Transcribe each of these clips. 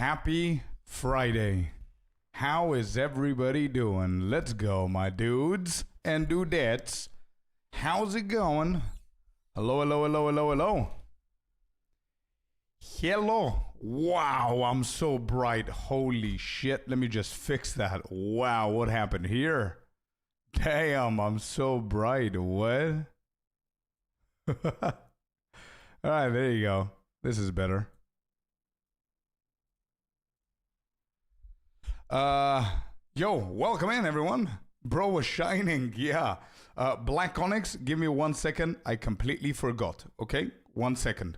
Happy Friday. How is everybody doing? Let's go, my dudes and dudettes. How's it going? Hello, hello, hello, hello, hello. Hello. Wow, I'm so bright. Holy shit. Let me just fix that. Wow, what happened here? Damn, I'm so bright. What? All right, there you go. This is better. Yo, welcome in, everyone. Bro was shining, yeah. Black Onyx, give me 1 second. I completely forgot, okay? 1 second.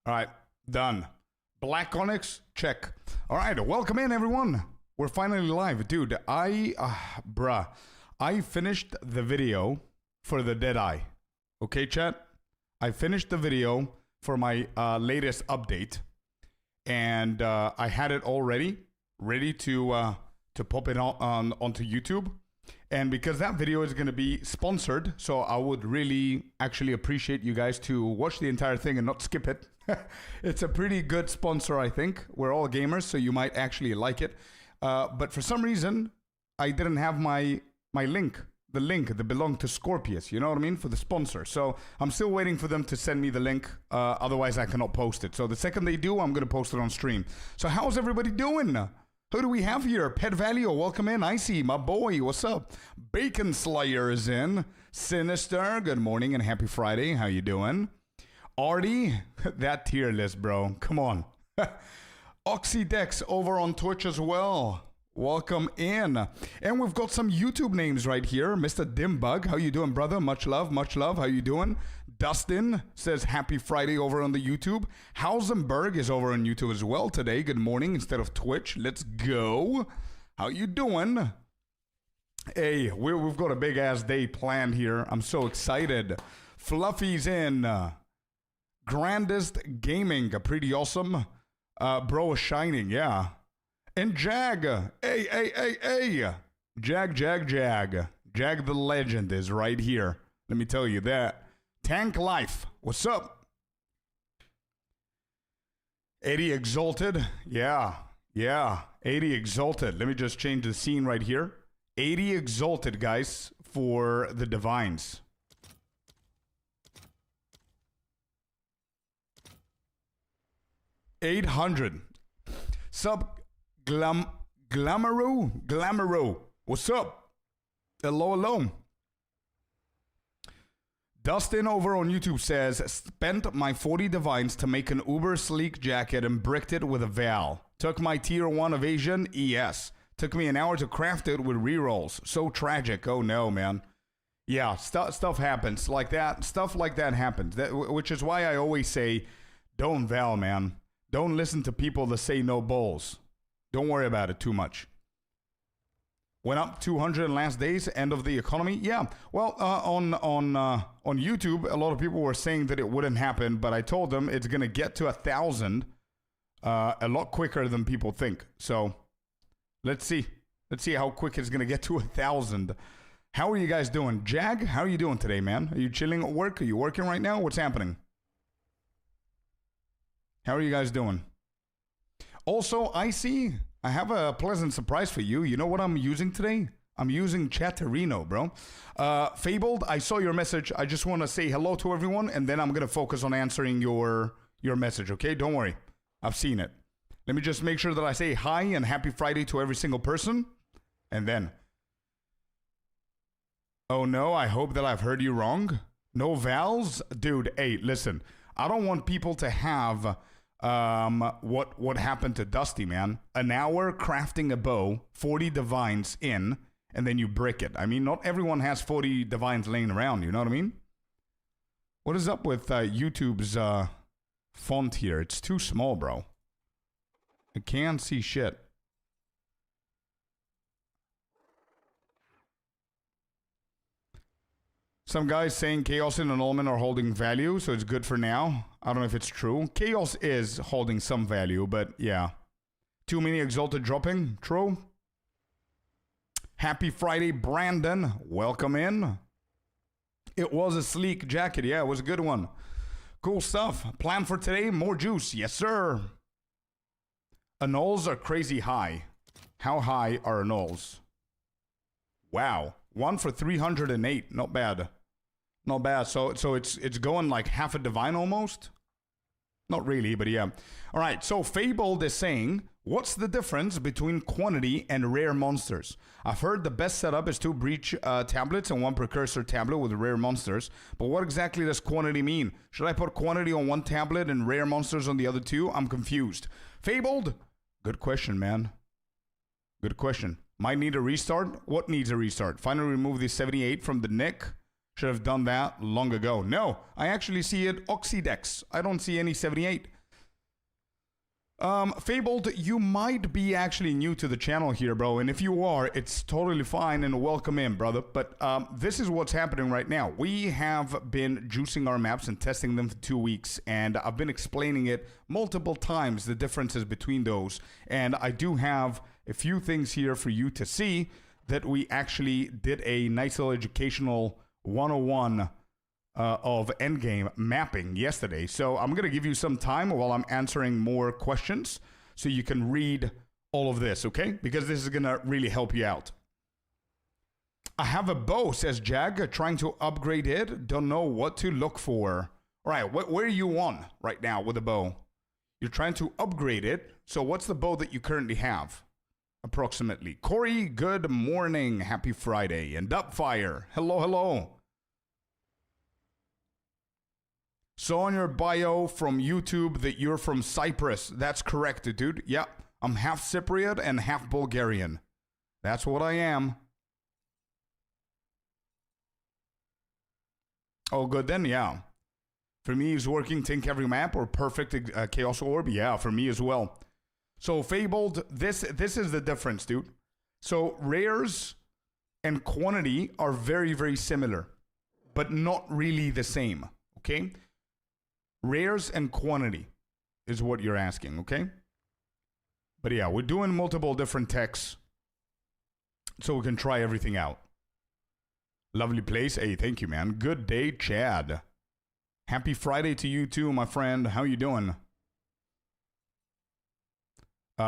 All right, done. Black Onyx, check. All right, welcome in, everyone. We're finally live. Dude, I finished the video for the Deadeye. Okay, chat? I finished the video for my latest update. And I had it already, ready to pop it onto YouTube. And because that video is going to be sponsored, so I would really actually appreciate you guys to watch the entire thing and not skip it. It's a pretty good sponsor, I think. We're all gamers, so you might actually like it. But for some reason, I didn't have my link, the link that belonged to Scorpius, you know what I mean, for the sponsor. So I'm still waiting for them to send me the link, otherwise I cannot post it. So the second they do, I'm going to post it on stream. So how's everybody doing? Who do we have here? Pet Valio, welcome in. Icy, my boy, what's up? Bacon Slayer is in. Sinister, good morning and happy Friday. How you doing? Artie, that tier list, bro. Come on. Oxydex over on Twitch as well. Welcome in. And we've got some YouTube names right here. Mr. Dimbug, how you doing, brother? Much love, much love. How you doing? Dustin says happy Friday over on the YouTube. Hausenberg is over on YouTube as well today. Good morning instead of Twitch. Let's go. How you doing? Hey, we've got a big ass day planned here. I'm so excited. Fluffy's in. Grandest Gaming, pretty awesome. Bro is shining, yeah. And Jag, hey. Jag. Jag the legend is right here. Let me tell you that. Tank Life, what's up? 80 Exalted, yeah. 80 Exalted. Let me just change the scene right here. 80 Exalted, guys, for the Divines. $800. Sub Glamero. What's up? Hello. Dustin over on YouTube says, spent my 40 divines to make an uber sleek jacket and bricked it with a Val. Took my tier 1 evasion, ES. Took me an hour to craft it with rerolls. So tragic. Oh no, man. Yeah, stuff happens like that. Stuff like that happens. Which is why I always say, don't Val, man. Don't listen to people that say no balls. Don't worry about it too much. Went up 200 in last days, end of the economy. Yeah, well, on YouTube, a lot of people were saying that it wouldn't happen, but I told them it's gonna get to 1,000 a lot quicker than people think. So let's see how quick it's gonna get to 1,000. How are you guys doing, Jag? How are you doing today, man? Are you chilling at work? Are you working right now? What's happening? How are you guys doing? Also, I have a pleasant surprise for you. You know what I'm using today? I'm using Chatterino, bro. Fabled, I saw your message. I just want to say hello to everyone, and then I'm going to focus on answering your message, okay? Don't worry. I've seen it. Let me just make sure that I say hi and happy Friday to every single person, and then. Oh no, I hope that I've heard you wrong. No vowels? Dude, hey, listen. I don't want people to have what happened to Dusty, man. An hour crafting a bow, 40 divines in, and then you brick it. I mean, not everyone has 40 divines laying around, you know what I mean? What is up with YouTube's font here? It's too small, bro. I can't see shit. Some guys saying Chaos and Annulment are holding value, so it's good for now. I don't know if it's true. Chaos is holding some value, but yeah. Too many exalted dropping. True. Happy Friday, Brandon. Welcome in. It was a sleek jacket. Yeah, it was a good one. Cool stuff. Plan for today, more juice. Yes, sir. Anoles are crazy high. How high are anoles? Wow. One for 308. Not bad. Not bad. So it's going like half a divine almost. Not really, but yeah. All right. So Fabled is saying, what's the difference between quantity and rare monsters? I've heard the best setup is 2 breach tablets and 1 precursor tablet with rare monsters. But what exactly does quantity mean? Should I put quantity on 1 tablet and rare monsters on the other 2? I'm confused. Fabled? Good question, man. Good question. Might need a restart. What needs a restart? Finally remove the 78 from the nick. Should have done that long ago. No, I actually see it Oxydex. I don't see any 78. Fabled, you might be actually new to the channel here, bro. And if you are, it's totally fine and welcome in, brother. But this is what's happening right now. We have been juicing our maps and testing them for 2 weeks. And I've been explaining it multiple times, the differences between those. And I do have a few things here for you to see that we actually did a nice little educational 101 of endgame mapping yesterday. So I'm going to give you some time while I'm answering more questions so you can read all of this, okay? Because this is going to really help you out. I have a bow, says Jag, trying to upgrade it. Don't know what to look for. All right, where are you on right now with the bow? You're trying to upgrade it. So what's the bow that you currently have? Approximately. Corey, good morning. Happy Friday. And Upfire, hello, hello. Saw on your bio from YouTube that you're from Cyprus. That's correct, dude. Yeah, I'm half Cypriot and half Bulgarian. That's what I am. Oh, good then, yeah. For me, is working Tink every map or perfect Chaos Orb? Yeah, for me as well. So Fabled, this is the difference, dude. So rares and quantity are very, very similar, but not really the same, okay? Rares and quantity is what you're asking, okay? But yeah, we're doing multiple different techs so we can try everything out. Lovely place. Hey, thank you, man. Good day, Chad. Happy Friday to you too, my friend. How you doing?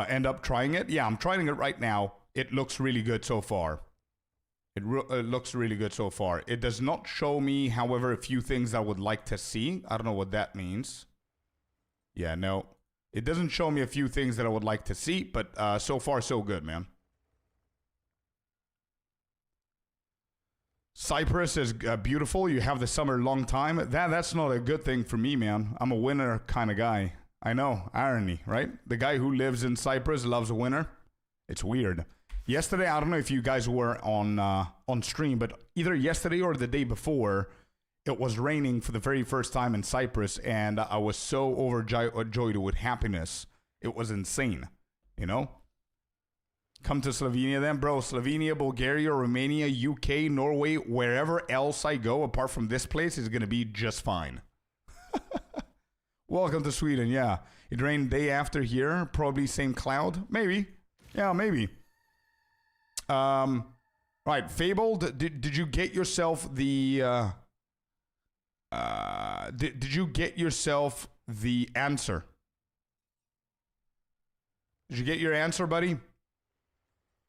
End up trying it? Yeah, I'm trying it right now. It looks really good so far. It looks really good so far. It does not show me, however, a few things I would like to see. I don't know what that means. Yeah, no. It doesn't show me a few things that I would like to see, but so far, so good, man. Cyprus is beautiful. You have the summer long time. That's not a good thing for me, man. I'm a winter kind of guy. I know. Irony, right? The guy who lives in Cyprus loves winter. It's weird. Yesterday, I don't know if you guys were on stream, but either yesterday or the day before, it was raining for the very first time in Cyprus, and I was so overjoyed with happiness. It was insane, you know? Come to Slovenia then, bro. Slovenia, Bulgaria, Romania, UK, Norway, wherever else I go, apart from this place, is going to be just fine. Welcome to Sweden, yeah. It rained day after here, probably same cloud. Maybe. Yeah, maybe. Right, Fabled, did you get yourself the did you get yourself the answer? Did you get your answer, buddy?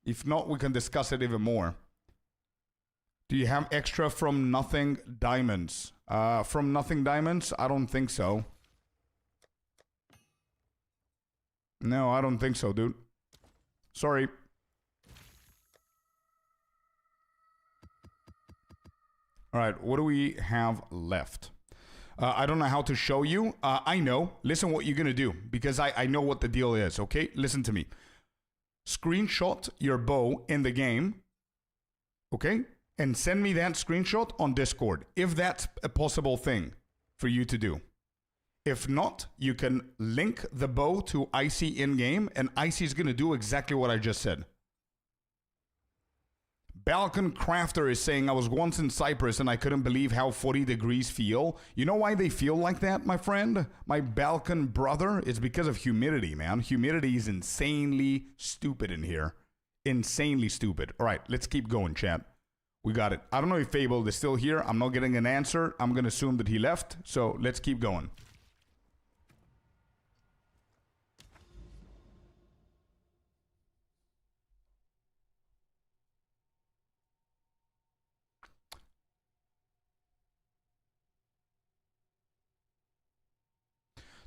If not, we can discuss it even more. Do you have extra from Nothing Diamonds? From Nothing Diamonds? I don't think so. No, I don't think so, dude. Sorry. All right, what do we have left? I don't know how to show you. I know. Listen what you're going to do, because I know what the deal is, okay? Listen to me. Screenshot your bow in the game, okay? And send me that screenshot on Discord, if that's a possible thing for you to do. If not, you can link the bow to Icy in-game, and Icy is going to do exactly what I just said. Balkan Crafter is saying, I was once in Cyprus and I couldn't believe how 40 degrees feel. You know why they feel like that, my friend? My Balkan brother? It's because of humidity, man. Humidity is insanely stupid in here. Insanely stupid. All right, let's keep going, chat. We got it. I don't know if Fabled is still here. I'm not getting an answer. I'm going to assume that he left. So let's keep going.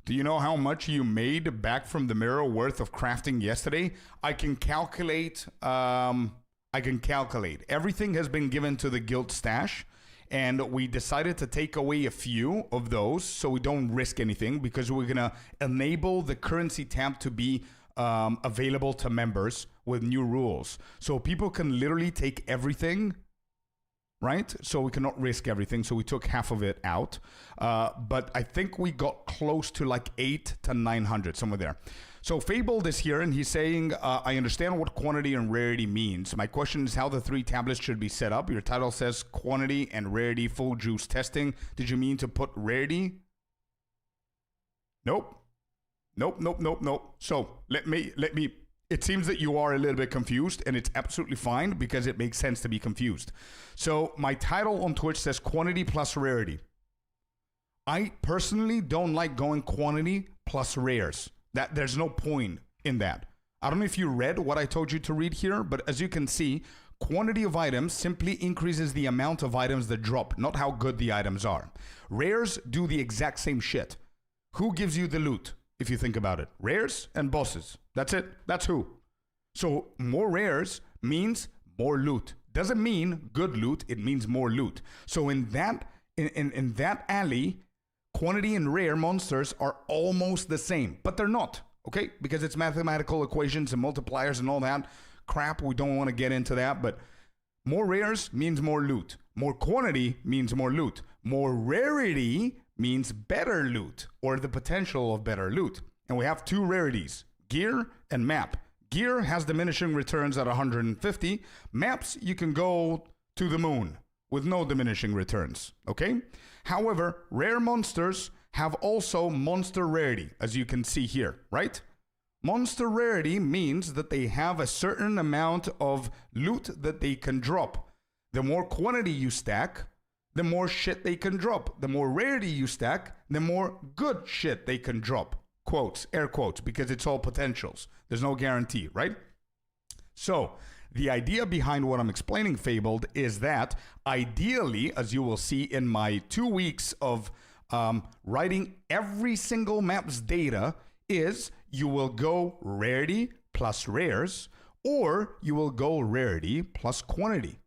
Do you know how much you made back from the mirror worth of crafting yesterday? I can calculate. Everything has been given to the guild stash, and we decided to take away a few of those so we don't risk anything, because we're gonna enable the currency tab to be available to members with new rules, so people can literally take everything. Right? So we cannot risk everything. So we took half of it out. But I think we got close to like 800 to 900, somewhere there. So Fabled is here and he's saying, I understand what quantity and rarity means. My question is how the 3 tablets should be set up. Your title says quantity and rarity full juice testing. Did you mean to put rarity? Nope. Nope. So let me. It seems that you are a little bit confused, and it's absolutely fine because it makes sense to be confused. So my title on Twitch says quantity plus rarity. I personally don't like going quantity plus rares. That there's no point in that. I don't know if you read what I told you to read here, but as you can see, quantity of items simply increases the amount of items that drop, not how good the items are. Rares do the exact same shit. Who gives you the loot? If you think about it, rares and bosses. That's it. That's who. So more rares means more loot. Doesn't mean good loot. It means more loot. So in that alley, quantity and rare monsters are almost the same, but they're not. Okay, because it's mathematical equations and multipliers and all that crap. We don't want to get into that, but more rares means more loot. More quantity means more loot. More rarity means better loot, or the potential of better loot. And we have 2 rarities, gear and map. Gear has diminishing returns at 150. Maps, you can go to the moon with no diminishing returns, okay? However, rare monsters have also monster rarity, as you can see here, right? Monster rarity means that they have a certain amount of loot that they can drop. The more quantity you stack, the more shit they can drop. The more rarity you stack, the more good shit they can drop. Quotes, air quotes, because it's all potentials. There's no guarantee, right? So the idea behind what I'm explaining, Fabled, is that ideally, as you will see in my 2 weeks of writing every single map's data, is you will go rarity plus rares, or you will go rarity plus quantity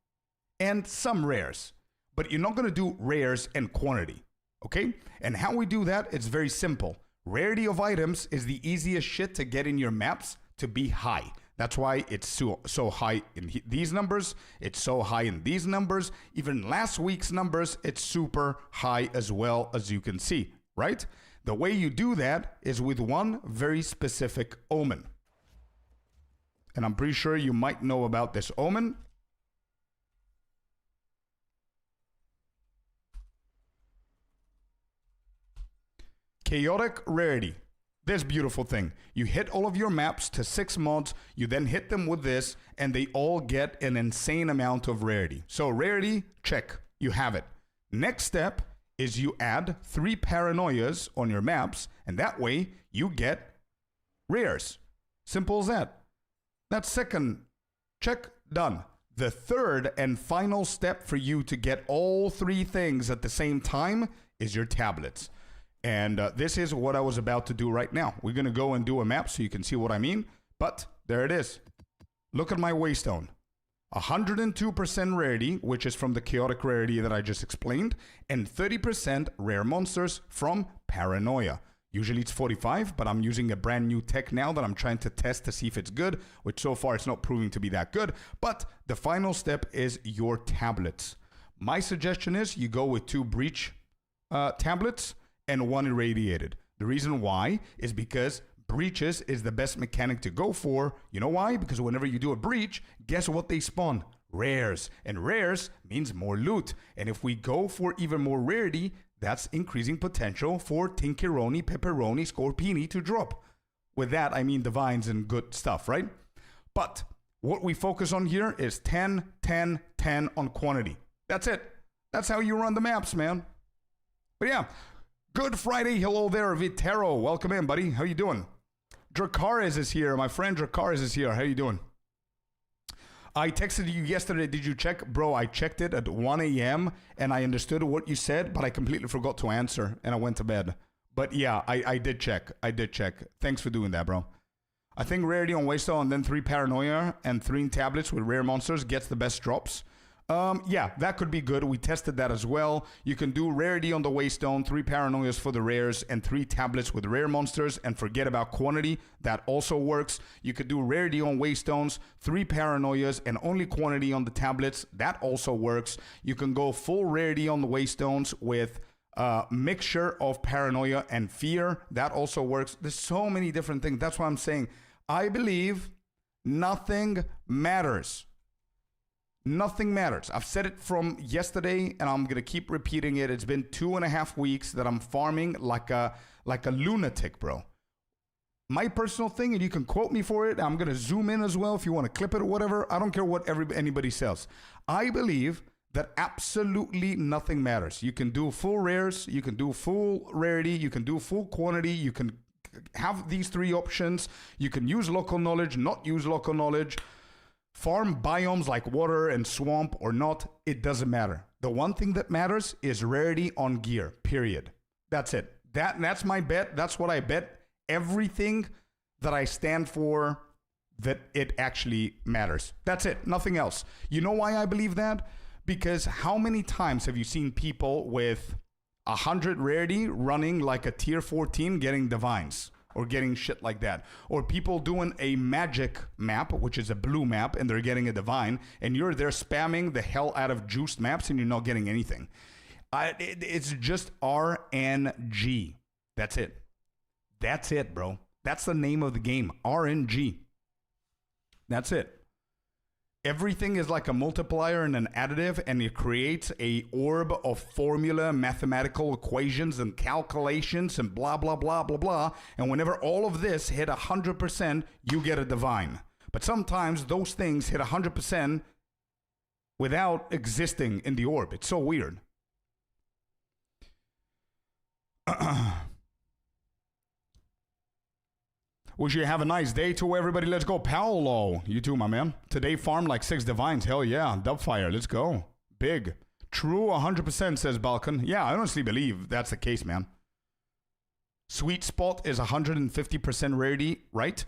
and some rares. But you're not going to do rares and quantity, okay? And how we do that, it's very simple. Rarity of items is the easiest shit to get in your maps to be high. That's why it's so high in these numbers. It's so high in these numbers. Even last week's numbers, it's super high as well, as you can see, right? The way you do that is with one very specific omen. And I'm pretty sure you might know about this omen. Chaotic rarity. This beautiful thing. You hit all of your maps to 6 mods, you then hit them with this, and they all get an insane amount of rarity. So rarity, check. You have it. Next step is you add 3 paranoias on your maps, and that way you get rares. Simple as that. That's second. Check, done. The third and final step for you to get all 3 things at the same time is your tablets. And this is what I was about to do right now. We're going to go and do a map so you can see what I mean. But there it is. Look at my waystone. 102% rarity, which is from the chaotic rarity that I just explained, and 30% rare monsters from paranoia. Usually it's 45, but I'm using a brand new tech now that I'm trying to test to see if it's good, which so far it's not proving to be that good. But the final step is your tablets. My suggestion is you go with 2 breach tablets and 1 irradiated. The reason why is because breaches is the best mechanic to go for. You know why? Because whenever you do a breach, guess what they spawn? rares. And rares means more loot. And if we go for even more rarity, that's increasing potential for Tinkeroni, Pepperoni, Scorpini to drop. With that, I mean divines and good stuff, right? But what we focus on here is 10, 10, 10 on quantity. That's it. That's how you run the maps, man. But yeah, good Friday. Hello there, Vitero. Welcome in, buddy. How you doing? Dracaris is here. My friend Dracaris is here. How you doing? I texted you yesterday. Did you check? Bro, I checked it at 1 a.m. and I understood what you said, but I completely forgot to answer and I went to bed. But yeah, I did check. I did check. Thanks for doing that, bro. I think rarity on Waystone and then 3 paranoia and 3 tablets with rare monsters gets the best drops. Yeah, that could be good. We tested that as well. You can do rarity on the Waystone, 3 paranoias for the rares, and 3 tablets with rare monsters, and forget about quantity. That also works. You could do rarity on Waystones, 3 paranoias, and only quantity on the tablets. That also works. You can go full rarity on the Waystones with mixture of paranoia and fear. That also works. There's so many different things. That's why I'm saying I believe nothing matters. Nothing matters. I've said it from yesterday and I'm going to keep repeating it. It's been 2.5 weeks that I'm farming like a lunatic, bro. My personal thing, and you can quote me for it. I'm going to zoom in as well if you want to clip it or whatever. I don't care what anybody says. I believe that absolutely nothing matters. You can do full rares, you can do full rarity, you can do full quantity, you can have these 3 options. You can use local knowledge, not use local knowledge. Farm biomes like water and swamp or not, it doesn't matter. The one thing that matters is rarity on gear, period. That's it. That's my bet. That's what I bet. Everything that I stand for, that it actually matters. That's it. Nothing else. You know why I believe that? Because how many times have you seen people with 100 rarity running like a tier 14 getting divines? Or getting shit like that. Or people doing a magic map, which is a blue map, and they're getting a divine, and you're there spamming the hell out of juiced maps and you're not getting anything. It's just RNG. That's it. That's it, bro. That's the name of the game. RNG. That's it. Everything is like a multiplier and an additive, and it creates a orb of formula, mathematical equations and calculations and blah, blah, blah, blah, blah. And whenever all of this hit 100%, you get a divine. But sometimes those things hit 100% without existing in the orb. It's so weird. Wish you have a nice day too, everybody. Let's go. Paolo. You too, my man. Today farmed like 6 divines. Hell yeah. Dubfire. Let's go. Big. True 100%, says Balkan. Yeah, I honestly believe that's the case, man. Sweet spot is 150% rarity, right?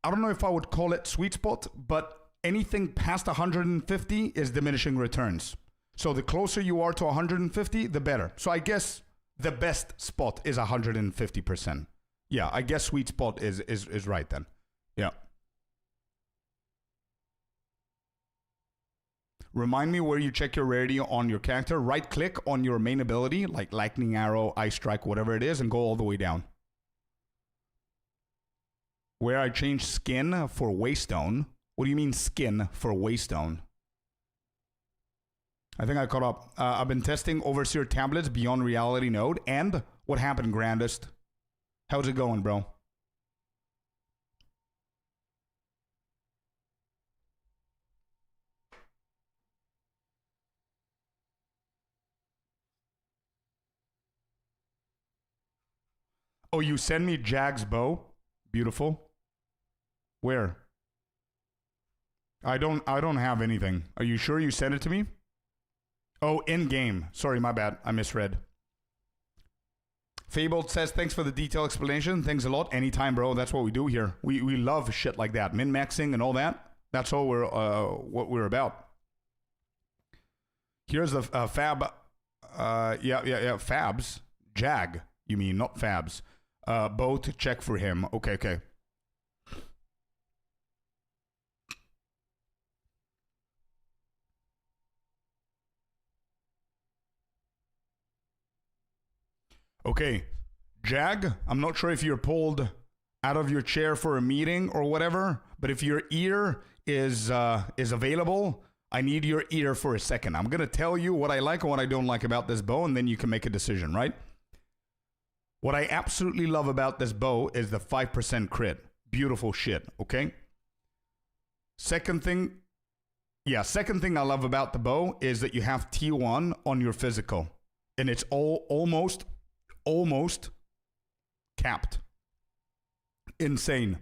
I don't know if I would call it sweet spot, but anything past 150 is diminishing returns. So the closer you are to 150, the better. So I guess the best spot is 150%. Yeah, I guess sweet spot is right then. Yeah. Remind me where you check your rarity on your character. Right click on your main ability, like lightning arrow, ice strike, whatever it is, and go all the way down. Where I change skin for Waystone. What do you mean skin for Waystone? I think I caught up. I've been testing Overseer tablets beyond reality node. And what happened, Grandest? How's it going, bro? Oh, you send me Jag's bow? Beautiful. Where? I don't have anything. Are you sure you sent it to me? Oh, in game. Sorry, my bad. I misread. Fabled says, thanks for the detailed explanation. Thanks a lot. Anytime, bro. That's what we do here. We love shit like that. Min-maxing and all that. That's all what we're about. Here's the fab. Yeah. Fabs. Jag, you mean, not fabs. Both check for him. Okay. Okay, Jag, I'm not sure if you're pulled out of your chair for a meeting or whatever, but if your ear is available, I need your ear for a second. I'm going to tell you what I like and what I don't like about this bow, and then you can make a decision, right? What I absolutely love about this bow is the 5% crit. Beautiful shit, okay? Second thing I love about the bow is that you have T1 on your physical. And it's almost capped. Insane.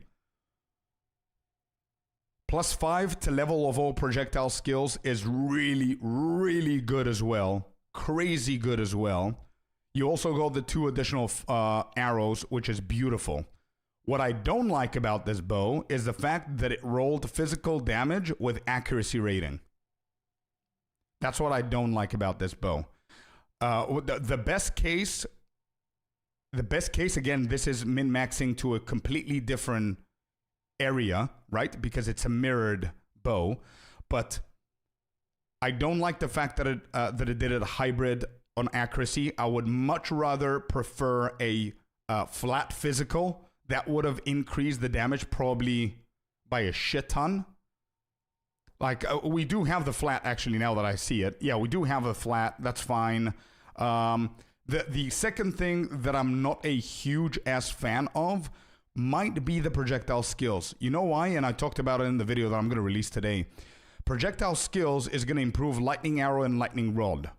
+5 to level of all projectile skills is really, really good as well. Crazy good as well. You also got the 2 additional arrows, which is beautiful. What I don't like about this bow is the fact that it rolled physical damage with accuracy rating. That's what I don't like about this bow. The best case, again, this is min-maxing to a completely different area, right? Because it's a mirrored bow. But I don't like the fact that it did a hybrid on accuracy. I would much rather prefer a flat physical. That would have increased the damage probably by a shit ton. Like, we do have the flat, actually, now that I see it. Yeah, we do have a flat. That's fine. The second thing that I'm not a huge ass fan of might be the projectile skills. You know why? And I talked about it in the video that I'm going to release today. Projectile skills is going to improve lightning arrow and lightning rod.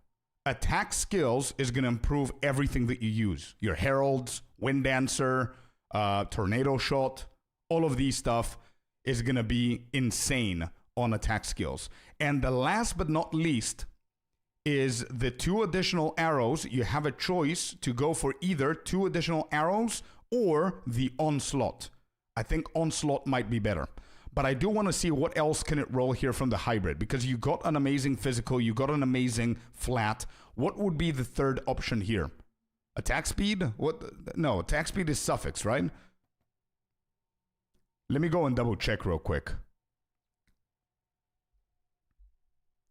Attack skills is going to improve everything that you use. Your heralds, wind dancer, tornado shot, all of these stuff is going to be insane on attack skills. And the last but not least is the 2 additional arrows. You have a choice to go for either 2 additional arrows or the onslaught. I think onslaught might be better. But I do want to see what else can it roll here from the hybrid, because you got an amazing physical, you got an amazing flat. What would be the third option here? Attack speed? What? No, attack speed is suffix, right? Let me go and double check real quick.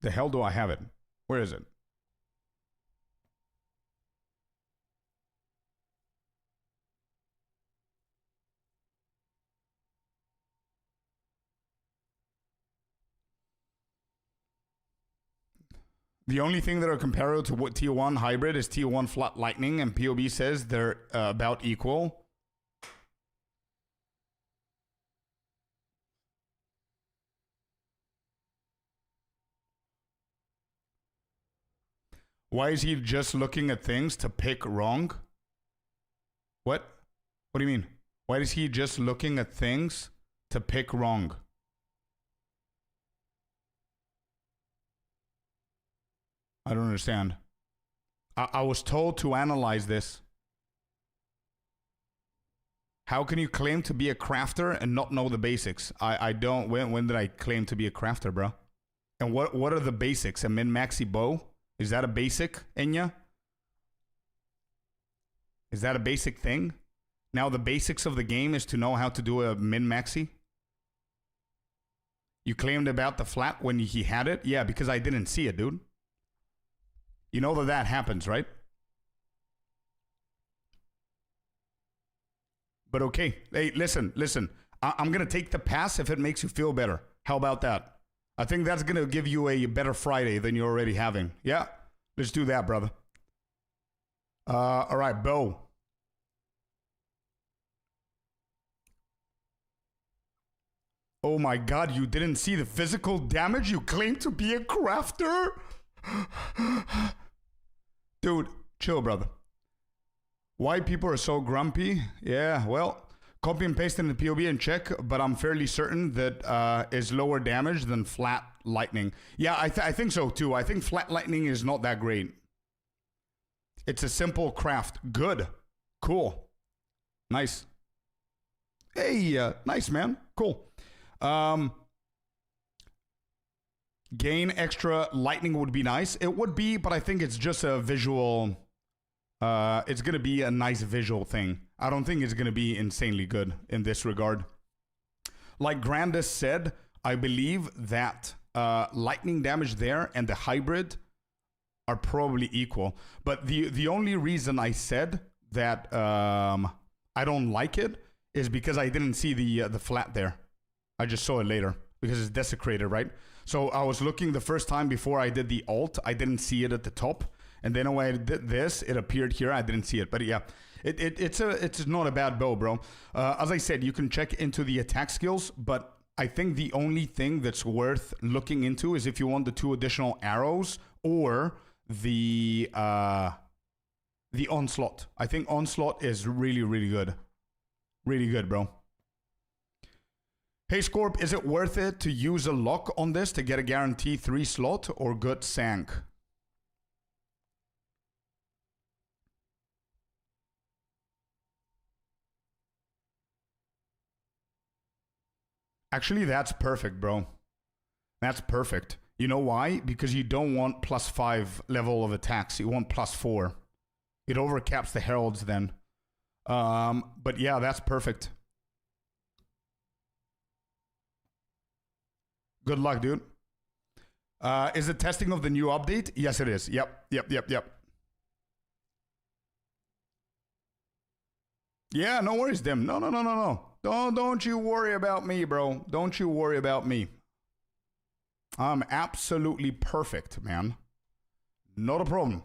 The hell do I have it? Where is it? The only thing that are comparable to what T1 hybrid is T1 flat lightning, and POB says they're about equal. Why is he just looking at things to pick wrong? What? What do you mean? Why is he just looking at things to pick wrong? I don't understand. I was told to analyze this. How can you claim to be a crafter and not know the basics? I don't. When did I claim to be a crafter, bro? And what are the basics? A min-maxi bow? Is that a basic, Enya? Is that a basic thing? Now the basics of the game is to know how to do a min-maxi? You claimed about the flat when he had it? Yeah, because I didn't see it, dude. You know that happens, right? But okay. Hey, listen. I'm going to take the pass if it makes you feel better. How about that? I think that's going to give you a better Friday than you're already having. Yeah? Let's do that, brother. All right, bow. Oh my God, you didn't see the physical damage? You claim to be a crafter? Dude, chill, brother. Why people are so grumpy? Yeah, well, copy and paste in the POB and check, but I'm fairly certain that is lower damage than flat lightning. Yeah, I think so too. I think flat lightning is not that great. It's a simple craft. Good. Cool. Nice. Hey, nice, man. Cool. Gain extra lightning would be nice. It would be, but I think it's just a visual. It's going to be a nice visual thing. I don't think it's going to be insanely good in this regard. Like Grandis said, I believe that lightning damage there and the hybrid are probably equal. But the only reason I said that I don't like it is because I didn't see the flat there. I just saw it later because it's desecrated, right? So I was looking the first time before I did the alt, I didn't see it at the top. And then when I did this, it appeared here. I didn't see it. But yeah, it's not a bad bow, bro. As I said, you can check into the attack skills, but I think the only thing that's worth looking into is if you want the 2 additional arrows or the onslaught. I think onslaught is really, really good. Really good, bro. Hey, Scorp, is it worth it to use a lock on this to get a guarantee 3 slot or good sank? Actually, that's perfect, bro. That's perfect. You know why? Because you don't want +5 level of attacks. You want +4. It overcaps the heralds then. But yeah, that's perfect. Good luck, dude. Is it testing of the new update? Yes, it is. Yep. Yeah, no worries, Dim. No. Don't you worry about me, bro. Don't you worry about me. I'm absolutely perfect, man. Not a problem.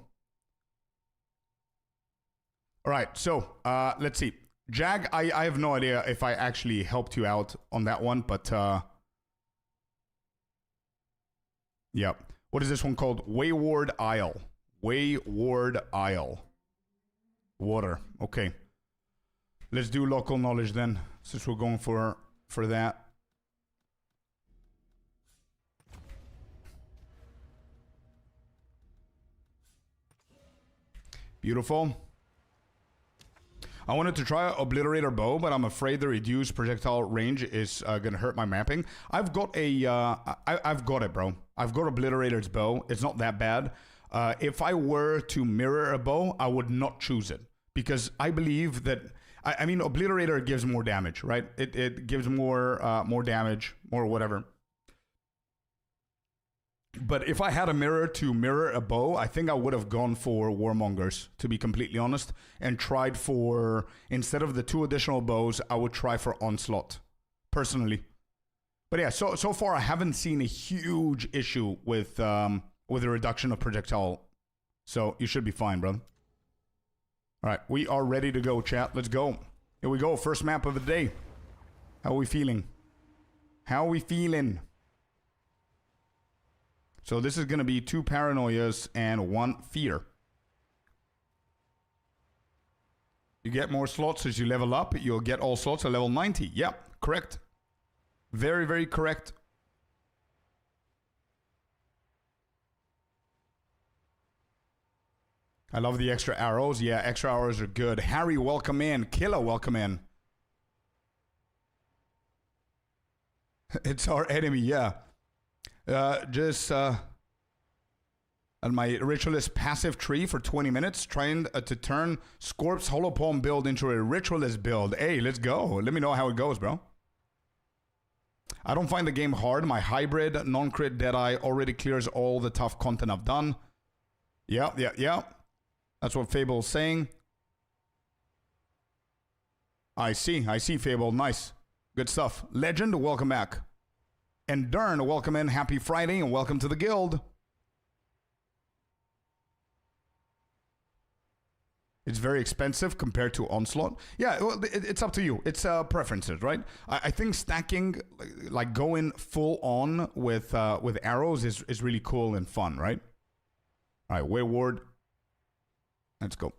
All right, so let's see. Jag, I have no idea if I actually helped you out on that one, but yeah. What is this one called? Wayward Isle. Wayward Isle. Water. Okay. Let's do local knowledge then, since we're going for that. Beautiful. I wanted to try Obliterator bow, but I'm afraid the reduced projectile range is gonna hurt my mapping. I've got a, I've got it, bro. I've got Obliterator's bow. It's not that bad. If I were to mirror a bow, I would not choose it because I believe that. I mean, Obliterator gives more damage, right? It gives more damage, more whatever. But if I had a mirror to mirror a bow, I think I would have gone for Warmongers, to be completely honest, and tried for, instead of the 2 additional bows, I would try for Onslaught, personally. But yeah, so far I haven't seen a huge issue with the reduction of projectile. So you should be fine, brother. All right, we are ready to go, chat. Let's go. Here we go. First map of the day. How are we feeling? How are we feeling? So this is going to be 2 paranoias and 1 fear. You get more slots as you level up. You'll get all slots at level 90. Yep, correct. Very, very correct. I love the extra arrows. Yeah, extra arrows are good. Harry, welcome in. Killer, welcome in. It's our enemy, yeah. Just on my Ritualist passive tree for 20 minutes, trying to turn Scorp's Holopalm build into a Ritualist build. Hey, let's go. Let me know how it goes, bro. I don't find the game hard. My hybrid, non-crit Deadeye already clears all the tough content I've done. Yeah. That's what Fable's saying. I see, Fable. Nice. Good stuff. Legend, welcome back. And Dern, welcome in. Happy Friday and welcome to the guild. It's very expensive compared to Onslaught. Yeah, well, it's up to you. It's preferences, right? I think stacking, like going full on with arrows is really cool and fun, right? All right, Wayward. Let's go.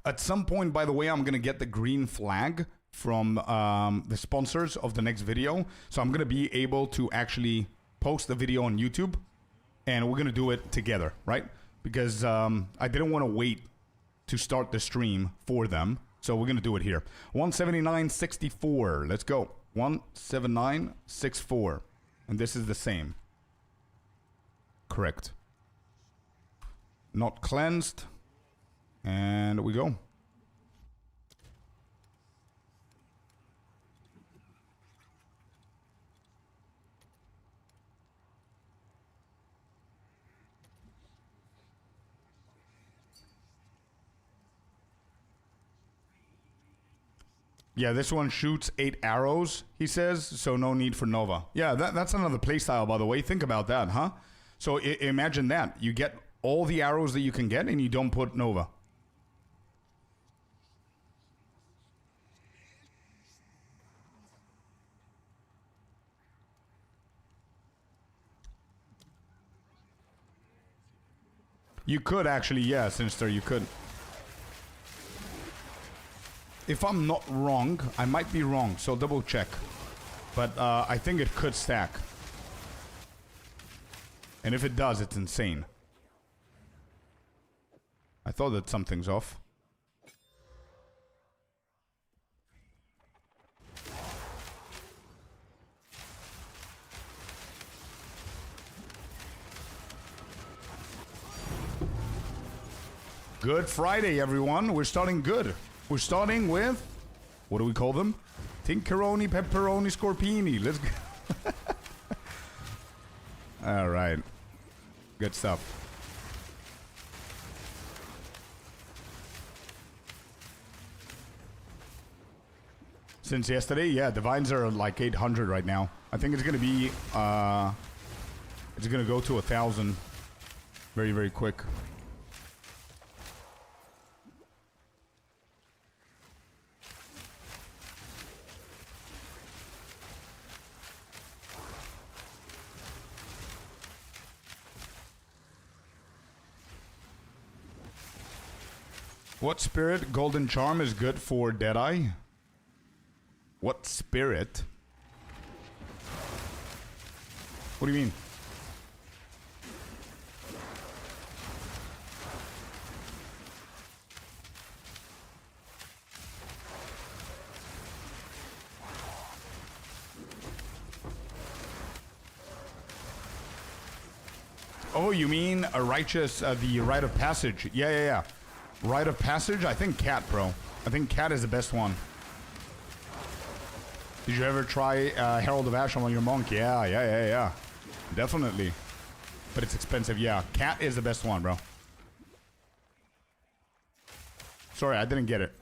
At some point, by the way, I'm going to get the green flag from the sponsors of the next video. So I'm going to be able to actually post the video on YouTube. And we're going to do it together, right? Because I didn't want to wait to start the stream for them. So we're going to do it here. 179.64. Let's go. 179.64. And this is the same. Correct. Not cleansed. And we go. Yeah, this one shoots 8 arrows, he says, so no need for Nova. Yeah, that's another playstyle, by the way. Think about that, huh? So imagine that. You get all the arrows that you can get, and you don't put Nova. You could actually, yeah, Sinister, you could. If I'm not wrong, I might be wrong, so double check. But I think it could stack. And if it does, it's insane. I thought that something's off. Good Friday, everyone. We're starting good. We're starting with, what do we call them? Tinkeroni, pepperoni, scorpini. Let's go. All right. Good stuff. Since yesterday, yeah, divines are like 800 right now. I think it's gonna be, it's gonna go to 1,000 very, very quick. What spirit golden charm is good for Deadeye? What spirit? What do you mean? Oh, you mean a righteous, the rite of passage? Yeah. Rite of passage? I think cat, bro. I think cat is the best one. Did you ever try Herald of Ash on your monk? Yeah. Definitely. But it's expensive, yeah. Cat is the best one, bro. Sorry, I didn't get it.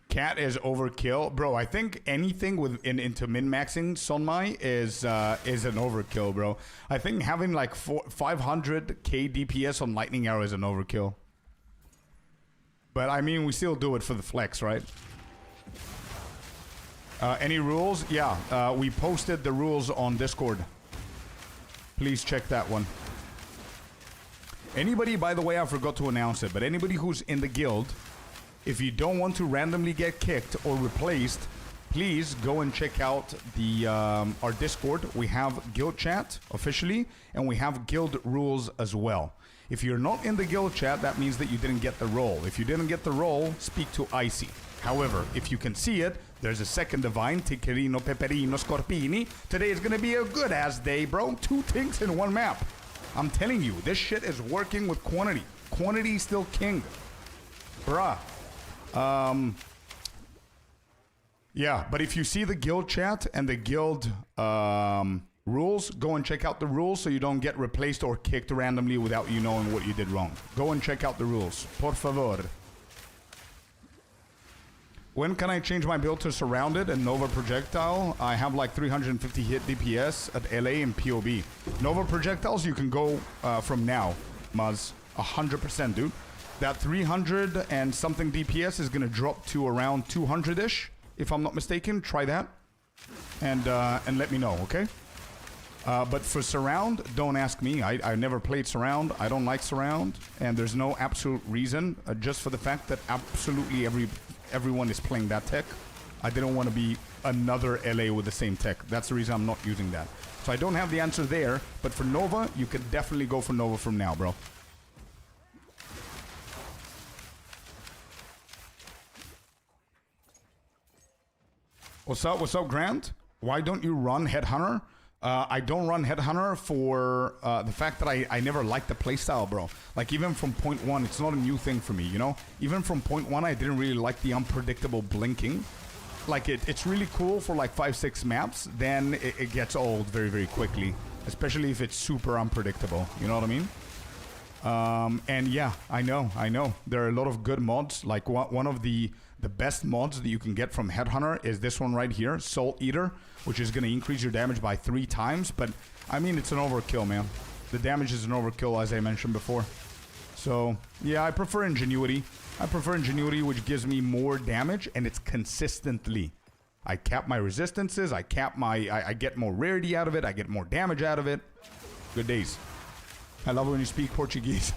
Cat is overkill, bro. I think anything with into min-maxing Sonmai is an overkill, bro. I think having like 500k DPS on Lightning Arrow is an overkill. But I mean, we still do it for the flex, right? Any rules? Yeah, we posted the rules on Discord. Please check that one. Anybody, by the way, I forgot to announce it, but anybody who's in the guild, if you don't want to randomly get kicked or replaced, please go and check out the our Discord. We have guild chat officially, and we have guild rules as well. If you're not in the guild chat, that means that you didn't get the role. If you didn't get the role, speak to Icy. However, if you can see it, there's a second divine, Ticcherino, Peperino, Scorpini. Today is gonna be a good-ass day, bro. 2 tinks in 1 map. I'm telling you, this shit is working with quantity. Quantity is still king. Bruh. Yeah, but if you see the guild chat and the guild rules, go and check out the rules so you don't get replaced or kicked randomly without you knowing what you did wrong. Go and check out the rules. Por favor. When can I change my build to Surrounded and Nova Projectile? I have like 350 hit DPS at LA and POB. Nova Projectiles, you can go from now, Muzz. 100%, dude. That 300 and something DPS is gonna drop to around 200-ish, if I'm not mistaken. Try that, and let me know, okay? But for Surround, don't ask me. I never played Surround. I don't like Surround, and there's no absolute reason. Just for the fact that absolutely everyone is playing that tech. I didn't want to be another LA with the same tech. That's the reason I'm not using that. So I don't have the answer there. But for Nova, you could definitely go for Nova from now, bro. What's up, Grant? Why don't you run Headhunter? I don't run Headhunter for the fact that I never liked the playstyle, bro. Like, even from point 1, it's not a new thing for me, you know? Even from point 1, I didn't really like the unpredictable blinking. like it's really cool for like 5-6 maps, then it gets old very, very quickly, especially if it's super unpredictable. You know what I mean? And yeah, I know. There are a lot of good mods. Like one of the best mods that you can get from Headhunter is this one right here, Soul Eater, which is going to increase your damage by 3 times. But I mean, it's an overkill, man. The damage is an overkill, as I mentioned before. So yeah, I prefer Ingenuity. Which gives me more damage, and it's consistently. I cap my resistances. I get more rarity out of it. I get more damage out of it. Good days. I love it when you speak Portuguese.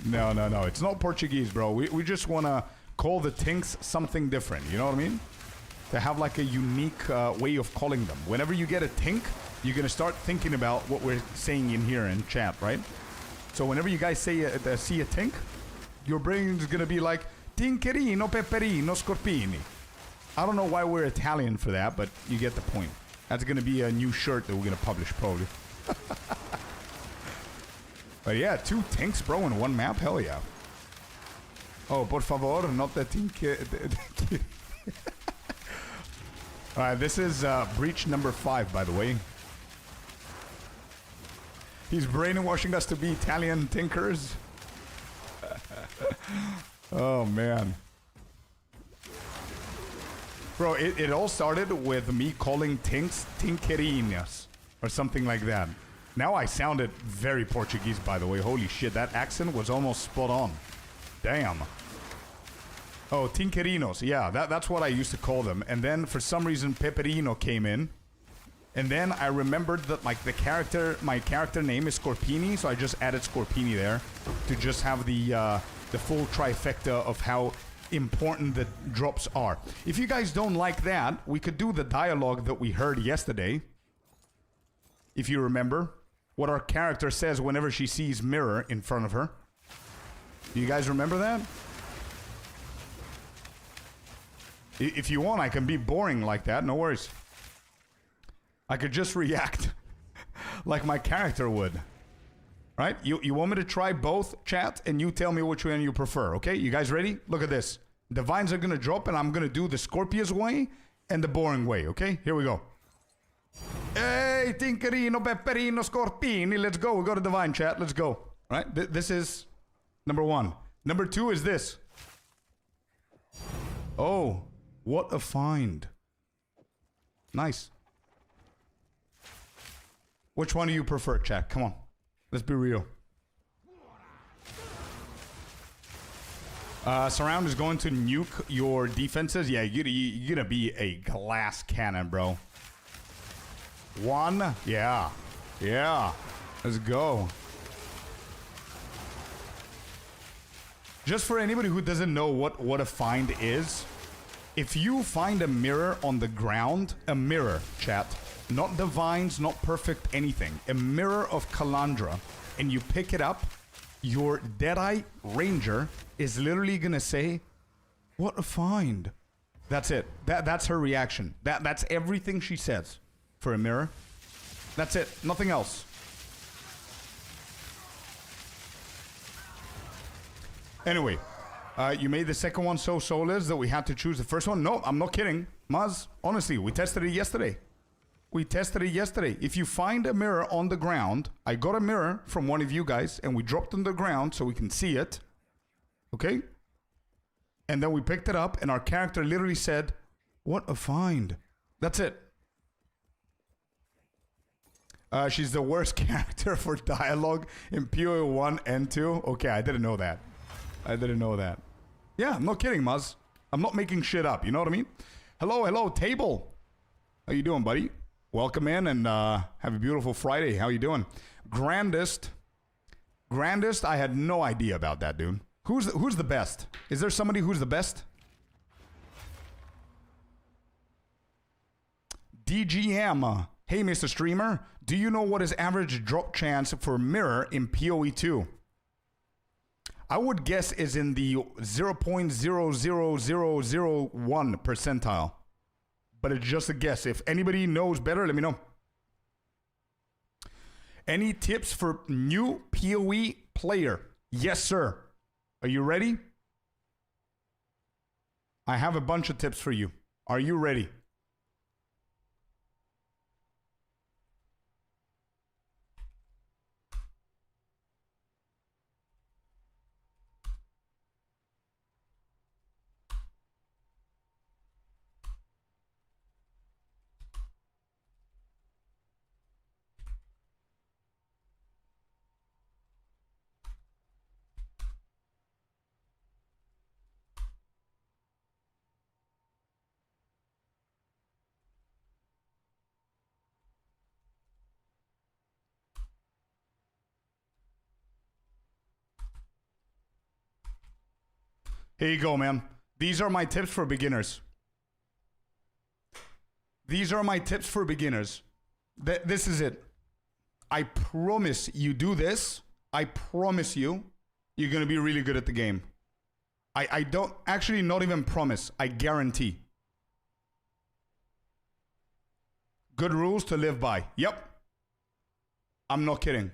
No. It's not Portuguese, bro. We just want to call the tinks something different. You know what I mean? To have like a unique way of calling them. Whenever you get a tink, you're going to start thinking about what we're saying in here in chat, right? So whenever you guys say see a tink, your brain is going to be like, tinkerino, peperino, scorpini. I don't know why we're Italian for that, but you get the point. That's going to be a new shirt that we're going to publish probably. But yeah, 2 tinks, bro, in 1 map? Hell yeah. Oh, por favor, not the tink. Alright, this is breach number 5, by the way. He's brainwashing us to be Italian tinkers. Oh, man. Bro, it all started with me calling tinks tinkerinas. Or something like that. Now I sounded very Portuguese, by the way. Holy shit, that accent was almost spot on. Damn. Oh, tinkerinos. Yeah, that's what I used to call them. And then, for some reason, Peperino came in. And then I remembered that, like, my character name is Scorpini, so I just added Scorpini there to just have the full trifecta of how important the drops are. If you guys don't like that, we could do the dialogue that we heard yesterday. If you remember what our character says whenever she sees mirror in front of her. Do you guys remember that? If you want, I can be boring like that. No worries. I could just react like my character would. Right? You want me to try both, chat, and you tell me which one you prefer, okay? You guys ready? Look at this. Divines are going to drop, and I'm going to do the Scorpius way and the boring way, okay? Here we go. Hey, Tinkerino, Pepperino, Scorpini. Let's go. We got a divine, chat. Let's go. All right? This is number 1. Number 2 is this. Oh, what a find. Nice. Which one do you prefer, chat? Come on. Let's be real. Surround is going to nuke your defenses. Yeah, you're gonna be a glass cannon, bro. 1. Yeah. Let's go. Just for anybody who doesn't know what a find is, if you find a mirror on the ground, a mirror, chat, not divines, not perfect anything, a mirror of Kalandra, and you pick it up, your Deadeye Ranger is literally gonna say, what a find. That's it. That's her reaction. That's everything she says for a mirror. That's it. Nothing else. Anyway, you made the second one so soulless that we had to choose the first one. No, I'm not kidding. Maz, honestly, we tested it yesterday. If you find a mirror on the ground, I got a mirror from one of you guys, and we dropped on the ground so we can see it. Okay? And then we picked it up, and our character literally said, what a find. That's it. She's the worst character for dialogue in PoE 1 and 2. Okay, I didn't know that. Yeah, I'm not kidding, Maz. I'm not making shit up, you know what I mean? Hello, Table. How you doing, buddy? Welcome in and have a beautiful Friday. How you doing? Grandest, I had no idea about that, dude. Who's the best? Is there somebody who's the best? DGM. Hey, Mr. Streamer, do you know what is average drop chance for mirror in PoE 2? I would guess is in the 0.00001 percentile. But it's just a guess. If anybody knows better, let me know. Any tips for new PoE player? Yes, sir. Are you ready? I have a bunch of tips for you. Are you ready? Here you go, man. These are my tips for beginners. These are my tips for beginners. This is it. I promise you do this. I promise you, you're going to be really good at the game. I don't actually not even promise. I guarantee. Good rules to live by. Yep. I'm not kidding.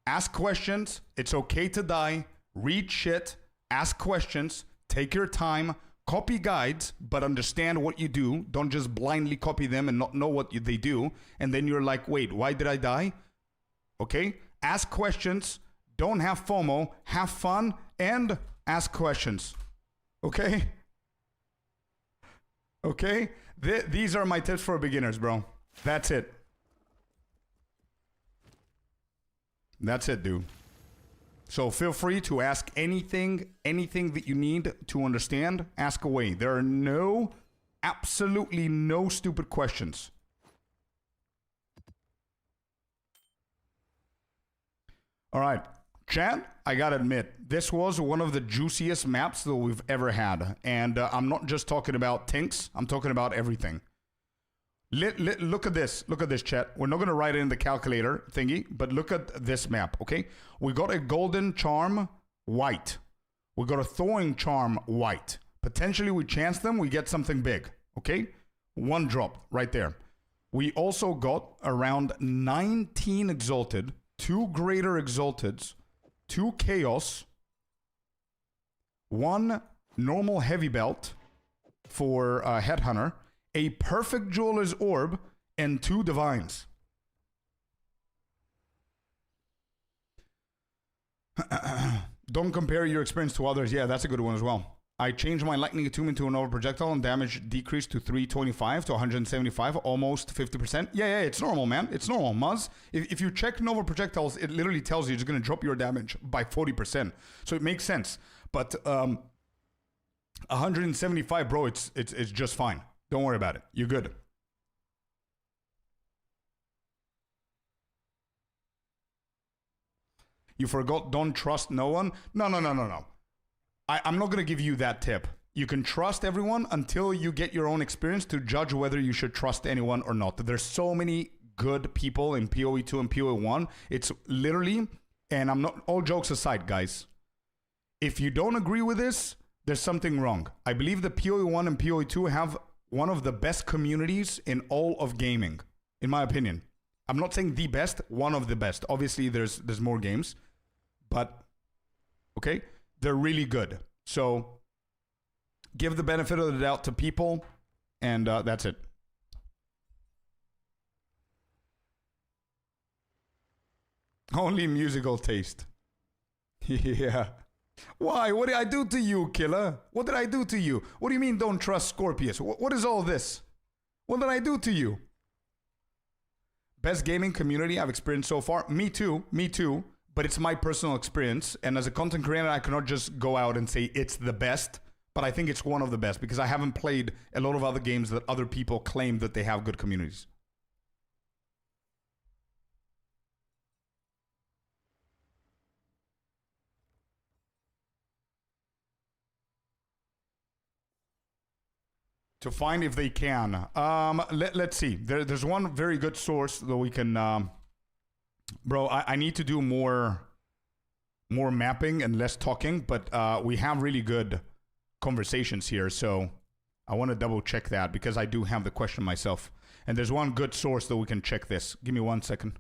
Ask questions. It's okay to die. Read shit. Ask questions. Take your time. Copy guides, but understand what you do. Don't just blindly copy them and not know what they do. And then you're like, wait, why did I die? Okay? Ask questions. Don't have FOMO. Have fun and ask questions. Okay? Okay? These are my tips for beginners, bro. That's it. That's it, dude. So feel free to ask anything that you need to understand. Ask away. There are absolutely no stupid questions. All right, chat, I gotta admit, this was one of the juiciest maps that we've ever had. And I'm not just talking about tinks, I'm talking about everything. Look at this. Look at this, chat. We're not going to write it in the calculator thingy, but look at this map, okay? We got a golden charm white. We got a thorn charm white. Potentially we chance them, we get something big, okay? One drop right there. We also got around 19 exalted, 2 greater exalteds, 2 chaos, 1 normal heavy belt for headhunter, a perfect jeweler's orb, and 2 divines. Don't compare your experience to others. Yeah, that's a good one as well. I changed my lightning attunement to a nova projectile and damage decreased to 325 to 175, almost 50%. Yeah, it's normal, man. It's normal. Muzz, if you check nova projectiles, it literally tells you it's going to drop your damage by 40%. So it makes sense. But 175, bro, it's just fine. Don't worry about it. You're good. You forgot don't trust no one? No. I'm not going to give you that tip. You can trust everyone until you get your own experience to judge whether you should trust anyone or not. There's so many good people in PoE 2 and PoE 1. It's literally, and I'm not, all jokes aside, guys. If you don't agree with this, there's something wrong. I believe that PoE 1 and PoE 2 have one of the best communities in all of gaming, in my opinion. I'm not saying the best, one of the best. Obviously, there's more games, but okay, they're really good. So give the benefit of the doubt to people, and that's it. Only musical taste. Yeah. Why? What did I do to you, killer? What did I do to you? What do you mean don't trust Scorpius? What is all this? What did I do to you? Best gaming community I've experienced so far? Me too. But it's my personal experience. And as a content creator, I cannot just go out and say it's the best. But I think it's one of the best because I haven't played a lot of other games that other people claim that they have good communities. To find if they can. Let's see. There's one very good source that we can... bro, I need to do more mapping and less talking, but we have really good conversations here, so I want to double check that because I do have the question myself. And there's one good source that we can check this. Give me 1 second.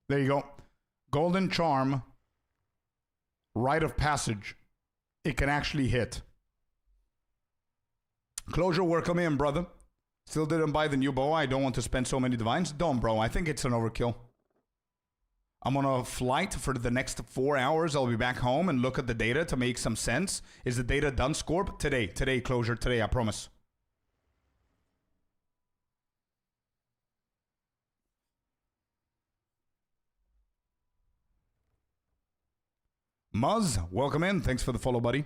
There you go. Golden Charm, Rite of Passage. It can actually hit. Closure, welcome in, brother. Still didn't buy the new bow. I don't want to spend so many divines. Don't, bro. I think it's an overkill. I'm on a flight for the next 4 hours. I'll be back home and look at the data to make some sense. Is the data done, Scorp? Today. Today, Closure. Today, I promise. Muzz, welcome in. Thanks for the follow, buddy.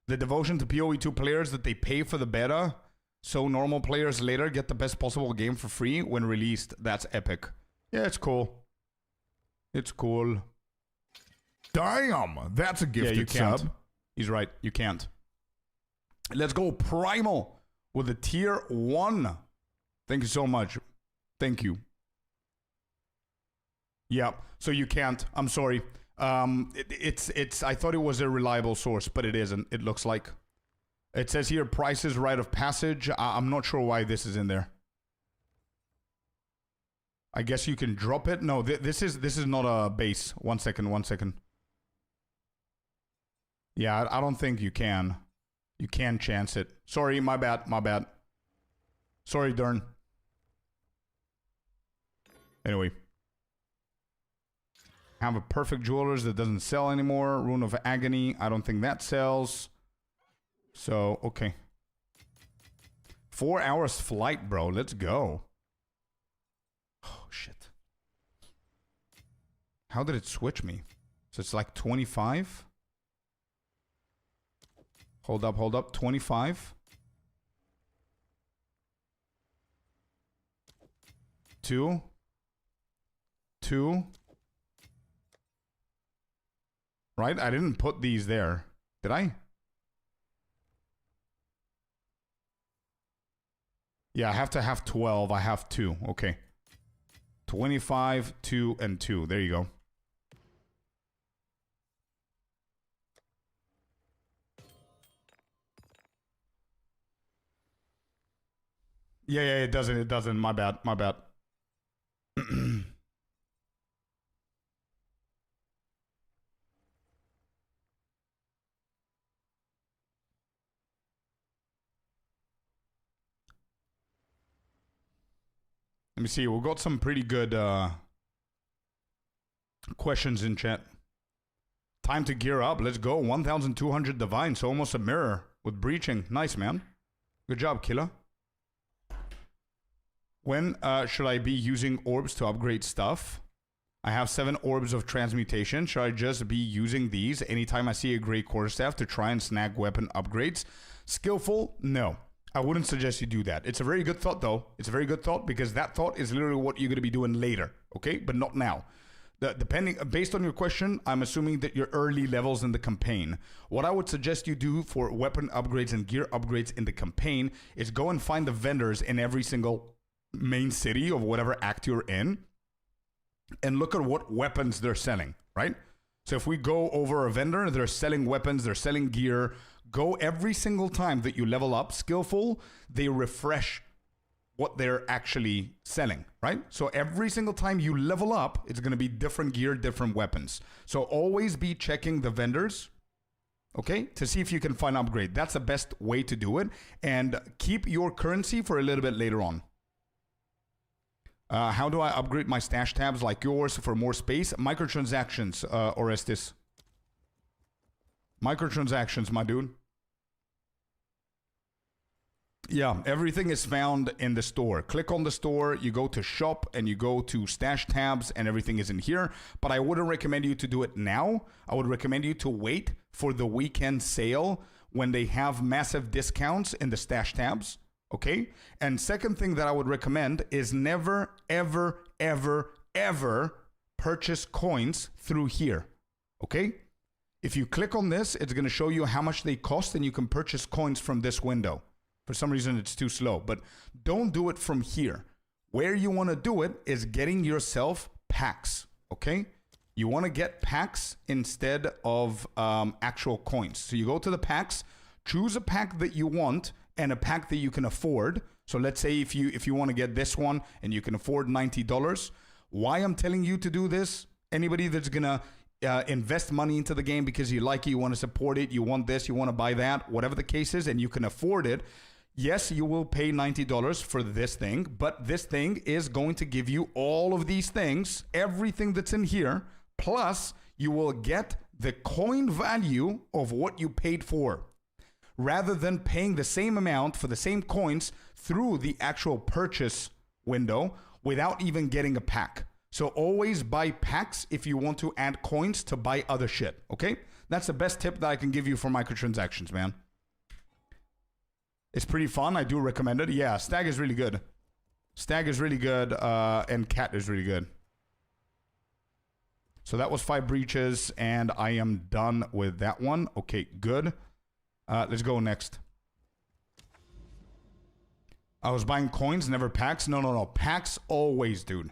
The devotion to PoE2 players that they pay for the beta, so normal players later get the best possible game for free when released. That's epic. Yeah, it's cool. It's cool. Damn, that's a gifted you can't. sub. He's right. You can't. Let's go Primal with a tier 1. Thank you so much. Thank you. Yeah, so you can't. I'm sorry. It's. I thought it was a reliable source, but it isn't. It looks like. It says here prices, Rite of Passage. I'm not sure why this is in there. I guess you can drop it. No, this is not a base. 1 second. 1 second. Yeah, I don't think you can. You can chance it. Sorry, my bad. My bad. Sorry, Dern. Anyway. Have a Perfect Jewelers that doesn't sell anymore. Rune of Agony. I don't think that sells. So, okay. 4 hours flight, bro. Let's go. Oh, shit. How did it switch me? So it's like 25? Hold up. 25. 2. 2. Right? I didn't put these there. Did I? Yeah, I have to have 12. I have 2. Okay. 25, 2, and 2. There you go. Yeah, it doesn't. It doesn't. My bad. My bad. Let me see. We've got some pretty good questions in chat. Time to gear up. Let's go. 1,200 divine. So almost a mirror with breaching. Nice, man. Good job, Killer. When should I be using orbs to upgrade stuff? I have 7 orbs of transmutation. Should I just be using these anytime I see a great quarterstaff to try and snag weapon upgrades? Skillful? No. I wouldn't suggest you do that. It's a very good thought, though. It's a very good thought because that thought is literally what you're going to be doing later, okay? But not now. Based on your question, I'm assuming that you're early levels in the campaign. What I would suggest you do for weapon upgrades and gear upgrades in the campaign is go and find the vendors in every single main city of whatever act you're in and look at what weapons they're selling, right? So if we go over a vendor, they're selling weapons, they're selling gear. Go every single time that you level up skillful, they refresh what they're actually selling, right? So every single time you level up, it's going to be different gear, different weapons. So always be checking the vendors, okay, to see if you can find upgrade. That's the best way to do it. And keep your currency for a little bit later on. How do I upgrade my stash tabs like yours for more space? Microtransactions, Orestes. Microtransactions, my dude. Yeah, everything is found in the store. Click on the store, you go to shop, and you go to stash tabs, and everything is in here. But I wouldn't recommend you to do it now. I would recommend you to wait for the weekend sale when they have massive discounts in the stash tabs. Okay? And second thing that I would recommend is never, ever, ever, ever purchase coins through here. Okay? If you click on this, it's going to show you how much they cost and you can purchase coins from this window. For some reason, it's too slow, but don't do it from here. Where you want to do it is getting yourself packs. Okay? You want to get packs instead of actual coins. So you go to the packs, choose a pack that you want, and a pack that you can afford. So let's say if you want to get this one and you can afford $90, Why I'm telling you to do this, anybody that's gonna invest money into the game because you like it, you want to support it, you want this, you want to buy that, whatever the case is, and you can afford it, yes, you will pay $90 for this thing, but this thing is going to give you all of these things, everything that's in here, plus you will get the coin value of what you paid for, rather than paying the same amount for the same coins through the actual purchase window without even getting a pack. So always buy packs if you want to add coins to buy other shit, okay? That's the best tip that I can give you for microtransactions, man. It's pretty fun. I do recommend it. Yeah, Stag is really good. Stag is really good, and Cat is really good. So that was 5 breaches, and I am done with that one. Okay, good. Let's go next. I was buying coins, never packs. No. Packs always, dude.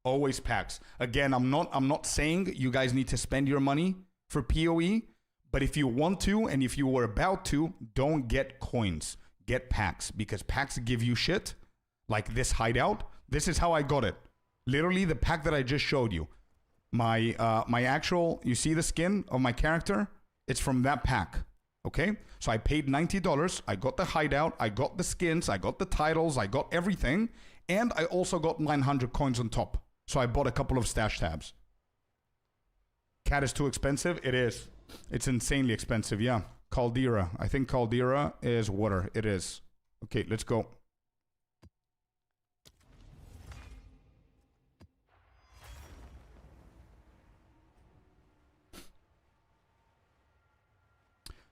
Always packs. Again, I'm not saying you guys need to spend your money for PoE, but if you want to and if you were about to, don't get coins. Get packs, because packs give you shit like this hideout. This is how I got it. Literally the pack that I just showed you. My actual, you see the skin of my character? It's from that pack. Okay? So I paid $90. I got the hideout, I got the skins, I got the titles, I got everything, and I also got 900 coins on top. So I bought a couple of stash tabs. Cat is too expensive? It is. It's insanely expensive, yeah. Caldera. I think Caldera is water. It is. Okay, let's go.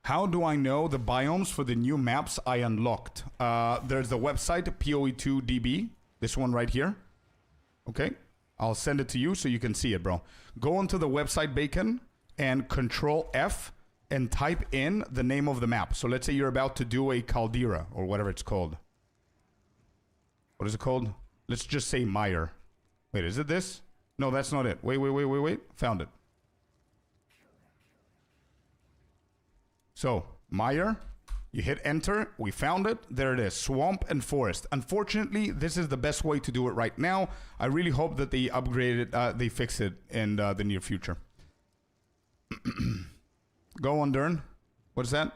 How do I know the biomes for the new maps I unlocked? There's the website, PoE2DB. This one right here. Okay. I'll send it to you so you can see it, bro. Go onto the website, Bacon, and Control F and type in the name of the map. So let's say you're about to do a Caldera or whatever it's called. What is it called? Let's just say Meyer. Wait, is it this? No, that's not it. Wait. Found it. So, Meyer, you hit enter, we found it, there it is, Swamp and Forest. Unfortunately, this is the best way to do it right now. I really hope that they upgrade it, they fix it in the near future. Go on, Dern. What is that?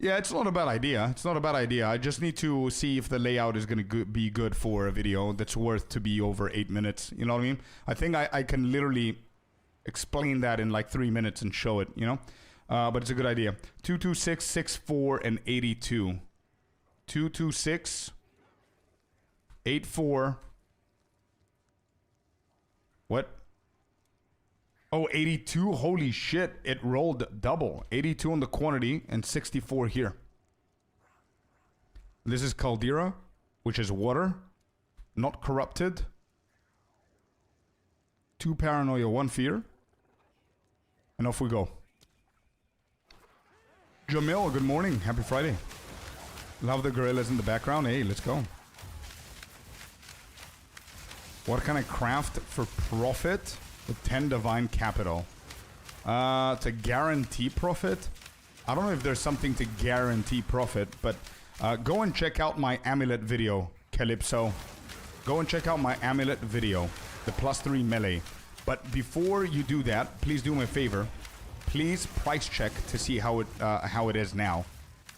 Yeah, it's not a bad idea. It's not a bad idea. I just need to see if the layout is going to be good for a video that's worth to be over 8 minutes. You know what I mean? I think I can literally explain that in like 3 minutes and show it, you know? But it's a good idea. 226, 64, and 82. 226, 84. What? Oh, 82? Holy shit. It rolled double. 82 on the quantity and 64 here. This is Caldera, which is water. Not corrupted. 2 paranoia, 1 fear. And off we go. Jamil, good morning. Happy Friday. Love the gorillas in the background. Hey, let's go. What can I craft for profit? With 10 divine capital. To guarantee profit? I don't know if there's something to guarantee profit, but go and check out my amulet video, Calypso. Go and check out my amulet video, the +3 melee. But before you do that, please do me a favor. Please price check to see how it is now.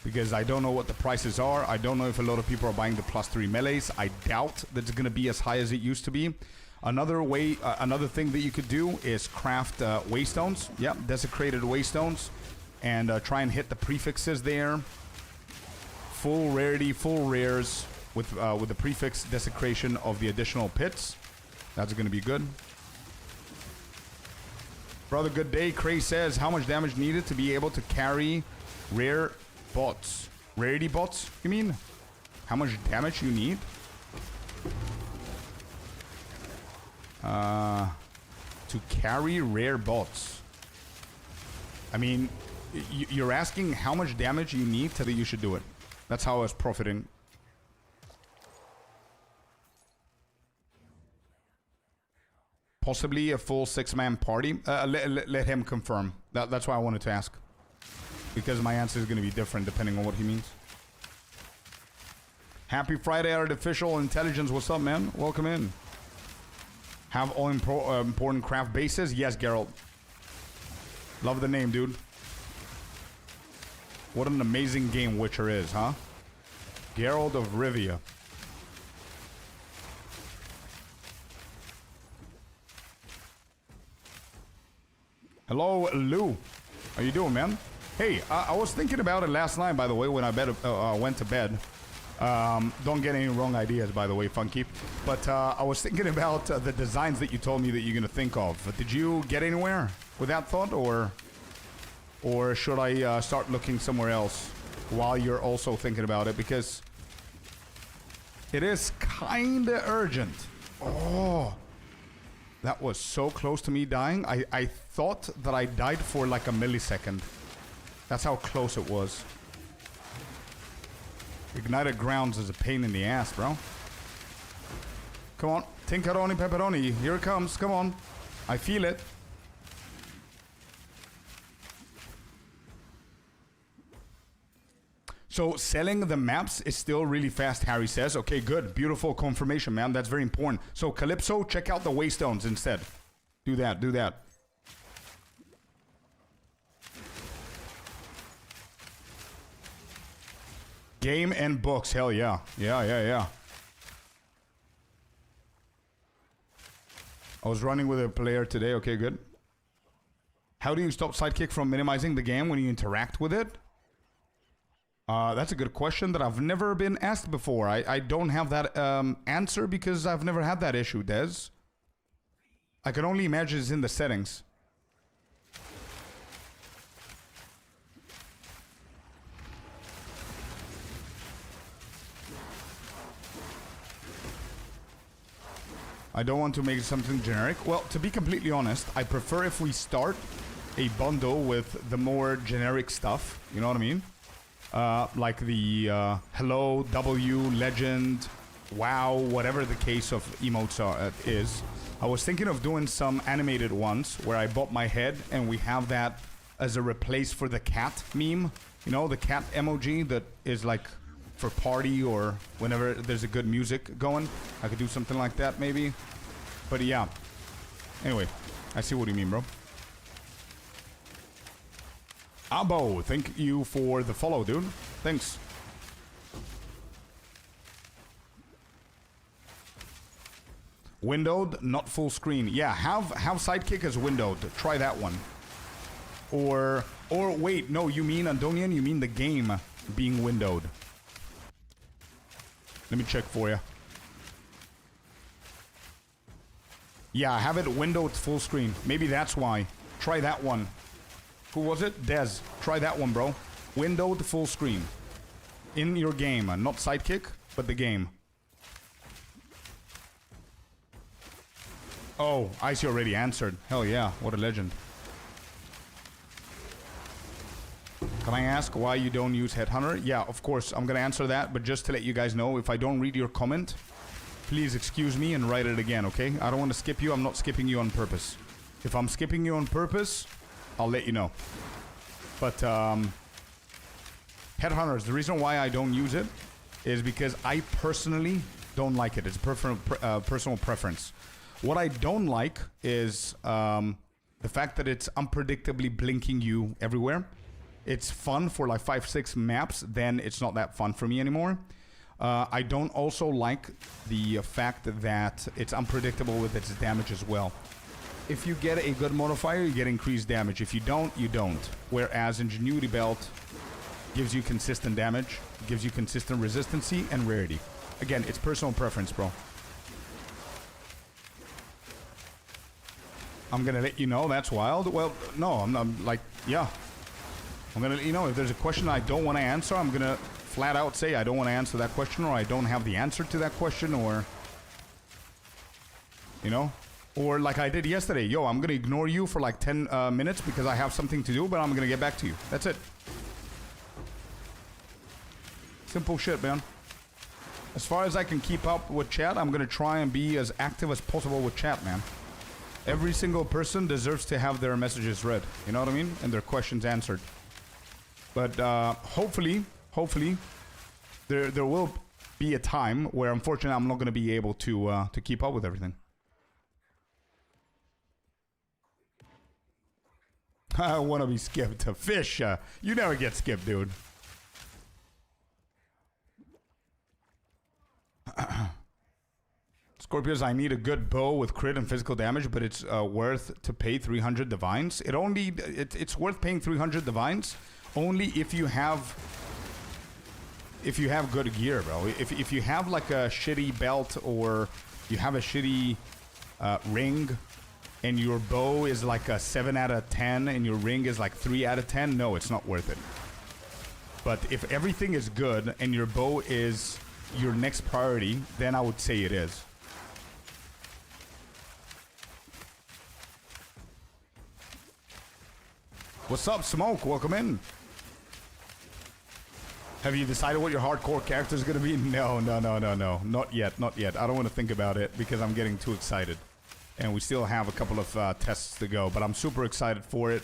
Because I don't know what the prices are. I don't know if a lot of people are buying the +3 melees. I doubt that it's going to be as high as it used to be. Another way, another thing that you could do is craft waystones. Yep, desecrated waystones, and try and hit the prefixes there. Full rarity, full rares with the prefix desecration of the additional pits. That's going to be good. Brother, good day. Cray says, how much damage needed to be able to carry rare bots? Rarity bots, you mean? How much damage you need? To carry rare bots. I mean, you're asking how much damage you need till you should do it. That's how I was profiting. Possibly a full 6-man party. Let him confirm. That's why I wanted to ask. Because my answer is going to be different depending on what he means. Happy Friday, Artificial Intelligence. What's up, man? Welcome in. Have all important craft bases? Yes, Geralt. Love the name, dude. What an amazing game Witcher is, huh? Geralt of Rivia. Hello, Lou. How you doing, man? Hey, I was thinking about it last night, by the way, when I went to bed. Don't get any wrong ideas, by the way, Funky. But I was thinking about the designs that you told me that you're gonna think of. Did you get anywhere with that thought, or should I start looking somewhere else while you're also thinking about it? Because it is kinda urgent. Oh, that was so close to me dying. I thought that I died for like a millisecond. That's how close it was. Ignited grounds is a pain in the ass, bro. Come on. Tinkaroni pepperoni. Here it comes. Come on. I feel it. So selling the maps is still really fast, Harry says. Okay, good. Beautiful confirmation, man. That's very important. So Calypso, check out the Waystones instead. Do that. Do that. Game and books, hell yeah. Yeah. I was running with a player today, okay, good. How do you stop Sidekick from minimizing the game when you interact with it? That's a good question that I've never been asked before. I don't have that answer because I've never had that issue, Des. I can only imagine it's in the settings. I don't want to make something generic. Well, to be completely honest, I prefer if we start a bundle with the more generic stuff. You know what I mean? Like the hello, W, legend, wow, whatever the case of emotes is. I was thinking of doing some animated ones where I bought my head and we have that as a replace for the cat meme. You know, the cat emoji that is like for party or whenever there's a good music going. I could do something like that maybe. But yeah. Anyway, I see what you mean, bro. Abo, thank you for the follow, dude. Thanks. Windowed, not full screen. Yeah, have Sidekick as windowed. Try that one. Or wait, no, you mean Andonian? You mean the game being windowed? Let me check for you. Yeah, have it windowed full screen. Maybe that's why. Try that one. Who was it? Des. Try that one, bro. Windowed full screen. In your game. Not Sidekick, but the game. Oh, Icy already answered. Hell yeah, what a legend. Can I ask why you don't use Headhunter? Yeah, of course, I'm gonna answer that, but just to let you guys know, if I don't read your comment, please excuse me and write it again, okay? I don't want to skip you, I'm not skipping you on purpose. If I'm skipping you on purpose, I'll let you know. But, Headhunters, the reason why I don't use it is because I personally don't like it. It's personal preference. What I don't like is the fact that it's unpredictably blinking you everywhere. It's fun for like 5-6 maps, then it's not that fun for me anymore. I don't also like the fact that it's unpredictable with its damage as well. If you get a good modifier, you get increased damage. If you don't, you don't. Whereas Ingenuity Belt gives you consistent damage, gives you consistent resistancy and rarity. Again, it's personal preference, bro. I'm gonna let you know that's wild. Well, no, I'm like, yeah. I'm gonna let you know if there's a question I don't want to answer, I'm gonna flat out say I don't want to answer that question, or I don't have the answer to that question, or, you know, or like I did yesterday. Yo, I'm gonna ignore you for like 10 minutes because I have something to do, but I'm gonna get back to you. That's it. Simple shit, man. As far as I can keep up with chat, I'm gonna try and be as active as possible with chat, man. Every single person deserves to have their messages read. You know what I mean? And their questions answered. But hopefully, there will be a time where, unfortunately, I'm not going to be able to keep up with everything. I want to be skipped. Fish, you never get skipped, dude. Scorpius, I need a good bow with crit and physical damage, but it's worth to pay 300 divines. It's worth paying 300 divines only if you have good gear, bro. If you have like a shitty belt or you have a shitty ring and your bow is like a 7 out of 10 and your ring is like 3 out of 10, no, it's not worth it. But if everything is good and your bow is your next priority, then I would say it is. What's up, Smoke? Welcome in. Have you decided what your hardcore character is going to be? No. Not yet. I don't want to think about it because I'm getting too excited. And we still have a couple of tests to go, but I'm super excited for it.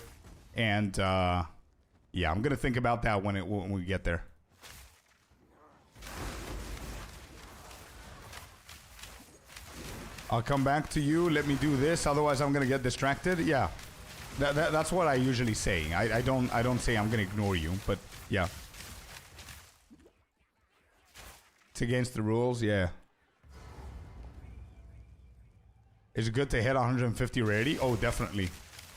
And yeah, I'm going to think about that when we get there. I'll come back to you. Let me do this. Otherwise, I'm going to get distracted. Yeah. That's what I usually say. I don't say I'm gonna ignore you, but yeah. It's against the rules, yeah. Is it good to hit 150 rarity? Oh, definitely.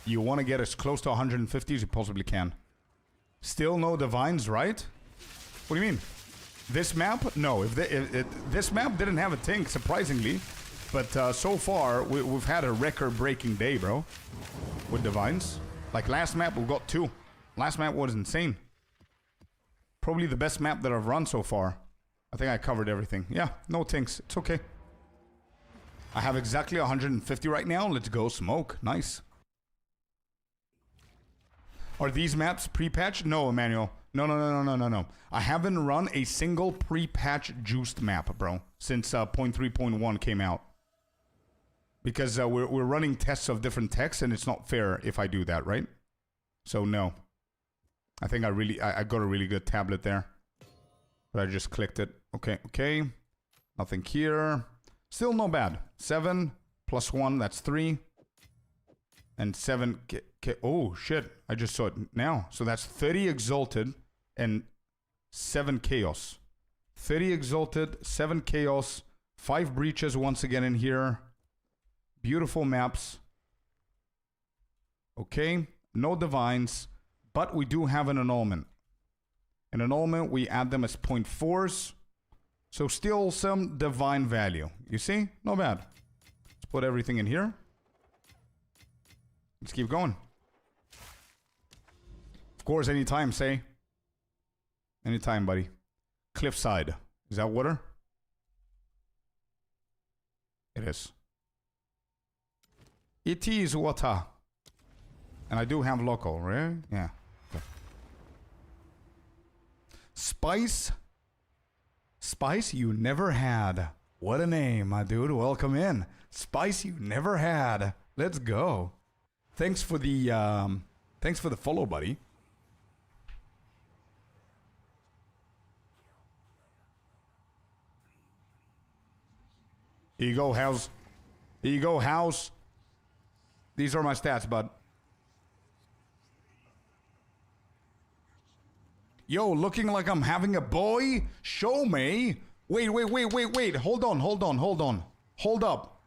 You want to get as close to 150 as you possibly can. Still no divines, right? What do you mean? This map? No. If this map didn't have a tank, surprisingly. But so far, we've had a record-breaking day, bro. With divines. Like last map, we got 2. Last map was insane. Probably the best map that I've run so far. I think I covered everything. Yeah, no tinks. It's okay. I have exactly 150 right now. Let's go smoke. Nice. Are these maps pre-patched? No, Emmanuel. No. I haven't run a single pre-patch juiced map, bro, since 0.3.1 came out. Because we're running tests of different techs, and it's not fair if I do that, right? So no. I think I got a really good tablet there. But I just clicked it. Okay. Nothing here. Still not bad. 7 plus 1, that's 3. And 7... Oh, shit. I just saw it now. So that's 30 Exalted and 7 Chaos. 30 Exalted, 7 Chaos, 5 Breaches once again in here. Beautiful maps. Okay, no divines, but we do have an annulment. An annulment, we add them as 0.4s. So still some divine value. You see? Not bad. Let's put everything in here. Let's keep going. Of course, anytime, say. Anytime, buddy. Cliffside. Is that water? It is. It is water. And I do have local, right? Yeah. Okay. Spice. Spice you never had. What a name, my dude. Welcome in. Spice you never had. Let's go. Thanks for the follow, buddy. Here you go, House. Here you go, House. These are my stats, bud. Yo, looking like I'm having a boy? Show me. Wait. Hold on. Hold up.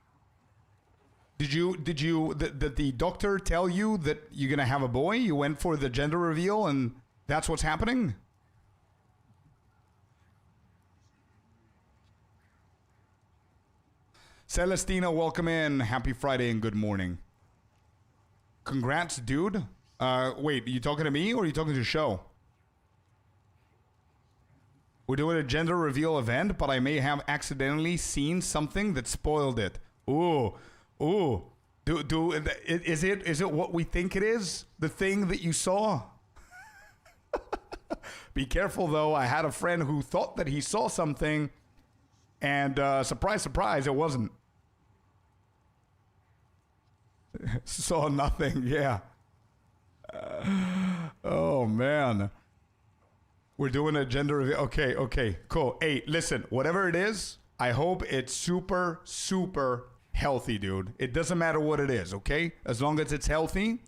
Did the doctor tell you that you're gonna have a boy? You went for the gender reveal and that's what's happening? Celestina, welcome in. Happy Friday and good morning. Congrats, dude. Wait, are you talking to me or are you talking to the show? We're doing a gender reveal event, but I may have accidentally seen something that spoiled it. Ooh. Is it what we think it is? The thing that you saw? Be careful, though. I had a friend who thought that he saw something, and surprise, surprise, it wasn't. Saw nothing. Yeah. Oh man. We're doing a gender review. Okay, okay, cool. Hey, listen, whatever it is, I hope it's super, super healthy, dude. It doesn't matter what it is, okay? As long as it's healthy.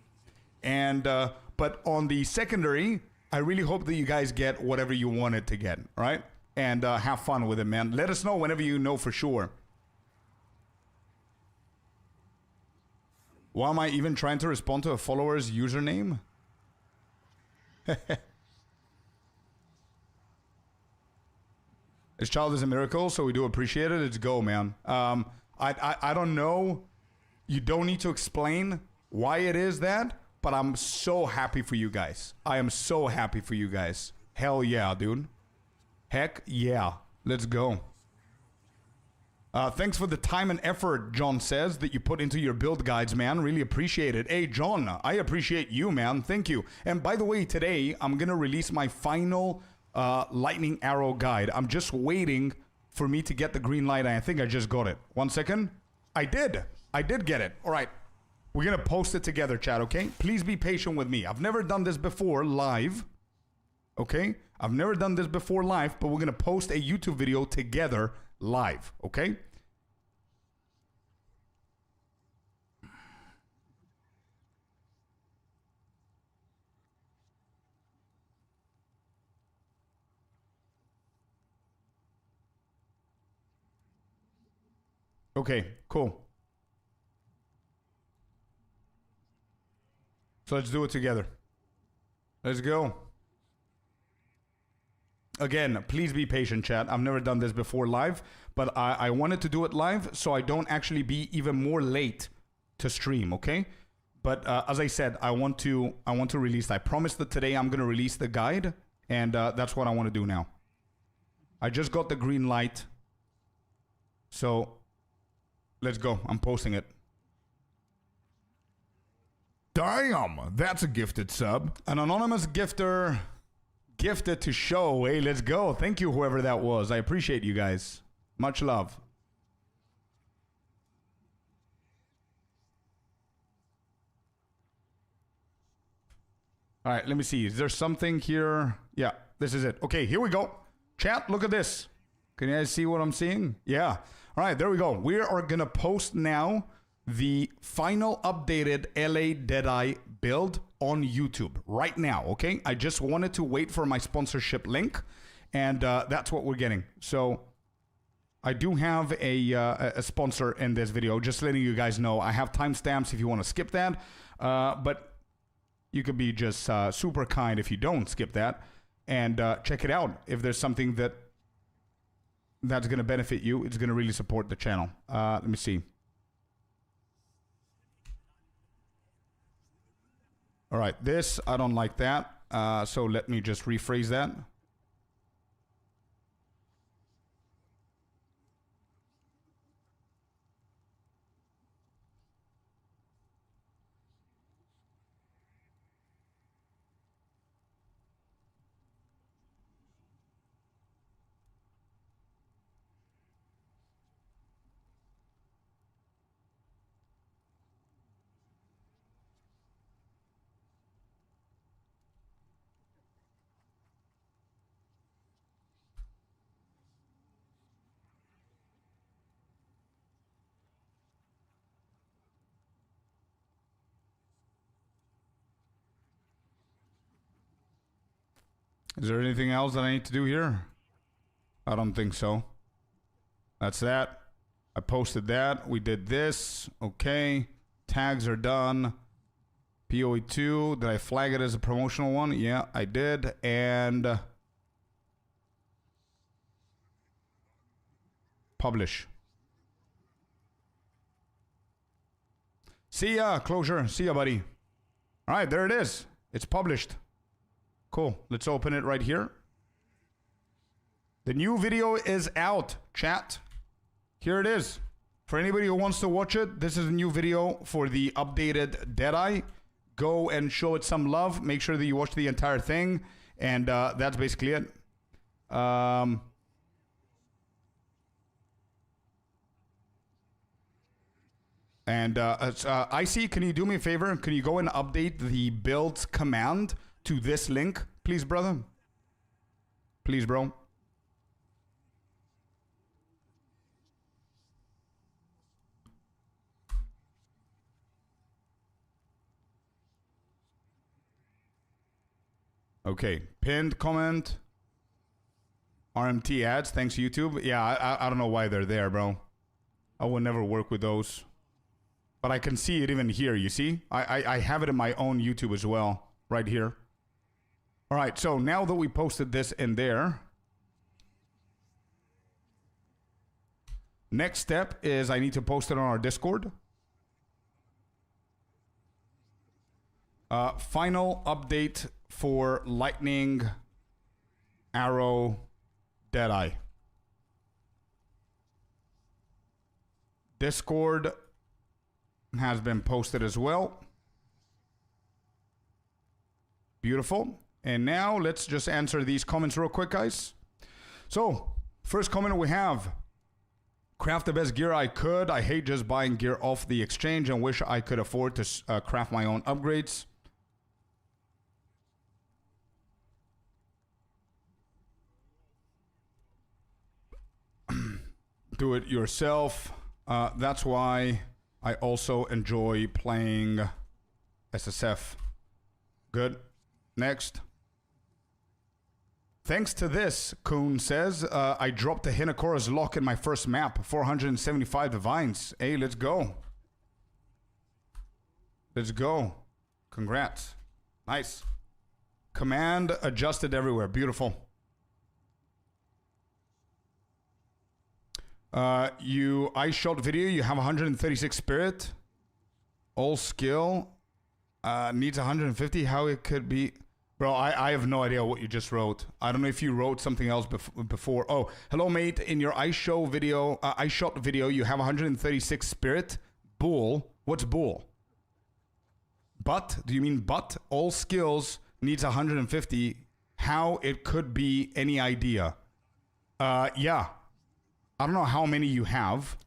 And, but on the secondary, I really hope that you guys get whatever you wanted to get, right? And have fun with it, man. Let us know whenever you know for sure. Why am I even trying to respond to a follower's username? This child is a miracle, so we do appreciate it. Let's go, man. I don't know. You don't need to explain why it is that, but I'm so happy for you guys. I am so happy for you guys. Hell yeah, dude. Heck yeah. Let's go. Thanks for the time and effort, John says, that you put into your build guides, man. Really appreciate it. Hey, John, I appreciate you, man. Thank you. And by the way, today, I'm going to release my final lightning arrow guide. I'm just waiting for me to get the green light. I think I just got it. 1 second. I did get it. All right. We're going to post it together, chat, okay? Please be patient with me. I've never done this before live. Okay? I've never done this before live, but we're going to post a YouTube video together live, okay? Okay, cool. So let's do it together. Let's go. Again, please be patient, chat. I've never done this before live, but I wanted to do it live so I don't actually be even more late to stream, okay? But as I said, I want to release. I promised that today I'm going to release the guide, and that's what I want to do now. I just got the green light. So let's go. I'm posting it. Damn, that's a gifted sub. An anonymous gifter gifted to show. Hey, let's go. Thank you, whoever that was. I appreciate you guys. Much love. All right, let me see. Is there something here? Yeah, this is it. Okay, here we go. Chat, look at this. Can you guys see what I'm seeing? Yeah. All right, there we go. We are going to post now the final updated LA Deadeye build on YouTube right now, okay? I just wanted to wait for my sponsorship link, and that's what we're getting. So I do have a sponsor in this video, just letting you guys know. I have timestamps if you want to skip that, but you could be just super kind if you don't skip that, and check it out. If there's something that's going to benefit you, it's going to really support the channel. Let me see. All right, this, I don't like that. So let me just rephrase that. Is there anything else that I need to do here? I don't think so. That's that. I posted that. We did this. Okay. Tags are done. POE2. Did I flag it as a promotional one? Yeah, I did. And publish. See ya, Closure. See ya, buddy. All right, there it is. It's published. Cool. Let's open it right here. The new video is out, chat. Here it is. For anybody who wants to watch it, this is a new video for the updated Deadeye. Go and show it some love. Make sure that you watch the entire thing. And that's basically it. And IC, can you do me a favor? Can you go and update the builds command to this link, please, brother? Please, bro. Okay, pinned comment. RMT ads, thanks YouTube. Yeah, I don't know why they're there, bro. I would never work with those. But I can see it even here, you see? I have it in my own YouTube as well, right here. All right, so now that we posted this in there, next step is I need to post it on our Discord. Final update for Lightning, Arrow, Deadeye. Discord has been posted as well. Beautiful. And now let's just answer these comments real quick, guys. So, first comment we have: craft the best gear I could. I hate just buying gear off the exchange and wish I could afford to craft my own upgrades. Do it yourself. That's why I also enjoy playing SSF. Good. Next. Thanks to this, Kuhn says, I dropped the Hinakora's lock in my first map. 475 divines. Hey, let's go. Let's go. Congrats. Nice. Command adjusted everywhere. Beautiful. You ice shot video, you have 136 spirit. All skill needs 150. How it could be? Bro, I have no idea what you just wrote. I don't know if you wrote something else before. Oh, hello mate. In your ice shot video, you have 136 spirit. Bull. What's bull? But? Do you mean but? All skills needs 150. How it could be? Any idea? Yeah. I don't know how many you have.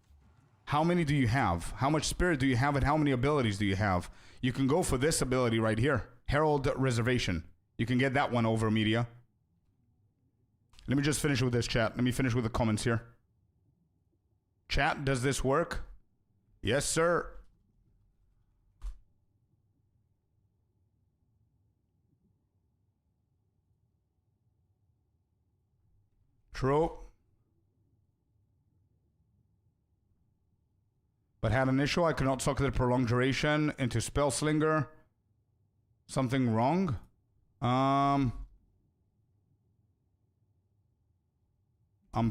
How many do you have? How much spirit do you have and how many abilities do you have? You can go for this ability right here. Herald Reservation. You can get that one over media. Let me just finish with this, chat. Let me finish with the comments here. Chat, does this work? Yes, sir. True. But had an issue. I could not socket the prolonged duration into Spell Slinger. Something wrong? I'm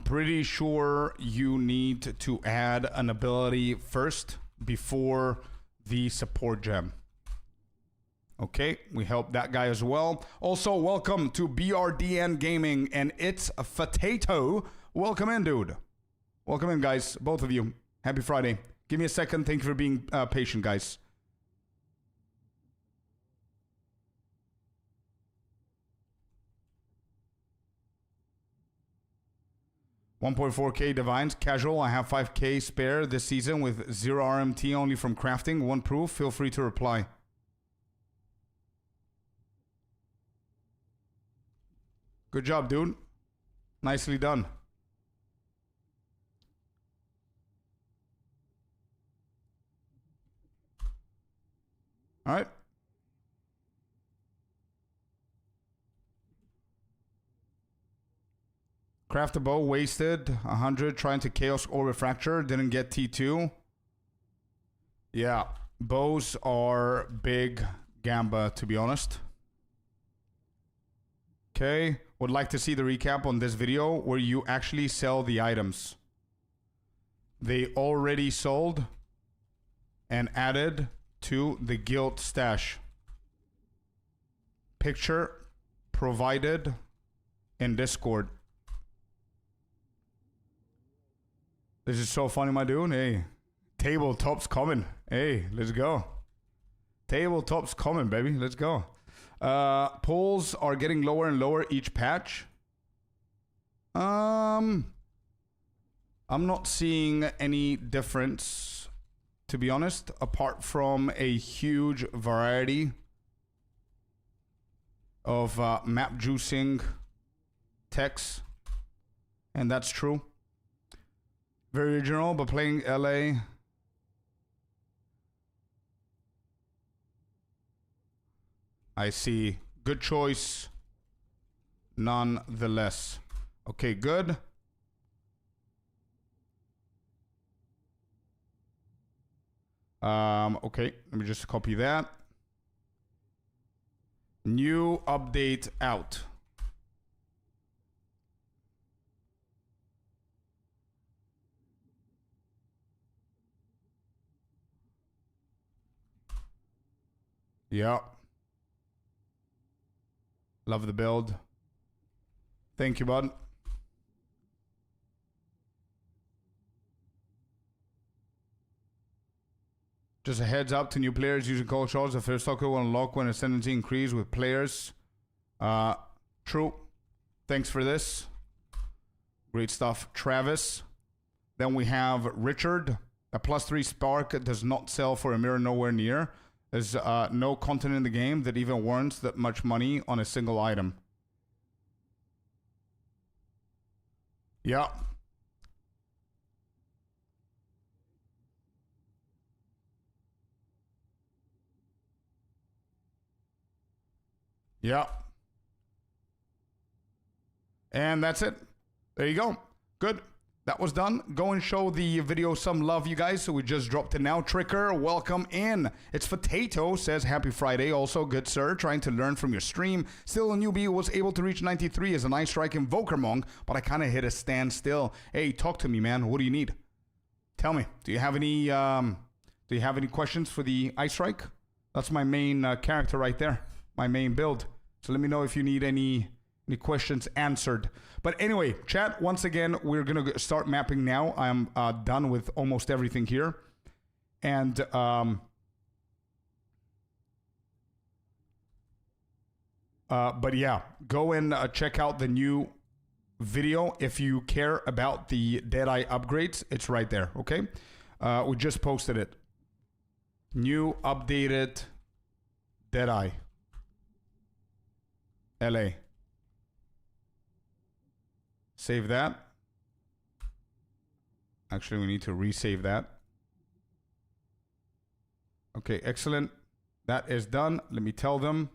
pretty sure you need to add an ability first before the support gem. Okay, we help that guy as well. Also, welcome to BRDN Gaming, and it's a Fatato. Welcome in, dude. Welcome in, guys. Both of you. Happy Friday. Give me a second. Thank you for being patient, guys. $1.4K divines. Casual. I have 5K spare this season with 0 RMT only from crafting. 1 proof. Feel free to reply. Good job, dude. Nicely done. All right. Craft a bow, wasted 100 trying to chaos or refracture, didn't get T2. Yeah, bows are big gamba, to be honest. Okay, would like to see the recap on this video where you actually sell the items. They already sold and added to the guild stash. Picture provided in Discord. This is so funny, my dude. Hey, tabletop's coming. Hey, let's go. Tabletop's coming, baby. Let's go. Pulls are getting lower and lower each patch. I'm not seeing any difference to be honest, apart from a huge variety of map juicing techs. And that's true. Very original, but playing LA. I see. Good choice. Nonetheless. Okay, good. Okay, let me just copy that. New update out. Yeah. Love the build. Thank you, bud. Just a heads up to new players using cold shots. The first soccer will unlock when ascendancy increase with players. True. Thanks for this. Great stuff, Travis. Then we have Richard. A +3 spark does not sell for a mirror nowhere near. There's no content in the game that even warrants that much money on a single item. Yeah. Yeah. And that's it. There you go. Good. That was done. Go and show the video some love, you guys. So we just dropped it now. Tricker, welcome in. It's Potato, says happy Friday. Also, good sir, trying to learn from your stream. Still a newbie, was able to reach 93 as an ice strike invoker monk, but I kind of hit a standstill. Hey, talk to me, man. What do you need? Tell me. Do you have any questions for the ice strike? That's my main character right there. My main build. So let me know if you need any questions answered. But anyway, chat, once again, we're going to start mapping now. I'm done with almost everything here. And but yeah, go and check out the new video if you care about the Deadeye upgrades. It's right there, okay? We just posted it. New updated Deadeye. LA. Save that. Actually, we need to resave that. Okay, excellent. That is done. Let me tell them.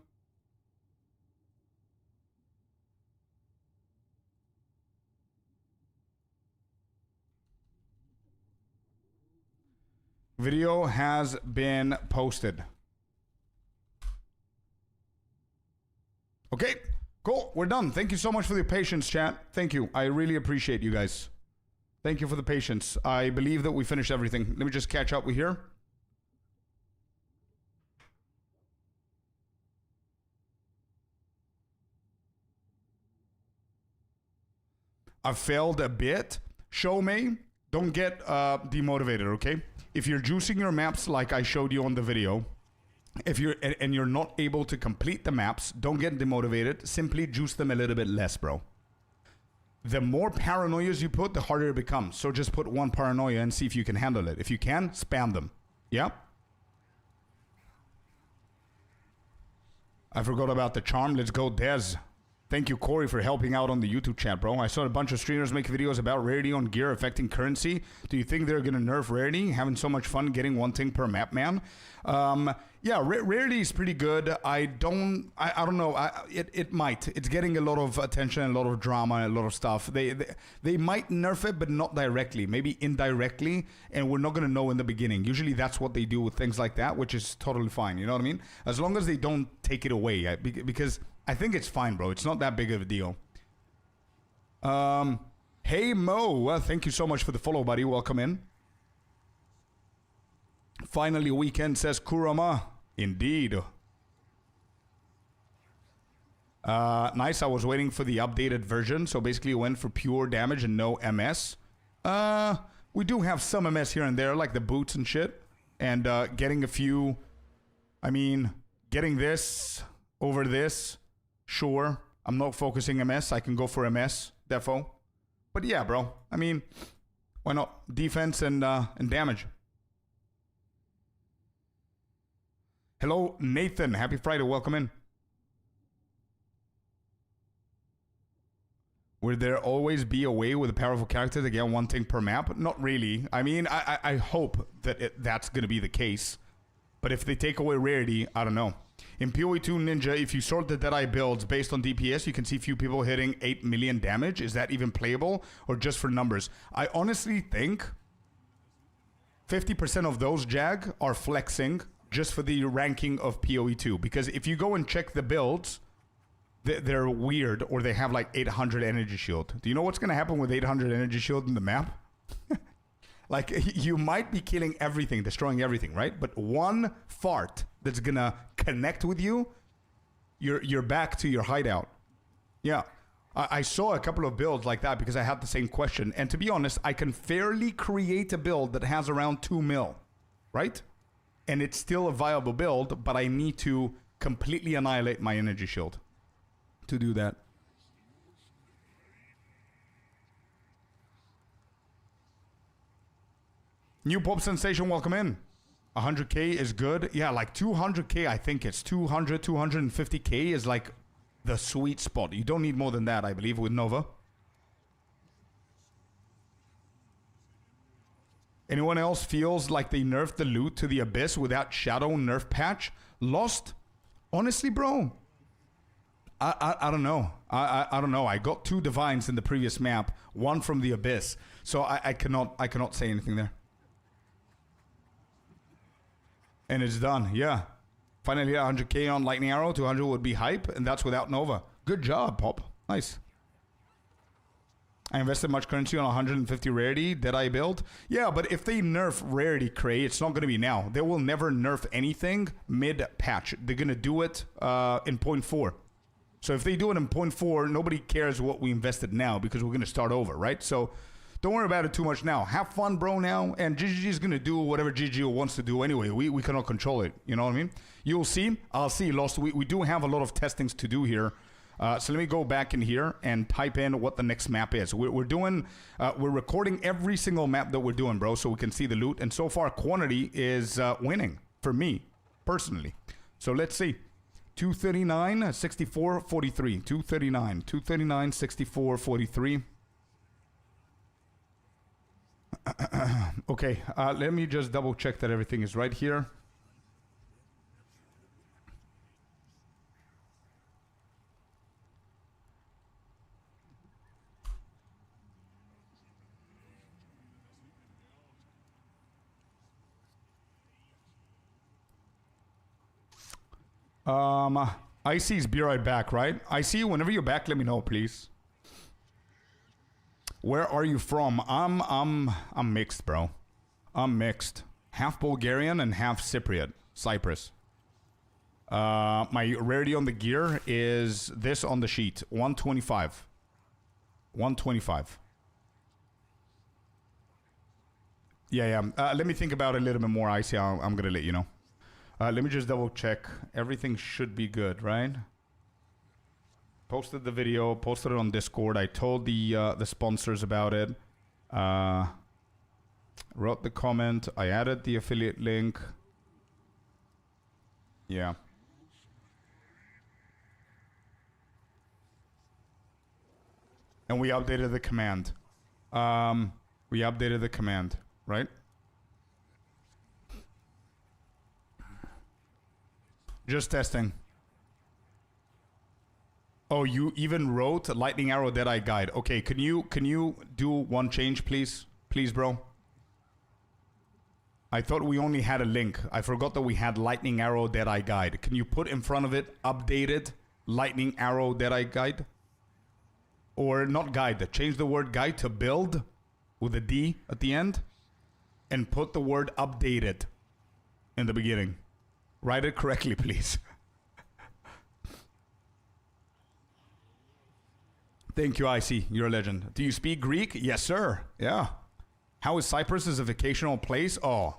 Video has been posted. Okay, cool. We're done. Thank you so much for the patience, chat. Thank you. I really appreciate you guys. Thank you for the patience. I believe that we finished everything. Let me just catch up with here. I failed a bit. Show me. Don't get demotivated, okay? If you're juicing your maps like I showed you on the video, if you're not able to complete the maps, don't get demotivated. Simply juice them a little bit less, bro. The more paranoias you put, the harder it becomes. So just put one paranoia and see if you can handle it. If you can, spam them. Yeah? I forgot about the charm. Let's go, Dez. Thank you, Corey, for helping out on the YouTube chat, bro. I saw a bunch of streamers make videos about Rarity on gear affecting currency. Do you think they're going to nerf Rarity? Having so much fun getting one thing per map, man. Yeah, Rarity is pretty good. I don't know. It might. It's getting a lot of attention, a lot of drama, and a lot of stuff. They might nerf it, but not directly. Maybe indirectly, and we're not going to know in the beginning. Usually that's what they do with things like that, which is totally fine. You know what I mean? As long as they don't take it away. Because I think it's fine, bro. It's not that big of a deal. Hey, Mo. Thank you so much for the follow, buddy. Welcome in. Finally, weekend, says Kurama. Indeed. Nice. I was waiting for the updated version. So basically, went for pure damage and no MS. We do have some MS here and there, like the boots and shit. And getting a few... I mean, getting this over this... Sure, I'm not focusing MS. I can go for MS, defo. But yeah, bro. I mean, why not? Defense and damage. Hello, Nathan. Happy Friday. Welcome in. Will there always be a way with a powerful character to get one thing per map? Not really. I mean, I hope that that's going to be the case. But if they take away rarity, I don't know. In PoE 2 Ninja, if you sort the Deadeye builds based on DPS, you can see few people hitting 8 million damage. Is that even playable or just for numbers? I honestly think 50% of those, Jag, are flexing just for the ranking of PoE 2. Because if you go and check the builds, they're weird, or they have like 800 energy shield. Do you know what's going to happen with 800 energy shield in the map? Like, you might be killing everything, destroying everything, right? But one fart that's going to connect with you, you're back to your hideout. Yeah. I saw a couple of builds like that because I had the same question. And to be honest, I can fairly create a build that has around 2 mil, right? And it's still a viable build, but I need to completely annihilate my energy shield to do that. New pop sensation, welcome in. 100k is good. Yeah, like 200k, I think it's 200, 250k is like the sweet spot. You don't need more than that, I believe, with Nova. Anyone else feels like they nerfed the loot to the Abyss without Shadow nerf patch? Lost? Honestly, bro, I don't know. I don't know. I got 2 Divines in the previous map, 1 from the Abyss. So I cannot say anything there. And it's done, yeah. Finally 100k on Lightning Arrow, 200 would be hype, and that's without Nova. Good job, Pop. Nice. I invested much currency on 150 rarity. Deadeye build? Yeah, but if they nerf rarity Cray, it's not going to be now. They will never nerf anything mid-patch. They're going to do it in 0.4. So if they do it in 0.4, nobody cares what we invested now because we're going to start over, right? So don't worry about it too much now. Have fun, bro, now. And GGG is going to do whatever GGO wants to do anyway. We cannot control it. You know what I mean? You'll see. I'll see. Lost. We do have a lot of testings to do here. So let me go back in here and type in what the next map is. We're doing, we're recording every single map that we're doing, bro, so we can see the loot. And so far, quantity is winning for me, personally. So let's see. 239, 64, 43. 239, 239, 64, 43. Okay, let me just double check that everything is right here. Icy's be right back, right? Icy, whenever you're back, let me know, please. Where are you from? I'm mixed, bro. I'm mixed. Half Bulgarian and half Cyprus. My rarity on the gear is this on the sheet. 125. 125. Yeah. Let me think about it a little bit more, Icy. I'm gonna let you know. Let me just double check. Everything should be good, right? Posted the video, posted it on Discord. I told the sponsors about it. Wrote the comment. I added the affiliate link. Yeah. And we updated the command. Right? Just testing. Oh, you even wrote Lightning Arrow Deadeye Guide. Okay, can you do one change, please? Please, bro. I thought we only had a link. I forgot that we had Lightning Arrow Deadeye Guide. Can you put in front of it updated Lightning Arrow Deadeye Guide? Or not guide. Change the word guide to build with a D at the end. And put the word updated in the beginning. Write it correctly, please. Thank you, Icy. You're a legend. Do you speak Greek? Yes, sir. Yeah. How is Cyprus as a vacational place? Oh,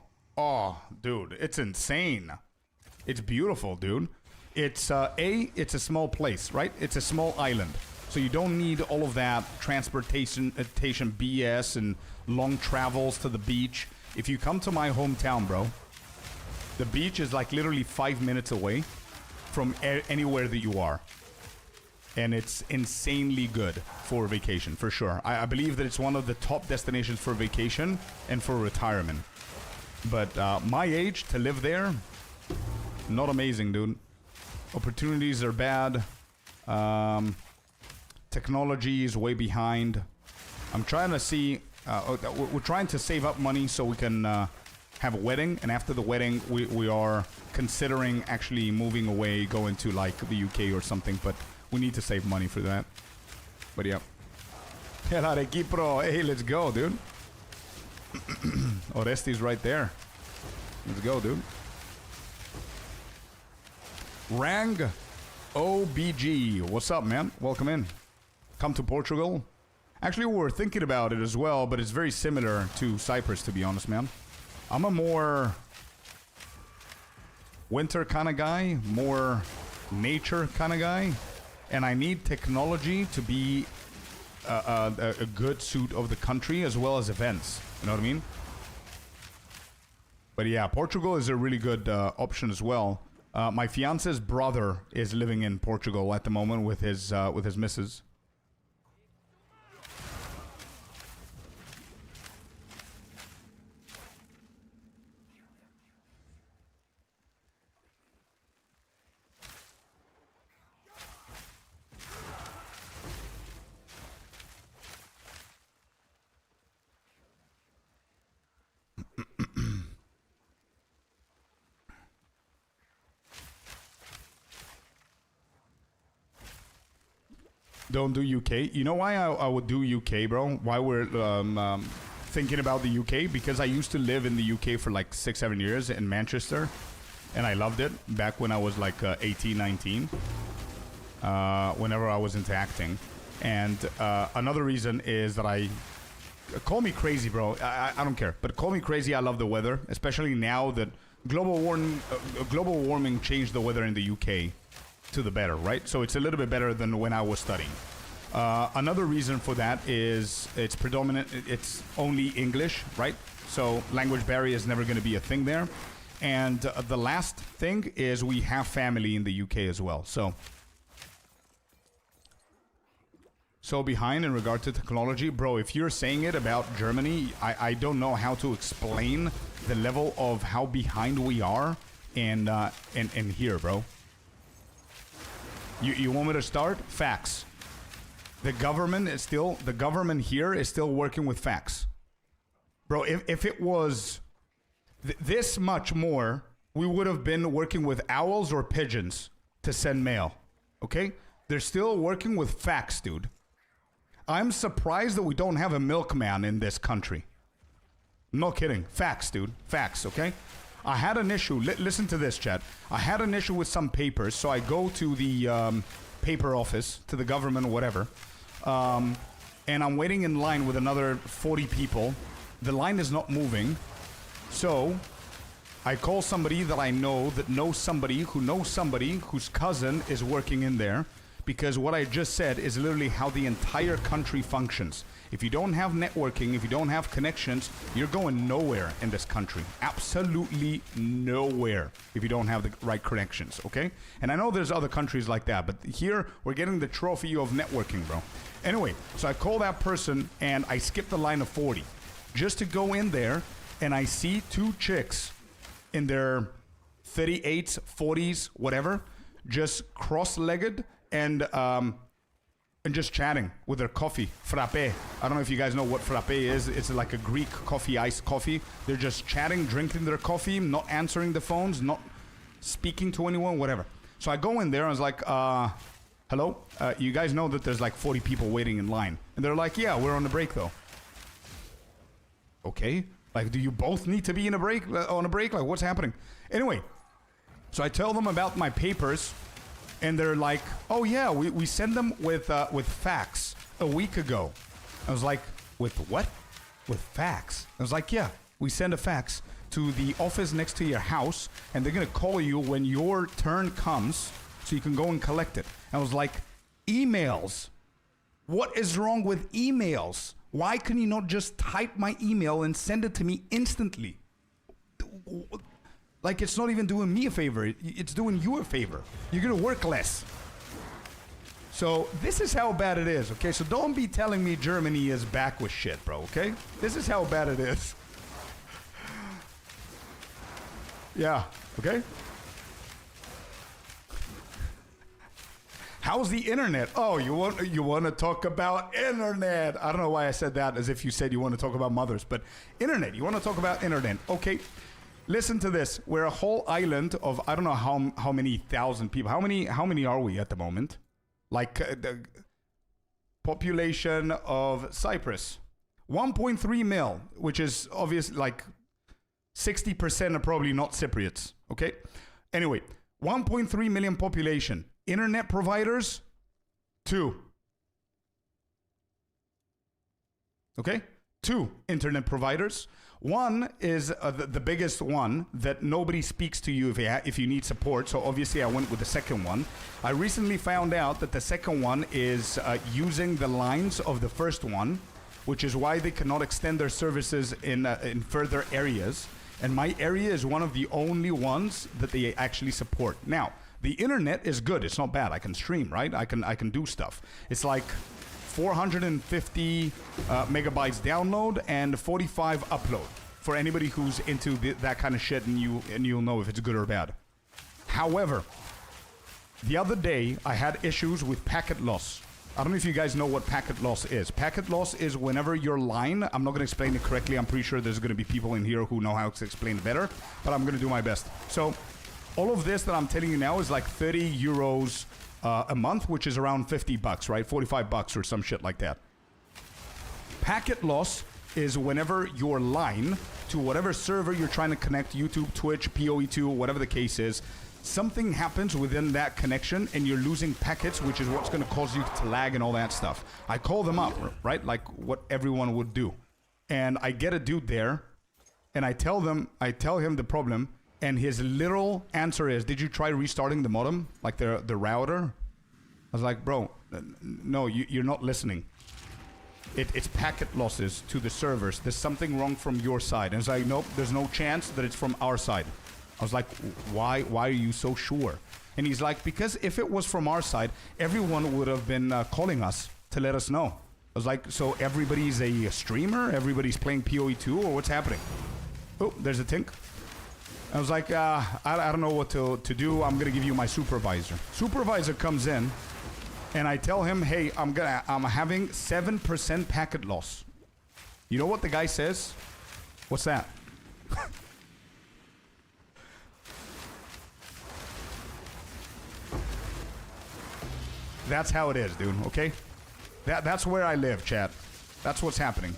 dude, it's insane. It's beautiful, dude. It's it's a small place, right? It's a small island. So you don't need all of that transportation BS and long travels to the beach. If you come to my hometown, bro, The beach is like literally 5 minutes away from anywhere that you are. And it's insanely good for vacation, for sure. I believe that it's one of the top destinations for vacation and for retirement. But my age, to live there, not amazing, dude. Opportunities are bad. Technology is way behind. I'm trying to see... we're trying to save up money so we can have a wedding. And after the wedding, we are considering actually moving away, going to like the UK or something. But we need to save money for that. But yeah. Rarity Pro. Hey, let's go, dude. Oresti's right there. Let's go, dude. Rang OBG. What's up, man? Welcome in. Come to Portugal. Actually, we were thinking about it as well, but it's very similar to Cyprus, to be honest, man. I'm a more winter kind of guy, more nature kind of guy, and I need technology to be a good suit of the country as well as events. You know what I mean? But yeah, Portugal is a really good option as well. My fiance's brother is living in Portugal at the moment with his missus. Don't do UK. You know why I would do UK, bro? Why we're thinking about the UK? Because I used to live in the UK for like 6-7 years in Manchester. And I loved it back when I was like 18, 19. Whenever I was into acting. And another reason is that call me crazy, bro. I don't care. But call me crazy. I love the weather. Especially now that global warming changed the weather in the UK. To the better, right? So it's a little bit better than when I was studying. Another reason for that is it's only English, right? So language barrier is never going to be a thing there. And the last thing is we have family in the UK as well. So behind in regard to technology, bro, if you're saying it about Germany, I don't know how to explain the level of how behind we are in here, bro. You want me to start? Facts. The government here is still working with fax. Bro, if it was this much more, we would have been working with owls or pigeons to send mail. Okay? They're still working with fax, dude. I'm surprised that we don't have a milkman in this country. No kidding. Fax, dude. Fax, okay? I had an issue. Listen to this, chat. I had an issue with some papers, so I go to the paper office, to the government or whatever, and I'm waiting in line with another 40 people. The line is not moving, so I call somebody that I know that knows somebody whose cousin is working in there, because what I just said is literally how the entire country functions. If you don't have networking, if you don't have connections, you're going nowhere in this country. Absolutely nowhere if you don't have the right connections, okay? And I know there's other countries like that, but here we're getting the trophy of networking, bro. Anyway, so I call that person and I skip the line of 40 just to go in there, and I see two chicks in their 38s, 40s, whatever, just cross-legged and just chatting with their coffee, frappe. I don't know if you guys know what frappe is. It's like a Greek coffee, iced coffee. They're just chatting, drinking their coffee, not answering the phones, not speaking to anyone, whatever. So I go in there and I was like, hello? You guys know that there's like 40 people waiting in line. And they're like, yeah, we're on a break though. Okay. Like, do you both need to be on a break? Like, what's happening? Anyway, so I tell them about my papers. And they're like, oh yeah, we sent them with fax a week ago. I was like, with what? With fax? I was like, yeah, we send a fax to the office next to your house, and they're gonna call you when your turn comes, so you can go and collect it. I was like, emails? What is wrong with emails? Why can you not just type my email and send it to me instantly? Like, it's not even doing me a favor. It's doing you a favor. You're going to work less. So this is how bad it is, okay? So don't be telling me Germany is back with shit, bro, okay? This is how bad it is. Yeah, okay? How's the internet? Oh, you want to talk about internet. I don't know why I said that as if you said you want to talk about mothers, but internet. You want to talk about internet. Okay. Listen to this. We're a whole island of I don't know how many thousand people. How many are we at the moment? Like the population of Cyprus. 1.3 mil, which is obviously like 60% are probably not Cypriots, okay? Anyway, 1.3 million population. Internet providers, 2. Okay? 2 internet providers. One is the biggest one that nobody speaks to you if you need support. So obviously I went with the second one. I recently found out that the second one is using the lines of the first one, which is why they cannot extend their services in further areas. And my area is one of the only ones that they actually support. Now, the internet is good. It's not bad. I can stream, right? I can do stuff. It's like 450 megabytes download and 45 upload for anybody who's into that kind of shit, and you'll know if it's good or bad. However, the other day I had issues with packet loss. I don't know if you guys know what packet loss is. Packet loss is whenever your line, I'm not going to explain it correctly. I'm pretty sure there's going to be people in here who know how to explain it better, but I'm going to do my best. So all of this that I'm telling you now is like 30 euros a month, which is around 50 bucks, right? 45 bucks or some shit like that. Packet loss is whenever your line to whatever server you're trying to connect, YouTube, Twitch, PoE2, whatever the case is, something happens within that connection and you're losing packets, which is what's going to cause you to lag and all that stuff. I call them up, right? Like what everyone would do. And I get a dude there and I tell him the problem. And his literal answer is, did you try restarting the modem? Like the router? I was like, bro, no, you're not listening. It's packet losses to the servers. There's something wrong from your side. And it's like, nope, there's no chance that it's from our side. I was like, why are you so sure? And he's like, because if it was from our side, everyone would have been calling us to let us know. I was like, so everybody's a streamer? Everybody's playing PoE2 or what's happening? Oh, there's a tink. I was like, I don't know what to do. I'm gonna give you my supervisor. Supervisor comes in, and I tell him, hey, I'm having 7% packet loss. You know what the guy says? What's that? That's how it is, dude. Okay, that's where I live, chat. That's what's happening.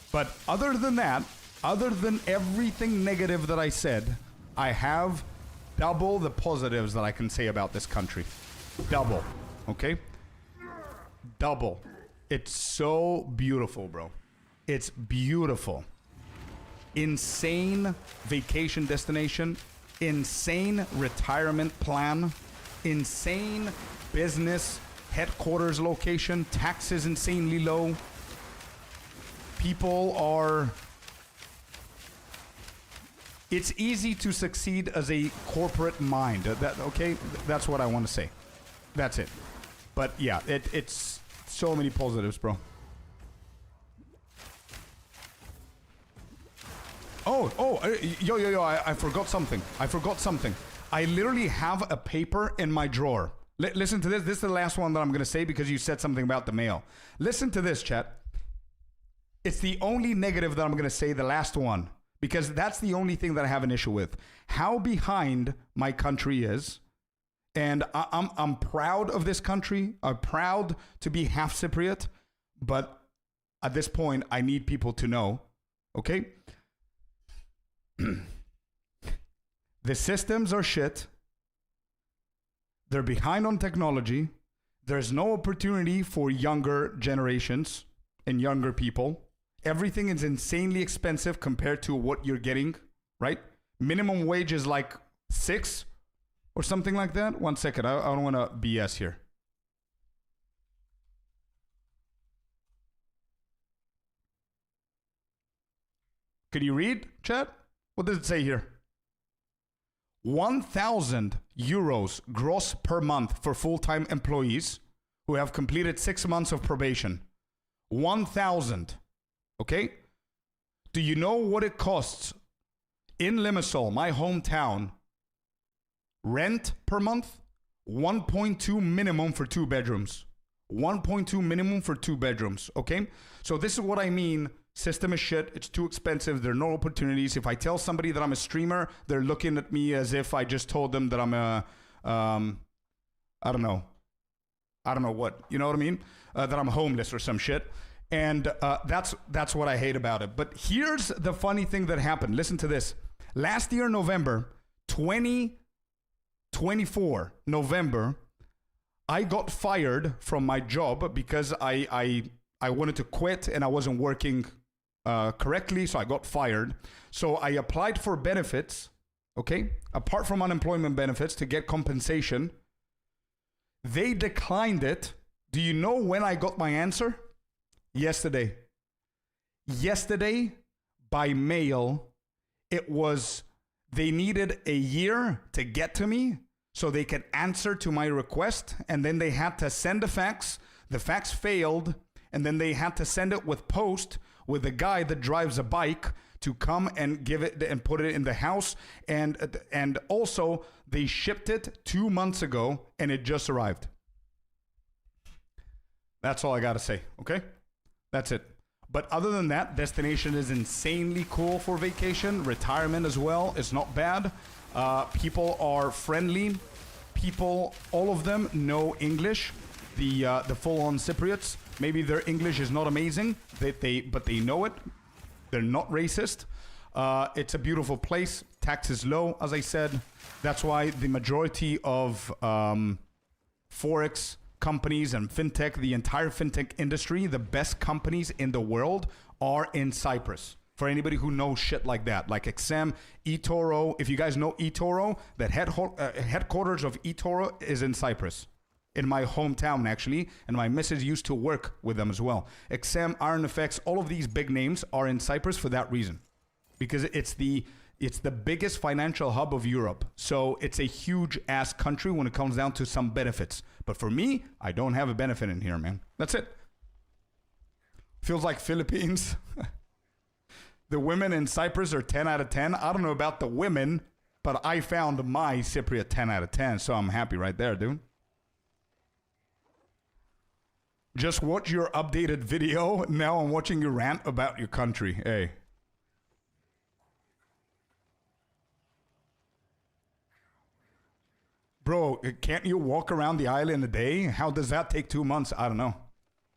But other than that, other than everything negative that I said, I have double the positives that I can say about this country. Double. Okay? Double. It's so beautiful, bro. It's beautiful. Insane vacation destination. Insane retirement plan. Insane business headquarters location. Taxes insanely low. People are... It's easy to succeed as a corporate mind. Okay? That's what I want to say. That's it. But yeah, it's so many positives, bro. Yo, I forgot something. I literally have a paper in my drawer. Listen to this. This is the last one that I'm going to say because you said something about the mail. Listen to this, chat. It's the only negative that I'm going to say, the last one, because that's the only thing that I have an issue with. How behind my country is, and I'm proud of this country. I'm proud to be half Cypriot, but at this point, I need people to know, okay? The systems are shit. They're behind on technology. There's no opportunity for younger generations and younger people. Everything is insanely expensive compared to what you're getting, right? Minimum wage is like 6 or something like that. 1 second, I don't want to BS here. Can you read, chat? What does it say here? 1,000 euros gross per month for full-time employees who have completed 6 months of probation. 1,000. Okay? Do you know what it costs in Limassol, my hometown, rent per month? 1.2 minimum for 2 bedrooms. 1.2 minimum for 2 bedrooms. Okay? So this is what I mean. System is shit. It's too expensive. There are no opportunities. If I tell somebody that I'm a streamer, they're looking at me as if I just told them that I'm a, I don't know what. You know what I mean? That I'm homeless or some shit. And that's what I hate about it. But here's the funny thing that happened. Listen to this. Last year, November, 2024, November, I got fired from my job because I wanted to quit and I wasn't working correctly, so I got fired. So I applied for benefits, okay, apart from unemployment benefits to get compensation. They declined it. Do you know when I got my answer? Yesterday. Yesterday, by mail, it was, they needed a year to get to me so they could answer to my request, and then they had to send a fax. The fax failed, and then they had to send it with post with a guy that drives a bike to come and give it and put it in the house. And also, they shipped it 2 months ago, and it just arrived. That's all I got to say, okay? That's it. But other than that, destination is insanely cool for vacation. Retirement as well is not bad. People are friendly. People, all of them know English. The full-on Cypriots, maybe their English is not amazing, but they know it. They're not racist. It's a beautiful place. Tax is low, as I said. That's why the majority of Forex companies and fintech, the entire fintech industry, the best companies in the world are in Cyprus. For anybody who knows shit like that, like XM, eToro. If you guys know eToro, that headquarters of eToro is in Cyprus, in my hometown actually, and my missus used to work with them as well. XM, Iron Effects, all of these big names are in Cyprus for that reason, because it's the biggest financial hub of Europe. So it's a huge ass country when it comes down to some benefits. But for me, I don't have a benefit in here, man. That's it. Feels like Philippines. The women in Cyprus are 10 out of 10. I don't know about the women, but I found my Cypriot 10 out of 10. So I'm happy right there, dude. Just watch your updated video. Now I'm watching you rant about your country. Hey. Bro, can't you walk around the island a day? How does that take 2 months? I don't know.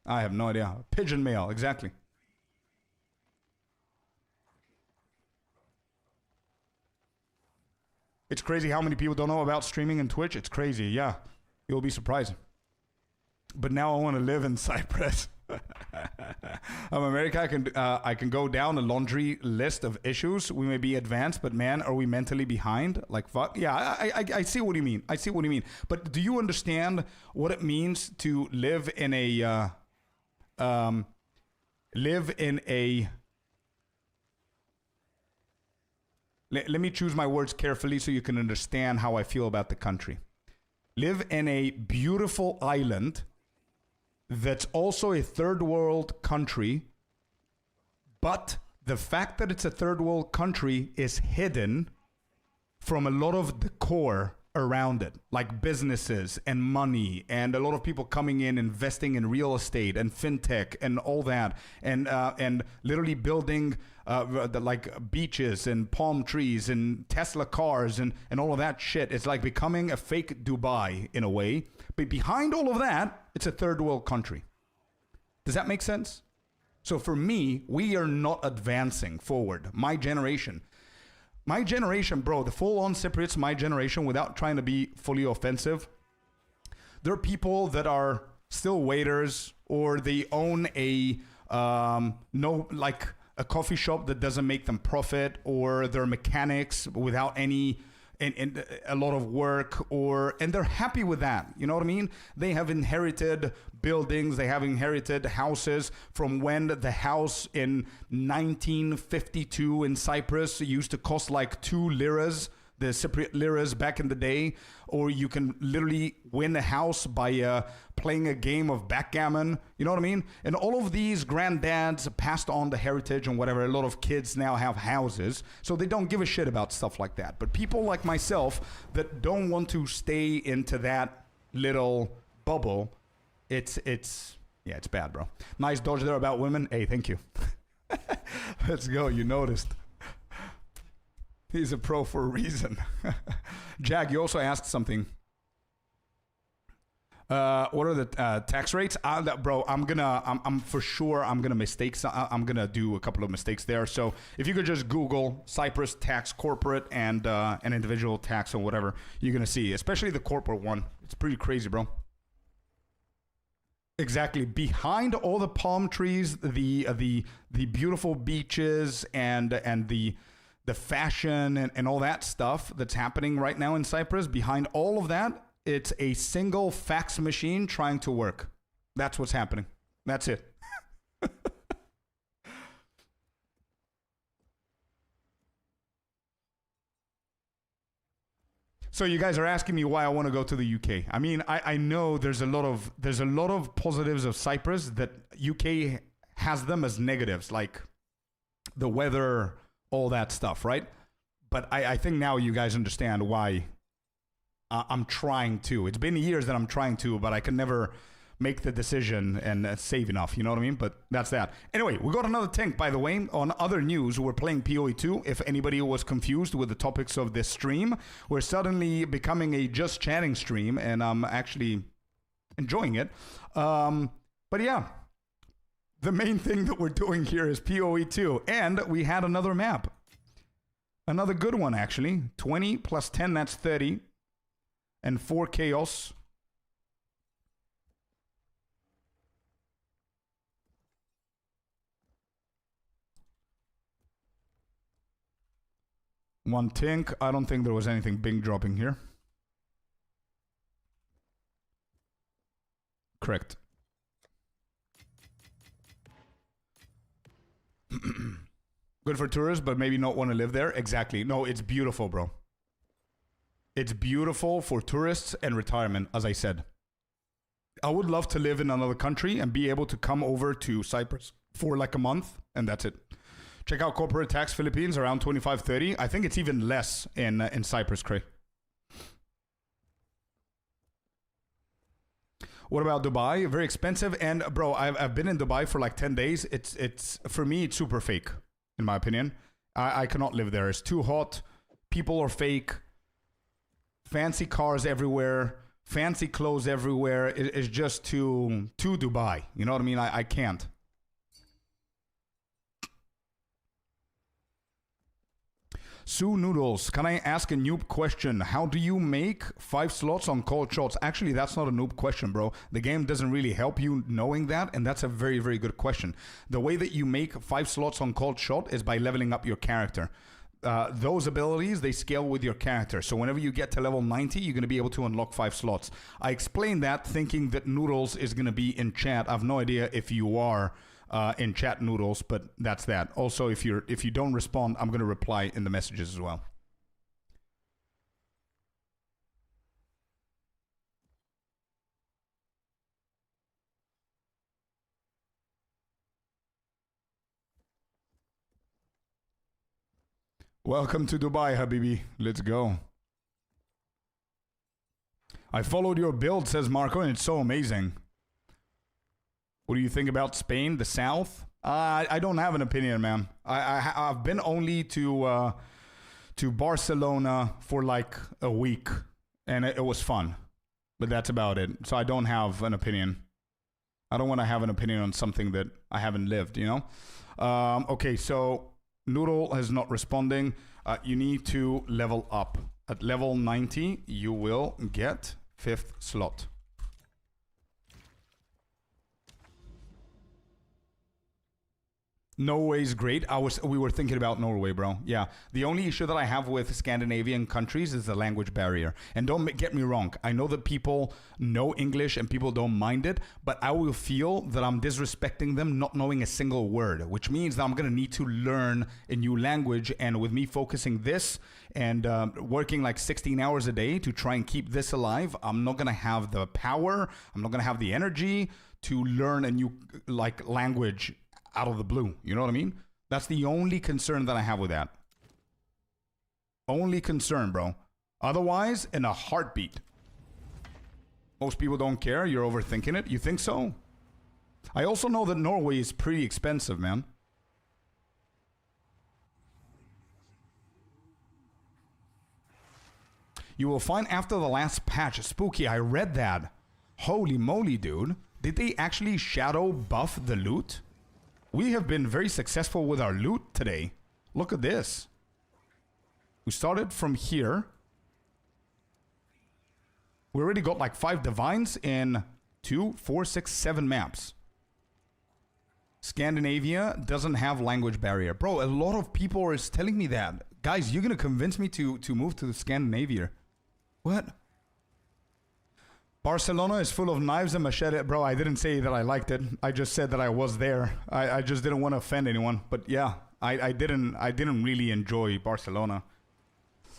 I have no idea. Pigeon mail, exactly. It's crazy how many people don't know about streaming and Twitch. It's crazy, yeah. You'll be surprised. But now I want to live in Cyprus. I'm America. I can go down a laundry list of issues. We may be advanced, but man, are we mentally behind? Like fuck. Yeah, I see what you mean. I see what you mean. But do you understand what it means to live in a Let me choose my words carefully so you can understand how I feel about the country. Live in a beautiful island that's also a third world country, but the fact that it's a third world country is hidden from a lot of the core around it, like businesses and money and a lot of people coming in investing in real estate and fintech and all that, and literally building like beaches and palm trees and Tesla cars and all of that shit. It's like becoming a fake Dubai in a way, but behind all of that, it's a third world country. Does that make sense? So for me, we are not advancing forward. My generation, bro, the full-on Cypriots, my generation, without trying to be fully offensive, there are people that are still waiters, or they own a a coffee shop that doesn't make them profit, or they're mechanics without any and a lot of work, and they're happy with that. You know what I mean? They have inherited buildings, they have inherited houses from when the house in 1952 in Cyprus used to cost like 2 liras, the Cypriot liras back in the day, or you can literally win a house by playing a game of backgammon. You know what I mean? And all of these granddads passed on the heritage and whatever. A lot of kids now have houses, so they don't give a shit about stuff like that. But people like myself that don't want to stay into that little bubble, it's bad, bro. Nice dodge there about women. Hey, thank you. Let's go. You noticed. He's a pro for a reason. Jack, you also asked something. What are the tax rates? Bro, I'm for sure I'm gonna mistakes. I'm gonna do a couple of mistakes there. So if you could just Google Cyprus tax corporate and an individual tax or whatever, you're gonna see, especially the corporate one. It's pretty crazy, bro. Exactly. Behind all the palm trees, the beautiful beaches and the fashion and all that stuff that's happening right now in Cyprus, behind all of that, it's a single fax machine trying to work. That's what's happening. That's it. So you guys are asking me why I want to go to the UK. I mean, I know there's a lot of positives of Cyprus that UK has them as negatives, like the weather, all that stuff, right? But I think now you guys understand why I'm trying to. It's been years that I'm trying to, but I can never make the decision and save enough, you know what I mean? But that's that. Anyway, we got another tank, by the way. On other news, we're playing PoE2. If anybody was confused with the topics of this stream, we're suddenly becoming a just chatting stream, and I'm actually enjoying it. But yeah, the main thing that we're doing here is PoE2, and we had another map. Another good one, actually. 20 plus 10, that's 30. And 4 chaos. One tink. I don't think there was anything big dropping here. Correct. Good for tourists, but maybe not want to live there. Exactly. No, it's beautiful, bro. It's beautiful for tourists and retirement, as I said. I would love to live in another country and be able to come over to Cyprus for like a month, and that's it. Check out corporate tax Philippines, around 25-30. I think it's even less in Cyprus, Cray. What about Dubai? Very expensive. And bro, I've been in Dubai for like 10 days. It's for me, it's super fake, in my opinion. I cannot live there. It's too hot. People are fake. Fancy cars everywhere. Fancy clothes everywhere. It's just too Dubai. You know what I mean? I can't. Sue Noodles, can I ask a noob question? How do you make 5 slots on cold shots? Actually, that's not a noob question, bro. The game doesn't really help you knowing that, and that's a very, very good question. The way that you make 5 slots on cold shot is by leveling up your character. Those abilities, they scale with your character. So whenever you get to level 90, you're going to be able to unlock 5 slots. I explained that thinking that Noodles is going to be in chat. I have no idea if you are in chat, Noodles, but that's that. Also, if you don't respond, I'm going to reply in the messages as well. Welcome to Dubai, Habibi. Let's go. I followed your build, says Marco, and it's so amazing. What do you think about Spain, the south? I don't have an opinion, man. I've been only to Barcelona for like a week, and it was fun. But that's about it. So I don't have an opinion. I don't want to have an opinion on something that I haven't lived, you know? Okay, so Noodle is not responding. You need to level up. At level 90, you will get 5th slot. Norway's great. We were thinking about Norway, bro. Yeah. The only issue that I have with Scandinavian countries is the language barrier. And don't get me wrong. I know that people know English and people don't mind it, but I will feel that I'm disrespecting them not knowing a single word, which means that I'm going to need to learn a new language. And with me focusing this and working like 16 hours a day to try and keep this alive, I'm not going to have the power. I'm not going to have the energy to learn a new like language out of the blue. You know what I mean? That's the only concern that I have with that. Only concern, bro. Otherwise, in a heartbeat. Most people don't care. You're overthinking it. You think so? I also know that Norway is pretty expensive, man. You will find after the last patch. Spooky, I read that. Holy moly, dude. Did they actually shadow buff the loot? We have been very successful with our loot today. Look at this. We started from here. We already got like 5 divines in 2, 4, 6, 7 maps. Scandinavia doesn't have language barrier. Bro, a lot of people are telling me that. Guys, you're going to convince me to move to Scandinavia. What? Barcelona is full of knives and machete. Bro, I didn't say that I liked it. I just said that I was there. I just didn't want to offend anyone. But yeah, I didn't really enjoy Barcelona.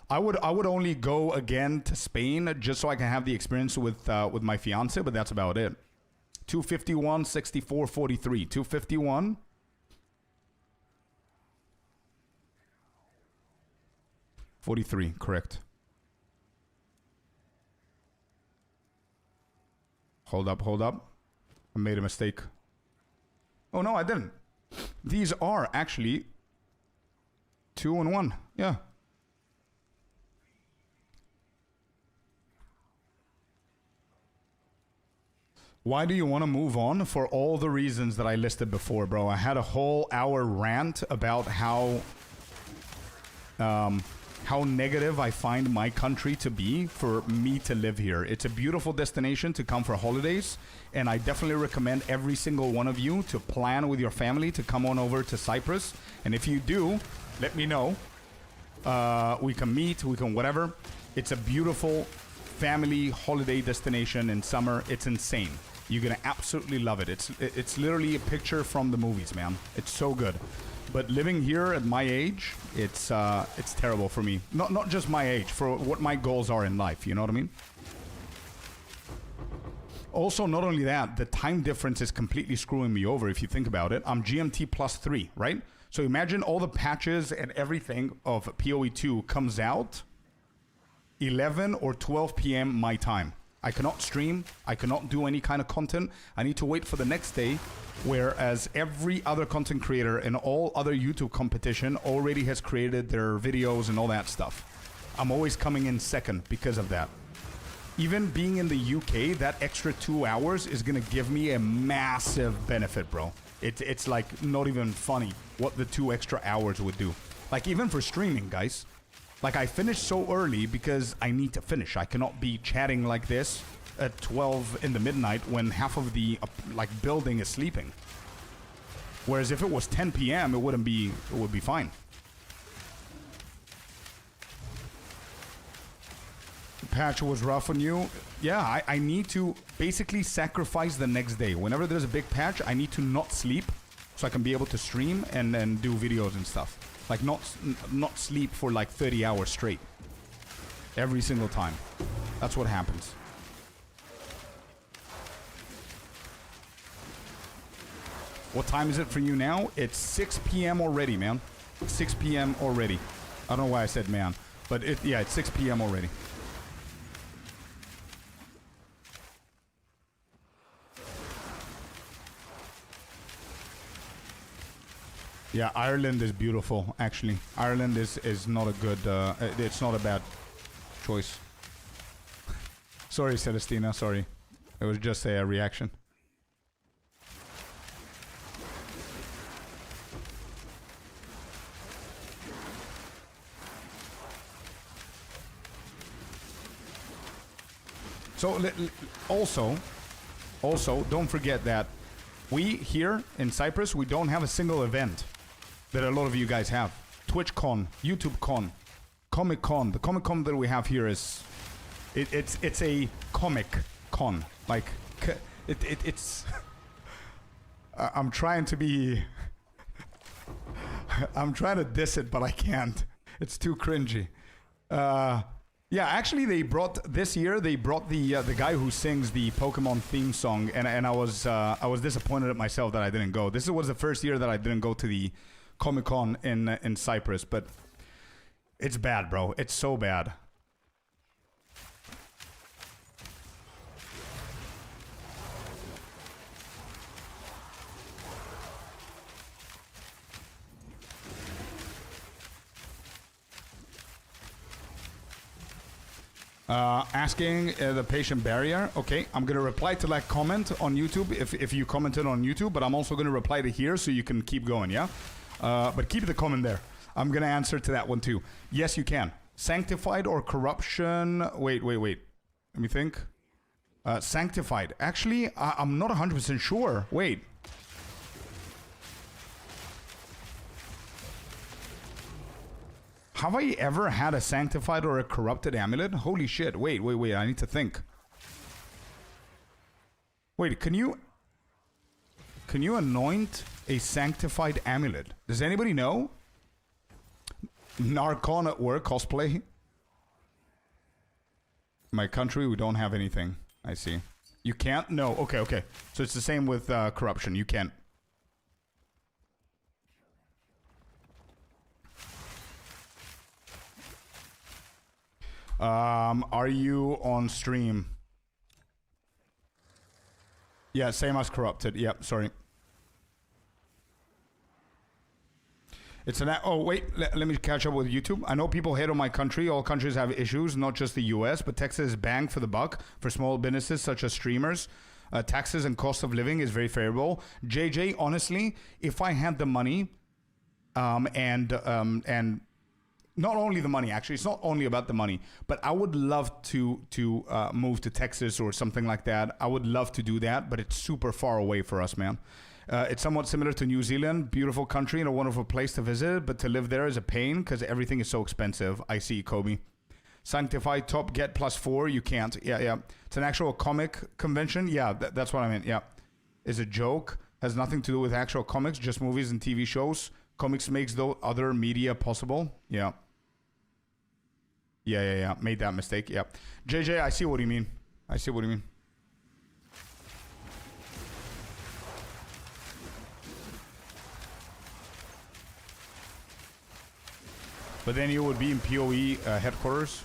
I would only go again to Spain just so I can have the experience with my fiance, but that's about it. 251, 64, 43. 251. $43, correct. Hold up. I made a mistake. Oh, no, I didn't. These are actually 2 and 1. Yeah. Why do you want to move on? For all the reasons that I listed before, bro. I had a whole hour rant about how negative I find my country to be for me to live here. It's a beautiful destination to come for holidays, and I definitely recommend every single one of you to plan with your family to come on over to Cyprus. And if you do, let me know. We can meet, we can whatever. It's a beautiful family holiday destination in summer. It's insane. You're gonna absolutely love it. It's literally a picture from the movies, man. It's so good. But living here at my age, it's terrible for me. Not just my age, for what my goals are in life. You know what I mean? Also, not only that, the time difference is completely screwing me over. If you think about it, I'm GMT +3, right? So imagine all the patches and everything of PoE2 comes out 11 or 12 p.m. my time. I cannot stream. I cannot do any kind of content. I need to wait for the next day, whereas every other content creator in all other YouTube competition already has created their videos and all that stuff. I'm always coming in second because of that. Even being in the UK, that extra 2 hours is going to give me a massive benefit, bro. It's like not even funny what the 2 extra hours would do. Like even for streaming, guys. Like I finished so early because I need to finish. I cannot be chatting like this at 12 in the midnight when half of the like building is sleeping. Whereas if it was 10 p.m. it would be fine. The patch was rough on you. Yeah, I need to basically sacrifice the next day. Whenever there's a big patch, I need to not sleep so I can be able to stream and do videos and stuff. Like not sleep for like 30 hours straight. Every single time. That's what happens. What time is it for you now? It's 6 p.m. already, man. 6 p.m. already. I don't know why I said man. But yeah, it's 6 p.m. already. Yeah, Ireland is beautiful, actually. Ireland is not a good, it's not a bad choice. Sorry, Celestina, sorry. It was just a reaction. So, also, don't forget that We here in Cyprus, we don't have a single event that a lot of you guys have. TwitchCon, YouTubeCon, Comic Con. The Comic Con that we have here is it's a comic con. Like it's I'm trying to be I'm trying to diss it, but I can't. It's too cringy. Yeah, actually, they brought this year. They brought the guy who sings the Pokemon theme song, and I was disappointed at myself that I didn't go. This was the first year that I didn't go to the Comic Con in Cyprus, but it's bad, bro. It's so bad. Asking the patient barrier. Okay, I'm gonna reply to that comment on YouTube if you commented on YouTube, but I'm also gonna reply to here so you can keep going, yeah? But keep the comment there. I'm gonna answer to that one too. Yes, you can. Sanctified or corruption? Wait. Let me think. Sanctified. Actually, I'm not 100% sure. Wait. Have I ever had a sanctified or a corrupted amulet? Holy shit. Wait. I need to think. Wait, can you anoint a sanctified amulet? Does anybody know? Narcon at work cosplay. My country, we don't have anything. I see. You can't? No. Okay. So it's the same with corruption. You can't. Are you on stream? Yeah, same as corrupted. Yep, sorry. It's an... Oh, wait. Let me catch up with YouTube. I know people hate on my country. All countries have issues, not just the US, but Texas is bang for the buck for small businesses such as streamers. Taxes and cost of living is very favorable. JJ, honestly, if I had the money, and not only the money, actually, it's not only about the money, but I would love to move to Texas or something like that. I would love to do that, but it's super far away for us, man. It's somewhat similar to New Zealand, beautiful country and a wonderful place to visit, but to live there is a pain because everything is so expensive. I see, Kobe. Sanctified top get +4, you can't. Yeah. It's an actual comic convention. Yeah, that's what I meant. Yeah. It's a joke. Has nothing to do with actual comics, just movies and TV shows. Comics makes the other media possible. Yeah. Made that mistake. Yeah. JJ, I see what you mean. But then you would be in PoE headquarters.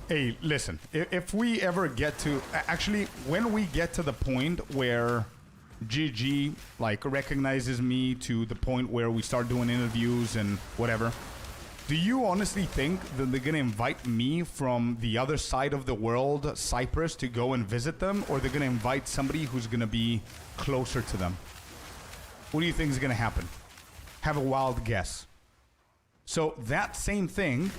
Hey, listen. If we ever get to... Actually, when we get to the point where GG like recognizes me to the point where we start doing interviews and whatever, do you honestly think that they're going to invite me from the other side of the world, Cyprus, to go and visit them? Or they're going to invite somebody who's going to be closer to them? What do you think is going to happen? Have a wild guess. So that same thing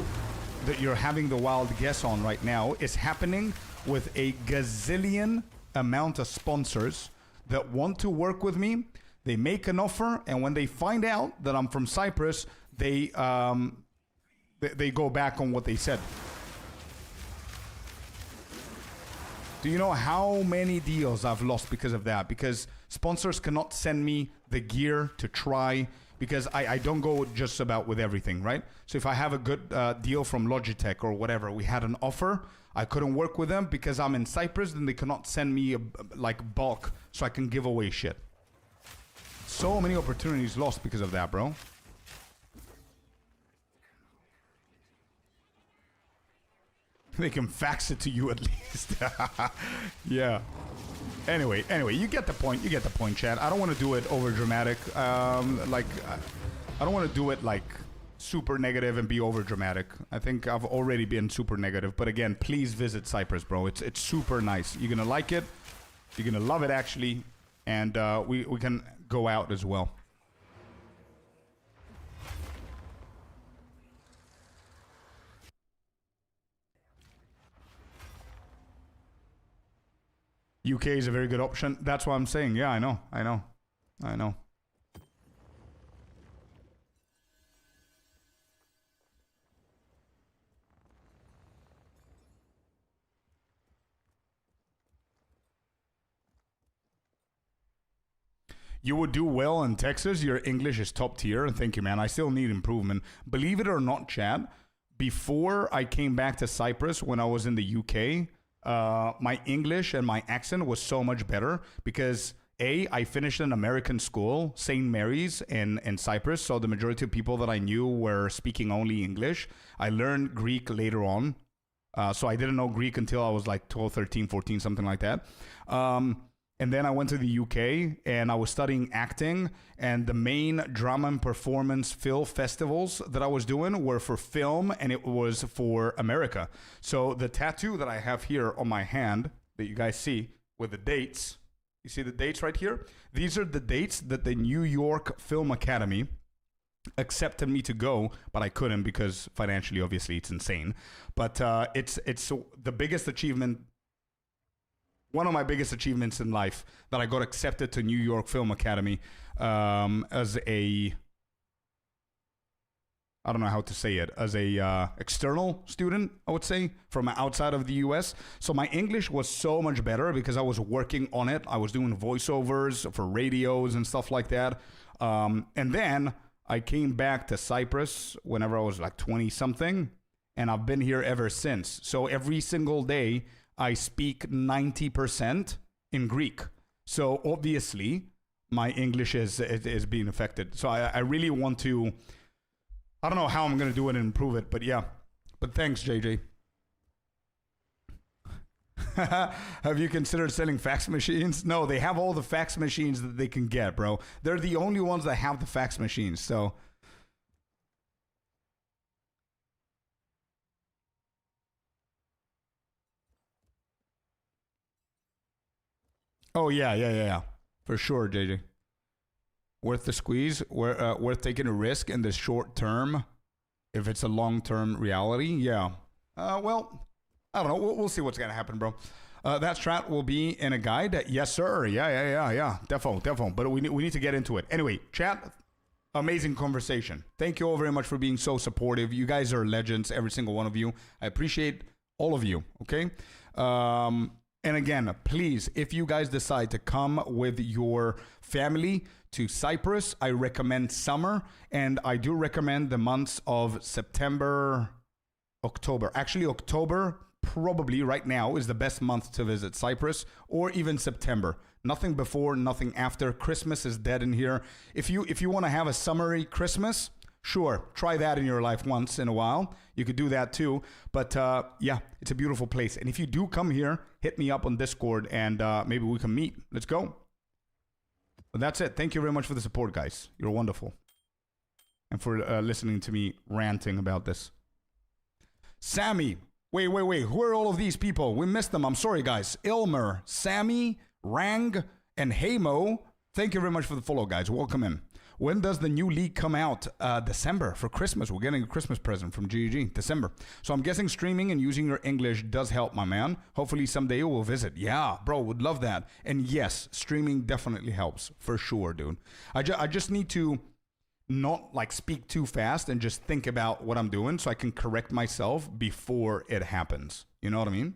that you're having the wild guess on right now is happening with a gazillion amount of sponsors that want to work with me. They make an offer, and when they find out that I'm from Cyprus, they go back on what they said. Do you know how many deals I've lost because of that? Because sponsors cannot send me the gear to try, because I don't go just about with everything, right? So if I have a good deal from Logitech or whatever, we had an offer, I couldn't work with them because I'm in Cyprus, then they cannot send me like bulk so I can give away shit. So many opportunities lost because of that, bro. They can fax it to you at least. Yeah. Anyway, you get the point. You get the point, Chad. I don't want to do it over dramatic. I don't want to do it like super negative and be over dramatic. I think I've already been super negative. But again, please visit Cyprus, bro. It's super nice. You're gonna like it. You're gonna love it, actually. And we can go out as well. UK is a very good option. That's what I'm saying. Yeah, I know. You would do well in Texas. Your English is top tier. Thank you, man. I still need improvement. Believe it or not, Chad, before I came back to Cyprus when I was in the UK, my English and my accent was so much better because I finished an American school, St. Mary's in Cyprus. So the majority of people that I knew were speaking only English. I learned Greek later on. So I didn't know Greek until I was like 12, 13, 14, something like that. And then I went to the UK and I was studying acting, and the main drama and performance film festivals that I was doing were for film, and it was for America. So the tattoo that I have here on my hand that you guys see with the dates, you see the dates right here? These are the dates that the New York Film Academy accepted me to go, but I couldn't because financially, obviously, it's insane. But it's the biggest achievement. One of my biggest achievements in life, that I got accepted to New York Film Academy as a, I don't know how to say it, as a external student, I would say, from outside of the US. So my English was so much better because I was working on it. I was doing voiceovers for radios and stuff like that. And then I came back to Cyprus whenever I was like 20 something, and I've been here ever since. So every single day, I speak 90% in Greek. So obviously, my English is being affected. So I really want to, I don't know how I'm going to do it and improve it, but yeah. But thanks, JJ. Have you considered selling fax machines? No, they have all the fax machines that they can get, bro. They're the only ones that have the fax machines, so... Oh, yeah. For sure, JJ. Worth the squeeze, worth taking a risk in the short term if it's a long-term reality. Yeah. Well, I don't know. We'll see what's going to happen, bro. That strat will be in a guide. Yes, sir. Yeah. Defo. But we need to get into it. Anyway, chat, amazing conversation. Thank you all very much for being so supportive. You guys are legends, every single one of you. I appreciate all of you, okay? And again, please, if you guys decide to come with your family to Cyprus, I recommend summer, and I do recommend the months of September, October. Actually, October probably right now is the best month to visit Cyprus, or even September. Nothing before, nothing after. Christmas is dead in here. If you want to have a summery Christmas, sure, try that in your life once in a while. You could do that too. But yeah, it's a beautiful place. And if you do come here, hit me up on Discord and maybe we can meet. Let's go. But that's it. Thank you very much for the support, guys. You're wonderful. And for listening to me ranting about this. Sammy. Wait. Who are all of these people? We missed them. I'm sorry, guys. Ilmer, Sammy, Rang, and Heymo. Thank you very much for the follow, guys. Welcome in. When does the new league come out? December, for Christmas. We're getting a Christmas present from GG. December. So I'm guessing streaming and using your English does help, my man. Hopefully someday you will visit. Yeah, bro, would love that. And yes, streaming definitely helps. For sure, dude. I just need to not like speak too fast and just think about what I'm doing so I can correct myself before it happens. You know what I mean?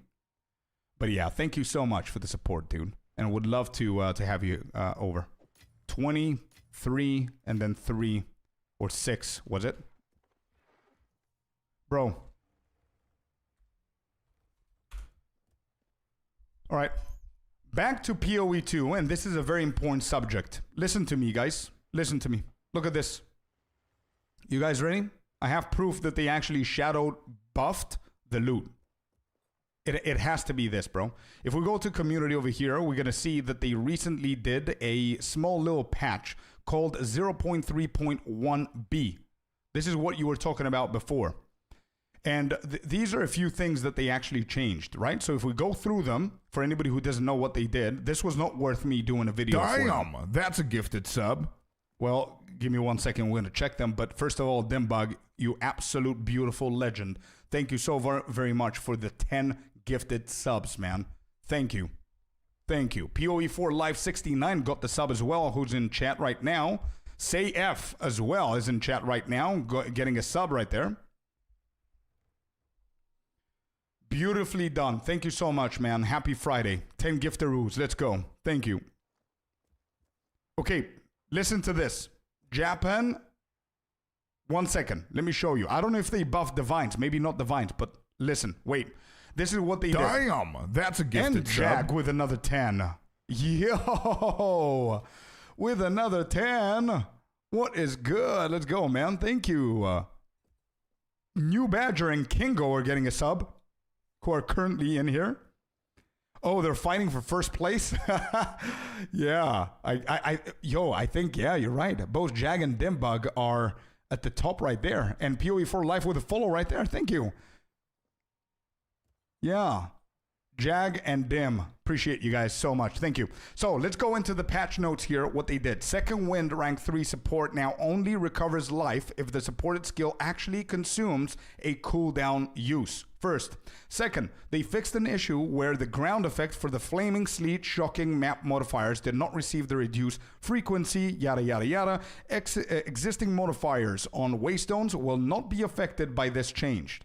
But yeah, thank you so much for the support, dude. And would love to have you over. 23 and then 3 or 6, was it? Bro. All right. Back to PoE2, and this is a very important subject. Listen to me, guys. Listen to me. Look at this. You guys ready? I have proof that they actually shadow buffed the loot. It has to be this, bro. If we go to community over here, we're going to see that they recently did a small little patch called 0.3.1b. This is what you were talking about before. And these are a few things that they actually changed, right? So if we go through them, for anybody who doesn't know what they did, this was not worth me doing a video for them. That's a gifted sub. Well, give me 1 second. We're going to check them. But first of all, Dimbug, you absolute beautiful legend. Thank you so very much for the 10 gifted subs, man. Thank you. Thank you. POE4 Live 69 got the sub as well, who's in chat right now. Say F as well is in chat right now, getting a sub right there. Beautifully done. Thank you so much, man. Happy Friday. 10 giftaroos. Let's go. Thank you. Okay, listen to this. Japan. 1 second. Let me show you. I don't know if they buffed the vines. Maybe not the vines, but listen. Wait. This is what they did. Damn, that's a gifted And Jag sub. with another 10. Yo, with another 10. What is good? Let's go, man. Thank you. New Badger and Kingo are getting a sub, who are currently in here. Oh, they're fighting for first place? Yeah. I think, yeah, you're right. Both Jag and Dimbug are at the top right there. And POE4 Life with a follow right there. Thank you. Yeah. Jag and Dim. Appreciate you guys so much. Thank you. So let's go into the patch notes here, what they did. Second Wind rank 3 support now only recovers life if the supported skill actually consumes a cooldown use. First. Second, they fixed an issue where the ground effect for the Flaming Sleet Shocking map modifiers did not receive the reduced frequency, yada yada yada. Existing modifiers on Waystones will not be affected by this change.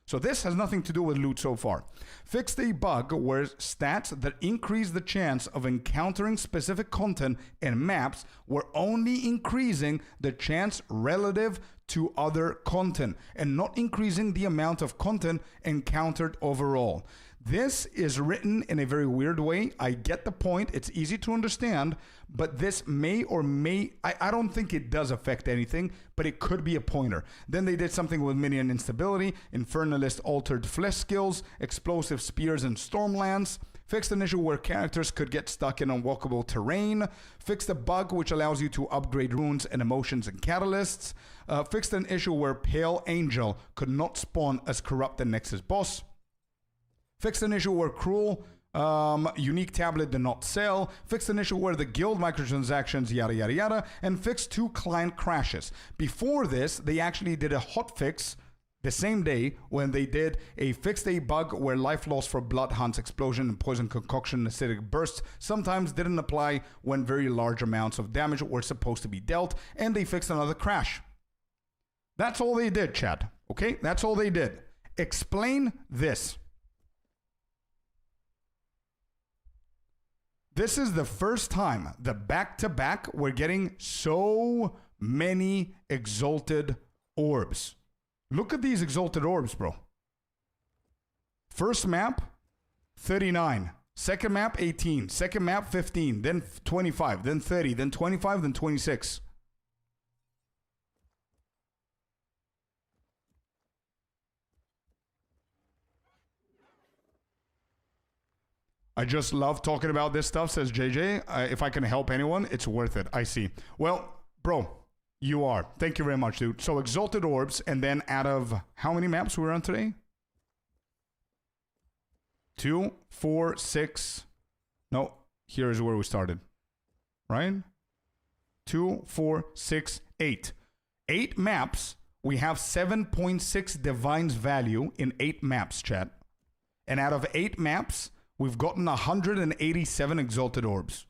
So this has nothing to do with loot so far. Fixed a bug where stats that increase the chance of encountering specific content in maps were only increasing the chance relative to other content and not increasing the amount of content encountered overall. This is written in a very weird way. I get the point. It's easy to understand, but this may or may, I don't think it does affect anything, but it could be a pointer. Then they did something with minion instability, Infernalist altered flesh skills, explosive spears and stormlands, fixed an issue where characters could get stuck in unwalkable terrain, fixed a bug which allows you to upgrade runes and emotions and catalysts, fixed an issue where Pale Angel could not spawn as corrupt the Nexus boss, fixed an issue where Cruel unique tablet did not sell, fixed an issue where the guild microtransactions, yada yada yada, and fixed 2 client crashes. Before this, they actually did a hotfix the same day when they did a fixed a bug where life loss for blood hunts, explosion, and poison concoction and acidic bursts sometimes didn't apply when very large amounts of damage were supposed to be dealt, and they fixed another crash. That's all they did, chat. Okay, that's all they did. Explain this. This is the first time that back-to-back we're getting so many exalted orbs. Look at these exalted orbs, bro. First map, 39. Second map, 18. Second map, 15. Then 25. Then 30. Then 25. Then 26. I just love talking about this stuff, says JJ. If I can help anyone, it's worth it. I see. Well, bro, you are. Thank you very much, dude. So exalted orbs, and then out of how many maps we're on today? 2, 4, 6. No, here is where we started. Right? 2, 4, 6, 8. 8 maps. We have 7.6 Divine's value in 8 maps, chat. And out of 8 maps, we've gotten 187 exalted orbs.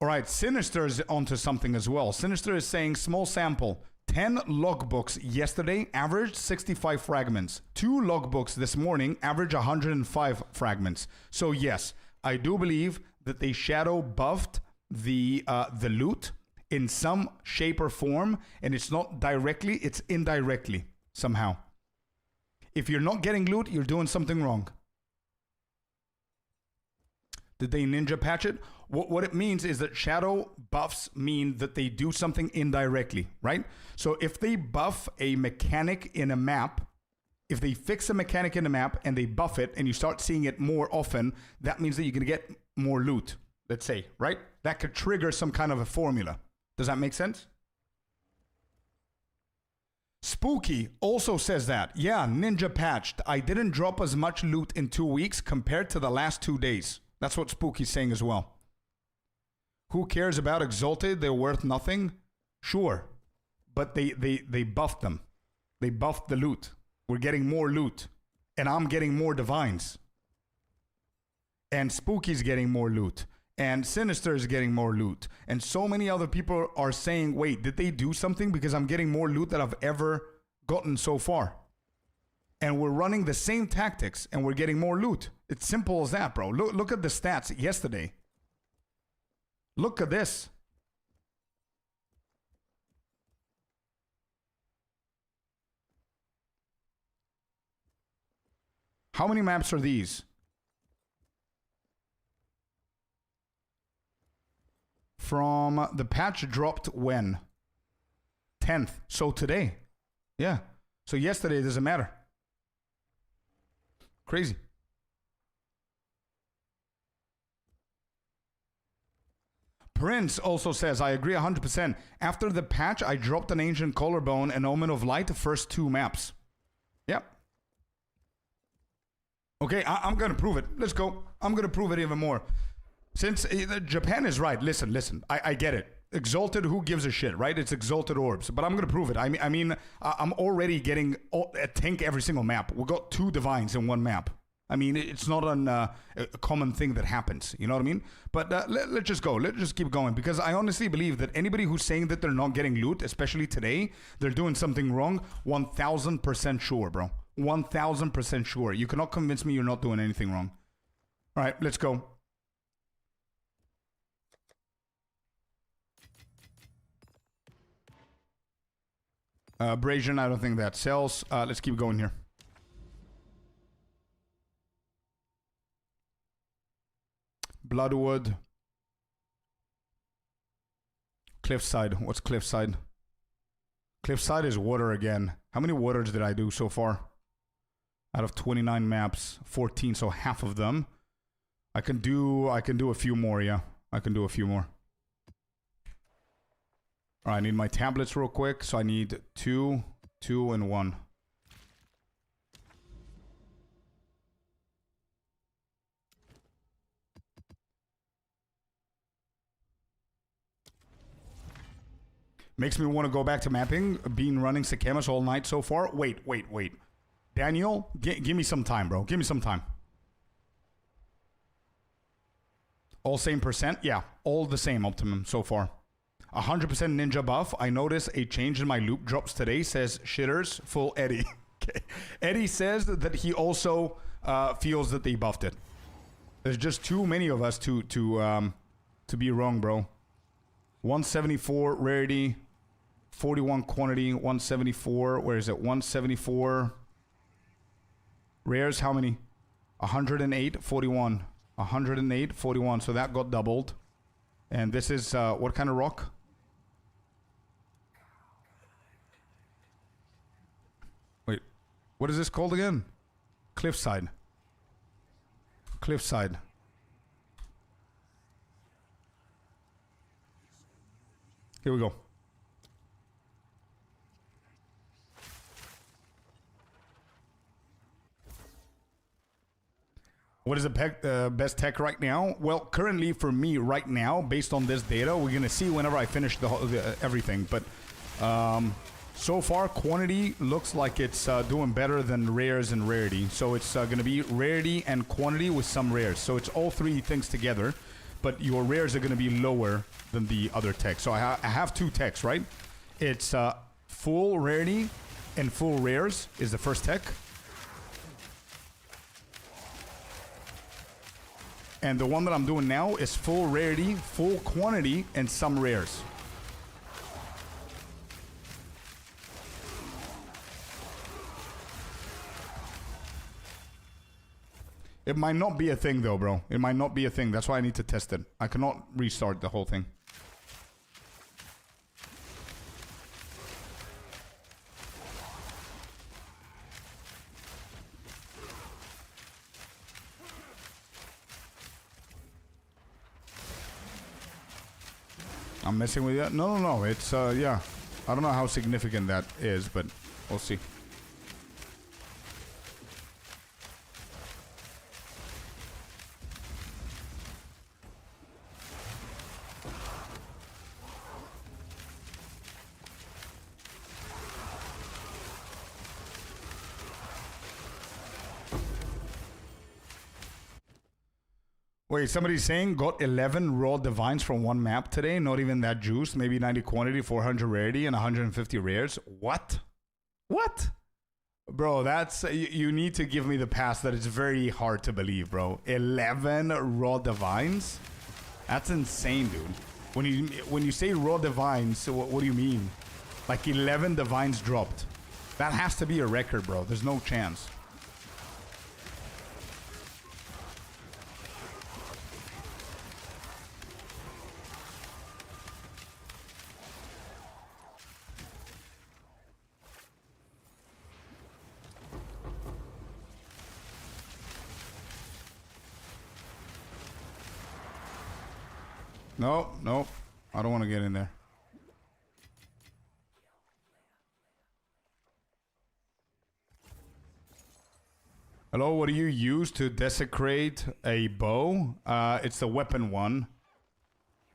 All right, Sinister is onto something as well. Sinister is saying small sample. 10 logbooks yesterday averaged 65 fragments. 2 logbooks this morning average 105 fragments. So yes, I do believe that they shadow buffed the loot in some shape or form, and it's not directly, it's indirectly somehow. If you're not getting loot, you're doing something wrong. Did they ninja patch it? What it means is that shadow buffs mean that they do something indirectly, right? So if they buff a mechanic in a map, if they fix a mechanic in a map and they buff it and you start seeing it more often, that means that you're going to get more loot, let's say, right? That could trigger some kind of a formula. Does that make sense? Spooky also says that. Yeah, ninja patched. I didn't drop as much loot in 2 weeks compared to the last 2 days. That's what Spooky's saying as well. Who cares about exalted? They're worth nothing? Sure. But they buffed them. They buffed the loot. We're getting more loot. And I'm getting more divines. And Spooky's getting more loot. And Sinister is getting more loot. And so many other people are saying, wait, did they do something? Because I'm getting more loot than I've ever gotten so far. And we're running the same tactics and we're getting more loot. It's simple as that, bro. Look at the stats yesterday. Look at this. How many maps are these? From the patch dropped when? 10th. So today. Yeah. So yesterday doesn't matter. Crazy. Prince also says, I agree 100%. After the patch, I dropped an Ancient Collarbone and Omen of Light, the first 2 maps. Yep. Okay, I'm going to prove it. Let's go. I'm going to prove it even more. Since Japan is right. Listen. I get it. Exalted, who gives a shit, right? It's Exalted Orbs. But I'm going to prove it. I mean, I'm already getting a tank every single map. We got 2 divines in 1 map. I mean, it's not a common thing that happens. You know what I mean? But let's just go. Let's just keep going. Because I honestly believe that anybody who's saying that they're not getting loot, especially today, they're doing something wrong, 1,000% sure, bro. 1,000% sure. You cannot convince me you're not doing anything wrong. All right, let's go. Abrasion, I don't think that sells. Let's keep going here. Bloodwood. Cliffside. What's Cliffside? Cliffside is water again. How many waters did I do so far? Out of 29 maps, 14, so half of them. I can do a few more, yeah. I can do a few more. All right, I need my tablets real quick. So I need 2, 2, and 1. Makes me want to go back to mapping. Been running Sakamas all night so far. Wait. Daniel, give me some time, bro. Give me some time. All same percent? Yeah, all the same optimum so far. 100% ninja buff. I noticed a change in my loop drops today. Says shitters full Eddie. Okay. Eddie says that he also feels that they buffed it. There's just too many of us to be wrong, bro. 174 rarity, 41 quantity, 174. Where is it? 174 rares. How many? 108, 41. 108, 41. So that got doubled. And this is what kind of rock? Wait, what is this called again? Cliffside. Cliffside. Here we go. What is the best tech right now? Well, currently for me right now, based on this data, we're going to see whenever I finish everything. But so far, quantity looks like it's doing better than rares and rarity. So it's going to be rarity and quantity with some rares. So it's all 3 things together. But your rares are going to be lower than the other techs. So I have 2 techs, right? It's full rarity and full rares is the first tech. And the one that I'm doing now is full rarity, full quantity, and some rares. It might not be a thing though, bro. It might not be a thing. That's why I need to test it. I cannot restart the whole thing. I'm messing with you. No. It's, yeah. I don't know how significant that is, but we'll see. Wait, somebody's saying got 11 raw divines from one map today. Not even that juice. Maybe 90 quantity, 400 rarity, and 150 rares. What? What? Bro, that's... You need to give me the pass. That is very hard to believe, bro. 11 raw divines? That's insane, dude. When you say raw divines, so what do you mean? Like 11 divines dropped. That has to be a record, bro. There's no chance. No. I don't want to get in there. Hello, what do you use to desecrate a bow? It's the weapon one.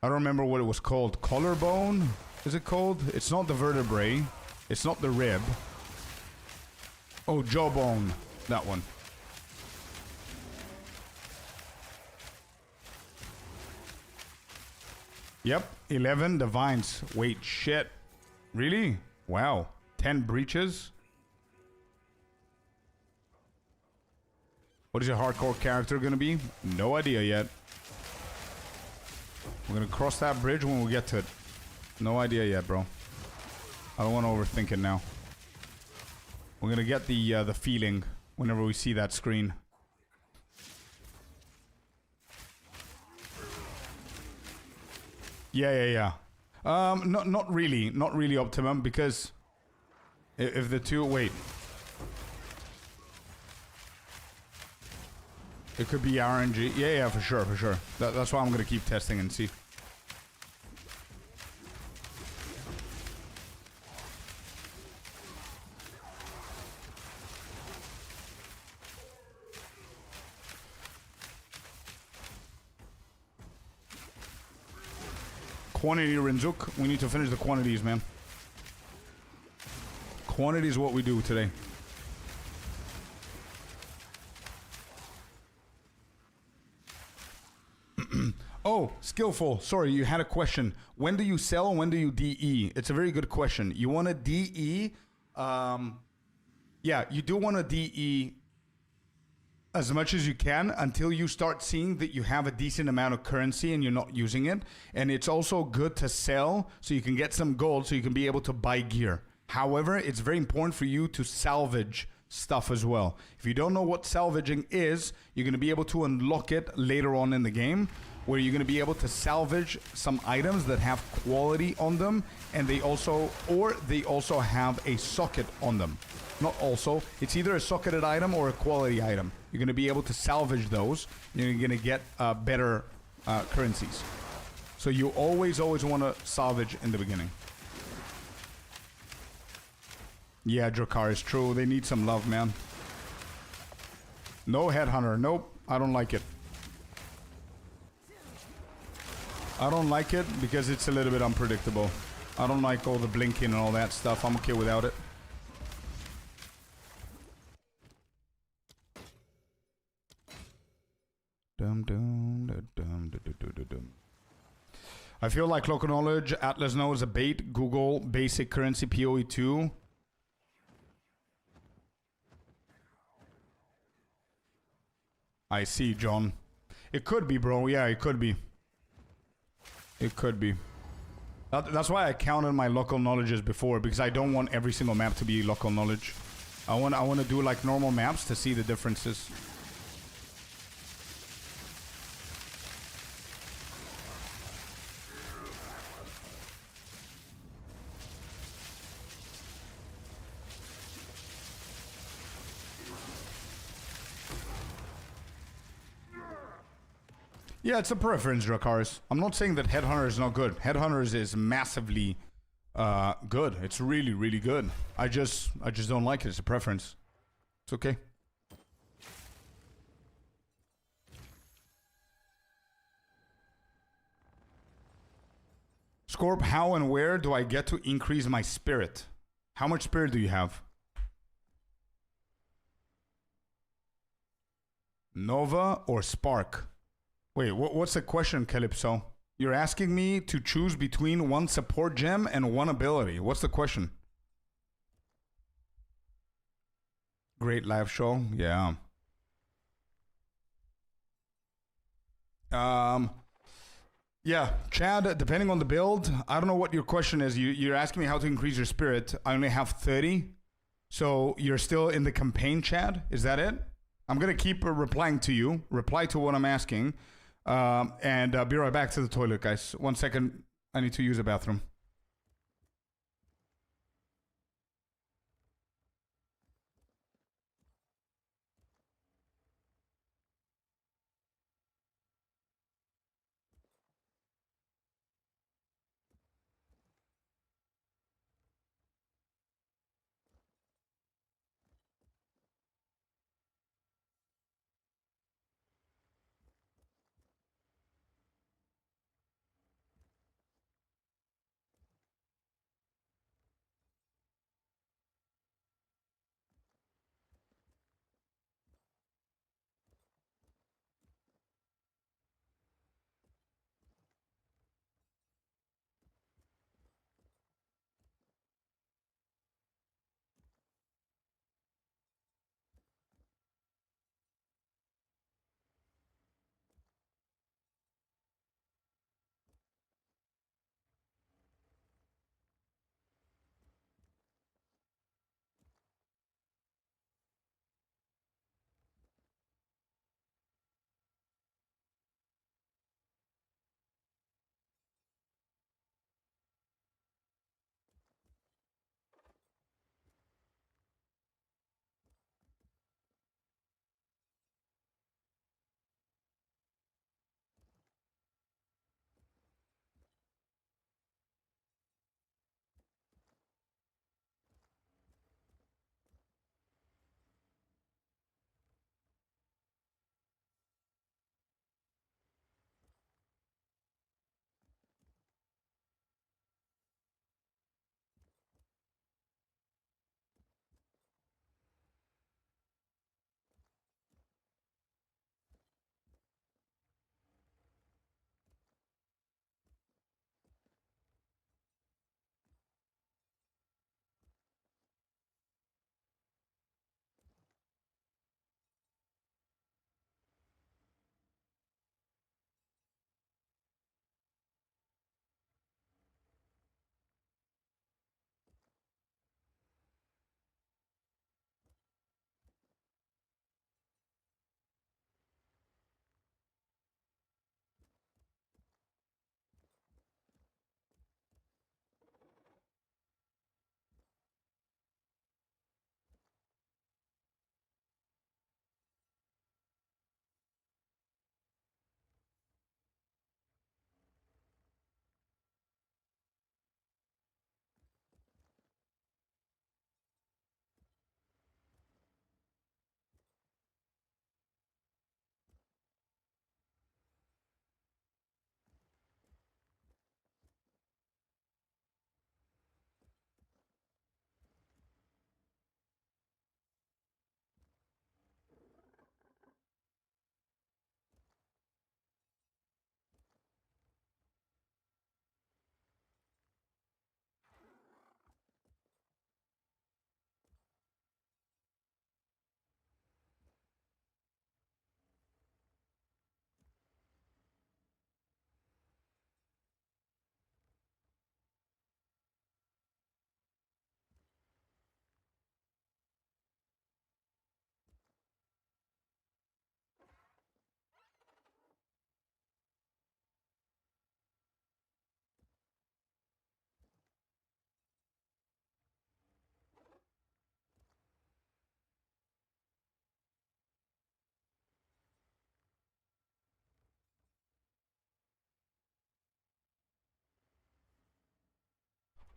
I don't remember what it was called. Collarbone? Is it called? It's not the vertebrae. It's not the rib. Oh, jawbone. That one. Yep, 11 divines. Wait, shit. Really? Wow. 10 breaches? What is your hardcore character gonna be? No idea yet. We're gonna cross that bridge when we get to it. No idea yet, bro. I don't want to overthink it now. We're gonna get the feeling whenever we see that screen. Yeah. Not really optimum, because if the two... Wait. It could be RNG. Yeah, for sure. That's why I'm gonna keep testing and see. Quantity, Rinzuk. We need to finish the quantities, man. Quantity is what we do today. Oh, Skillful. Sorry, you had a question. When do you sell and when do you DE? It's a very good question. You want to DE... yeah, you do want to DE as much as you can until you start seeing that you have a decent amount of currency and you're not using it. And it's also good to sell so you can get some gold so you can be able to buy gear. However, it's very important for you to salvage stuff as well. If you don't know what salvaging is, you're going to be able to unlock it later on in the game, where you're going to be able to salvage some items that have quality on them, and they also have a socket on them. Not also, it's either a socketed item or a quality item. You're going to be able to salvage those, and you're going to get better currencies. So you always want to salvage in the beginning. Yeah, Drakar is true. They need some love, man. No Headhunter. Nope. I don't like it. I don't like it because it's a little bit unpredictable. I don't like all the blinking and all that stuff. I'm okay without it. I feel like local knowledge, Atlas knows a bait, Google basic currency PoE2. I see, John. It could be, bro. Yeah, it could be. It could be. That's why I counted my local knowledges before, because I don't want every single map to be local knowledge. I want to do like normal maps to see the differences. Yeah, it's a preference, Drakaris. I'm not saying that Headhunter is not good. Headhunters is massively good. It's really, really good. I just don't like it. It's a preference. It's okay. Scorp, how and where do I get to increase my spirit? How much spirit do you have? Nova or Spark? Wait, what's the question, Calypso? You're asking me to choose between one support gem and one ability. What's the question? Great live show. Yeah. Yeah, Chad, depending on the build, I don't know what your question is. You're asking me how to increase your spirit. I only have 30. So you're still in the campaign, Chad? Is that it? I'm going to keep replying to you. Reply to what I'm asking. And be right back to the toilet, guys. 1 second. I need to use a bathroom.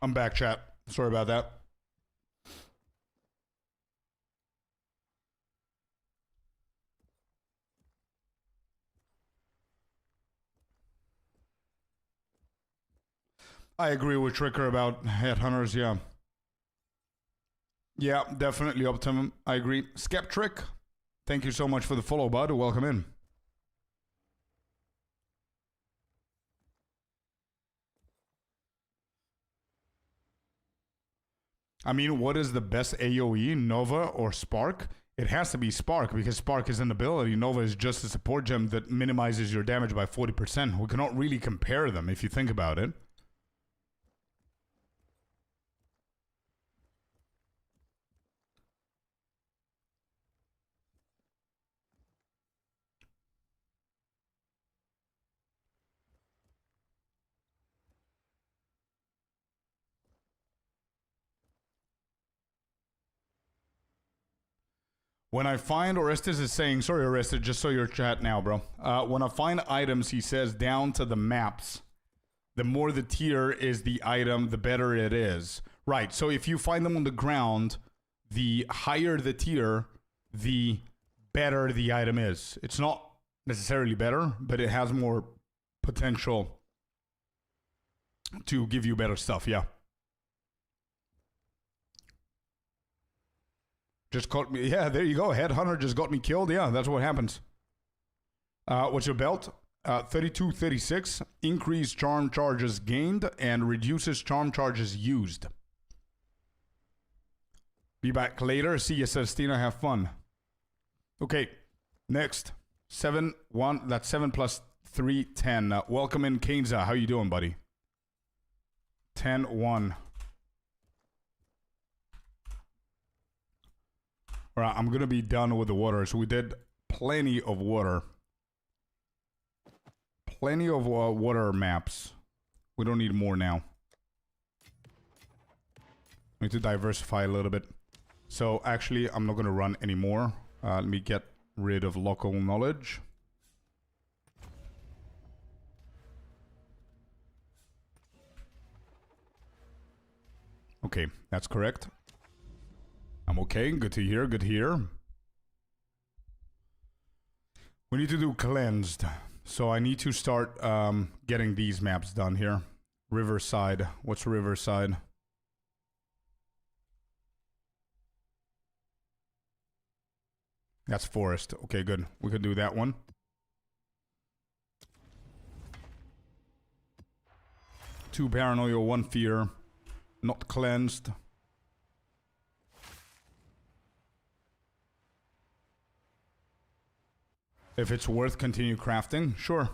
I'm back, chat. Sorry about that. I agree with Tricker about headhunters, yeah. Yeah, definitely Optimum. I agree. Skeptrick, thank you so much for the follow, bud. Welcome in. I mean, what is the best AoE, Nova or Spark? It has to be Spark because Spark is an ability. Nova is just a support gem that minimizes your damage by 40%. We cannot really compare them if you think about it. When I find, Orestes is saying, sorry Orestes, just so your chat now, bro. When I find items, he says, down to the maps. The more the tier is the item, the better it is. Right, so if you find them on the ground, the higher the tier, the better the item is. It's not necessarily better, but it has more potential to give you better stuff, yeah. Just caught me. Yeah, there you go. Headhunter just got me killed. Yeah, that's what happens. What's your belt? 3236. Increase charm charges gained and reduces charm charges used. Be back later. See you, Celestina. Have fun. Okay, next. 7, 1. That's 7 plus 3, 10. Welcome in, Kainza. How you doing, buddy? 10, 1. All right, I'm going to be done with the water. So we did plenty of water. Plenty of water maps. We don't need more now. We need to diversify a little bit. So actually, I'm not going to run anymore. Let me get rid of local knowledge. Okay, that's correct. I'm okay. Good to hear. Good to hear. We need to do cleansed. So I need to start getting these maps done here. Riverside. What's Riverside? That's forest. Okay, good. We can do that one. Two paranoia, one fear. Not cleansed. If it's worth continue crafting, sure.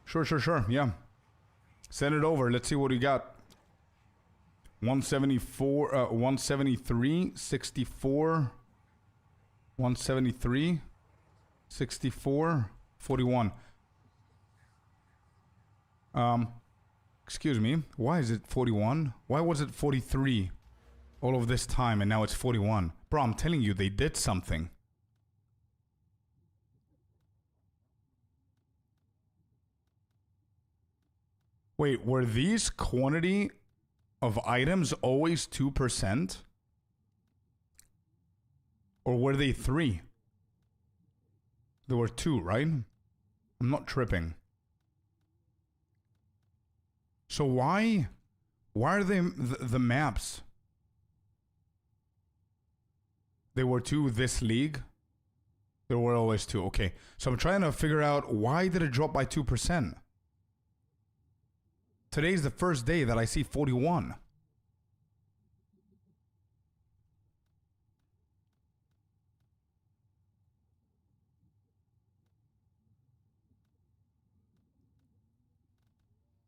Sure, yeah. Send it over, let's see what we got. 174, 173, 64, 173, 64, 41. Excuse me, why is it 41? Why was it 43 all of this time and now it's 41? Bro, I'm telling you, they did something. Wait, were these quantity of items always 2%? Or were they 3? There were 2, right? I'm not tripping. So why are they the maps? They were 2 this league? There were always 2, okay. So I'm trying to figure out why did it drop by 2%? Today's the first day that I see 41.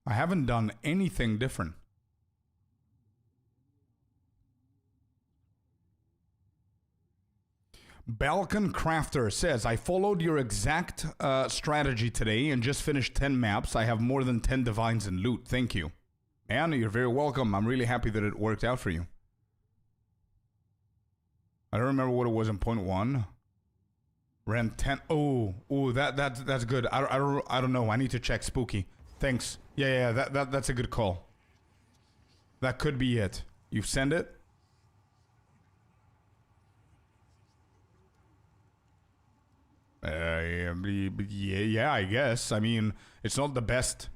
I haven't done anything different. Balkan Crafter says, I followed your exact strategy today and just finished 10 maps. I have more than 10 divines in loot. Thank you. Man, you're very welcome. I'm really happy that it worked out for you. I don't remember what it was in point 1. Ran 10. Oh, that's good. I don't know. I need to check. Spooky. Thanks. Yeah, that's a good call. That could be it. You send it? Yeah, I guess. I mean, it's not the best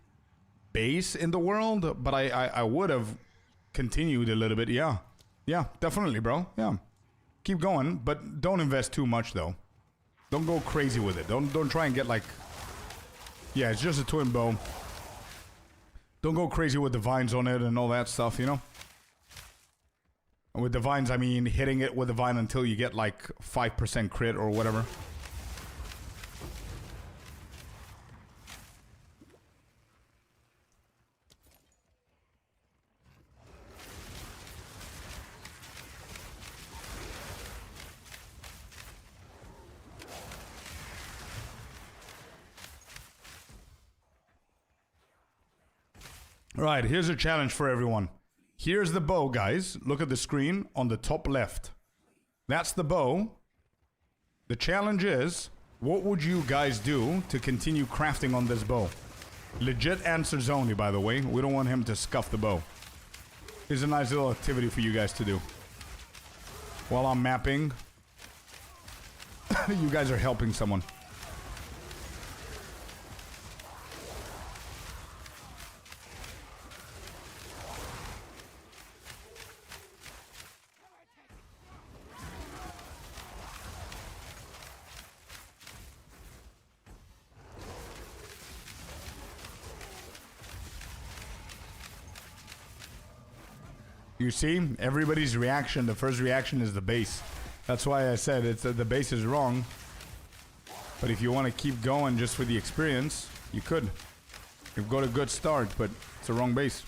base in the world, but I would have continued a little bit. Yeah, definitely, bro. Yeah, keep going, but don't invest too much though. Don't go crazy with it. Don't try and get like. Yeah, it's just a twin bow. Don't go crazy with the vines on it and all that stuff, you know. And with divines, I mean hitting it with divine until you get like 5% crit or whatever. Right, here's a challenge for everyone. Here's the bow, guys. Look at the screen on the top left. That's the bow. The challenge is, what would you guys do to continue crafting on this bow? Legit answers only, by the way. We don't want him to scuff the bow. Here's a nice little activity for you guys to do. While I'm mapping, you guys are helping someone. You see, everybody's reaction, the first reaction is the base. That's why I said it's the base is wrong. But if you want to keep going just for the experience, you could. You've got a good start, but it's the wrong base.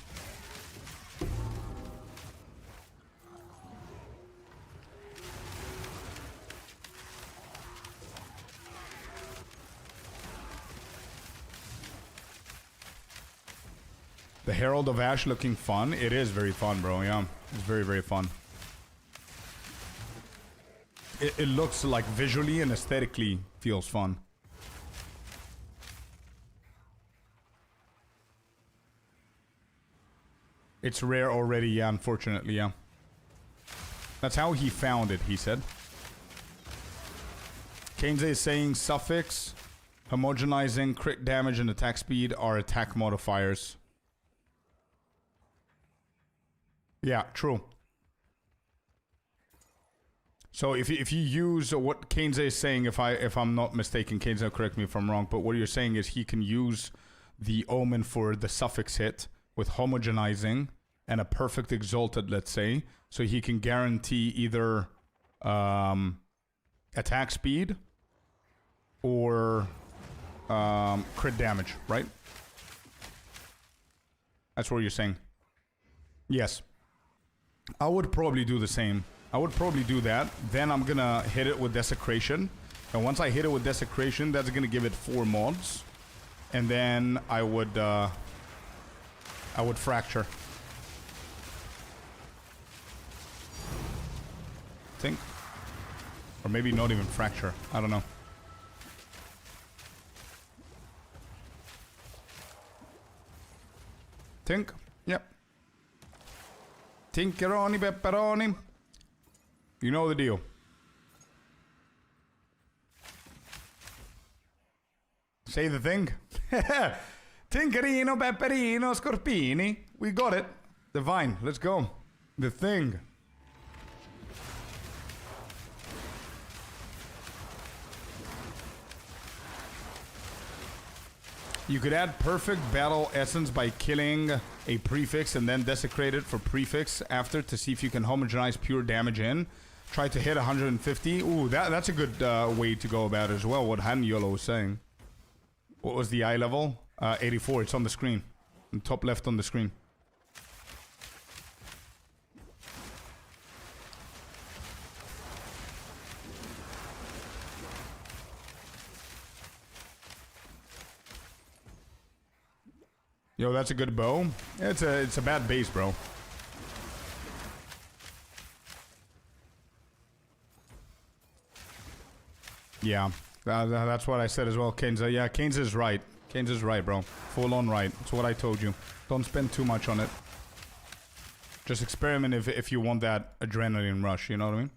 The Herald of Ash looking fun. It is very fun, bro. Yeah, it's very, very fun. It looks like visually and aesthetically feels fun. It's rare already, yeah, unfortunately, yeah. That's how he found it, he said. Kenze is saying suffix, homogenizing, crit damage, and attack speed are attack modifiers. Yeah, true. So if you use what Kenze is saying, if I'm not mistaken, Kenze, correct me if I'm wrong, but what you're saying is he can use the omen for the suffix hit with homogenizing and a perfect exalted, let's say, so he can guarantee either attack speed or crit damage, right? That's what you're saying. Yes. I would probably do the same. I would probably do that. Then I'm gonna hit it with Desecration. And once I hit it with Desecration, that's gonna give it 4 mods. And then I would Fracture. Think. Or maybe not even Fracture. I don't know. Think. Yep. Tinkeroni pepperoni. You know the deal. Say the thing. Tinkerino pepperino scorpini. We got it. Divine. Let's go. The thing. You could add perfect battle essence by killing a prefix and then desecrate it for prefix after to see if you can homogenize pure damage in. Try to hit 150. Ooh, that's a good way to go about it as well, what Han Yolo was saying. What was the eye level? 84. It's on the screen. On top left on the screen. Yo, that's a good bow. It's a bad base, bro. Yeah, that's what I said as well, Kenza. Yeah, Kenza is right. Kenza is right, bro. Full on right. That's what I told you. Don't spend too much on it. Just experiment if you want that adrenaline rush, you know what I mean?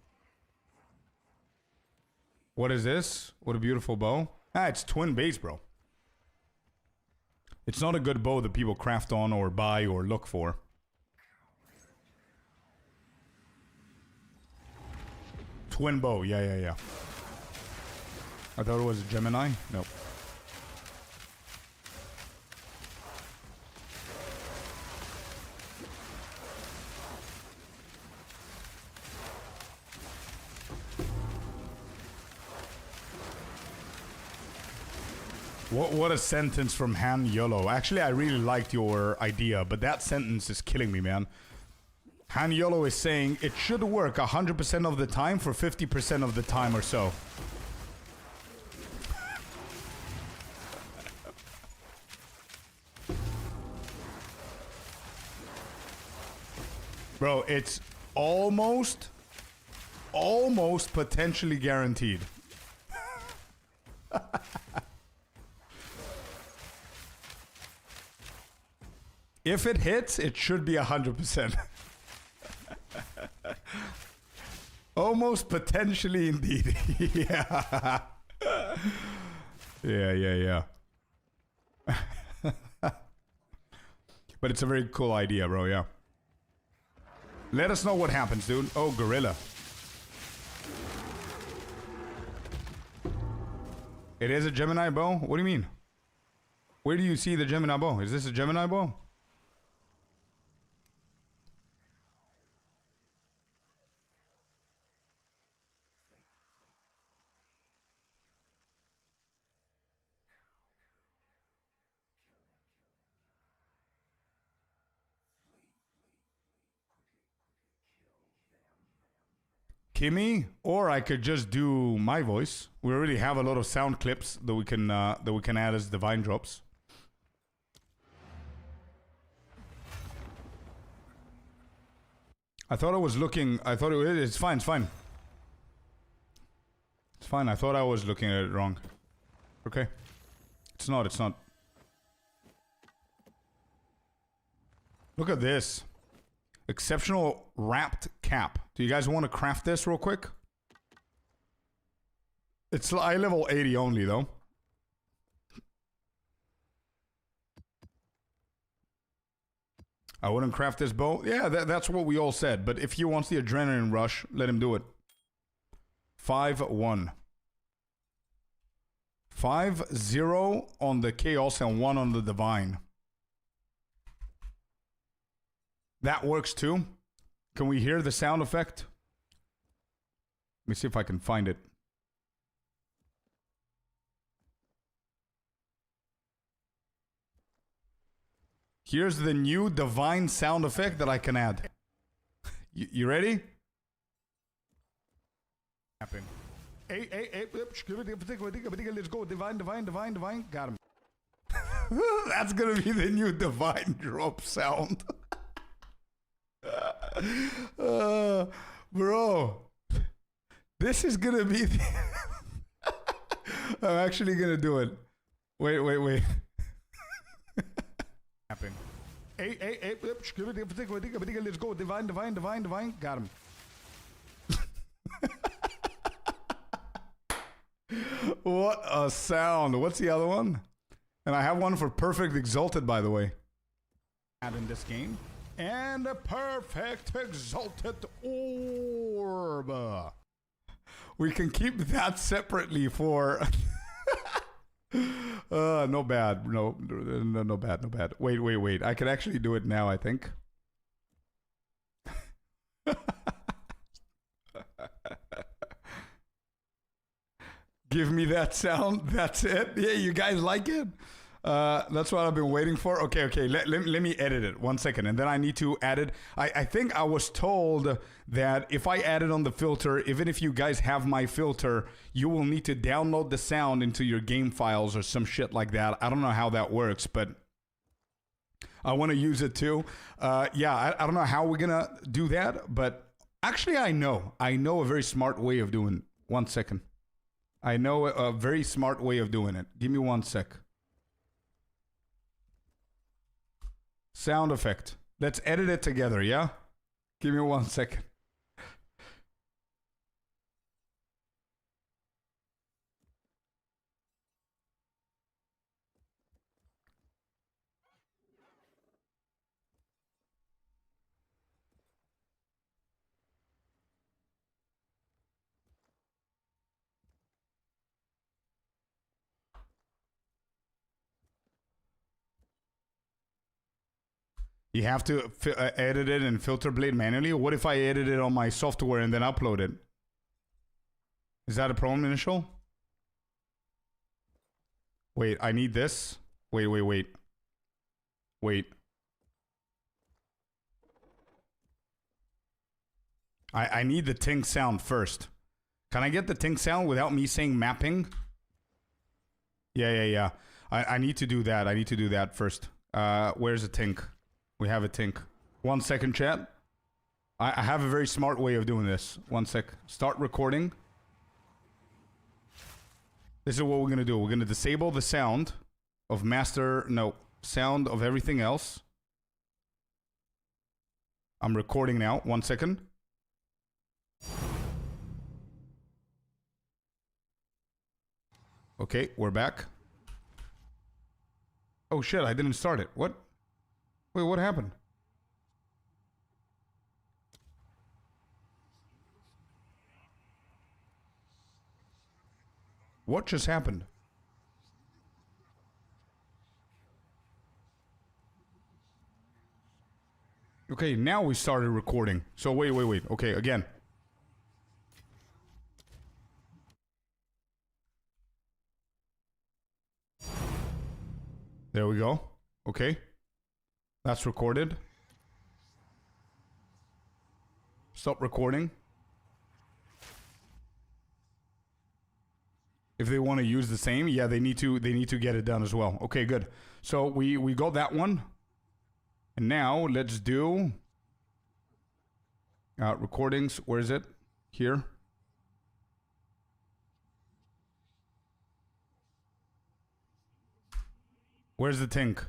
What is this? What a beautiful bow. Ah, it's twin base, bro. It's not a good bow that people craft on or buy or look for. Twin bow, yeah. I thought it was a Gemini. Nope. What a sentence from Han Yolo. Actually, I really liked your idea, but that sentence is killing me, man. Han Yolo is saying it should work 100% of the time for 50% of the time or so. Bro, it's almost potentially guaranteed. If it hits, it should be 100%. Almost potentially indeed. Yeah. Yeah. But it's a very cool idea, bro, yeah. Let us know what happens, dude. Oh, gorilla. It is a Gemini bow? What do you mean? Where do you see the Gemini bow? Is this a Gemini bow? Kimmy, or I could just do my voice. We already have a lot of sound clips that we can add as divine drops. I thought I was looking. I thought it's fine. It's fine. It's fine. I thought I was looking at it wrong. Okay. It's not. It's not. Look at this. Exceptional wrapped cap. Do you guys want to craft this real quick? It's eye level 80 only though. I wouldn't craft this bow. Yeah, that's what we all said. But if he wants the adrenaline rush, let him do it. 5-1. 5-0 on the chaos and 1 on the divine. That works too. Can we hear the sound effect? Let me see if I can find it. Here's the new divine sound effect that I can add. You ready? Happen. Hey, let's go. Divine. Got him. That's gonna be the new divine drop sound. Bro, this is gonna be the I'm actually gonna do it. Wait. Happen. Hey, let's go. Divine. Got him. What a sound. What's the other one? And I have one for perfect exalted, by the way. Add in this game. And a perfect exalted orb. We can keep that separately for... no bad. No bad. Wait. I can actually do it now, I think. Give me that sound. That's it. Yeah, you guys like it? That's what I've been waiting for. Okay. Let me edit it 1 second. And then I need to add it. I think I was told that if I add it on the filter, even if you guys have my filter, you will need to download the sound into your game files or some shit like that. I don't know how that works, but I want to use it too. Yeah, I don't know how we're going to do that, but actually I know a very smart way of doing it. 1 second. I know a very smart way of doing it. Give me 1 sec. Sound effect. Let's edit it together, yeah? Give me 1 second. You have to edit it in Filter Blade manually? What if I edit it on my software and then upload it? Is that a problem, Initial? Wait, I need this. Wait. I need the ting sound first. Can I get the ting sound without me saying mapping? Yeah. I need to do that. I need to do that first. Where's the tink? We have a tink. 1 second, chat. I have a very smart way of doing this. 1 sec. Start recording. This is what we're gonna do. We're gonna disable the sound of sound of everything else. I'm recording now. 1 second. Okay, we're back. Oh shit, I didn't start it. What? Wait, what happened? What just happened? Okay, now we started recording. So wait. Okay, again. There we go. Okay. That's recorded. Stop recording. If they want to use the same, yeah, they need to get it done as well. Okay, good. So we got that one. And now let's do recordings. Where is it? Here. Where's the tink?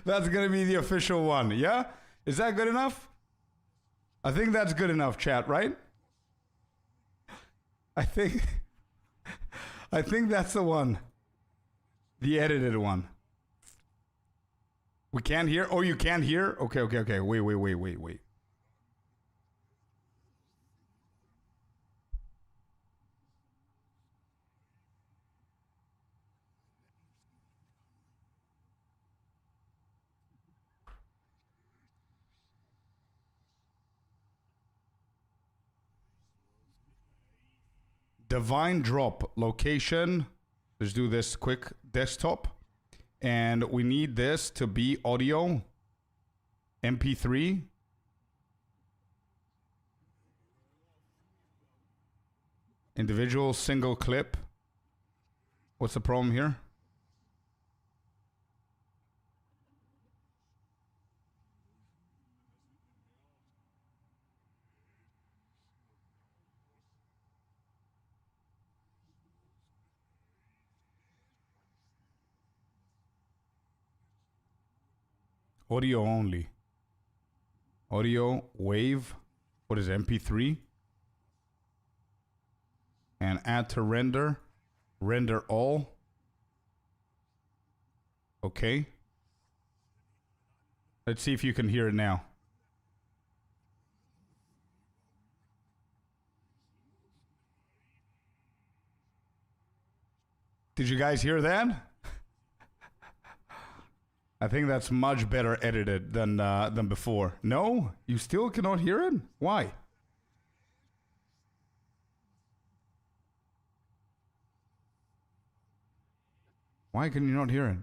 That's gonna be the official one, yeah? Is that good enough? I think that's good enough, chat, right? I think that's the one. The edited one. We can't hear? Oh, you can't hear? Okay. Wait. Divine drop location. Let's do this quick. Desktop. And we need this to be audio. MP3. Individual single clip. What's the problem here? Audio only. Audio wave. What is it, MP3? And add to render. Render all. Okay. Let's see if you can hear it now. Did you guys hear that? I think that's much better edited than before. No? You still cannot hear it? Why? Why can you not hear it?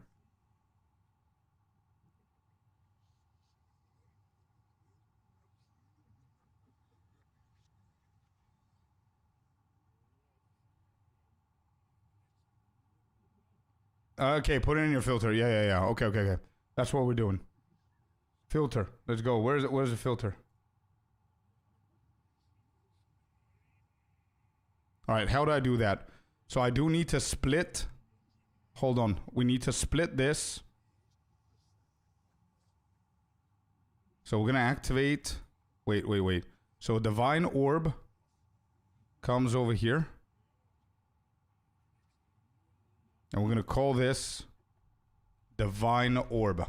Okay, put it in your filter. Yeah. Okay. That's what we're doing. Filter. Let's go. Where's it? Where's the filter? All right, how do I do that? So I do need to split Hold on. We need to split this. So we're going to activate... Wait. So Divine Orb comes over here. And we're going to call this Divine Orb.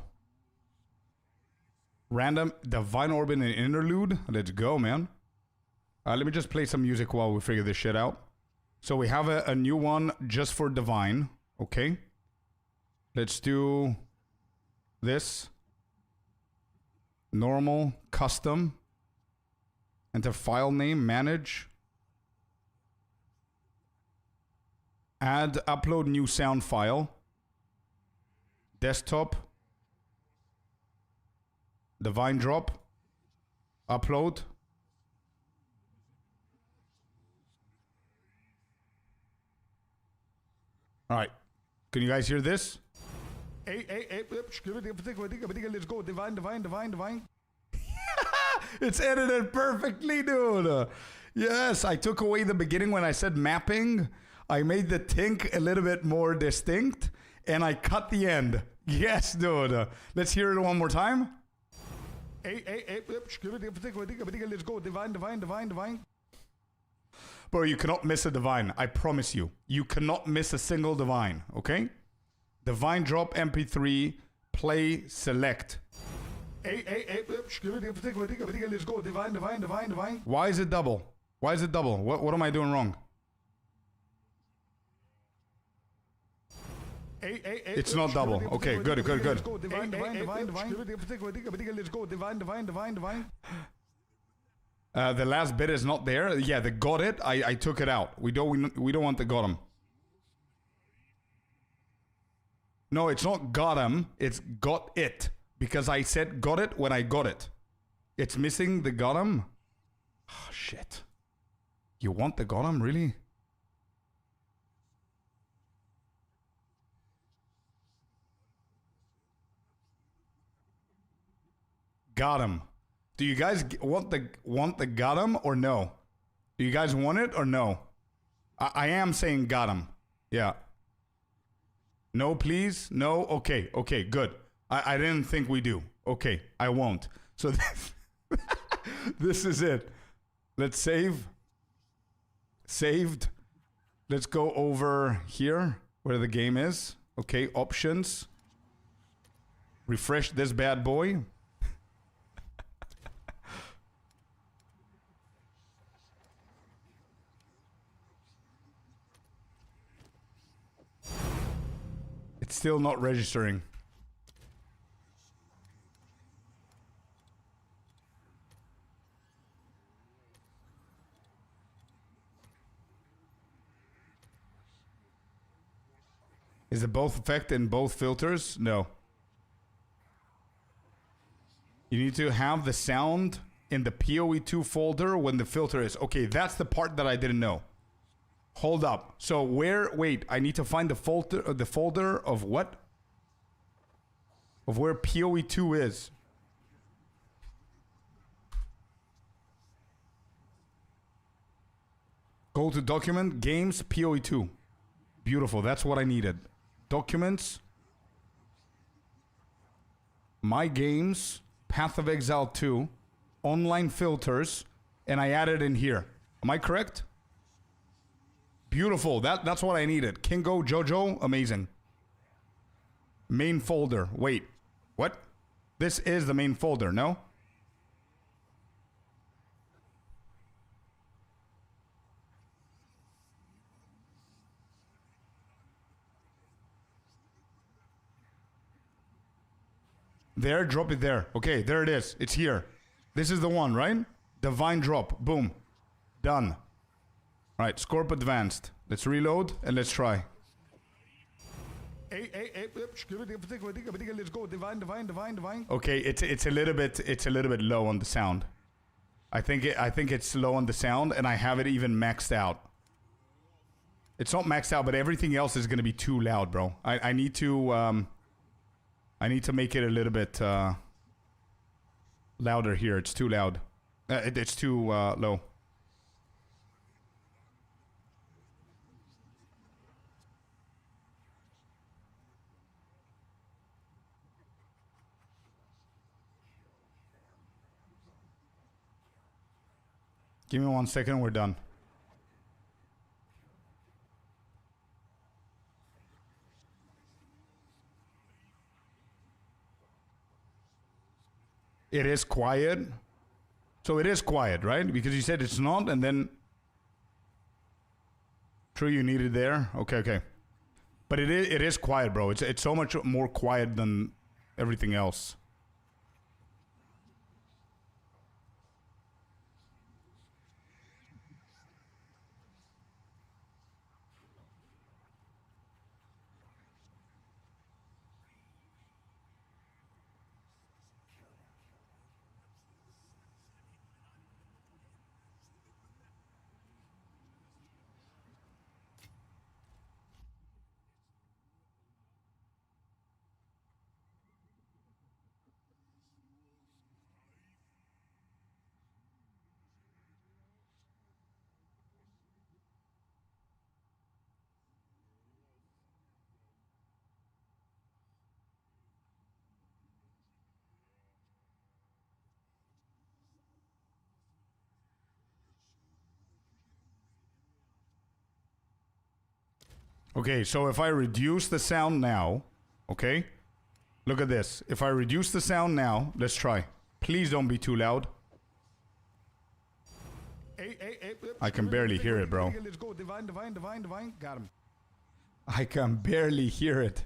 Random Divine Orb in an interlude. Let's go, man. Let me just play some music while we figure this shit out. So we have a new one just for Divine. Okay. Let's do this. Normal, custom. Enter file name, manage. Add, upload new sound file. Desktop. Divine drop. Upload. All right. Can you guys hear this? Hey, let's go. Divine. It's edited perfectly, dude. Yes, I took away the beginning when I said mapping. I made the tink a little bit more distinct, and I cut the end. Yes, dude. Let's hear it one more time. Hey, let's go. Divine. Bro, you cannot miss a divine. I promise you. You cannot miss a single divine, okay? Divine drop MP3, play, select. Hey, let's go. Divine. Why is it double? What am I doing wrong? It's not double. Okay, good. Let's go. Divine. The last bit is not there. Yeah, the got it. I took it out. We don't want the got him. No, it's not got him. It's got it. Because I said got it when I got it. It's missing the got him. Oh, shit. You want the got him, really? Got him. Do you guys want the got him or no? Do you guys want it or no? I am saying got him. Yeah. No, please. No. Okay. Good. I didn't think we do. Okay. I won't. So this is it. Let's save. Saved. Let's go over here where the game is. Okay. Options. Refresh this bad boy. It's still not registering. Is it both effect in both filters? No. You need to have the sound in the PoE2 folder when the filter is. Okay, that's the part that I didn't know. Hold up. So wait, I need to find the folder of what? Of where PoE2 is. Go to document, games, PoE2. Beautiful, that's what I needed. Documents. My games, Path of Exile 2, online filters, and I added in here. Am I correct? Beautiful. That's what I needed. Kingo, Jojo, amazing. Main folder. Wait. What? This is the main folder, no? There, drop it there. Okay, there it is. It's here. This is the one, right? Divine drop. Boom. Done. All right, Scorp advanced. Let's reload and let's try. Let's go. Divine. Okay, it's a little bit low on the sound. I think it's low on the sound, and I have it even maxed out. It's not maxed out, but everything else is gonna be too loud, bro. I need to make it a little bit louder here. It's too loud. It's too low. Give me 1 second, we're done. It is quiet. So it is quiet, right? Because you said it's not, and then... True, you need it there. Okay, okay. But it is quiet, bro. It's so much more quiet than everything else. Okay, so if I reduce the sound now, okay? Look at this. If I reduce the sound now, let's try. Please don't be too loud. I can barely hear it, bro. Let's go. Divine. Got him. I can barely hear it.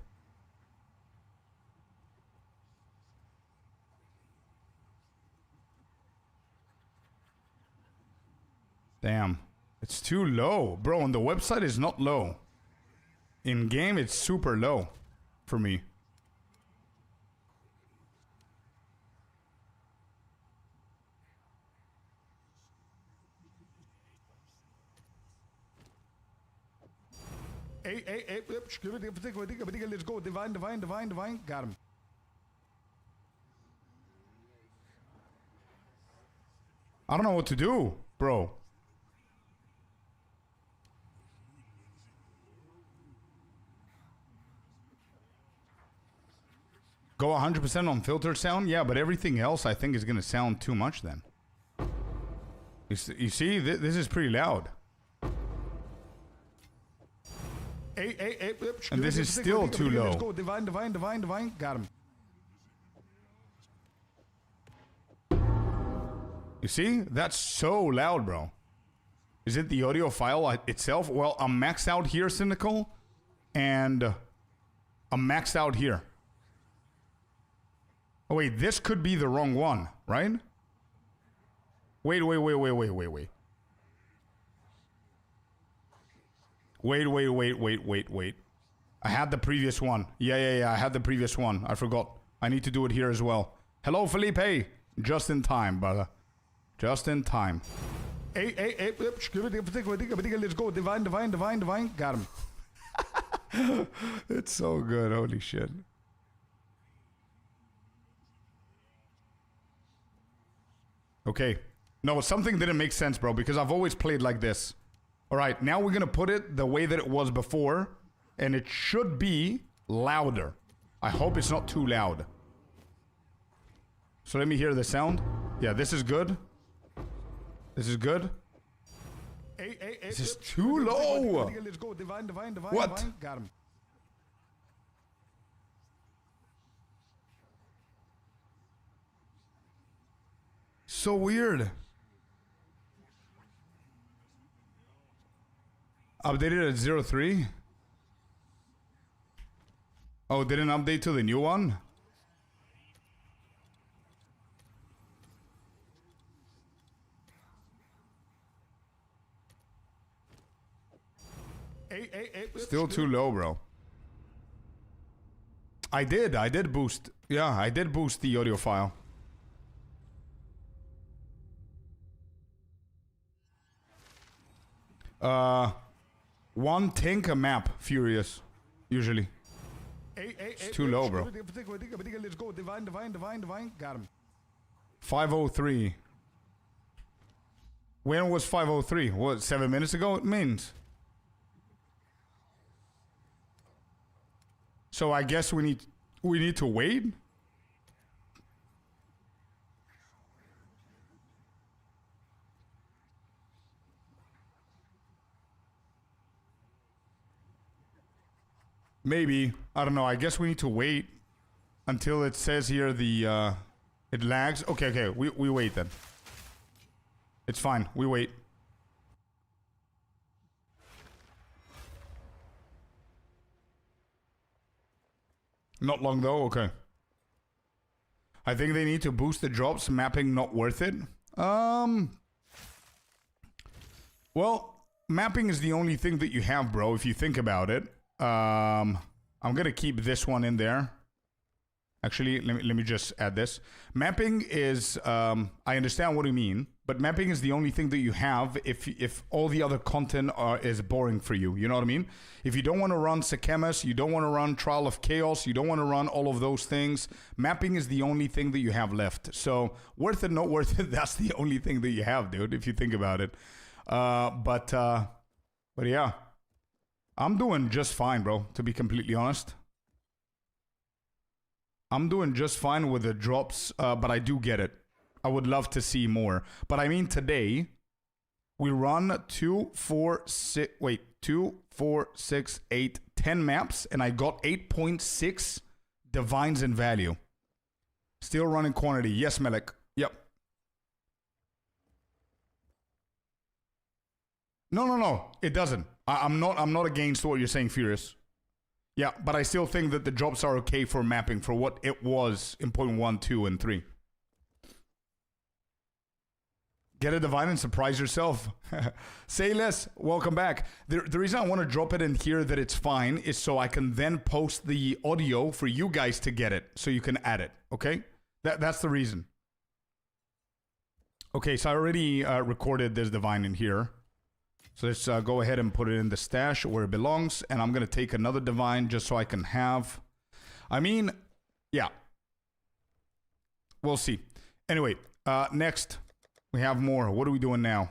Damn. It's too low. Bro, on the website it's not low. In game it's super low for me. Let's go. Divine. Got him. I don't know what to do, bro. Go 100% on filter sound? Yeah, but everything else I think is going to sound too much then. You see, this is pretty loud. And this is still too low. Let's go. Divine. Got him. You see? That's so loud, bro. Is it the audio file itself? Well, I'm maxed out here, Cynical. And I'm maxed out here. Oh, wait. This could be the wrong one, right? Wait. Wait. I had the previous one. Yeah. I had the previous one. I forgot. I need to do it here as well. Hello, Felipe. Just in time, brother. Just in time. Let's go. Divine. Got him. It's so good. Holy shit. Okay. No, something didn't make sense, bro, because I've always played like this. All right, now we're going to put it the way that it was before, and it should be louder. I hope it's not too loud. So let me hear the sound. Yeah, this is good. This is good. This is too low. Let's go. Divine. What? Got him. So weird. Updated at 03? Oh, didn't update to the new one? Still too low, bro. I did boost. Yeah, I did boost the audio file. One tank a map, Furious, usually. It's too low, bro. Let's go. Divine. Got him. 503. When was 503? What, 7 minutes ago? It means. So I guess we need to wait? Maybe. I don't know. I guess we need to wait until it says here the, it lags. Okay, okay. We wait then. It's fine. We wait. Not long though? Okay. I think they need to boost the drops. Mapping not worth it. Well, mapping is the only thing that you have, bro, if you think about it. I'm gonna keep this one in there. Actually, let me just add this. Mapping is, I understand what you mean, but mapping is the only thing that you have if all the other content is boring for you. You know what I mean? If you don't want to run Sekemes, you don't want to run Trial of Chaos, you don't want to run all of those things, mapping is the only thing that you have left. So, worth it, not worth it, that's the only thing that you have, dude, if you think about it. But yeah. I'm doing just fine, bro, to be completely honest. I'm doing just fine with the drops, but I do get it. I would love to see more. But I mean, today, we run 2, 4, 6, 8, 10 maps, and I got 8.6 divines in value. Still running quantity. Yes, Melik. Yep. No. It doesn't. I'm not against what you're saying, Furious. Yeah, but I still think that the drops are okay for mapping for what it was in point 1, 2, and 3. Get a divine and surprise yourself. Say less. Welcome back. The reason I want to drop it in here that it's fine is so I can then post the audio for you guys to get it, so you can add it. Okay, that's the reason. Okay, so I already recorded this divine in here. So let's go ahead and put it in the stash where it belongs. And I'm going to take another divine just so I can have... I mean, yeah. We'll see. Anyway, next. We have more. What are we doing now?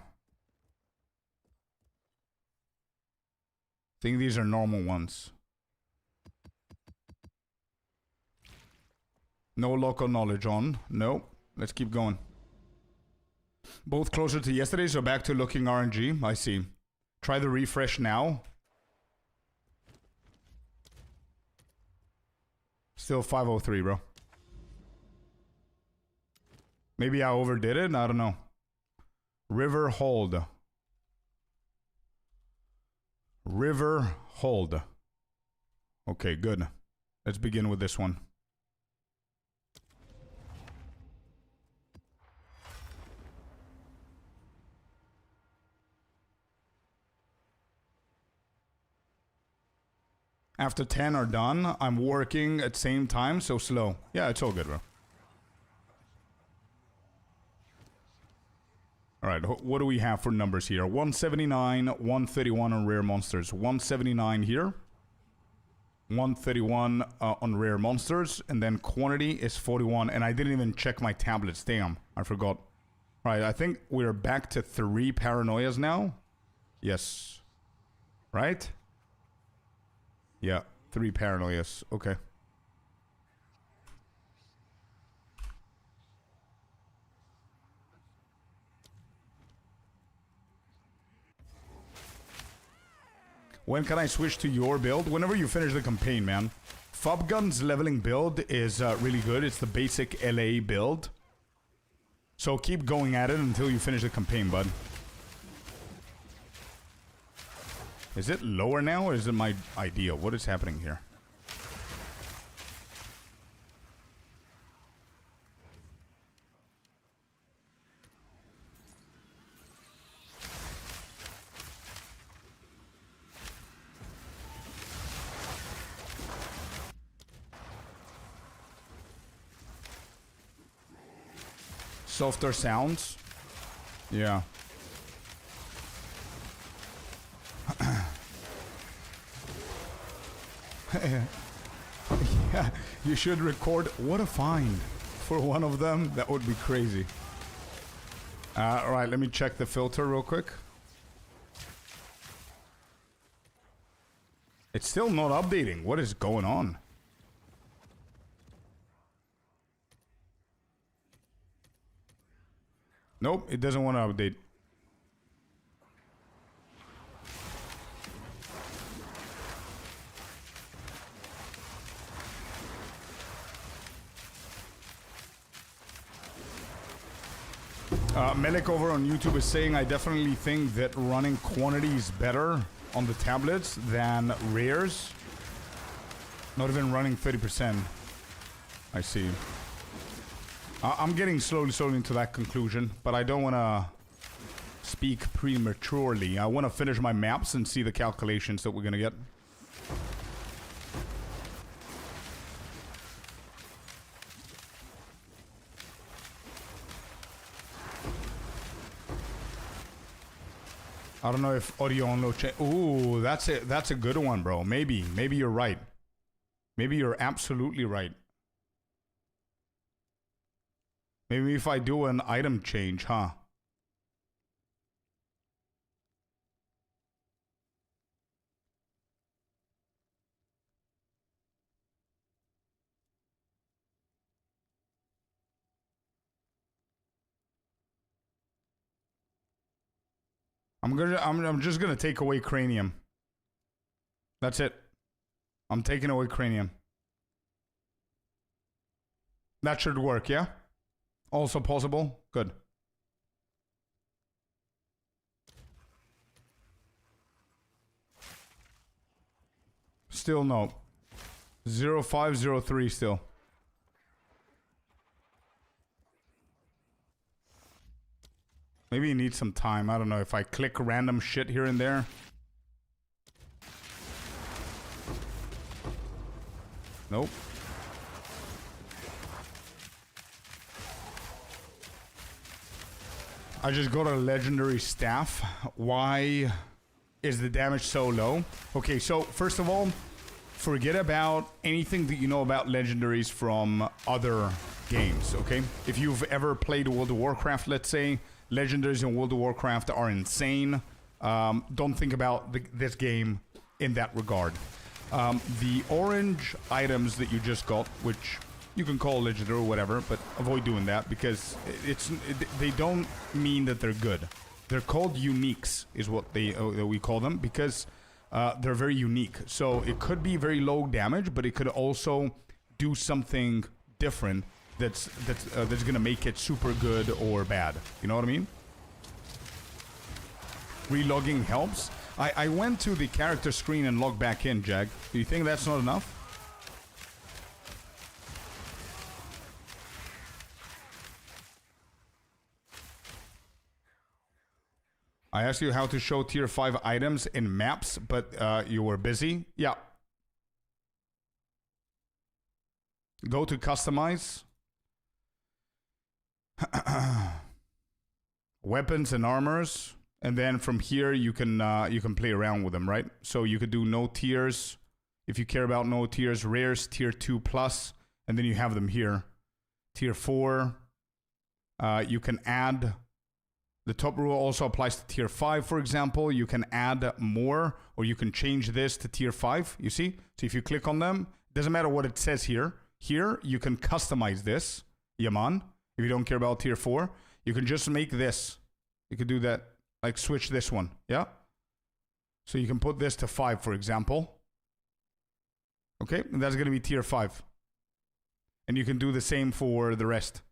I think these are normal ones. No local knowledge on. No. Let's keep going. Both closer to yesterday, so back to looking RNG. I see. Try the refresh now. Still 503, bro. Maybe I overdid it? I don't know. River hold. River hold. Okay, good. Let's begin with this one. After 10 are done, I'm working at same time, so slow. Yeah, it's all good, bro. Alright, what do we have for numbers here? 179, 131 on rare monsters. 179 here. 131 on rare monsters. And then quantity is 41. And I didn't even check my tablets. Damn, I forgot. Alright, I think we're back to 3 paranoias now. Yes. Right? Yeah, 3 paranoias. Okay. When can I switch to your build? Whenever you finish the campaign, man. Fubgun's leveling build is really good. It's the basic LA build. So keep going at it until you finish the campaign, bud. Is it lower now, or is it my idea? What is happening here? Softer sounds? Yeah. Yeah, you should record. What a find for one of them. That would be crazy. Alright, let me check the filter real quick. It's still not updating. What is going on? Nope, it doesn't want to update. Melik over on YouTube is saying, I definitely think that running quantity is better on the tablets than rares. Not even running 30%. I see. I'm getting slowly into that conclusion, but I don't want to speak prematurely. I want to finish my maps and see the calculations that we're going to get. I don't know if audio on low change. Ooh, that's it. That's a good one, bro. Maybe you're right. Maybe you're absolutely right. Maybe if I do an item change, huh? I'm just gonna take away cranium. That's it. I'm taking away cranium. That should work, yeah? Also possible? Good. Still no. 0503 still. Maybe you need some time. I don't know if I click random shit here and there. Nope. I just got a legendary staff. Why is the damage so low? Okay, so first of all, forget about anything that you know about legendaries from other games, okay? If you've ever played World of Warcraft, let's say, legendaries in World of Warcraft are insane. Don't think about this game in that regard. The orange items that you just got, which you can call legendary or whatever, but avoid doing that because they don't mean that they're good. They're called uniques, is what we call them, because they're very unique. So it could be very low damage, but it could also do something different that's gonna make it super good or bad. You know what I mean? Relogging helps. I went to the character screen and logged back in, Jag. Do you think that's not enough? I asked you how to show tier 5 items in maps, but you were busy. Yeah. Go to customize. Weapons and armors. And then from here you can play around with them, right? So you could do no tiers. If you care about no tiers, rares, tier 2 plus, and then you have them here. Tier 4. You can add. The top rule also applies to tier 5, for example. You can add more, or you can change this to tier 5, you see? So if you click on them, doesn't matter what it says here. Here, you can customize this, Yaman. If you don't care about tier 4, you can just make this. You could do that, like switch this one, yeah? So you can put this to 5, for example. Okay, and that's going to be tier 5. And you can do the same for the rest.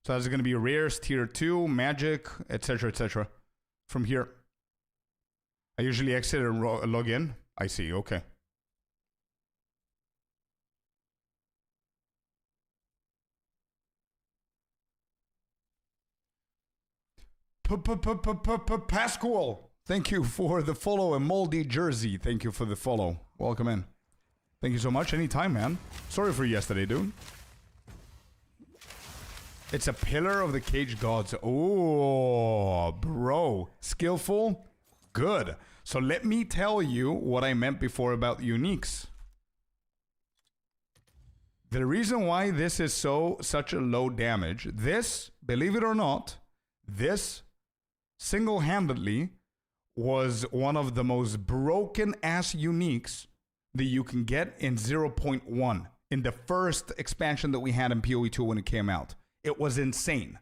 So that's going to be rares, tier 2, magic, etc. From here. I usually exit and log in. I see, okay. Pascal, thank you for the follow. And Moldy Jersey, thank you for the follow. Welcome in. Thank you so much. Anytime, man. Sorry for yesterday, dude. It's a pillar of the cage gods. Oh, bro. Skillful? Good. So let me tell you what I meant before about uniques. The reason why this is such a low damage, this, believe it or not, this single-handedly was one of the most broken-ass uniques that you can get in 0.1 in the first expansion that we had in PoE 2 when it came out. It was insane.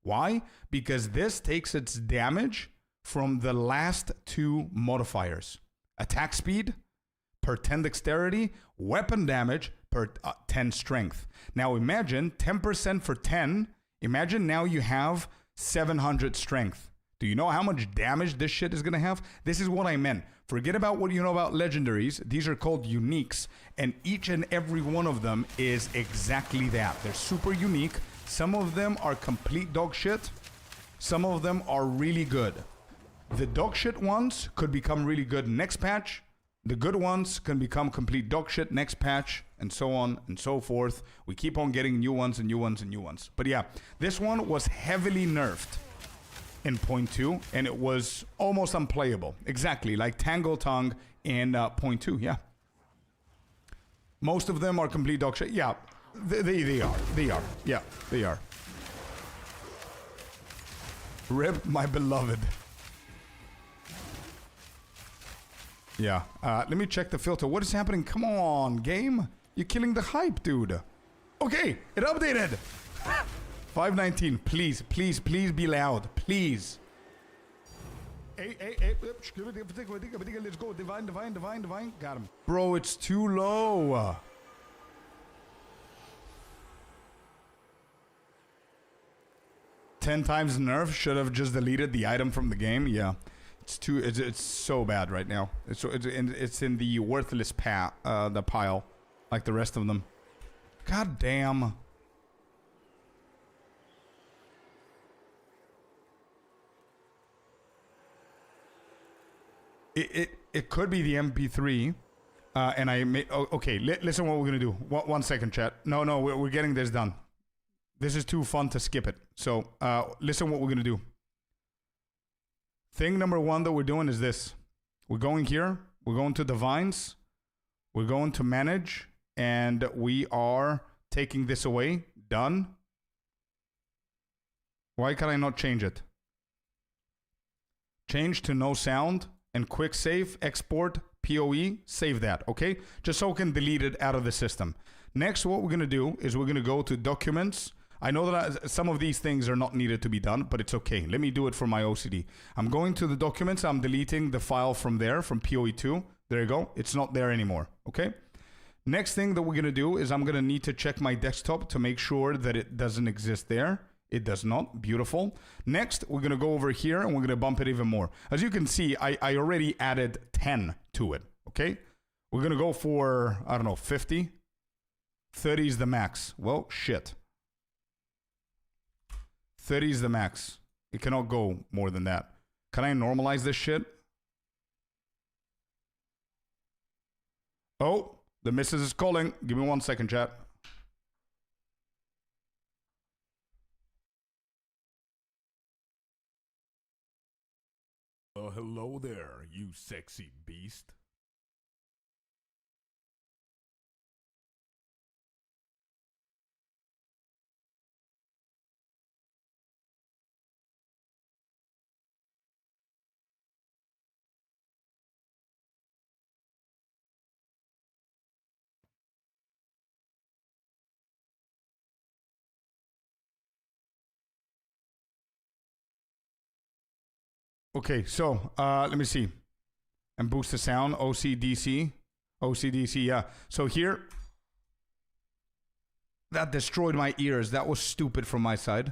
Why? Because this takes its damage from the last 2 modifiers. Attack speed per 10 dexterity, weapon damage per 10 strength. Now imagine 10% for 10. Imagine now you have 700 strength. Do you know how much damage this shit is gonna have? This is what I meant. Forget about what you know about legendaries. These are called uniques, and each and every one of them is exactly that. They're super unique. Some of them are complete dog shit. Some of them are really good. The dog shit ones could become really good next patch. The good ones can become complete dog shit next patch, and so on and so forth. We keep on getting new ones and new ones and new ones. But yeah, this one was heavily nerfed in 0.2, and it was almost unplayable. Exactly, like Tangle Tongue in 0.2, yeah. Most of them are complete dog shit. Yeah, they are. Yeah, they are. Rip my beloved. Yeah, let me check the filter. What is happening? Come on, game. You're killing the hype, dude. Okay, it updated. 519, please, please, please be loud. Please. Hey, let's go. Divine. Got him. Bro, it's too low. Ten times nerf, should have just deleted the item from the game. Yeah, it's so bad right now. It's in the worthless the pile, like the rest of them. God damn. It could be the MP3, and I may. Oh, okay, listen, what we're gonna do. One second, chat. No, we're getting this done. This is too fun to skip it. So, listen what we're gonna do. Thing number one that we're doing is this. We're going here. We're going to Divines. We're going to Manage. And we are taking this away. Done. Why can I not change it? Change to no sound. And quick save, export, POE, save that, okay? Just so we can delete it out of the system. Next, what we're gonna do is we're gonna go to Documents. I know that some of these things are not needed to be done, but it's okay. Let me do it for my OCD. I'm going to the Documents. I'm deleting the file from there, from POE2. There you go. It's not there anymore, okay? Next thing that we're gonna do is I'm gonna need to check my desktop to make sure that it doesn't exist there. It does not. Beautiful. Next, we're going to go over here and we're going to bump it even more. As you can see, I already added 10 to it, okay? We're going to go for, I don't know, 50. 30 is the max. Well, shit. 30 is the max. It cannot go more than that. Can I normalize this shit? Oh, the missus is calling. Give me 1 second, chat. Hello there, you sexy beast. Okay, so let me see. And boost the sound. OCDC. OCDC, yeah. So here. That destroyed my ears. That was stupid from my side.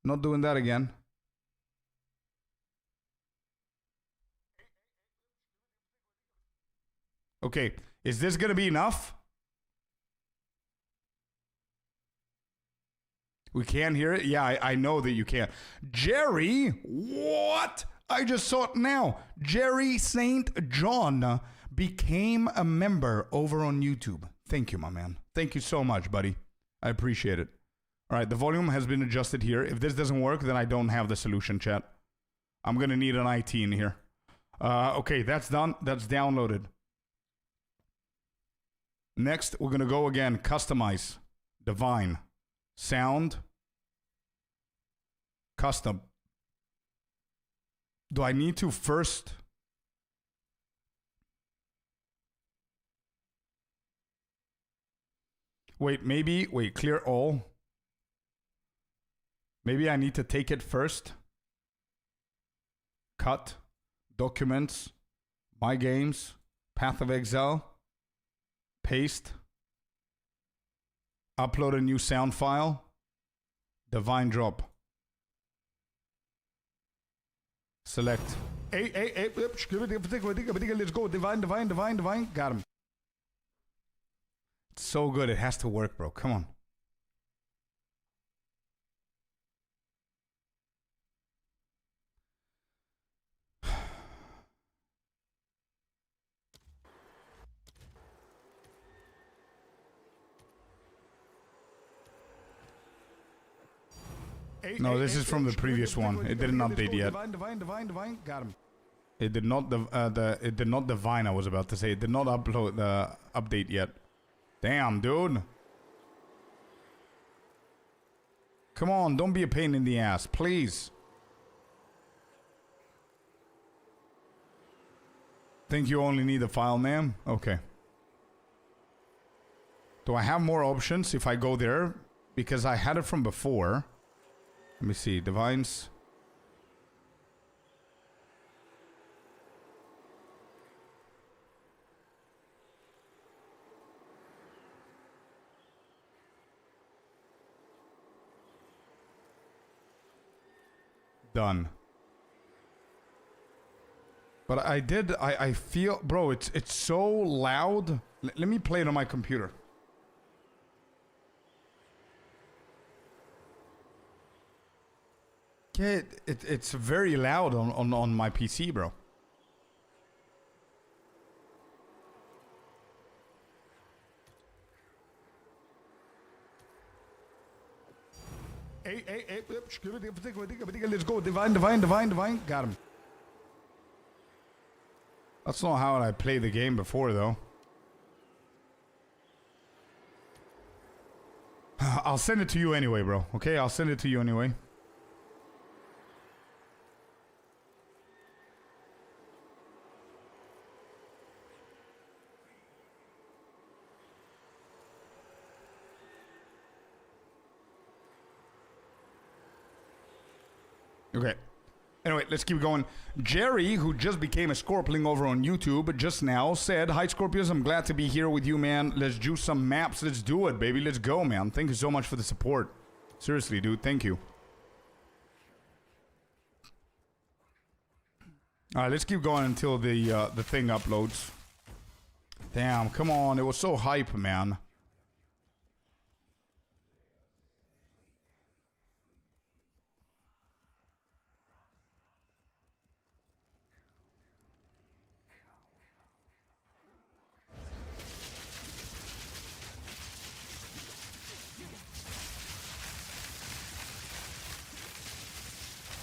Not doing that again. Okay, is this gonna be enough? We can hear it? Yeah, I know that you can. Jerry, what? I just saw it now. Jerry St. John became a member over on YouTube. Thank you, my man. Thank you so much, buddy. I appreciate it. All right, the volume has been adjusted here. If this doesn't work, then I don't have the solution, chat. I'm going to need an IT in here. Okay, that's done. That's downloaded. Next, we're going to go again. Customize. Divine. Sound. Custom. Do I need to first? Wait, clear all. Maybe I need to take it first. Cut. Documents. My games. Path of Exile. Paste. Upload a new sound file. Divine drop. Select. Hey, let's go. Divine. Got him. It's so good. It has to work, bro. Come on. No, this is from the previous one. It didn't update yet. Divine. Got him. It did not it did not divine, I was about to say. It did not upload the update yet. Damn, dude. Come on, don't be a pain in the ass, please. Think you only need the file name? Okay. Do I have more options if I go there? Because I had it from before. Let me see, divines. Done. But I feel, bro, it's so loud. Let me play it on my computer. Yeah, it's very loud on my PC, bro. Hey, let's go. Divine. Got him. That's not how I played the game before, though. I'll send it to you anyway, bro. Okay, I'll send it to you anyway. Okay. Anyway, let's keep going. Jerry, who just became a Scorpling over on YouTube just now, said, "Hi, Scorpius. I'm glad to be here with you, man. Let's juice some maps. Let's do it, baby. Let's go, man. Thank you so much for the support. Seriously, dude. Thank you." All right, let's keep going until the thing uploads. Damn, come on. It was so hype, man.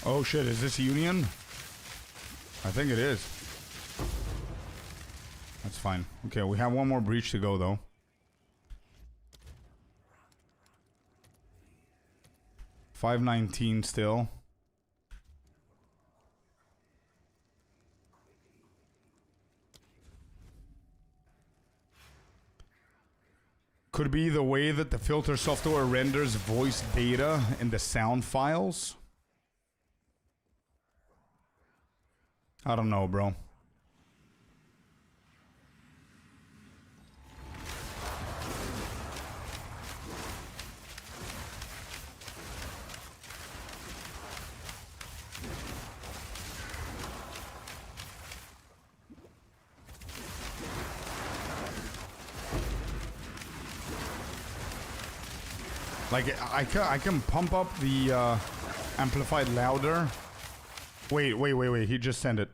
Oh shit, is this Union? I think it is. That's fine. Okay, we have one more breach to go though. $519 still. Could be the way that the filter software renders voice data in the sound files. I don't know, bro. Like, I can pump up the amplified louder. Wait. He just sent it.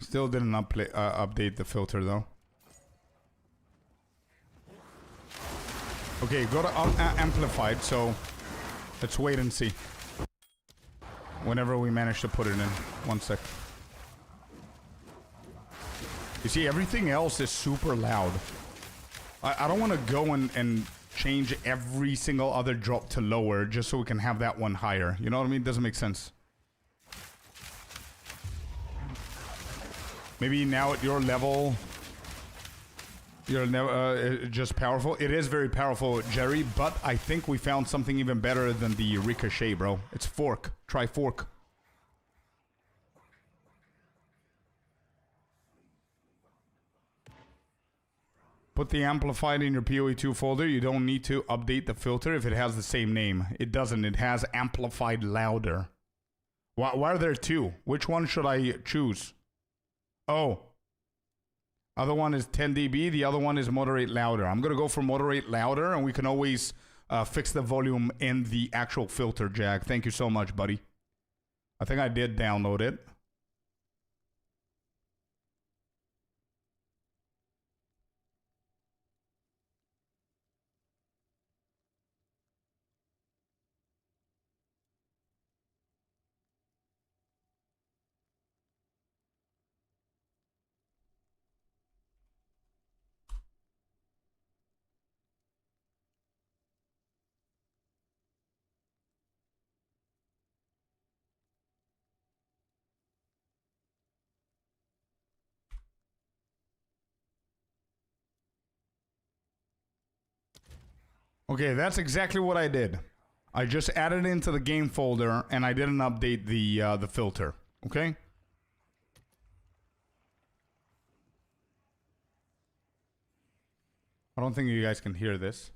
Still didn't update the filter though. Okay, go to amplified, so let's wait and see. Whenever we manage to put it in. 1 sec. You see, everything else is super loud. I don't want to go and change every single other drop to lower just so we can have that one higher. You know what I mean? It doesn't make sense. Maybe now at your level, You're never just powerful. It is very powerful, Jerry, but I think we found something even better than the ricochet, bro. It's fork. Try fork. Put the amplified in your PoE2 folder. You don't need to update the filter if it has the same name. It doesn't. It has amplified louder. Why are there two? Which one should I choose? Oh. Other one is 10 dB. The other one is moderate louder. I'm going to go for moderate louder, and we can always fix the volume in the actual filter, Jack. Thank you so much, buddy. I think I did download it. Okay, that's exactly what I did. I just added it into the game folder, and I didn't update the filter. Okay. I don't think you guys can hear this.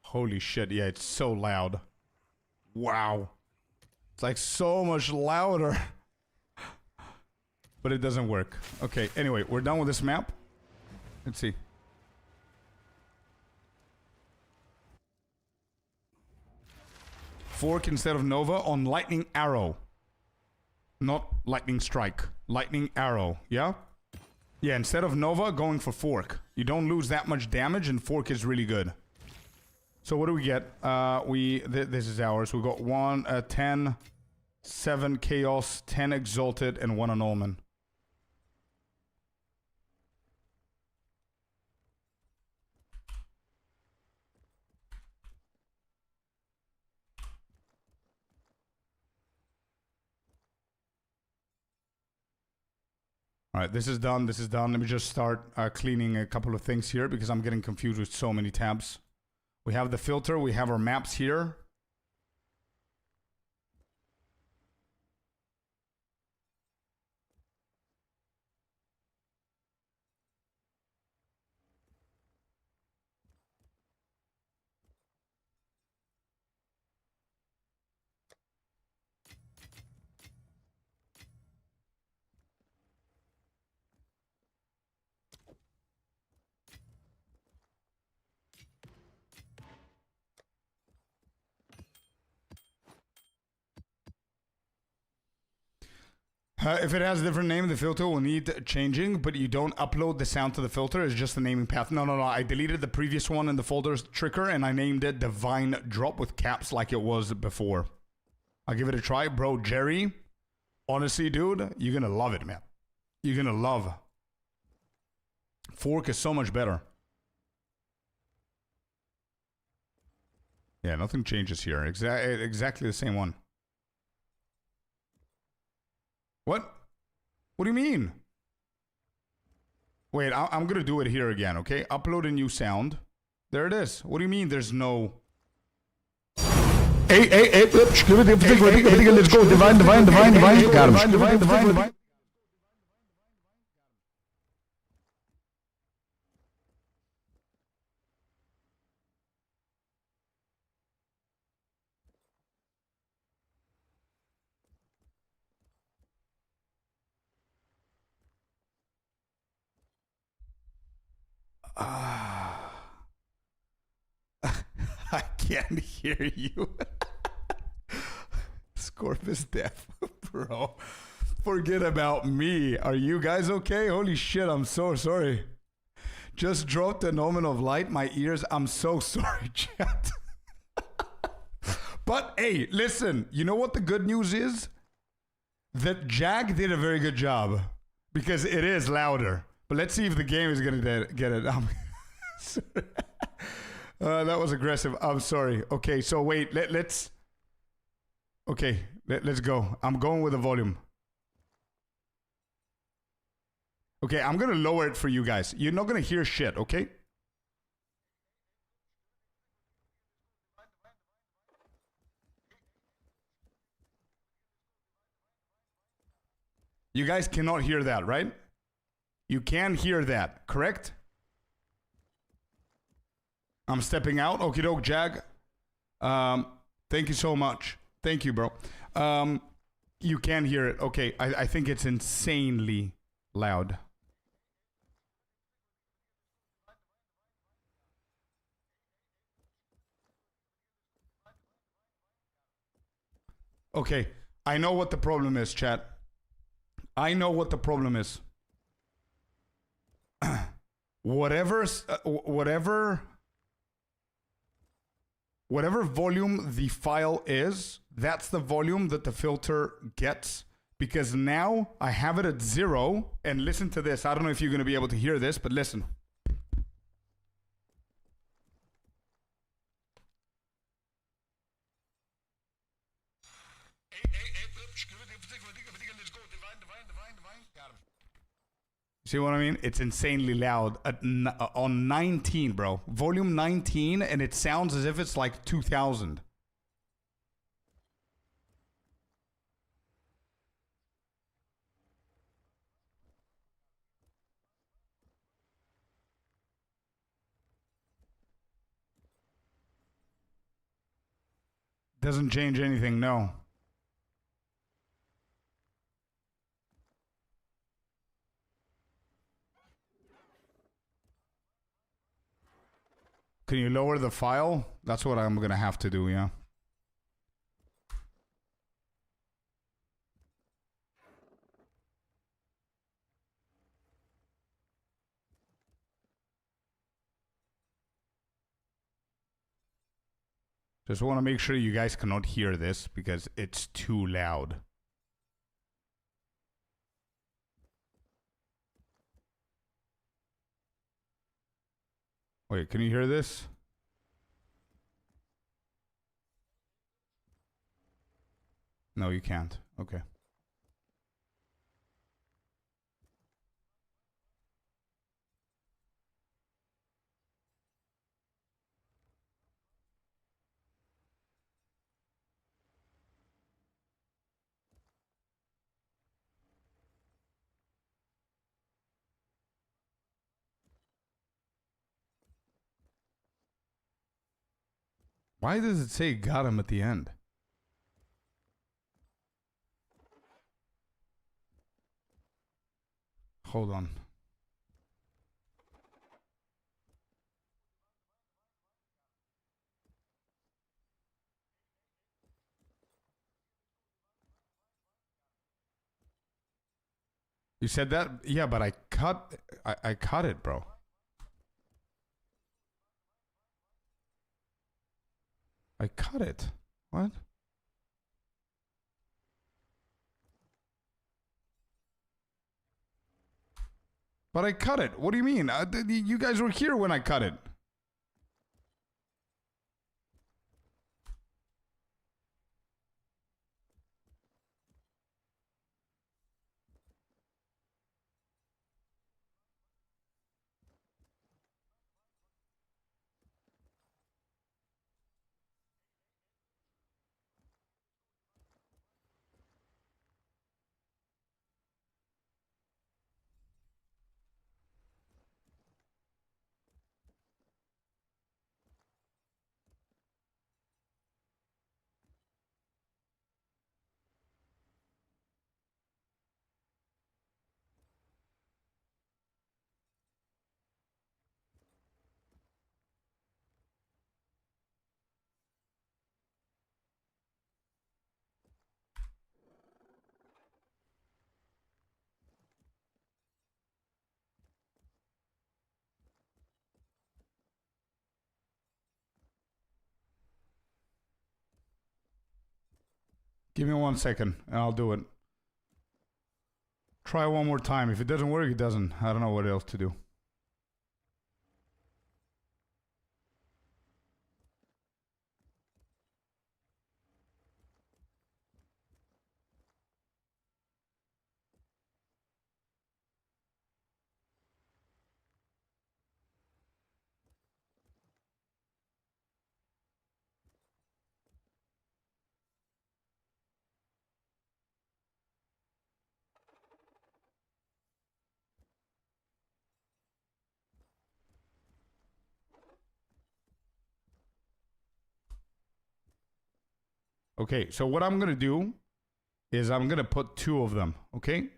Holy shit! Yeah, it's so loud. Wow, it's like so much louder. But it doesn't work. Okay. Anyway, we're done with this map. Let's see. Fork instead of Nova on Lightning Arrow. Not Lightning Strike. Lightning Arrow. Yeah? Yeah, instead of Nova, going for Fork. You don't lose that much damage, and Fork is really good. So what do we get? This is ours. We got 10, 7 Chaos, 10 Exalted, and 1 Annulment. All right, this is done. This is done. Let me just start cleaning a couple of things here because I'm getting confused with so many tabs. We have the filter. We have our maps here. If it has a different name, the filter will need changing, but you don't upload the sound to the filter. It's just the naming path. No. I deleted the previous one in the folder's trigger, and I named it Divine Drop with caps like it was before. I'll give it a try. Bro, Jerry, honestly, dude, you're going to love it, man. You're going to love. Fork is so much better. Yeah, nothing changes here. Exactly the same one. What? What do you mean? Wait, I'm going to do it here again, okay? Upload a new sound. There it is. What do you mean there's no... Hey, let's go. Divine. Got him. Divine. I can't hear you. Scorpius death, bro. Forget about me. Are you guys okay? Holy shit, I'm so sorry. Just dropped an omen of light. My ears, I'm so sorry, chat. But hey, listen, you know what the good news is? That Jack did a very good job. Because it is louder. But let's see if the game is going to get it. That was aggressive. I'm sorry. Okay, so wait. Let's... Okay, let's go. I'm going with the volume. Okay, I'm gonna lower it for you guys. You're not gonna hear shit, okay? You guys cannot hear that, right? You can hear that, correct? I'm stepping out. Okie doke, Jag. Thank you so much. Thank you, bro. You can hear it. Okay, I think it's insanely loud. Okay, I know what the problem is, chat. I know what the problem is. whatever volume the file is, that's the volume that the filter gets. Because now I have it at 0, and listen to this. I don't know if you're going to be able to hear this, but listen. See what I mean? It's insanely loud on 19, bro. Volume 19, and it sounds as if it's like 2000. Doesn't change anything, no. Can you lower the file? That's what I'm going to have to do, yeah. Just want to make sure you guys cannot hear this because it's too loud. Wait, can you hear this? No, you can't. Okay. Why does it say got him at the end? Hold on. You said that? Yeah, but I cut it, bro. I cut it. What? But I cut it. What do you mean? You guys were here when I cut it. Give me 1 second and I'll do it. Try one more time. If it doesn't work, it doesn't. I don't know what else to do. Okay, so what I'm going to do is I'm going to put two of them, okay?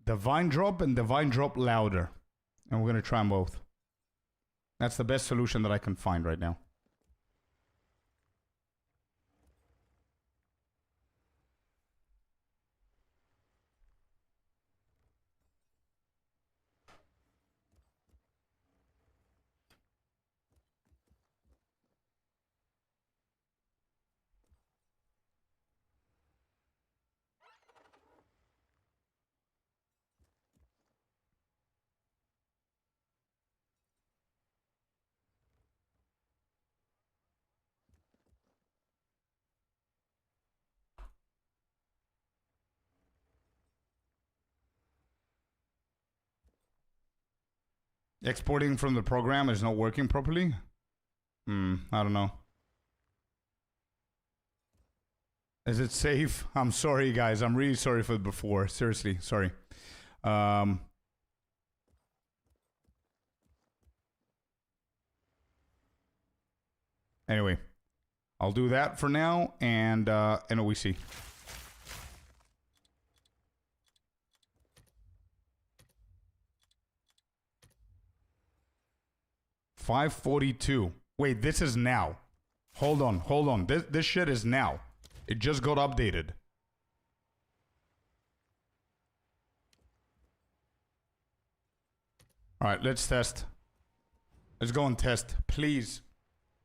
Divine Drop and Divine Drop Louder. And we're going to try them both. That's the best solution that I can find right now. Exporting from the program is not working properly? I don't know. Is it safe? I'm sorry, guys. I'm really sorry for before. Seriously, sorry. Anyway, I'll do that for now, and we see. $542. Wait, this is now. Hold on. This shit is now. It just got updated. All right, let's test. Let's go and test, please.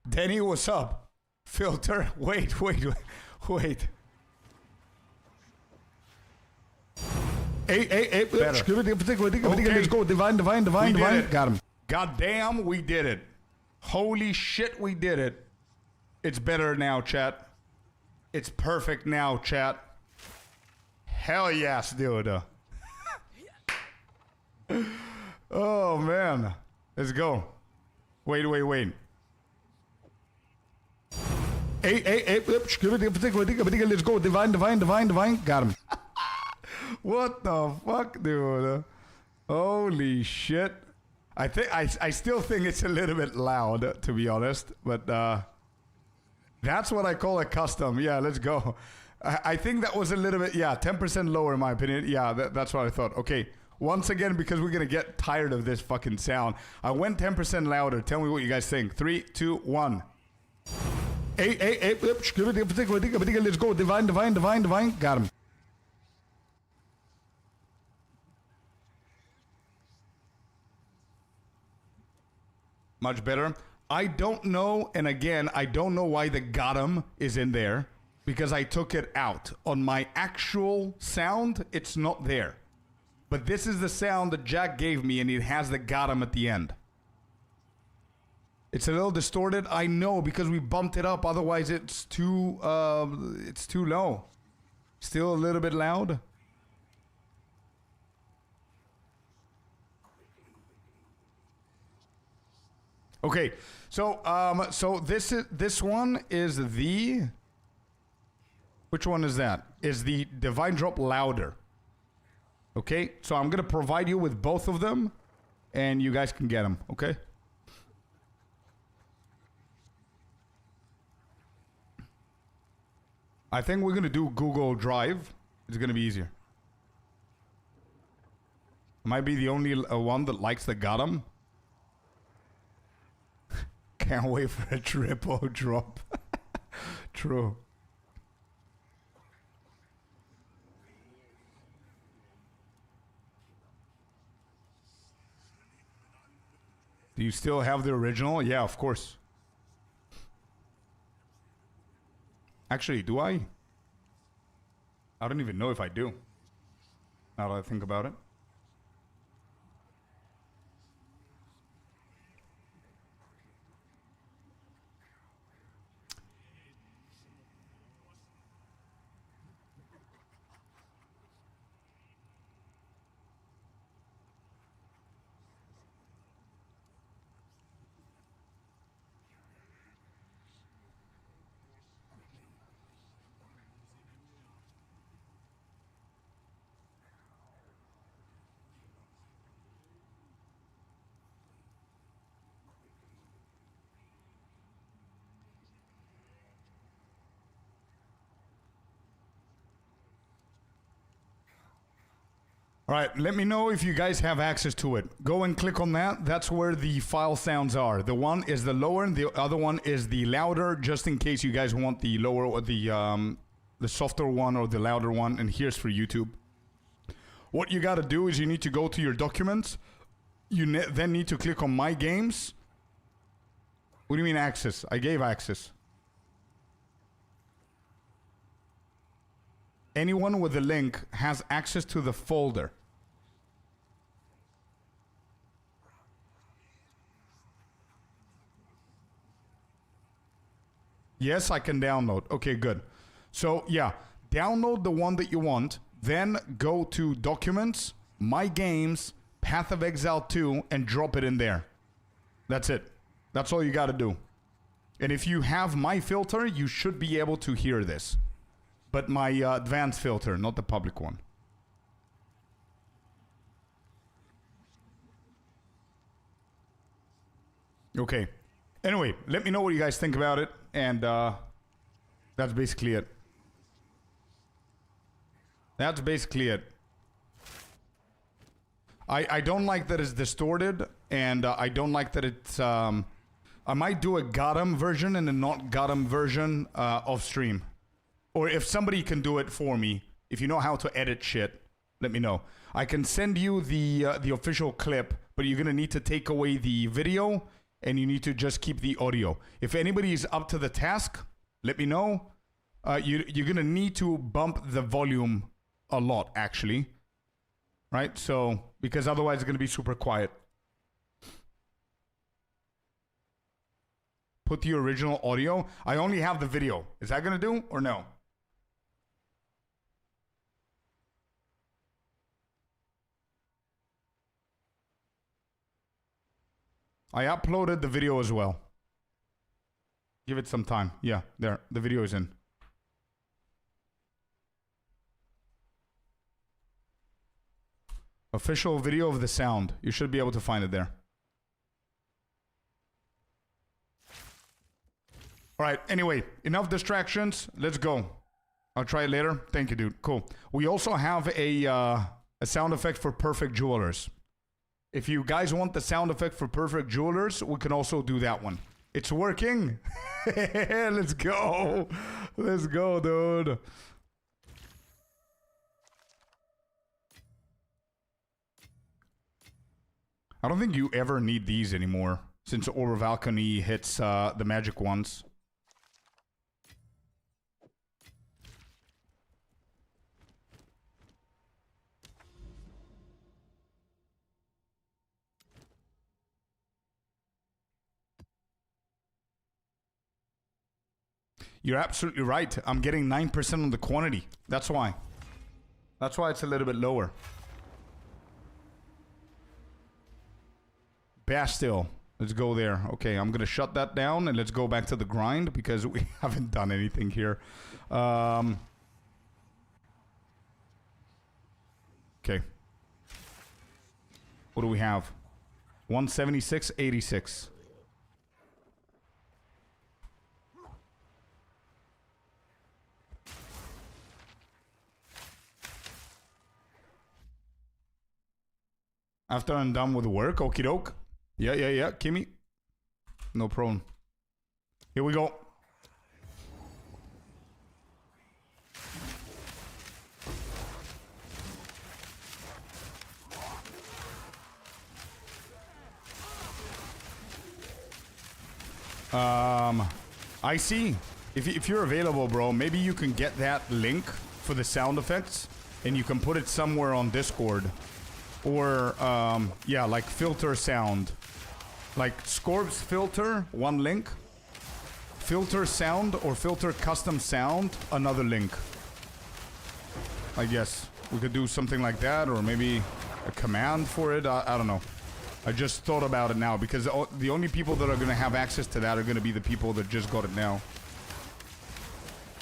Danny, what's up? Filter. Wait. Hey. Let's go. Divine. Got him. God damn, we did it. Holy shit, we did it. It's better now, chat. It's perfect now, chat. Hell yes, dude. Oh, man. Let's go. Wait. Hey. Let's go. Divine. Got him. What the fuck, dude? Holy shit. I still think it's a little bit loud, to be honest, but that's what I call a custom. Yeah, let's go. I think that was a little bit, 10% lower in my opinion. Yeah, that's what I thought. Okay, once again, because we're gonna get tired of this fucking sound, I went 10% louder. Tell me what you guys think. 3, 2, 1. Hey. Let's go. Divine. Got him. Much better. I don't know, and again, I don't know why the got 'em is in there, because I took it out. On my actual sound, it's not there. But this is the sound that Jack gave me, and it has the got 'em at the end. It's a little distorted, I know, because we bumped it up. Otherwise, it's too low. Still a little bit loud. Okay, so this one is the, which one is that? Is the Divine Drop Louder. Okay, so I'm gonna provide you with both of them, and you guys can get them. Okay. I think we're gonna do Google Drive. It's gonna be easier. Might be the only one that likes the got 'em. Can't wait for a triple drop. True. Do you still have the original? Yeah, of course. Actually, do I? I don't even know if I do. Now that I think about it. All right, let me know if you guys have access to it. Go and click on that. That's where the file sounds are. The one is the lower, and the other one is the louder, just in case you guys want the lower or the softer one or the louder one. And here's for YouTube. What you got to do is you need to go to your documents. You then need to click on My Games. What do you mean access? I gave access. Anyone with a link has access to the folder. Yes, I can download. Okay, good. So, yeah, download the one that you want, then go to Documents, My Games, Path of Exile 2, and drop it in there. That's it. That's all you got to do. And if you have my filter, you should be able to hear this. But my advanced filter, not the public one. Okay. Anyway, let me know what you guys think about it. And that's basically it. That's basically it. I don't like that it's distorted. And I don't like that it's... I might do a Gotham version and a not Gotham version of stream. Or if somebody can do it for me, if you know how to edit shit, let me know. I can send you the official clip, but you're gonna need to take away the video, and you need to just keep the audio. If anybody is up to the task, let me know. You're gonna need to bump the volume a lot, actually, right? So because otherwise it's gonna be super quiet. Put the original audio. I only have the video. Is that gonna do or no? I uploaded the video as well. Give it some time. Yeah, there. The video is in. Official video of the sound. You should be able to find it there. All right. Anyway, enough distractions. Let's go. I'll try it later. Thank you, dude. Cool. We also have a sound effect for Perfect Jewelers. If you guys want the sound effect for Perfect Jewelers, we can also do that one. It's working. Let's go. Let's go, dude. I don't think you ever need these anymore since Orb of Alchemy hits the magic ones. You're absolutely right. I'm getting 9% on the quantity. That's why. That's why it's a little bit lower. Bastille. Let's go there. Okay, I'm going to shut that down and let's go back to the grind because we haven't done anything here. Okay. What do we have? 176.86. After I'm done with work, okie doke. Yeah, Kimmy. No problem. Here we go. I see. If you're available, bro, maybe you can get that link for the sound effects and you can put it somewhere on Discord. Or, yeah, like filter sound. Like Scorpius filter, one link. Filter sound or filter custom sound, another link. I guess we could do something like that, or maybe a command for it. I don't know. I just thought about it now because the only people that are going to have access to that are going to be the people that just got it now.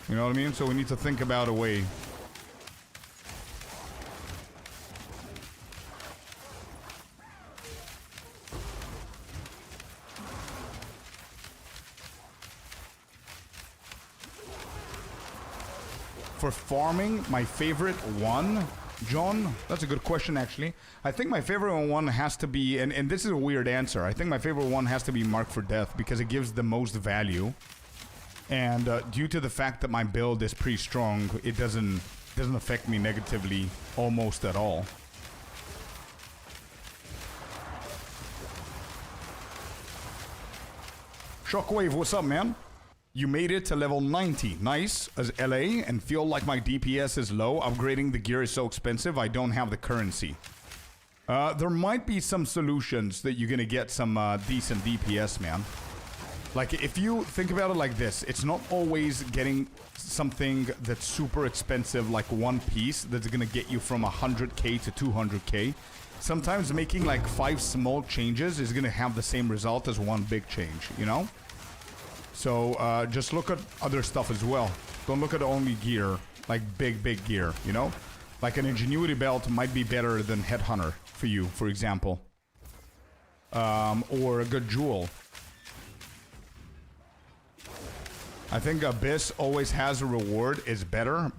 You know what I mean? So we need to think about a way. For farming, my favorite one, John, that's a good question, actually. I think my favorite one has to be, and this is a weird answer, I think my favorite one has to be Mark for Death because it gives the most value. And due to the fact that my build is pretty strong, it doesn't affect me negatively almost at all. Shockwave, what's up, man? You made it to level 90. Nice. As LA and feel like my DPS is low. Upgrading the gear is so expensive, I don't have the currency. There might be some solutions that you're gonna get some decent DPS, man. Like, if you think about it like this, it's not always getting something that's super expensive, like one piece, that's gonna get you from 100k to 200k. Sometimes making like 5 small changes is gonna have the same result as one big change, you know? So just look at other stuff as well. Don't look at only gear, like big gear, you know? Like an Ingenuity belt might be better than Headhunter for you, for example. Or a good jewel. I think Abyss always has a reward is better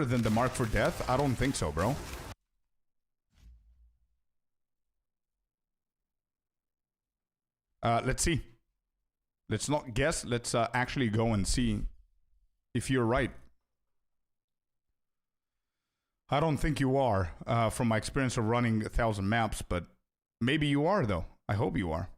than the Mark for Death. I don't think so, bro. Let's see. Let's not guess. Let's actually go and see if you're right. I don't think you are, from my experience of running 1,000 maps, but maybe you are, though. I hope you are.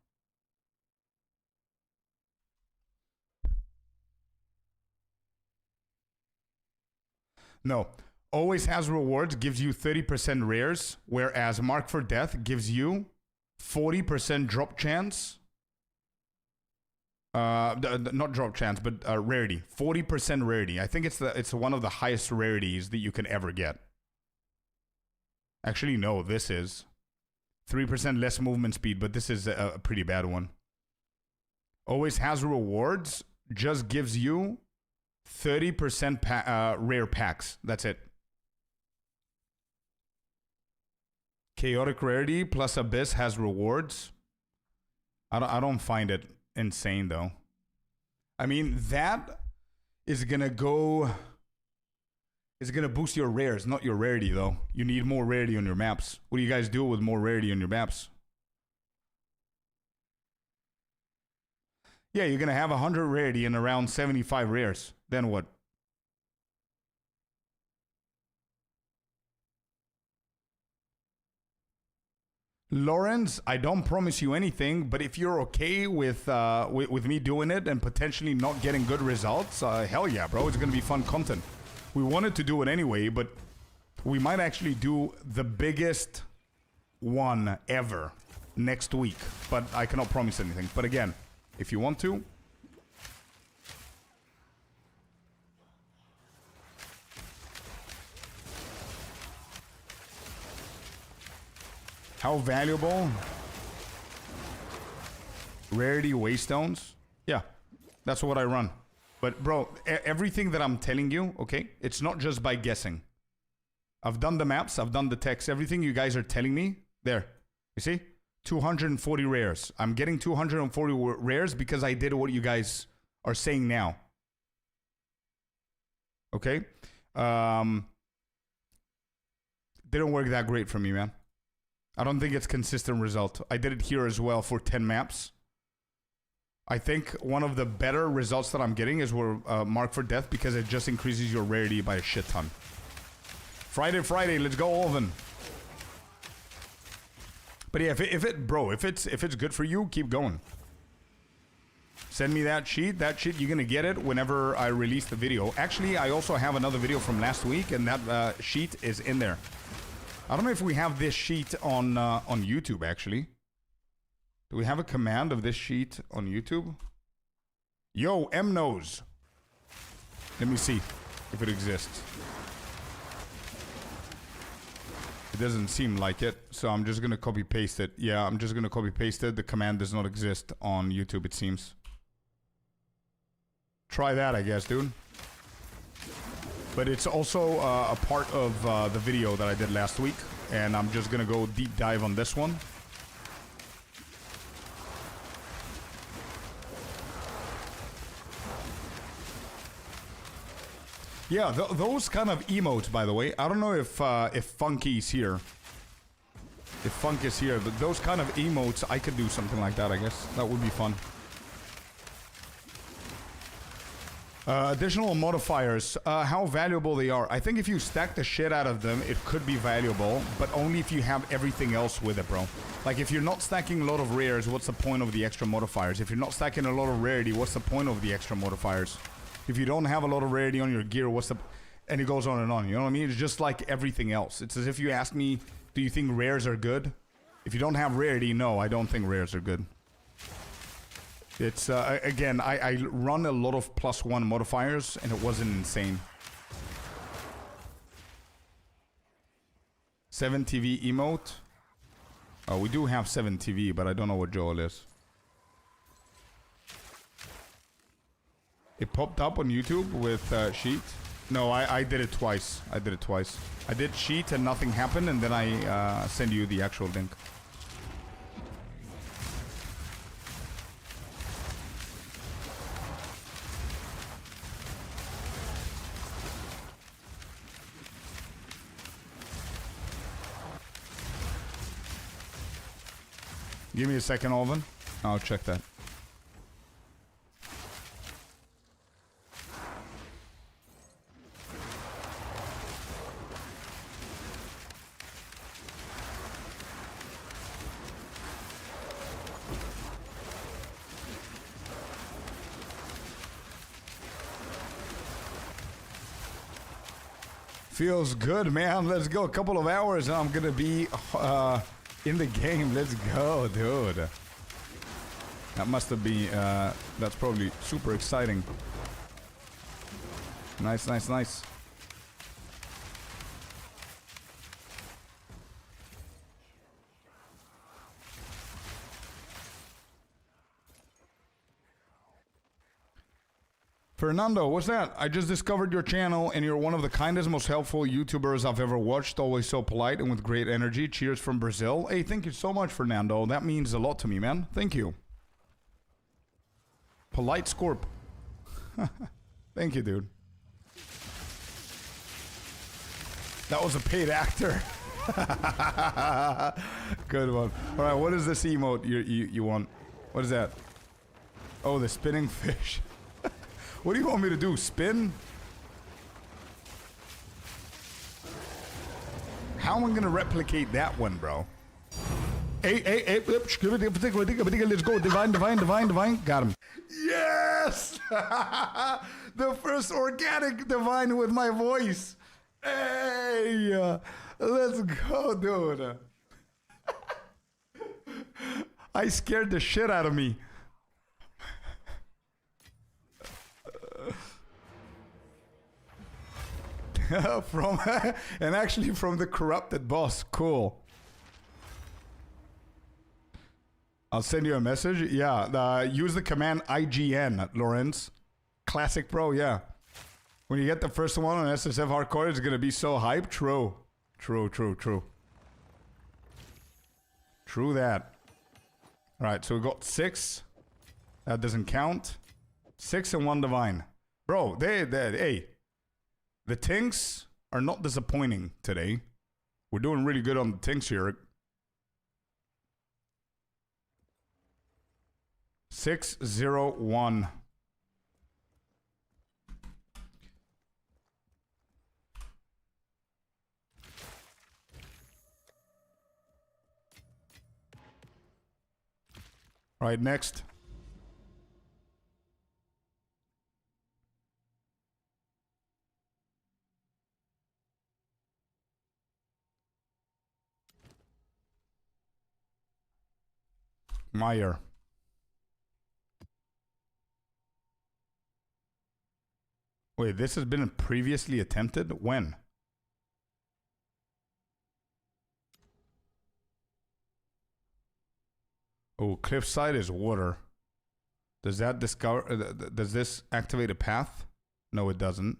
No. Always has rewards, gives you 30% rares, whereas Mark for Death gives you 40% drop chance. Not drop chance, but rarity. 40% rarity. I think it's one of the highest rarities that you can ever get. Actually, no, this is 3% less movement speed, but this is a pretty bad one. Always has rewards, just gives you 30% rare packs. That's it. Chaotic rarity plus Abyss has rewards. I don't find it insane though. I mean, that is gonna boost your rares, not your rarity though. You need more rarity on your maps. What do you guys do with more rarity on your maps? Yeah, you're gonna have 100 rarity and around 75 rares. Then what? Lawrence, I don't promise you anything, but if you're okay with me doing it and potentially not getting good results, hell yeah, bro, it's gonna be fun content. We wanted to do it anyway, but we might actually do the biggest one ever next week, but I cannot promise anything. But again, if you want to, how valuable? Rarity waystones? Yeah, that's what I run. But bro, everything that I'm telling you, okay, it's not just by guessing. I've done the maps, I've done the text, everything you guys are telling me, there. You see? 240 rares. I'm getting 240 rares because I did what you guys are saying now. Okay? Didn't work that great for me, man. I don't think it's consistent result. I did it here as well for 10 maps. I think one of the better results that I'm getting is where Mark for Death, because it just increases your rarity by a shit ton. Friday, let's go, Olven. But yeah, if it's good for you, keep going. Send me that sheet. That sheet, you're gonna get it whenever I release the video. Actually, I also have another video from last week, and that sheet is in there. I don't know if we have this sheet on YouTube, actually. Do we have a command of this sheet on YouTube? Yo, MNose. Let me see if it exists. It doesn't seem like it, so I'm just gonna copy paste it. Yeah, I'm just gonna copy paste it. The command does not exist on YouTube, it seems. Try that, I guess, dude. But it's also a part of the video that I did last week, and I'm just gonna go deep dive on this one. Yeah, those kind of emotes, by the way. I don't know if Funky's here. If Funk is here, but those kind of emotes, I could do something like that, I guess. That would be fun. Additional modifiers, how valuable they are. I think if you stack the shit out of them, it could be valuable, but only if you have everything else with it, bro. Like, if you're not stacking a lot of rares, what's the point of the extra modifiers? If you're not stacking a lot of rarity, what's the point of the extra modifiers? If you don't have a lot of rarity on your gear, what's the... And it goes on and on, you know what I mean? It's just like everything else. It's as if you ask me, do you think rares are good? If you don't have rarity, no, I don't think rares are good. It's, again, I run a lot of +1 modifiers, and it wasn't insane. 7 TV emote. Oh, we do have 7 TV, but I don't know what Joel is. It popped up on YouTube with Sheet. No, I did it twice. I did it twice. I did Sheet and nothing happened, and then I send you the actual link. Give me a second, Alvin. I'll check that. Feels good, man. Let's go. A couple of hours and I'm gonna be in the game. Let's go, dude. That must have been, that's probably super exciting. Nice, nice, nice. Fernando, what's that? I just discovered your channel and you're one of the kindest, most helpful YouTubers I've ever watched. Always so polite and with great energy. Cheers from Brazil. Hey, thank you so much, Fernando. That means a lot to me, man. Thank you. Polite Scorp. Thank you, dude. That was a paid actor. Good one. All right, what is this emote you want? What is that? Oh, the spinning fish. What do you want me to do? Spin? How am I gonna replicate that one, bro? Hey, let's go. Divine. Got him. Yes! The first organic divine with my voice. Hey! Let's go, dude. I scared the shit out of me. And actually from the corrupted boss. Cool. I'll send you a message. Yeah, use the command IGN, Lawrence. Classic Pro, yeah. When you get the first one on SSF Hardcore, it's gonna be so hyped. True. True that. All right, so we got 6. That doesn't count. 6 and 1 divine. Bro, hey. The tinks are not disappointing today. We're doing really good on the tinks here. 601. All right, next. Meyer. Wait, this has been previously attempted? When? Oh, cliffside is water. Does that discover... does this activate a path? No, it doesn't.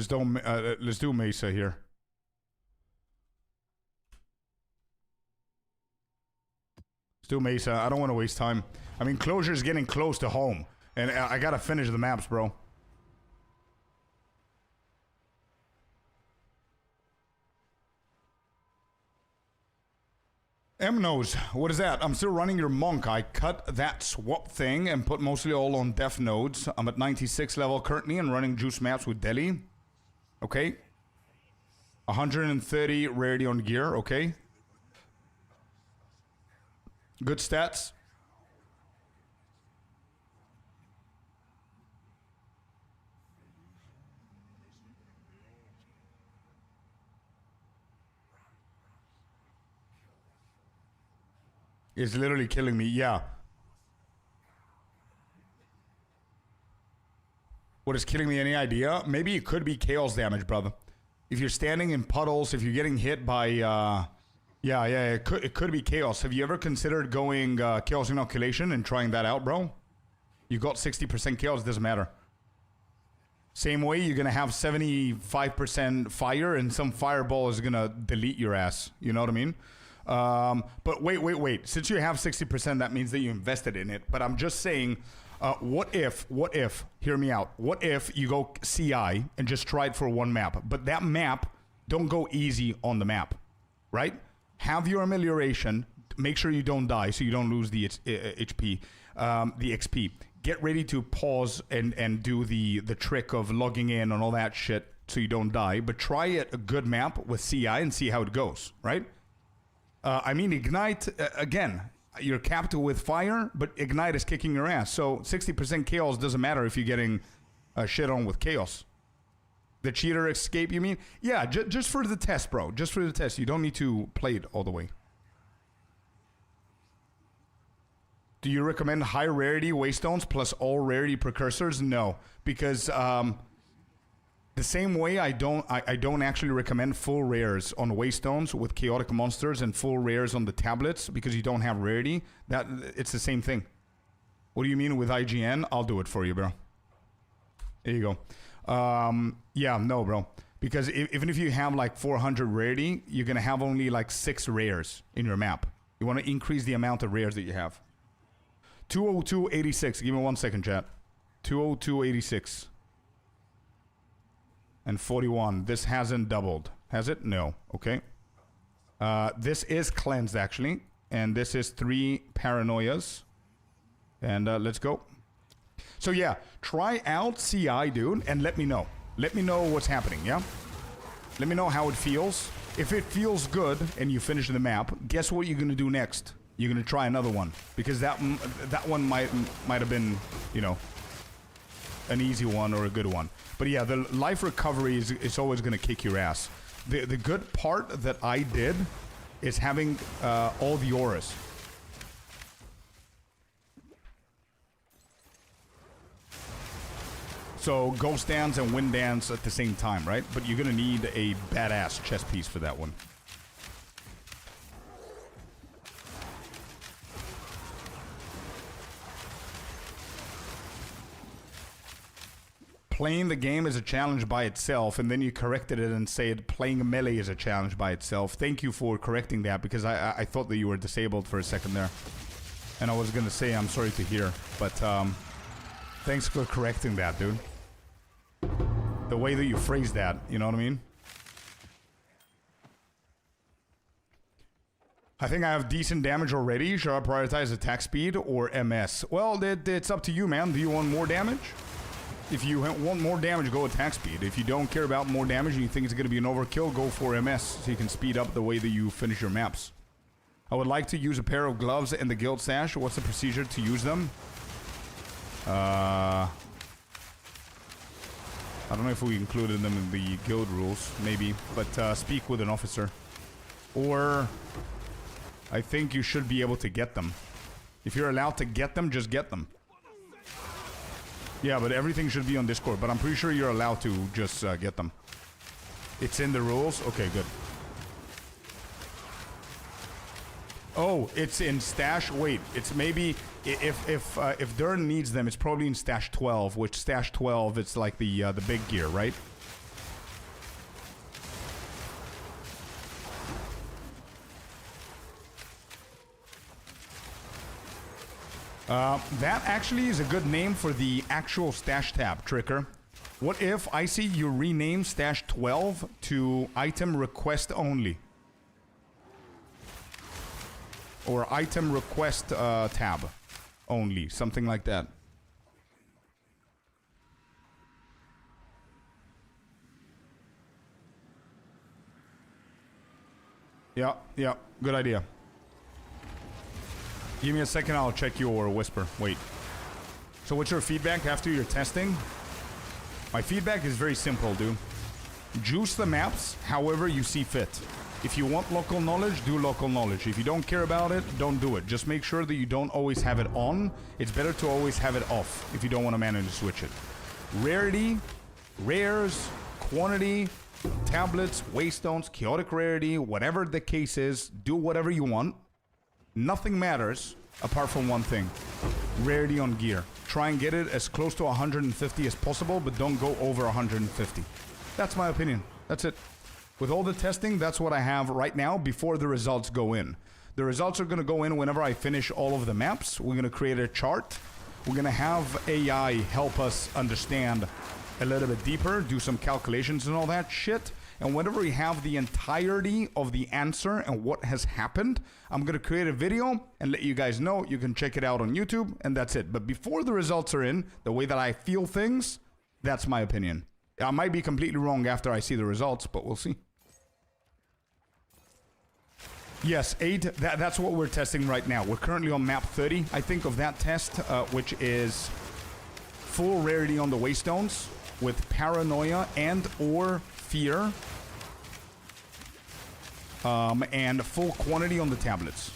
Let's do Mesa here. Let's do Mesa. I don't want to waste time. I mean, closure is getting close to home, and I gotta finish the maps, bro. M-Nose, what is that? I'm still running your monk. I cut that swap thing and put mostly all on def nodes. I'm at 96 level currently and running juice maps with Delhi. Okay. 130 rarity on gear, okay. Good stats. It's literally killing me, yeah. What is killing me, any idea? Maybe it could be chaos damage, brother. If you're standing in puddles, if you're getting hit by, yeah, it could be chaos. Have you ever considered going chaos inoculation and trying that out, bro? You got 60% chaos, doesn't matter. Same way, you're gonna have 75% fire and some fireball is gonna delete your ass. You know what I mean? But wait. Since you have 60%, that means that you invested in it. But I'm just saying, what if, hear me out. What if you go CI and just try it for one map? But that map, don't go easy on the map, right? Have your amelioration. Make sure you don't die so you don't lose the HP, the XP. Get ready to pause and do the trick of logging in and all that shit so you don't die. But try it a good map with CI and see how it goes, right? I mean, Ignite, again, you're capped with fire, but Ignite is kicking your ass. So 60% chaos doesn't matter if you're getting shit on with chaos. The cheater escape, you mean? Yeah, just for the test, bro. Just for the test. You don't need to play it all the way. Do you recommend high rarity waystones plus all rarity precursors? No, because the same way I don't actually recommend full rares on waystones with chaotic monsters and full rares on the tablets because you don't have rarity. That it's the same thing. What do you mean with IGN? I'll do it for you, bro. There you go. Yeah, no, bro. Because even if you have like 400 rarity, you're gonna have only like 6 rares in your map. You want to increase the amount of rares that you have. 202.86. Give me 1 second, chat. 202.86. And 41. This hasn't doubled. Has it? No. Okay. This is cleansed, actually. And this is 3 paranoias. And let's go. So, yeah. Try out CI, dude. And let me know. Let me know what's happening, yeah? Let me know how it feels. If it feels good and you finish the map, guess what you're going to do next? You're going to try another one. Because that one might have been, you know, an easy one or a good one. But yeah, the life recovery is always going to kick your ass. The good part that I did is having all the auras. So ghost dance and wind dance at the same time, right? But you're going to need a badass chest piece for that one. Playing the game is a challenge by itself, and then you corrected it and said playing melee is a challenge by itself. Thank you for correcting that, because I thought that you were disabled for a second there. And I was going to say I'm sorry to hear, but thanks for correcting that, dude. The way that you phrased that, you know what I mean? I think I have decent damage already. Should I prioritize attack speed or MS? Well, it's up to you, man. Do you want more damage? If you want more damage, go attack speed. If you don't care about more damage and you think it's going to be an overkill, go for MS so you can speed up the way that you finish your maps. I would like to use a pair of gloves and the guild sash. What's the procedure to use them? I don't know if we included them in the guild rules, maybe, but speak with an officer. Or I think you should be able to get them. If you're allowed to get them, just get them. Yeah, but everything should be on Discord, but I'm pretty sure you're allowed to just get them. It's in the rules? Okay, good. Oh, it's in stash? Wait, it's maybe... If Dern needs them, it's probably in stash 12, which stash 12, it's like the big gear, right? That actually is a good name for the actual stash tab, Tricker. What if I see you rename stash 12 to item request only? Or item request tab only, something like that. Yeah, good idea. Give me a second, I'll check your whisper. Wait. So what's your feedback after your testing? My feedback is very simple, dude. Juice the maps however you see fit. If you want local knowledge, do local knowledge. If you don't care about it, don't do it. Just make sure that you don't always have it on. It's better to always have it off if you don't want to manually switch it. Rarity, rares, quantity, tablets, waystones, chaotic rarity, whatever the case is, do whatever you want. Nothing matters apart from one thing. Rarity on gear. Try and get it as close to 150 as possible, but don't go over 150. That's my opinion. That's it. With all the testing, that's what I have right now before the results go in. The results are going to go in whenever I finish all of the maps. We're going to create a chart. We're going to have AI help us understand a little bit deeper, do some calculations and all that shit. And whenever we have the entirety of the answer and what has happened, I'm going to create a video and let you guys know. You can check it out on YouTube, and that's it. But before the results are in, the way that I feel things, that's my opinion. I might be completely wrong after I see the results, but we'll see. Yes, 8, that's what we're testing right now. We're currently on map 30, I think, of that test, which is full rarity on the waystones with paranoia and or fear, and full quantity on the tablets.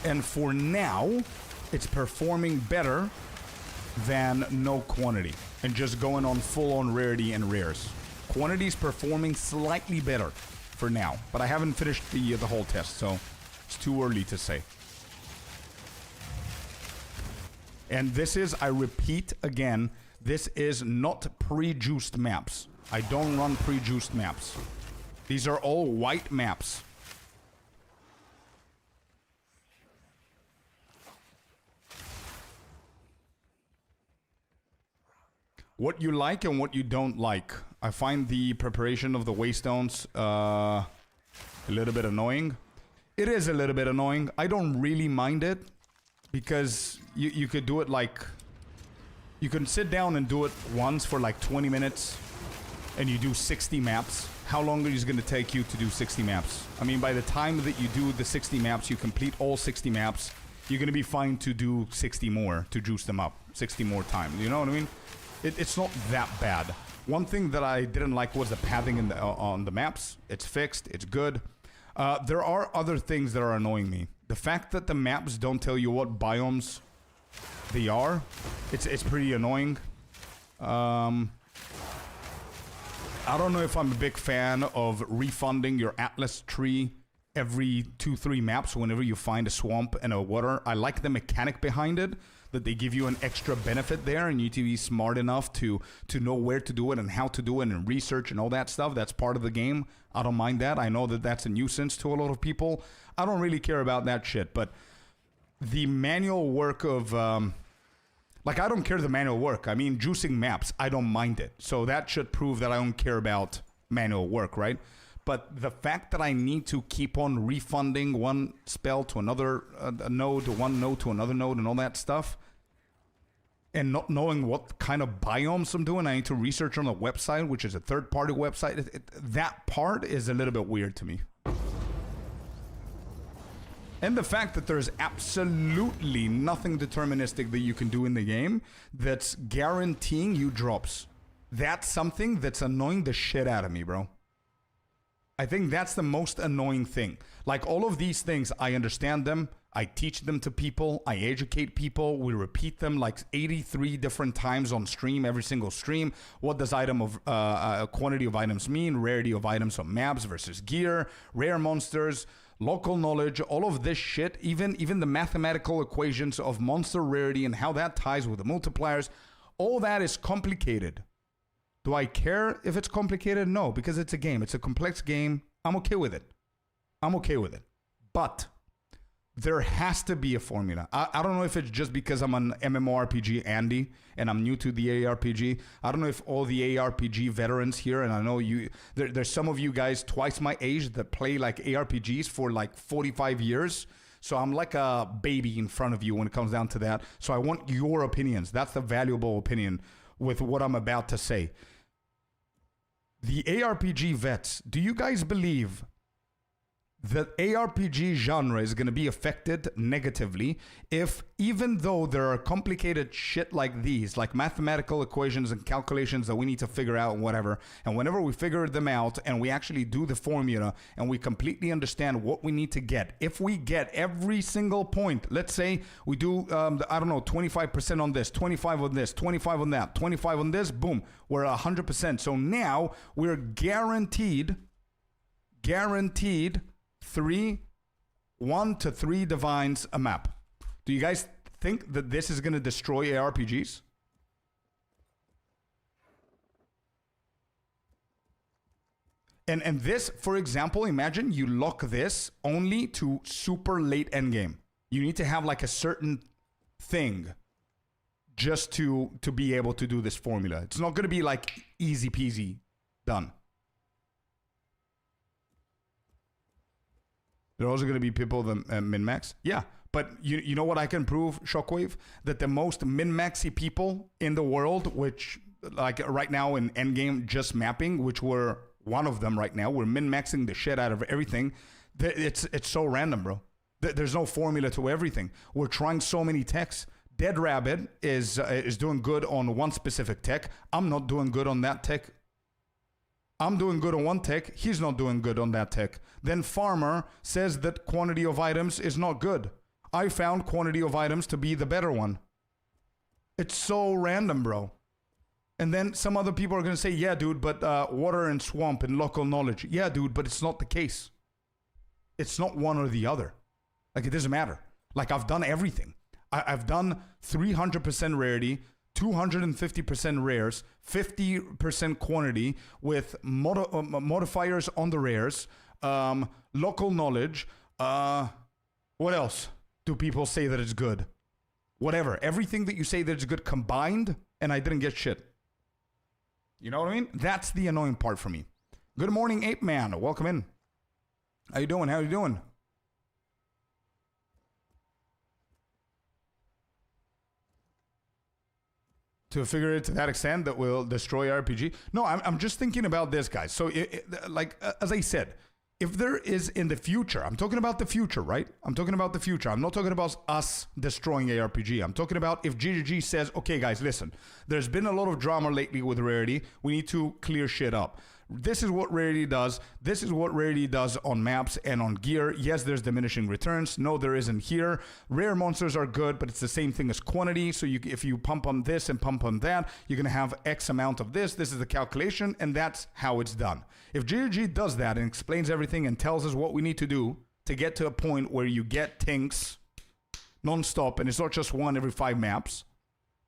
And for now, it's performing better than no quantity and just going on full on rarity and rares. Quantity is performing slightly better for now, but I haven't finished the whole test, so it's too early to say. And this is, I repeat again, this is not pre-juiced maps. I don't run pre-juiced maps. These are all white maps. What you like and what you don't like. I find the preparation of the waystones a little bit annoying. It is a little bit annoying. I don't really mind it because you could do it like... You can sit down and do it once for like 20 minutes and you do 60 maps. How long is it going to take you to do 60 maps? I mean, by the time that you do the 60 maps, you complete all 60 maps, you're going to be fine to do 60 more, to juice them up 60 more times. You know what I mean? It's not that bad. One thing that I didn't like was the pathing in on the maps. It's fixed. It's good. There are other things that are annoying me. The fact that the maps don't tell you what biomes they are, it's pretty annoying. I don't know if I'm a big fan of refunding your Atlas tree every 2-3 maps whenever you find a swamp and a water. I like the mechanic behind it, that they give you an extra benefit there, and you need to be smart enough to know where to do it and how to do it and research and all that stuff. That's part of the game. I don't mind that. I know that that's a nuisance to a lot of people. I don't really care about that shit, but the manual work of... like, I don't care the manual work. I mean, juicing maps, I don't mind it. So that should prove that I don't care about manual work, right? But the fact that I need to keep on refunding one spell to another node, one node to another node and all that stuff, and not knowing what kind of biomes I'm doing, I need to research on the website, which is a third-party website. That part is a little bit weird to me. And the fact that there's absolutely nothing deterministic that you can do in the game that's guaranteeing you drops. That's something that's annoying the shit out of me, bro. I think that's the most annoying thing. Like, all of these things, I understand them. I teach them to people. I educate people. We repeat them like 83 different times on stream, every single stream. What does item of quantity of items mean? Rarity of items on maps versus gear, rare monsters, local knowledge, all of this shit, even the mathematical equations of monster rarity and how that ties with the multipliers, all that is complicated. Do I care if it's complicated? No, because it's a game. It's a complex game. I'm okay with it. I'm okay with it. But There has to be a formula. I don't know if it's just because I'm an MMORPG Andy and I'm new to the ARPG. I don't know if all the ARPG veterans here, and I know there's some of you guys twice my age that play like ARPGs for like 45 years. So I'm like a baby in front of you when it comes down to that. So I want your opinions. That's the valuable opinion with what I'm about to say. The ARPG vets, do you guys believe that ARPG genre is going to be affected negatively if, even though there are complicated shit like these, like mathematical equations and calculations that we need to figure out and whatever, and whenever we figure them out and we actually do the formula and we completely understand what we need to get, if we get every single point, let's say we do, 25% on this, 25 on this, 25 on that, 25 on this, boom, we're 100%. So now we're guaranteed 1 to 3 divines a map. Do you guys think that this is going to destroy ARPGs? And this, for example, imagine you lock this only to super late endgame. You need to have like a certain thing just to be able to do this formula. It's not going to be like easy peasy done. There are also going to be people that min-max. Yeah, but you know what I can prove, Shockwave? That the most min-maxy people in the world, which like right now in endgame just mapping, which we're one of them right now, we're min-maxing the shit out of everything. It's so random, bro. There's no formula to everything. We're trying so many techs. Dead Rabbit is doing good on one specific tech. I'm not doing good on that tech. I'm doing good on one tech, he's not doing good on that tech. Then Farmer says that quantity of items is not good. I found quantity of items to be the better one. It's so random, bro. And then some other people are going to say, yeah, dude, but water and swamp and local knowledge. Yeah, dude, but it's not the case. It's not one or the other. Like, it doesn't matter. Like, I've done everything. I've done 300% rarity, 250% rares, 50% quantity with modifiers on the rares, local knowledge. What else do people say that it's good? Whatever. Everything that you say that it's good combined, and I didn't get shit. You know what I mean? That's the annoying part for me. Good morning, Ape Man. Welcome in. How you doing? How you doing? To figure it to that extent that will destroy RPG. No, I'm just thinking about this, guys. So, as I said, if there is in the future, I'm talking about the future, right? I'm talking about the future. I'm not talking about us destroying ARPG. I'm talking about if GGG says, okay, guys, listen, there's been a lot of drama lately with Rarity. We need to clear shit up. This is what Rarity does. This is what Rarity does on maps and on gear. Yes, there's diminishing returns. No, there isn't here. Rare monsters are good, but it's the same thing as quantity. So if you pump on this and pump on that, you're going to have X amount of this. This is the calculation, and that's how it's done. If GGG does that and explains everything and tells us what we need to do to get to a point where you get tanks non-stop, and it's not just one every 5 maps,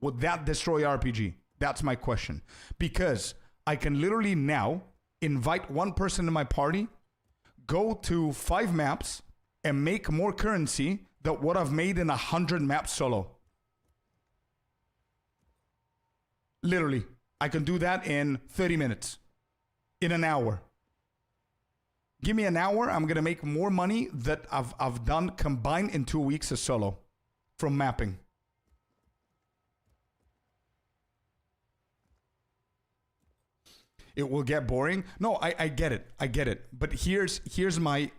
would that destroy RPG? That's my question. Because I can literally now invite one person to my party, go to 5 maps, and make more currency than what I've made in 100 maps solo. Literally. I can do that in 30 minutes. In an hour. Give me an hour, I'm going to make more money that I've done combined in 2 weeks as solo. From mapping. It will get boring. No, I get it. I get it. But here's my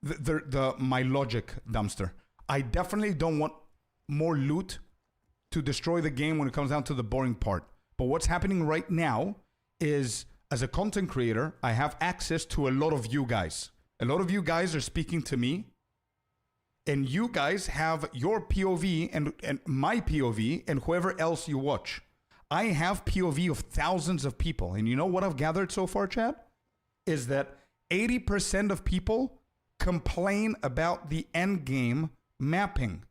my logic, Dumpster. I definitely don't want more loot to destroy the game when it comes down to the boring part. But what's happening right now is, as a content creator, I have access to a lot of you guys. A lot of you guys are speaking to me. And you guys have your POV and my POV and whoever else you watch. I have POV of thousands of people. And you know what I've gathered so far, Chad? Is that 80% of people complain about the end game mapping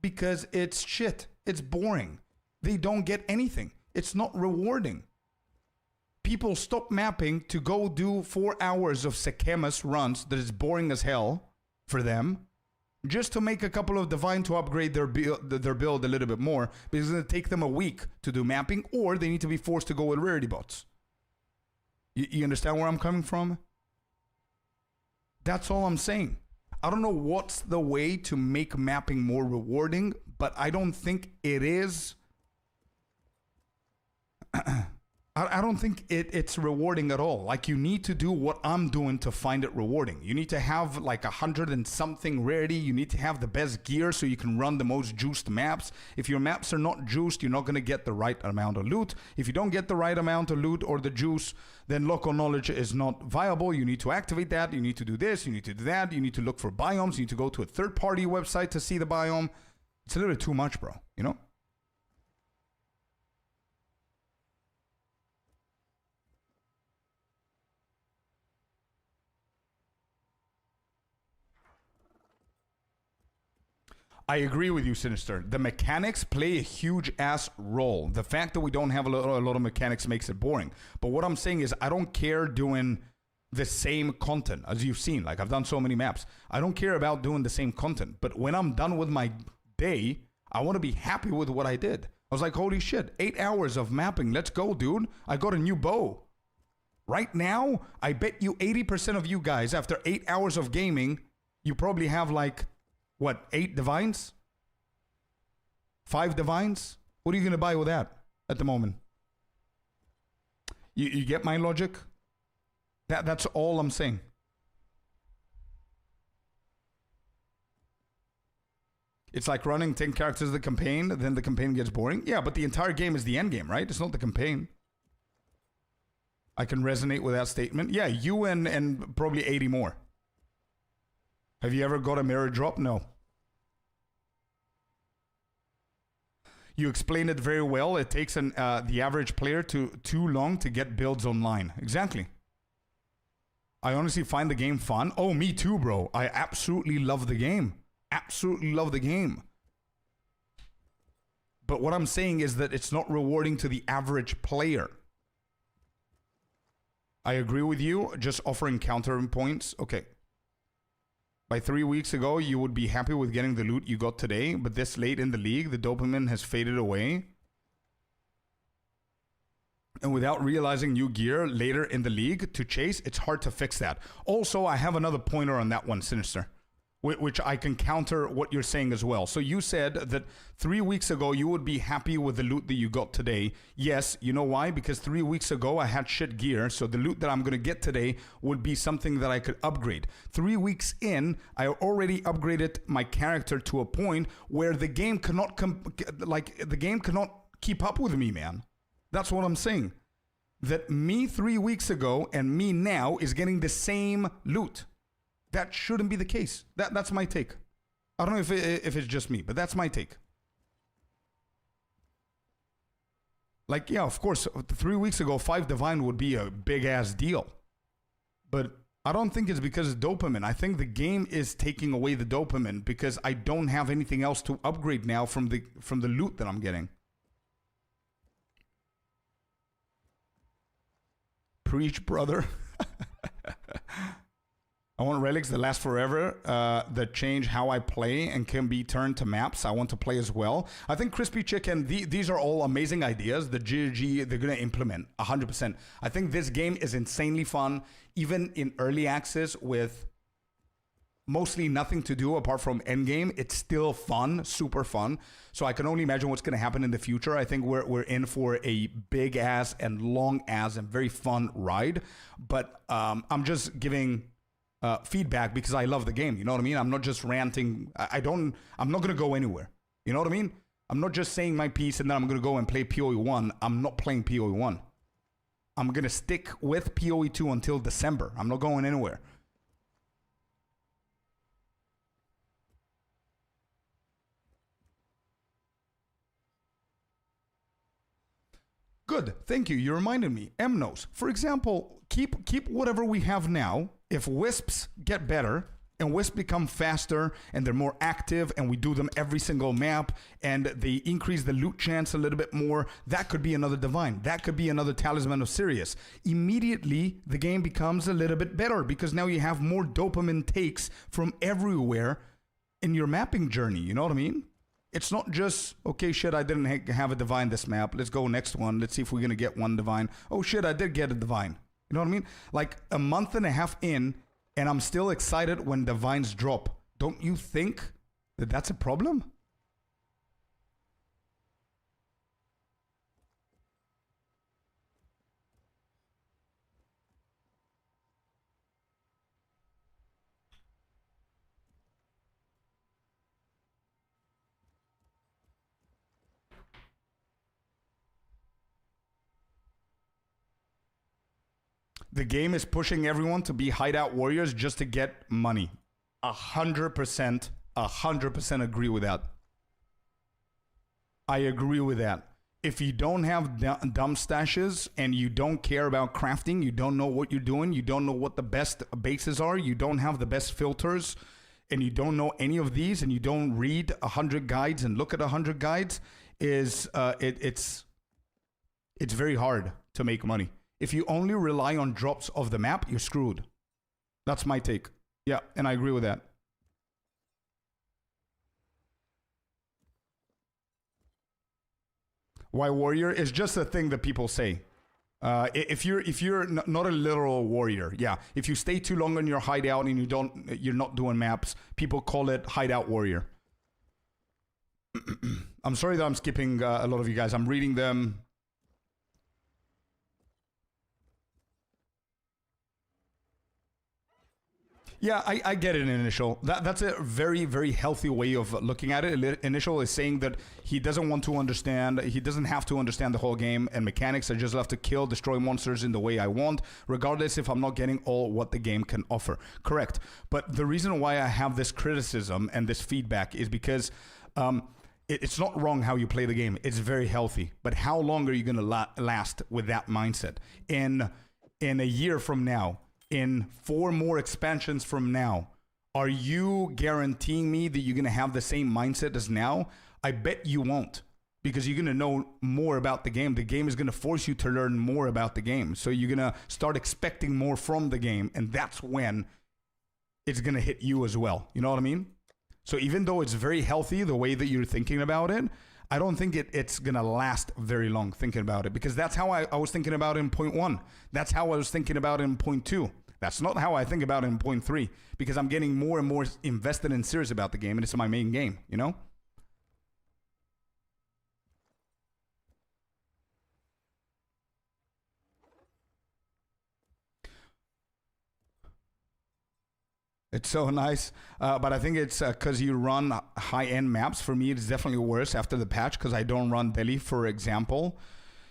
because it's shit. It's boring. They don't get anything. It's not rewarding. People stop mapping to go do 4 hours of Sekemas runs that is boring as hell for them just to make a couple of divine to upgrade their build a little bit more, because it's going to take them a week to do mapping, or they need to be forced to go with rarity bots. You understand where I'm coming from? That's all I'm saying. I don't know what's the way to make mapping more rewarding, but I don't think it is. I don't think it's rewarding at all. Like, you need to do what I'm doing to find it rewarding. You need to have like 100 and something rarity. You need to have the best gear so you can run the most juiced maps. If your maps are not juiced, you're not going to get the right amount of loot. If you don't get the right amount of loot or the juice, then local knowledge is not viable. You need to activate that. You need to do this. You need to do that. You need to look for biomes. You need to go to a third-party website to see the biome. It's a little bit too much, bro. You know? I agree with you, Sinister. The mechanics play a huge ass role. The fact that we don't have a lot of mechanics makes it boring. But what I'm saying is, I don't care doing the same content, as you've seen. Like, I've done so many maps. I don't care about doing the same content. But when I'm done with my day, I want to be happy with what I did. I was like, holy shit, 8 hours of mapping. Let's go, dude. I got a new bow. Right now, I bet you 80% of you guys, after 8 hours of gaming, you probably have like, what, 8 divines? 5 divines? What are you going to buy with that at the moment? You get my logic? That's all I'm saying. It's like running 10 characters of the campaign, then the campaign gets boring. Yeah, but the entire game is the end game, right? It's not the campaign. I can resonate with that statement. Yeah, you and probably 80 more. Have you ever got a mirror drop? No. You explained it very well. It takes the average player too long to get builds online. Exactly. I honestly find the game fun. Oh, me too, bro. I absolutely love the game. Absolutely love the game. But what I'm saying is that it's not rewarding to the average player. I agree with you. Just offering counter points. Okay. By 3 weeks ago, you would be happy with getting the loot you got today, but this late in the league, the dopamine has faded away. And without realizing new gear later in the league to chase, it's hard to fix that. Also, I have another pointer on that one, Sinister, which I can counter what you're saying as well. So you said that 3 weeks ago, you would be happy with the loot that you got today. Yes, you know why? Because 3 weeks ago, I had shit gear. So the loot that I'm going to get today would be something that I could upgrade. 3 weeks in, I already upgraded my character to a point where the game cannot keep up with me, man. That's what I'm saying. That me 3 weeks ago and me now is getting the same loot. That shouldn't be the case. That's my take. I don't know if it's just me, but that's my take. Like, yeah, of course, 3 weeks ago, 5 divine would be a big ass deal. But I don't think it's because of dopamine. I think the game is taking away the dopamine because I don't have anything else to upgrade now from the loot that I'm getting. Preach, brother. I want relics that last forever, that change how I play and can be turned to maps I want to play as well. I think Crispy Chicken, these are all amazing ideas that GG, they're going to implement 100%. I think this game is insanely fun, even in early access with mostly nothing to do apart from endgame. It's still fun, super fun. So I can only imagine what's going to happen in the future. I think we're in for a big ass and long ass and very fun ride. But I'm just giving feedback because I love the game. You know what I mean? I'm not just ranting. I'm not going to go anywhere. You know what I mean? I'm not just saying my piece and then I'm going to go and play PoE 1. I'm not playing PoE 1. I'm going to stick with PoE 2 until December. I'm not going anywhere. Good. Thank you. You reminded me. MNOs. For example, keep whatever we have now. If Wisps get better and Wisps become faster and they're more active and we do them every single map and they increase the loot chance a little bit more, that could be another divine. That could be another talisman of Sirius. Immediately, the game becomes a little bit better because now you have more dopamine takes from everywhere in your mapping journey. You know what I mean? It's not just, okay, shit, I didn't have a divine this map. Let's go next one. Let's see if we're going to get one divine. Oh, shit, I did get a divine. You know what I mean? Like a month and a half in, and I'm still excited when divines drop. Don't you think that that's a problem? The game is pushing everyone to be hideout warriors just to get money. 100%, 100% agree with that. I agree with that. If you don't have dumb stashes and you don't care about crafting, you don't know what you're doing, you don't know what the best bases are, you don't have the best filters, and you don't know any of these, and you don't read 100 guides and look at 100 guides, it's very hard to make money. If you only rely on drops of the map, you're screwed. That's my take. Yeah, and I agree with that. Why warrior is just a thing that people say. If you're not a literal warrior, yeah. If you stay too long in your hideout and you're not doing maps, people call it hideout warrior. I'm sorry that I'm skipping a lot of you guys. I'm reading them. Yeah, I get it in Initial. That's a very, very healthy way of looking at it. Initial is saying that he doesn't want to understand, he doesn't have to understand the whole game and mechanics. I just have to kill, destroy monsters in the way I want, regardless if I'm not getting all what the game can offer. Correct. But the reason why I have this criticism and this feedback is because it's not wrong how you play the game. It's very healthy. But how long are you going to last with that mindset? In a year from now, in 4 more expansions from now, are you guaranteeing me that you're going to have the same mindset as now? I bet you won't, because you're going to know more about the game. The game is going to force you to learn more about the game. So you're going to start expecting more from the game, and that's when it's going to hit you as well. You know what I mean? So even though it's very healthy, the way that you're thinking about it, I don't think it's going to last very long thinking about it, because that's how I was thinking about it in point 1. That's how I was thinking about it in point 2. That's not how I think about it in point 3, because I'm getting more and more invested and serious about the game, and it's my main game, you know? It's so nice, but I think it's because you run high-end maps. For me, it's definitely worse after the patch because I don't run Delhi, for example.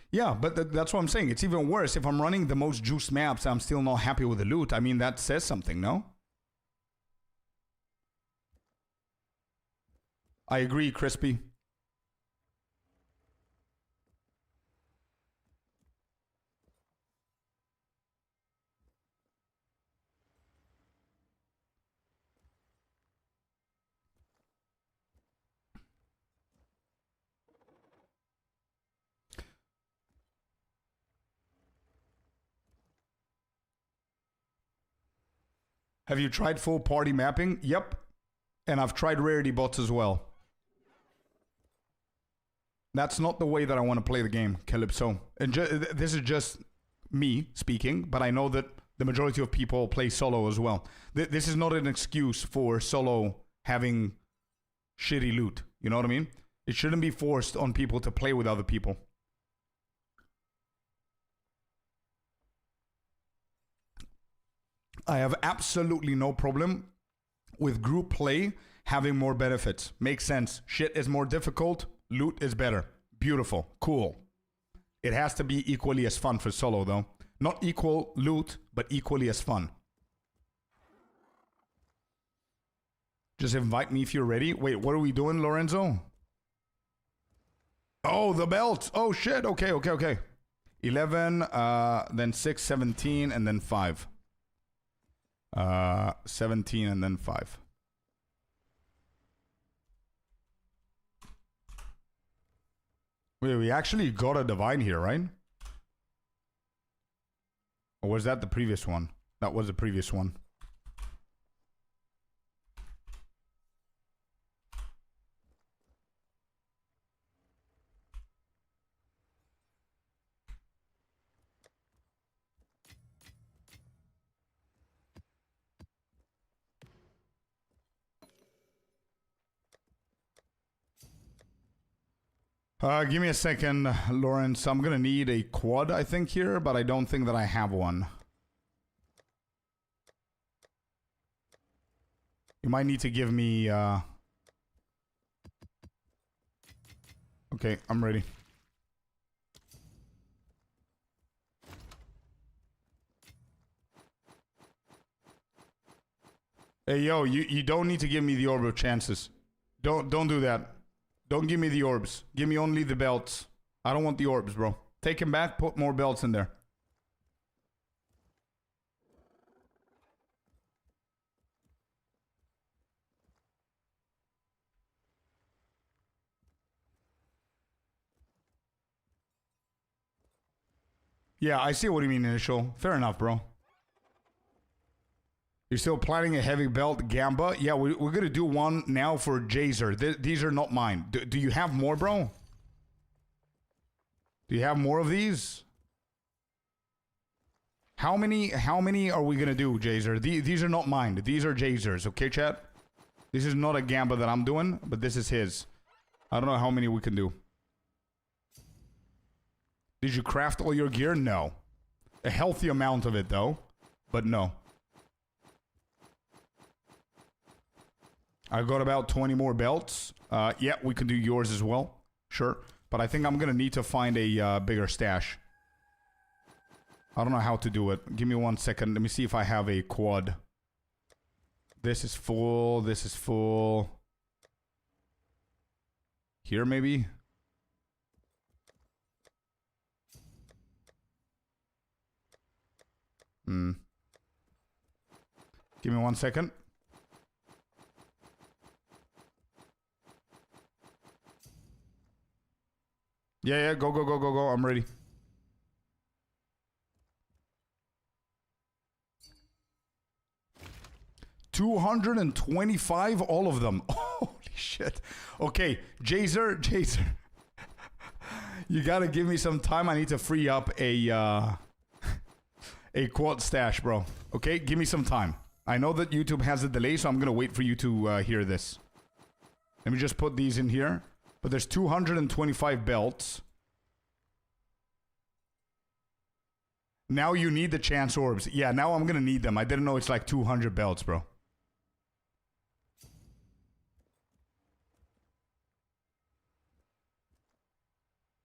Yeah, but that's what I'm saying. It's even worse. If I'm running the most juiced maps, I'm still not happy with the loot. I mean, that says something, no? I agree, Crispy. Have you tried full party mapping? Yep. And I've tried rarity bots as well. That's not the way that I want to play the game, Calypso. And this is just me speaking, but I know that the majority of people play solo as well. This is not an excuse for solo having shitty loot. You know what I mean? It shouldn't be forced on people to play with other people. I have absolutely no problem with group play having more benefits. Makes sense. Shit is more difficult. Loot is better. Beautiful. Cool. It has to be equally as fun for solo, though. Not equal loot, but equally as fun. Just invite me if you're ready. Wait, what are we doing, Lorenzo? Oh, the belt. Oh, shit. Okay. 11, then 6, 17, and then 5. 17 and then 5. Wait, we actually got a divine here, right? Or was that the previous one? That was the previous one. Give me a second, Lawrence. I'm gonna need a quad, I think, here, but I don't think that I have one. You might need to give me, Okay, I'm ready. Hey, yo, you don't need to give me the orb of chances. Don't do that. Don't give me the orbs. Give me only the belts. I don't want the orbs, bro. Take him back, put more belts in there. Yeah, I see what you mean, initial. Fair enough, bro. You're still planning a heavy belt Gamba? Yeah, we're gonna do one now for Jazer. These are not mine. Do you have more, bro? Do you have more of these? How many are we gonna do, Jazer? These are not mine. These are Jazer's, okay, chat? This is not a Gamba that I'm doing, but this is his. I don't know how many we can do. Did you craft all your gear? No. A healthy amount of it, though. But no. I got about 20 more belts. Yeah, we can do yours as well. Sure. But I think I'm going to need to find a bigger stash. I don't know how to do it. Give me 1 second. Let me see if I have a quad. This is full. This is full. Here, maybe? Give me 1 second. Yeah, go. I'm ready. $225, all of them. Holy shit. Okay, Jazer. You gotta give me some time. I need to free up a quad stash, bro. Okay, give me some time. I know that YouTube has a delay, so I'm gonna wait for you to hear this. Let me just put these in here. But there's 225 belts. Now you need the chance orbs. Yeah, now I'm gonna need them. I didn't know it's like 200 belts, bro.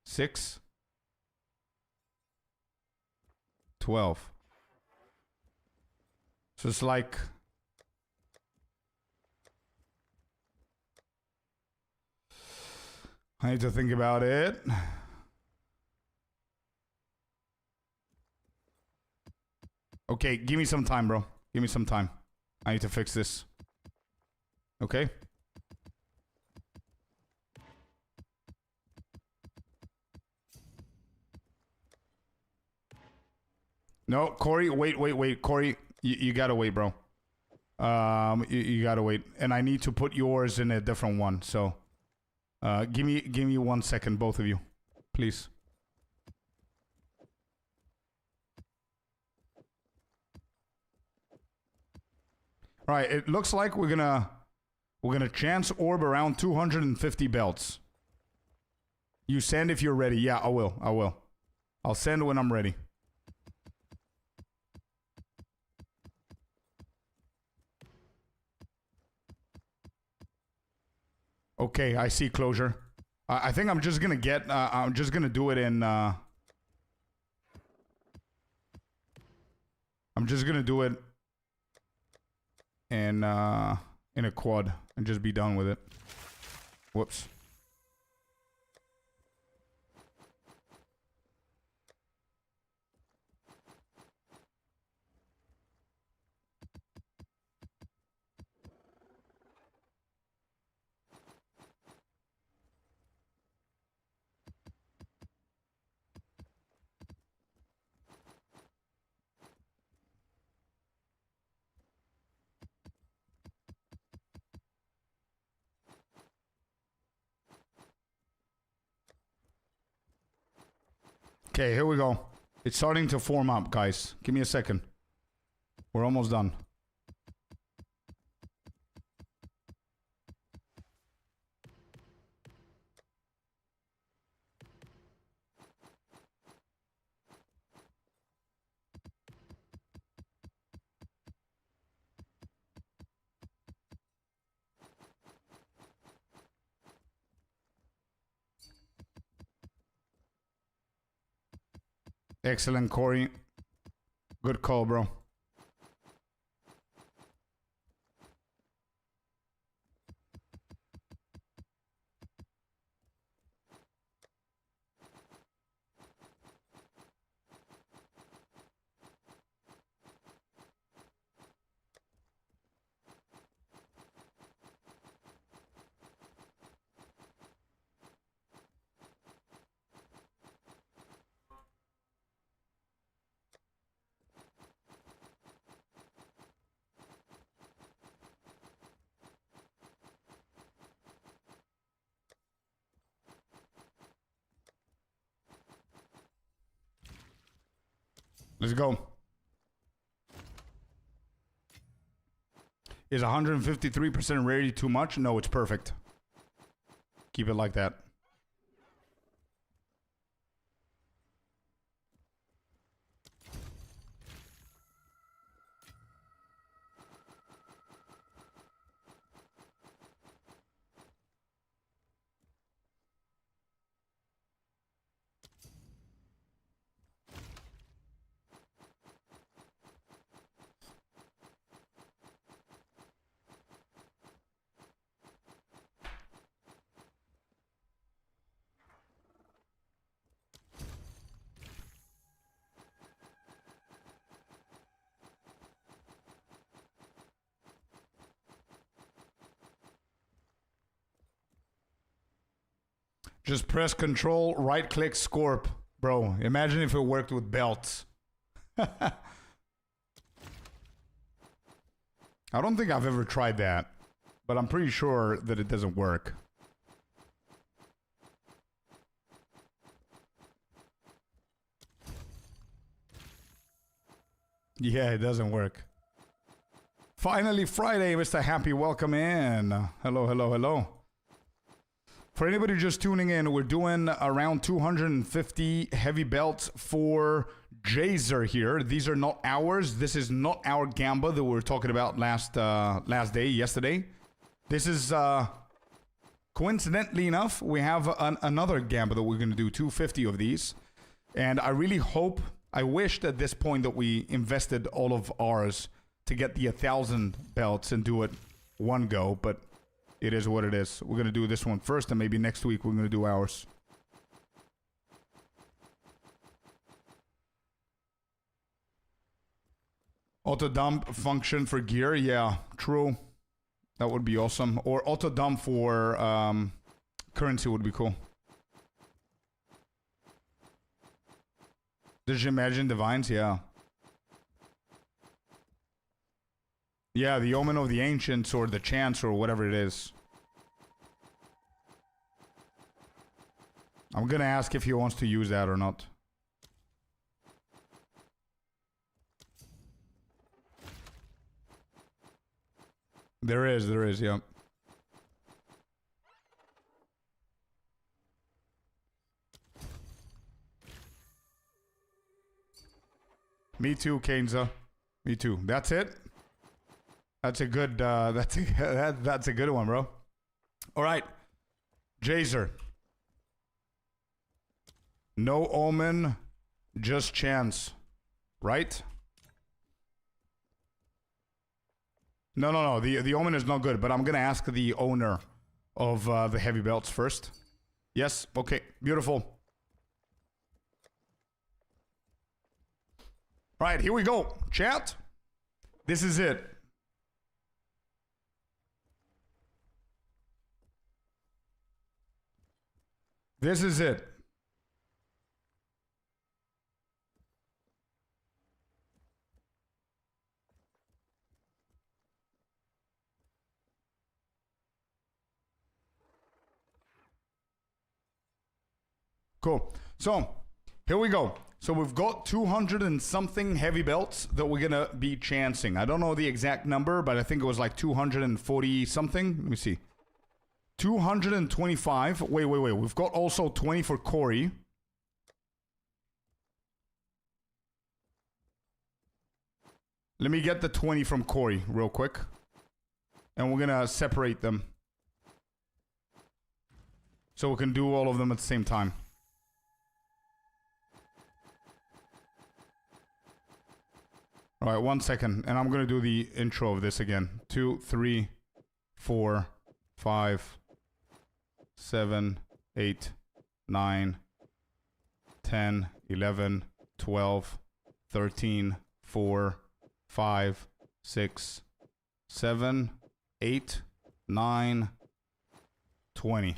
Six. 12. So it's like... I need to think about it. Okay, give me some time, bro. Give me some time. I need to fix this. Okay? No, Corey, wait. Corey, you gotta wait, bro. You gotta wait. And I need to put yours in a different one, so... give me 1 second, both of you, please. All right, it looks like we're gonna chance orb around 250 belts. You send if you're ready. Yeah, I will. I'll send when I'm ready. Okay, I see closure. I think I'm just gonna get. I'm just gonna do it in. I'm just gonna do it in a quad and just be done with it. Whoops. Okay, here we go. It's starting to form up, guys. Give me a second. We're almost done. Excellent, Corey. Good call, bro. Let's go. Is 153% rarity too much? No, it's perfect. Keep it like that. Just press control, right click, Scorp. Bro, imagine if it worked with belts. I don't think I've ever tried that, but I'm pretty sure that it doesn't work. Yeah, it doesn't work. Finally Friday, Mr. Happy, welcome in. Hello, hello, hello. For anybody just tuning in, we're doing around 250 heavy belts for Jazer here. These are not ours. This is not our gamba that we were talking about yesterday. This is, coincidentally enough, we have another gamba that we're going to do 250 of these. And I really hope, I wished at this point that we invested all of ours to get the 1,000 belts and do it one go, but it is what it is. We're going to do this one first, and maybe next week we're going to do ours. Auto dump function for gear. Yeah, true. That would be awesome. Or auto dump for currency would be cool. Did you imagine divines? Yeah. Yeah, the Omen of the Ancients or the Chance or whatever it is. I'm gonna ask if he wants to use that or not. There is, yeah. Me too, Kenza. Me too. That's it. That's a good. That's a good one, bro. All right, Jazer. No Omen, just Chance, right? No. The Omen is not good, but I'm gonna ask the owner of the heavy belts first. Yes. Okay. Beautiful. All right, here we go, chat. This is it. This is it. Cool. So, here we go. So we've got 200 and something heavy belts that we're going to be chancing. I don't know the exact number, but I think it was like 240 something. Let me see. 225. Wait. We've got also 20 for Corey. Let me get the 20 from Corey real quick. And we're going to separate them. So we can do all of them at the same time. All right, 1 second, and I'm gonna do the intro of this again. 2, 3, 4, 5, 7, 8, 9, 10, 11, 12, 13, 4, 5, 6, 7, 8, 9, 20.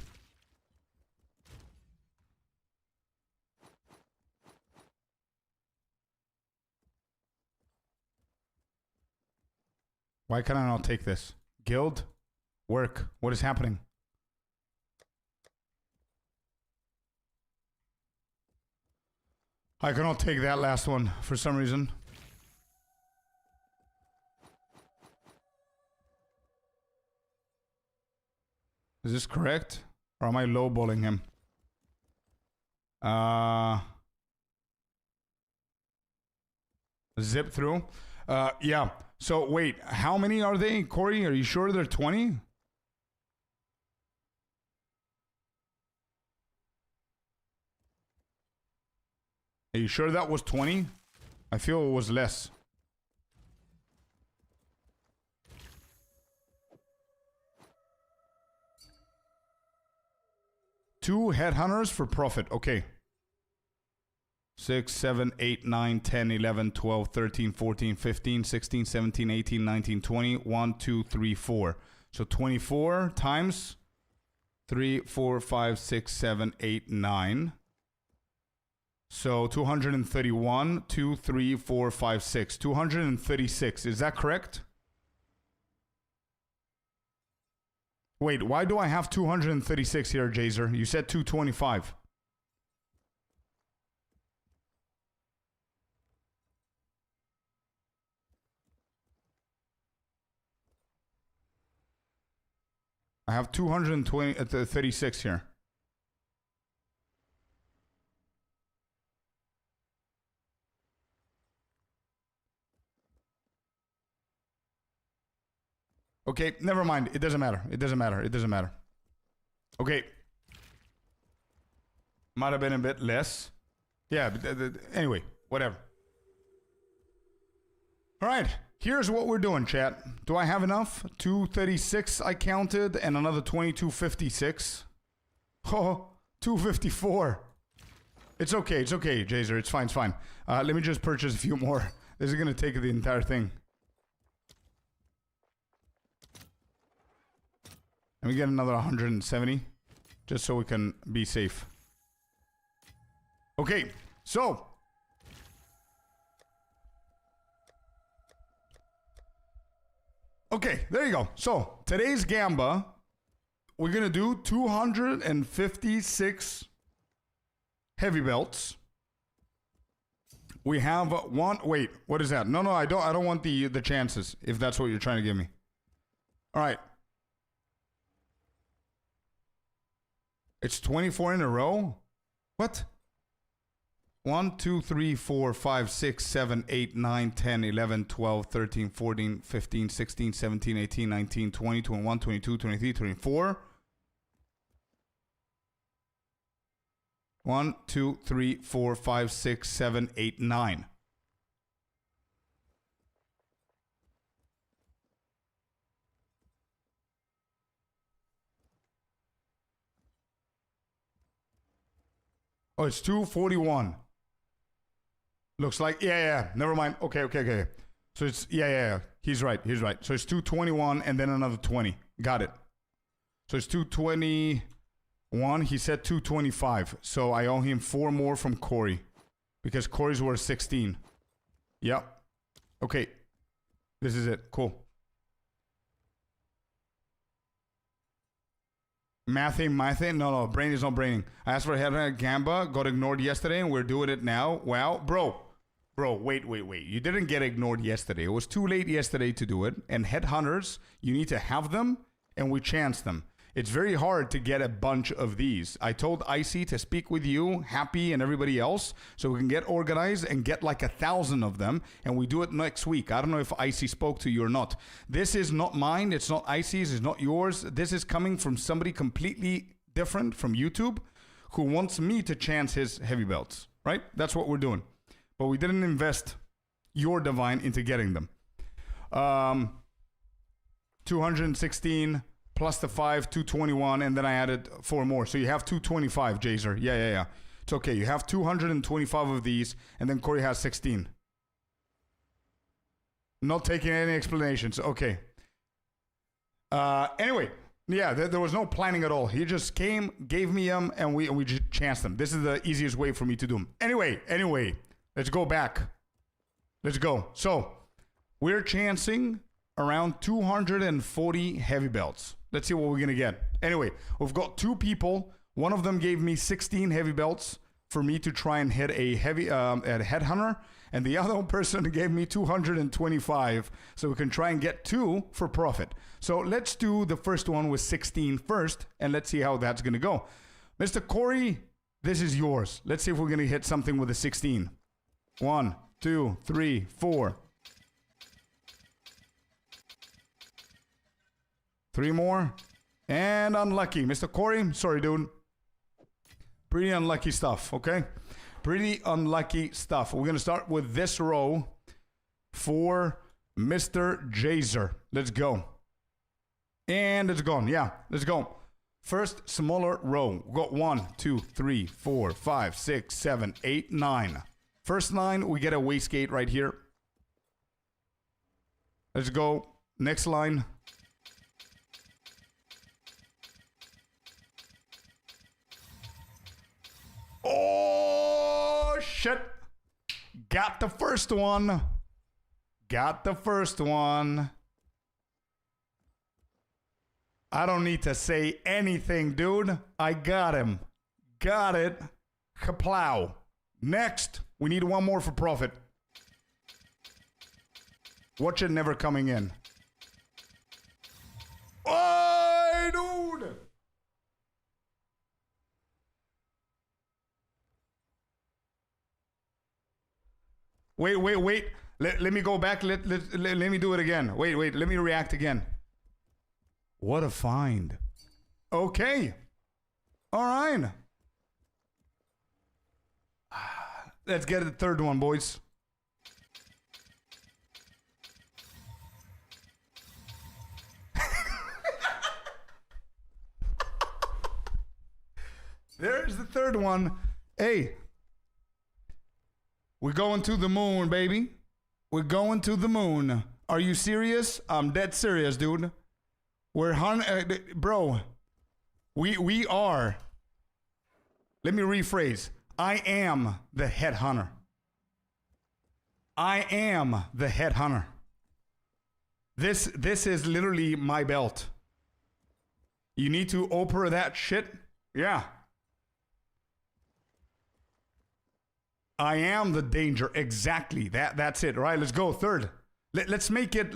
Why can I not take this? Guild? Work? What is happening? I cannot take that last one for some reason. Is this correct? Or am I lowballing him? Zip through? Yeah. So wait, how many are they, Corey? Are you sure they're 20? Are you sure that was 20? I feel it was less. Two headhunters for profit. Okay. 6, 7, 8, 9, 10, 11, 12, 13, 14, 15, 16, 17, 18, 19, 20. 1, 2, 3, 4. So 24 times 3, 4, 5, 6, 7, 8, 9. So 231, 2, 3, 4, 5, 6. 236. Is that correct? Wait, why do I have 236 here, Jazer? You said 225. I have 236 here. Okay, never mind. It doesn't matter. It doesn't matter. It doesn't matter. Okay. Might have been a bit less. Yeah, but anyway, whatever. All right. Here's what we're doing, chat. Do I have enough? 236 I counted and another 2256. Oh, 254. It's okay. It's okay, Jazer. It's fine. It's fine. Let me just purchase a few more. This is going to take the entire thing. Let me get another 170 just so we can be safe. Okay, so okay, there you go. So today's Gamba, we're gonna do 256 heavy belts. We have one. Wait, what is that? No, I don't want the chances. If that's what you're trying to give me. All right. It's 24 in a row? What? 1, 2, 3, 4, 5, 6, 7, 8, 9, 10, 11, 12, 13, 14, 15, 16, 17, 18, 19, 20, 21, 22, 23, 24. 1, 2, 3, 4, 5, 6, 7, 8, 9. Oh, it's 241. Looks like, yeah. Never mind. Okay. So it's, yeah. He's right. So it's 221 and then another 20. Got it. So it's 221. He said 225. So I owe him 4 more from Corey because Corey's were 16. Yep. Okay. This is it. Cool. Mathing? No, brain is not braining. I asked for a headhunter Gamba, got ignored yesterday, and we're doing it now. Wow, bro, wait. You didn't get ignored yesterday. It was too late yesterday to do it. And headhunters, you need to have them, and we chance them. It's very hard to get a bunch of these. I told Icy to speak with you, Happy, and everybody else, so we can get organized and get like 1,000 of them, and we do it next week. I don't know if Icy spoke to you or not. This is not mine. It's not Icy's. It's not yours. This is coming from somebody completely different from YouTube who wants me to chance his heavy belts, right? That's what we're doing. But we didn't invest your divine into getting them. 216 plus the 5, 221, and then I added 4 more. So you have 225, Jazer. Yeah. It's okay. You have 225 of these, and then Corey has 16. Not taking any explanations. Okay. Anyway, yeah, there was no planning at all. He just came, gave me them, and we just chanced them. This is the easiest way for me to do them. Anyway, let's go back. Let's go. So we're chancing around 240 heavy belts. Let's see what we're gonna get. Anyway, we've got 2 people. One of them gave me 16 heavy belts for me to try and hit a headhunter, and the other person gave me 225, so we can try and get 2 for profit. So let's do the first one with 16 first, and let's see how that's gonna go. Mr. Corey, this is yours. Let's see if we're gonna hit something with a 16. 1, 2, 3, 4. 3 more. And unlucky. Mr. Corey, sorry, dude. Pretty unlucky stuff, okay? Pretty unlucky stuff. We're going to start with this row for Mr. Jazer. Let's go. And it's gone. Yeah, let's go. First smaller row. We got 1, 2, 3, 4, 5, 6, 7, 8, 9. First 9, we get a wastegate right here. Let's go. Next line. Oh, shit. Got the first one. Got the first one. I don't need to say anything, dude. I got him. Got it. Kaplow. Next, we need 1 more for profit. Watch it never coming in. Oh, dude. Wait. Let me go back. Let me do it again. Wait. Let me react again. What a find. Okay. All right. Let's get the third one, boys. There's the third one. Hey. We're going to the moon, baby. We're going to the moon. Are you serious? I'm dead serious, dude. We're bro. We are. Let me rephrase. I am the headhunter. I am the headhunter. This is literally my belt. You need to Oprah that shit? Yeah. I am the danger. Exactly. That's it. Right. Let's go. Third. Let's make it.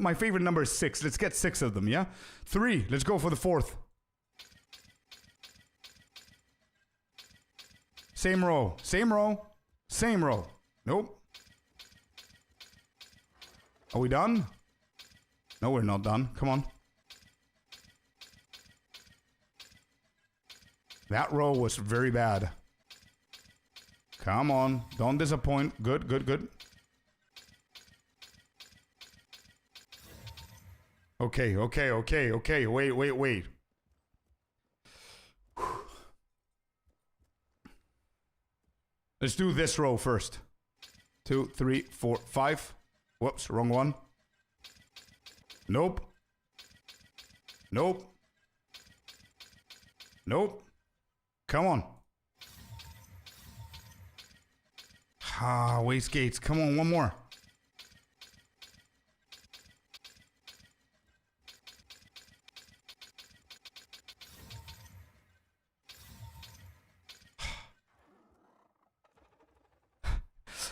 My favorite number is 6. Let's get 6 of them. Yeah. 3. Let's go for the 4th. Same row. Same row. Same row. Nope. Are we done? No, we're not done. Come on. That row was very bad. Come on. Don't disappoint. Good. Okay. Wait. Let's do this row first. 2, 3, 4, 5. Whoops, wrong one. Nope. Come on. Wastegates. Come on, 1 more.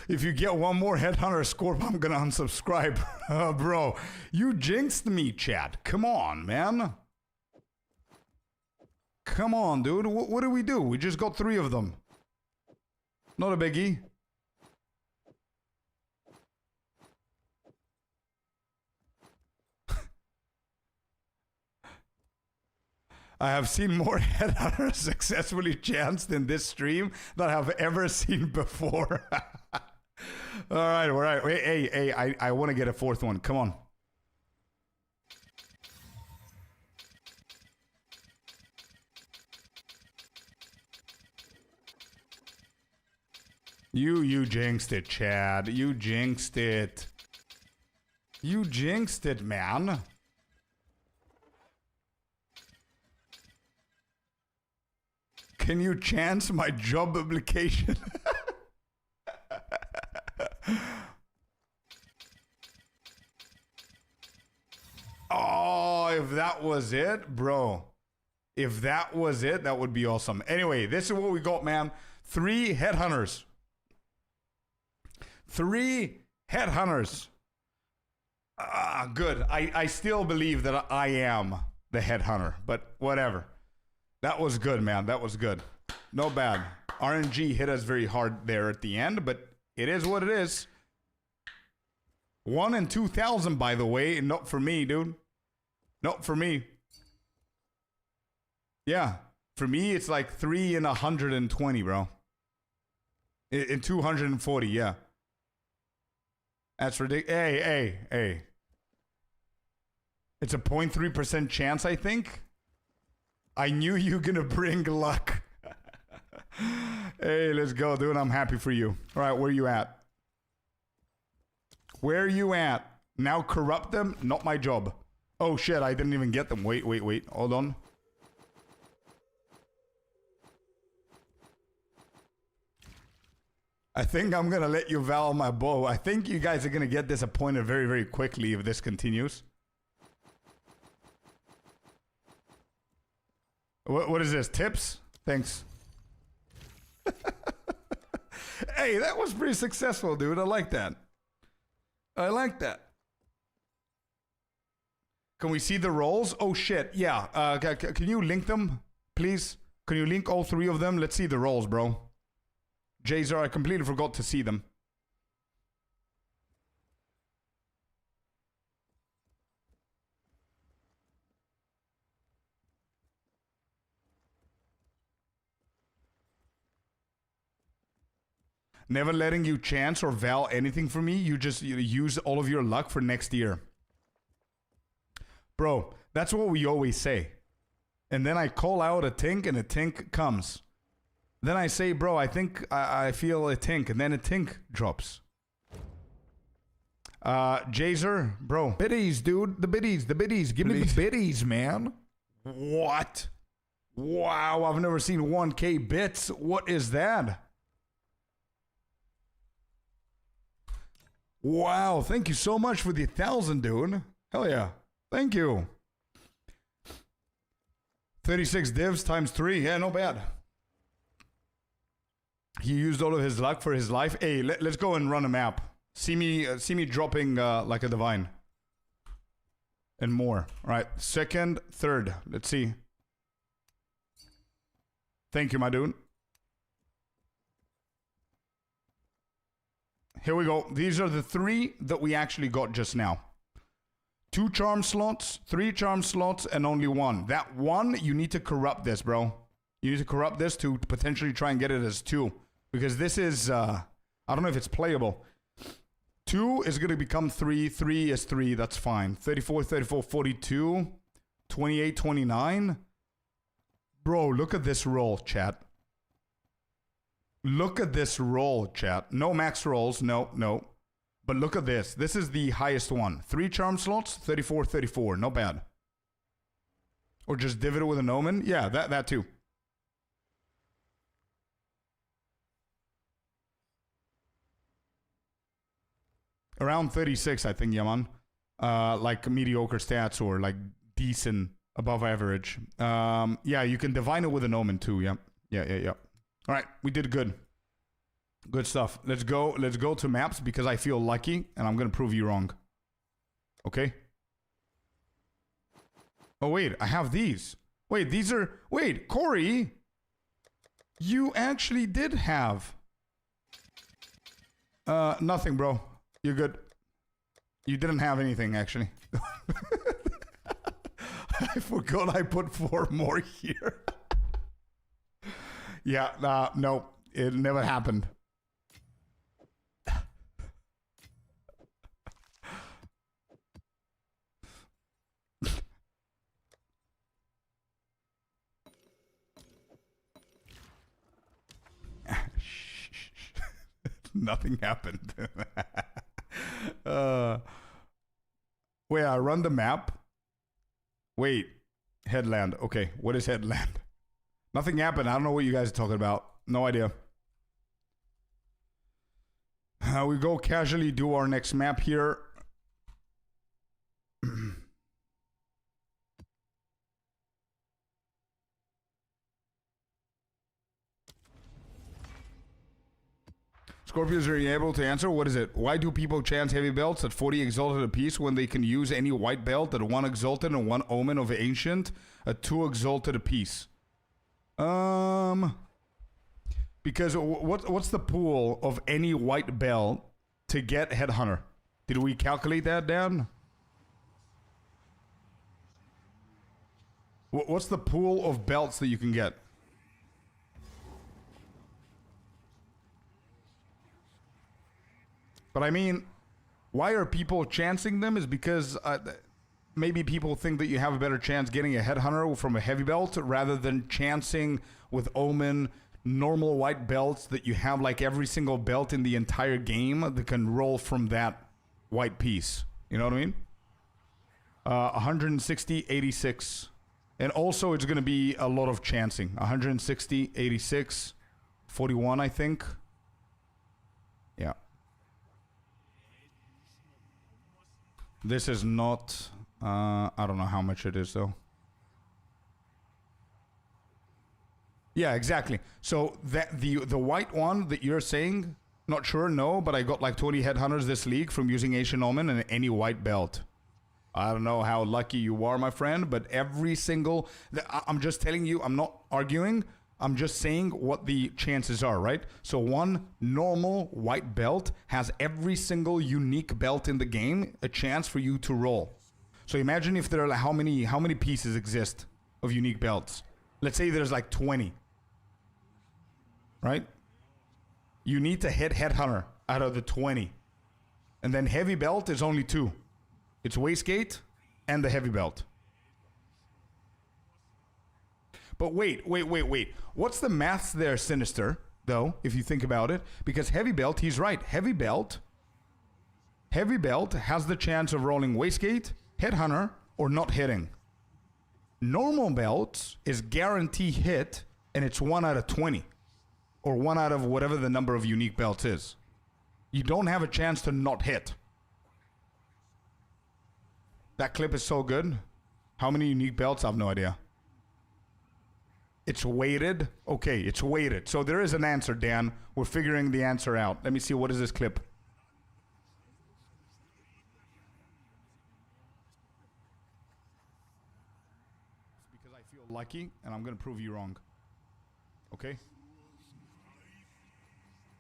If you get 1 more Headhunter Scorp, I'm gonna unsubscribe. Bro, you jinxed me, chat. Come on, man. Come on, dude. What do we do? We just got 3 of them. Not a biggie. I have seen more Headhunters successfully chanced in this stream than I have ever seen before. All right, all right. Wait, hey, I want to get a fourth one. Come on. You jinxed it, Chad. You jinxed it. You jinxed it, man. Can you chance my job application? Oh, if that was it, bro. If that was it, that would be awesome. Anyway, this is what we got, man. 3 headhunters. 3 headhunters. Good. I still believe that I am the headhunter, but whatever. That was good, man. That was good. No bad. RNG hit us very hard there at the end, but it is what it is. 1 in 2,000, by the way. Not for me, dude. Not for me. Yeah. For me, it's like 3 in 120, bro. In 240, yeah. That's ridiculous. Hey. It's a 0.3% chance, I think. I knew you were gonna bring luck. Hey, let's go, dude. I'm happy for you. All right, where you at? Where you at? Now corrupt them? Not my job. Oh shit, I didn't even get them. Wait. Hold on. I think I'm gonna let you val my bow. I think you guys are gonna get disappointed very, very quickly if this continues. What is this? Tips? Thanks. Hey, that was pretty successful, dude. I like that. I like that. Can we see the rolls? Oh shit, yeah. Can you link them, please? Can you link all 3 of them? Let's see the rolls, bro. Jazer, I completely forgot to see them. Never letting you chance or val anything for me. You just use all of your luck for next year. Bro, that's what we always say. And then I call out a tink and a tink comes. Then I say, bro, I think I feel a tink, and then a tink drops. Jazer, bro. Biddies, dude. The biddies. Give me the biddies, man. What? Wow, I've never seen 1K bits. What is that? Wow, thank you so much for the 1,000, dude. Hell yeah. Thank you. 36 divs times 3. Yeah, not bad. He used all of his luck for his life. Hey, let's go and run a map. See me dropping like a divine. And more. All right, 2nd, 3rd. Let's see. Thank you, my dude. Here we go. These are the 3 that we actually got just now. 2 charm slots, 3 charm slots, and only 1. That 1, you need to corrupt this, bro. You need to corrupt this to potentially try and get it as 2. Because this is, I don't know if it's playable. 2 is going to become 3. 3 is 3. That's fine. 34, 34, 42. 28, 29. Bro, look at this roll, chat. Look at this roll, chat. No max rolls. No. But look at this. This is the highest one. 3 charm slots, 34, 34. Not bad. Or just div it with an omen. Yeah, that too. Around 36, I think, Yaman. Like mediocre stats or like decent above average. Yeah, you can divine it with an omen too. Yeah. All right, we did good. Good stuff. Let's go to maps because I feel lucky and I'm going to prove you wrong. Okay? Oh, wait, I have these. Wait, these are... Wait, Corey, you actually did have... Nothing, bro. You're good. You didn't have anything, actually. I forgot I put 4 more here. Yeah, no, it never happened. Nothing happened. Wait, I run the map. Wait, headland. Okay, what is headland? Nothing happened. I don't know what you guys are talking about. No idea. We go casually do our next map here. Scorpius, are you able to answer? What is it? Why do people chance heavy belts at 40 exalted apiece when they can use any white belt at 1 exalted and 1 omen of ancient at 2 exalted apiece? Because what's the pool of any white belt to get Headhunter? Did we calculate that, Dan? What's the pool of belts that you can get? But I mean, why are people chancing them? Is because maybe people think that you have a better chance getting a Headhunter from a heavy belt rather than chancing with Omen, normal white belts that you have like every single belt in the entire game that can roll from that white piece. You know what I mean? 160, 86. And also it's going to be a lot of chancing. 160, 86, 41, I think. Yeah. This is not, I don't know how much it is though. Yeah, exactly. So that the white one that you're saying, not sure, no, but I got like 20 Headhunters this league from using Ancient Omen and any white belt. I don't know how lucky you are, my friend, but every single, I'm just telling you, I'm not arguing. I'm just saying what the chances are, right? So one normal white belt has every single unique belt in the game a chance for you to roll. So imagine if there are like how many pieces exist of unique belts. Let's say there's like 20, right? You need to hit Headhunter out of the 20. And then heavy belt is only 2. It's Wastegate and the heavy belt. But wait. What's the maths there, Sinister, though, if you think about it? Because heavy belt, he's right. Heavy belt has the chance of rolling Wastegate, Headhunter, or not hitting. Normal belt is guarantee hit, and it's 1 out of 20. Or 1 out of whatever the number of unique belts is. You don't have a chance to not hit. That clip is so good. How many unique belts? I have no idea. It's weighted. Okay, it's weighted. So there is an answer, Dan. We're figuring the answer out. Let me see. What is this clip? It's because I feel lucky, and I'm going to prove you wrong. Okay?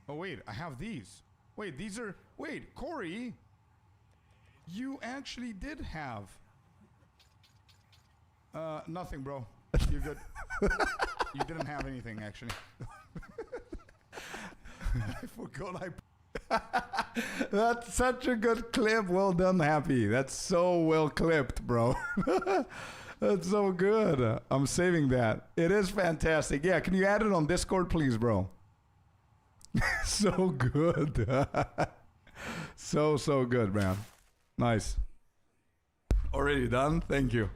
Oh, wait. I have these. Wait, these are... Wait, Corey. You actually did have... nothing, bro. You're good. You didn't have anything, actually. I forgot That's such a good clip. Well done, Happy. That's so well clipped, bro. That's so good. I'm saving that. It is fantastic. Yeah, can you add it on Discord, please, bro? So good. So good, man. Nice. Already done? Thank you.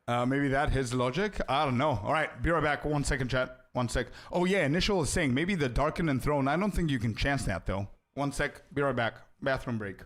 Maybe that his logic? I don't know. All right, be right back. 1 second, chat. 1 sec. Oh, yeah, Initial is saying maybe the Darkened and Throne. I don't think you can chance that, though. 1 sec. Be right back. Bathroom break.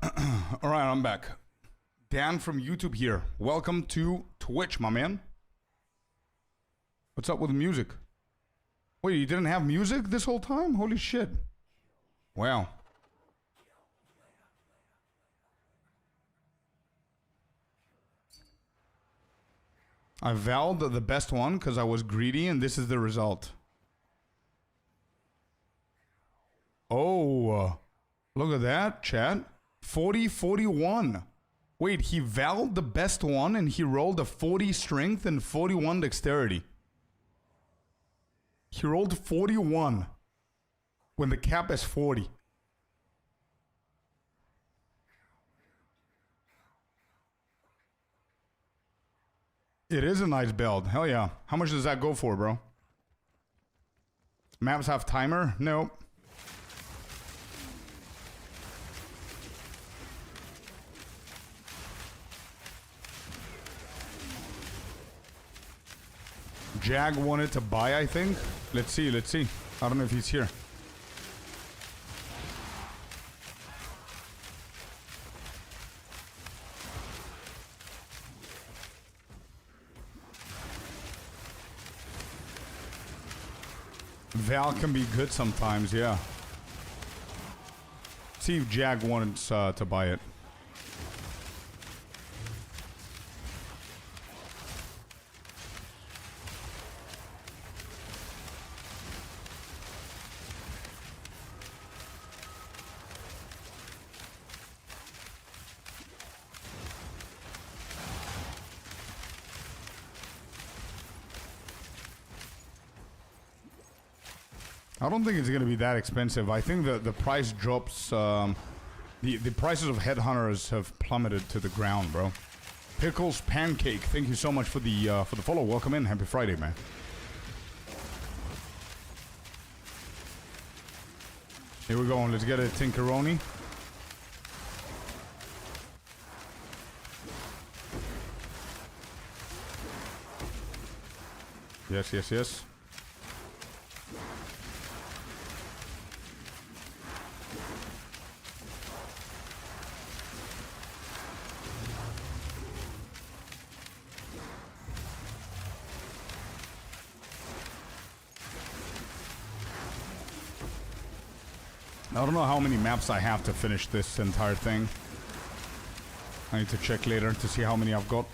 All right, I'm back. Dan from YouTube here. Welcome to Twitch, my man. What's up with the music? Wait, you didn't have music this whole time? Holy shit. Wow. I vowed the best one because I was greedy, and this is the result. Oh, look at that, chat. 40-41. Wait, he vowed the best one, and he rolled a 40 strength and 41 dexterity. He rolled 41 when the cap is 40. It is a nice build. Hell yeah. How much does that go for, bro? Maps have timer? Nope. Jag wanted to buy, I think. Let's see, let's see. I don't know if he's here. Val can be good sometimes, yeah. See if Jag wants to buy it. I don't think it's going to be that expensive. I think the price drops. The prices of headhunters have plummeted to the ground, bro. Pickles Pancake, thank you so much for the follow. Welcome in. Happy Friday, man. Here we go. Let's get a Tinkeroni. Yes, yes, yes. I don't know how many maps I have to finish this entire thing. I need to check later to see how many I've got.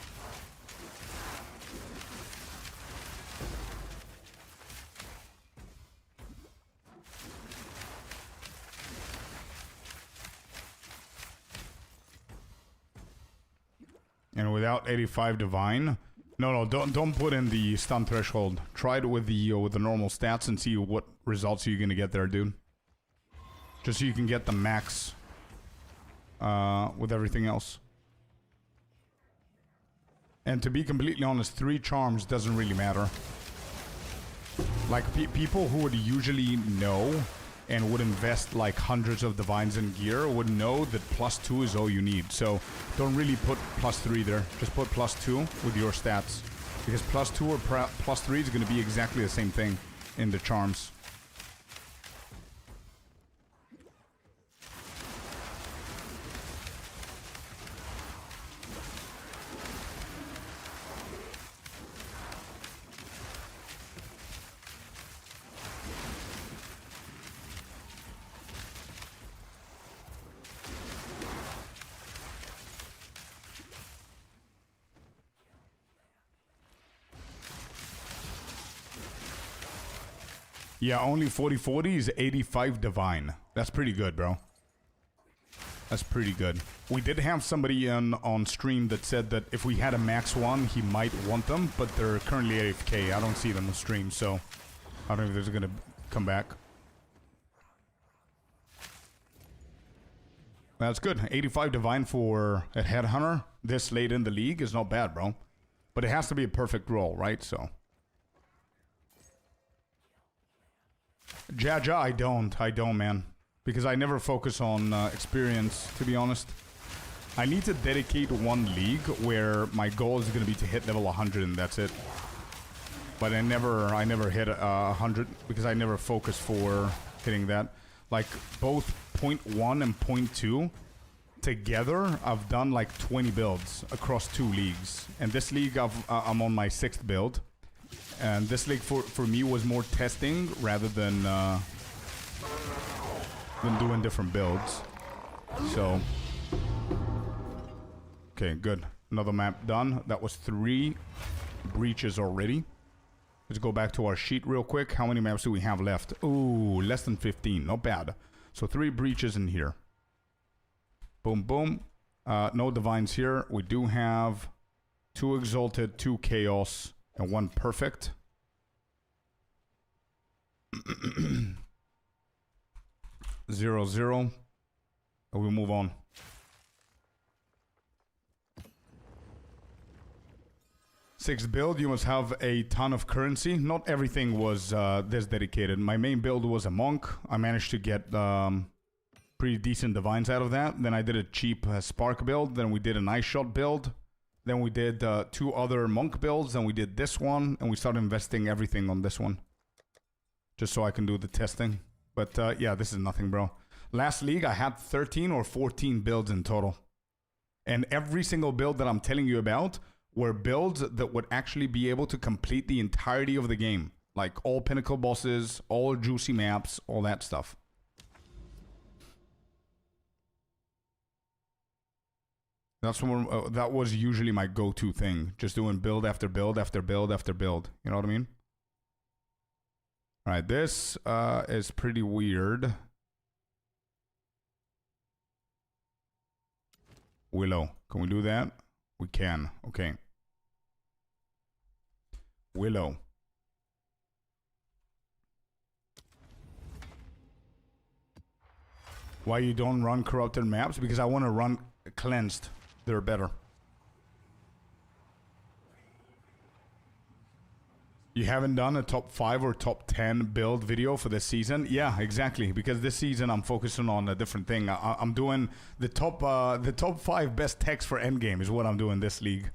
And without 85 divine, no, don't put in the stun threshold. Try it with the normal stats and see what results you're gonna get there, dude. Just so you can get the max with everything else. And to be completely honest, 3 charms doesn't really matter. Like, people who would usually know and would invest like hundreds of divines in gear would know that +2 is all you need. So don't really put +3 there. Just put +2 with your stats. Because +2 or +3 is going to be exactly the same thing in the charms. Yeah, only 40-40 is 85 divine. That's pretty good, bro. That's pretty good. We did have somebody on stream that said that if we had a max one, he might want them, but they're currently AFK. I don't see them on stream, so I don't know if they're gonna come back. That's good. 85 divine for a headhunter this late in the league is not bad, bro. But it has to be a perfect roll, right? So. Jaja, I don't, man. Because I never focus on experience, to be honest. I need to dedicate one league where my goal is going to be to hit level 100 and that's it. But I never hit 100 because I never focus for hitting that. Like, both 0.1 and 0.2 together, I've done like 20 builds across 2 leagues. And this league, I'm on my 6th build. And this league for me was more testing rather than doing different builds. So, okay, good. Another map done. That was 3 breaches already. Let's go back to our sheet real quick. How many maps do we have left? Ooh, less than 15. Not bad. So 3 breaches in here. Boom, boom. No divines here. We do have 2 exalted, 2 chaos, and 1 perfect. 0, 0. And we move on. Sixth build, you must have a ton of currency. Not everything was this dedicated. My main build was a monk. I managed to get pretty decent divines out of that. Then I did a cheap spark build. Then we did an ice shot build. Then we did 2 other monk builds. Then we did this one. And we started investing everything on this one. Just so I can do the testing. But yeah, this is nothing, bro. Last league, I had 13 or 14 builds in total. And every single build that I'm telling you about were builds that would actually be able to complete the entirety of the game. Like all pinnacle bosses, all juicy maps, all that stuff. That was usually my go-to thing. Just doing build after build after build after build. You know what I mean? Alright, this is pretty weird. Willow. Can we do that? We can. Okay. Willow. Why you don't run corrupted maps? Because I want to run cleansed. They're better. You haven't done a top 5 or top 10 build video for this season? Yeah, exactly. Because this season I'm focusing on a different thing. I'm doing the top 5 best techs for endgame is what I'm doing this league.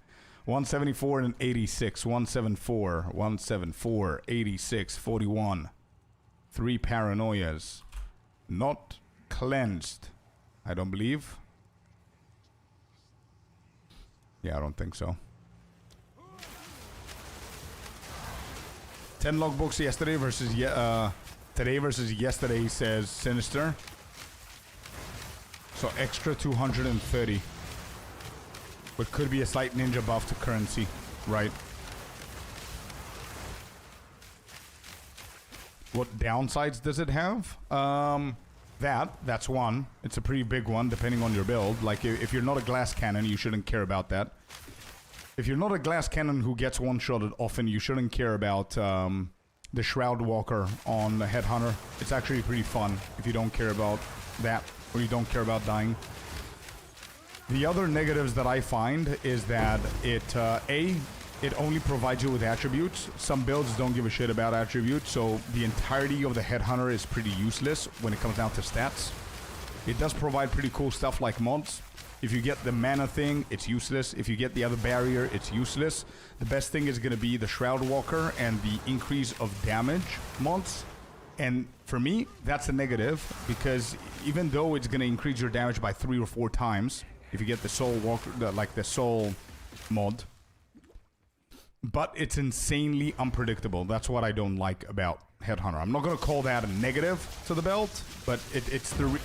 174 and 86. 174, 174, 86, 41. 3 paranoias. Not cleansed. I don't believe. Yeah, I don't think so. 10 logbooks yesterday versus today versus yesterday, says Sinister. So extra 230. But could be a slight ninja buff to currency, right? What downsides does it have? That's one. It's a pretty big one depending on your build. Like if you're not a glass cannon, you shouldn't care about that. If you're not a glass cannon who gets one-shotted often, you shouldn't care about the Shroud Walker on the Headhunter. It's actually pretty fun if you don't care about that or you don't care about dying. The other negatives that I find is that it only provides you with attributes. Some builds don't give a shit about attributes, so the entirety of the Headhunter is pretty useless when it comes down to stats. It does provide pretty cool stuff like mods. If you get the mana thing, it's useless. If you get the other barrier, it's useless. The best thing is going to be the Shroud Walker and the increase of damage mods. And for me, that's a negative, because even though it's going to increase your damage by 3 or 4 times, if you get the Soul Walker, like the Soul mod, but it's insanely unpredictable. That's what I don't like about Headhunter. I'm not going to call that a negative to the belt, but it's the...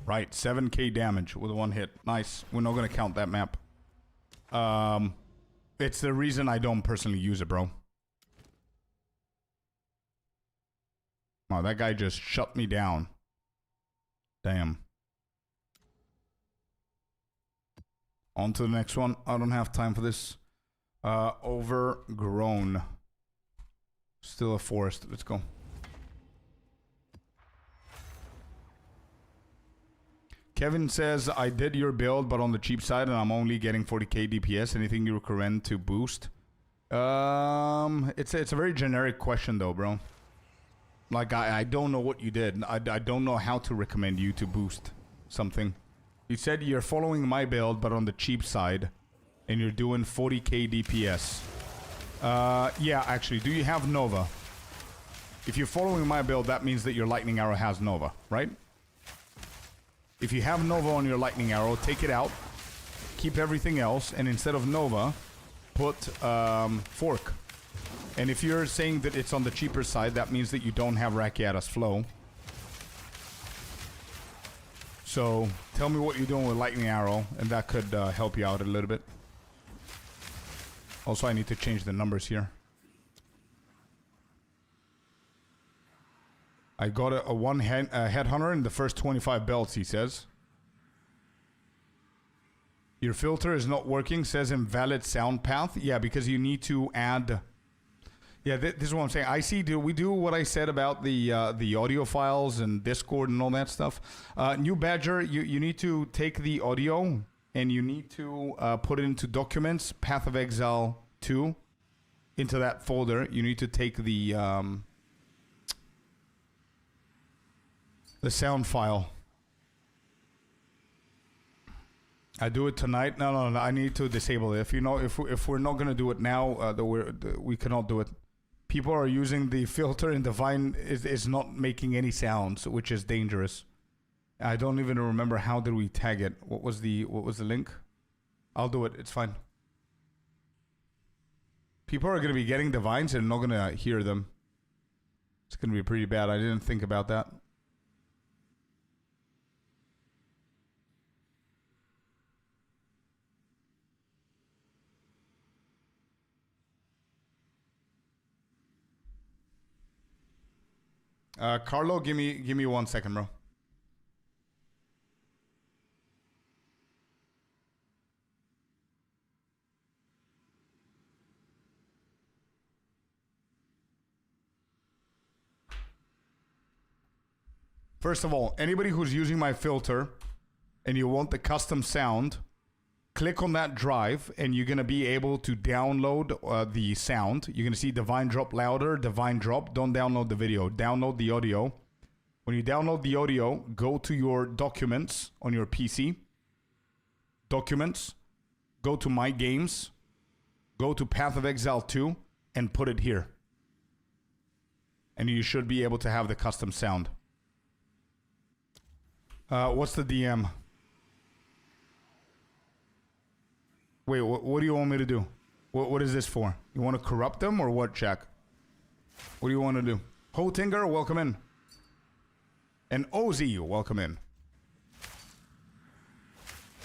Right, 7k damage with 1 hit. Nice. We're not going to count that map. It's the reason I don't personally use it, bro. Wow, that guy just shut me down. Damn. On to the next one. I don't have time for this. Overgrown. Still a forest. Let's go. Kevin says, I did your build, but on the cheap side, and I'm only getting 40k DPS. Anything you recommend to boost? It's a very generic question, though, bro. Like, I don't know what you did. I don't know how to recommend you to boost something. You said you're following my build, but on the cheap side, and you're doing 40k DPS. Yeah, actually, do you have Nova? If you're following my build, that means that your lightning arrow has Nova, right? If you have Nova on your lightning arrow, take it out, keep everything else, and instead of Nova, put Fork. And if you're saying that it's on the cheaper side, that means that you don't have Rakiata's Flow. So tell me what you're doing with lightning arrow, and that could help you out a little bit. Also, I need to change the numbers here. I got a headhunter in the first 25 belts, he says. Your filter is not working, says invalid sound path. Yeah, because you need to add... Yeah, this is what I'm saying. I see, we do what I said about the audio files and Discord and all that stuff. New Badger, you need to take the audio and you need to put it into Documents, Path of Exile 2, into that folder. You need to take the sound file. I do it tonight. No. I need to disable it. If we're not gonna do it now, we cannot do it. People are using the filter, and Divine is not making any sounds, which is dangerous. I don't even remember how did we tag it. What was the link? I'll do it. It's fine. People are gonna be getting Divines and not gonna hear them. It's gonna be pretty bad. I didn't think about that. Carlo, give me 1 second, bro. First of all, anybody who's using my filter and you want the custom sound, click on that drive and you're going to be able to download the sound. You're going to see Divine Drop Louder, Divine Drop. Don't download the video. Download the audio. When you download the audio, go to your Documents on your PC. Documents. Go to My Games. Go to Path of Exile 2 and put it here. And you should be able to have the custom sound. What's the DM? Wait, what do you want me to do? What is this for? You want to corrupt them or what, Jack? What do you want to do? Hotinger, welcome in. And OZ, welcome in.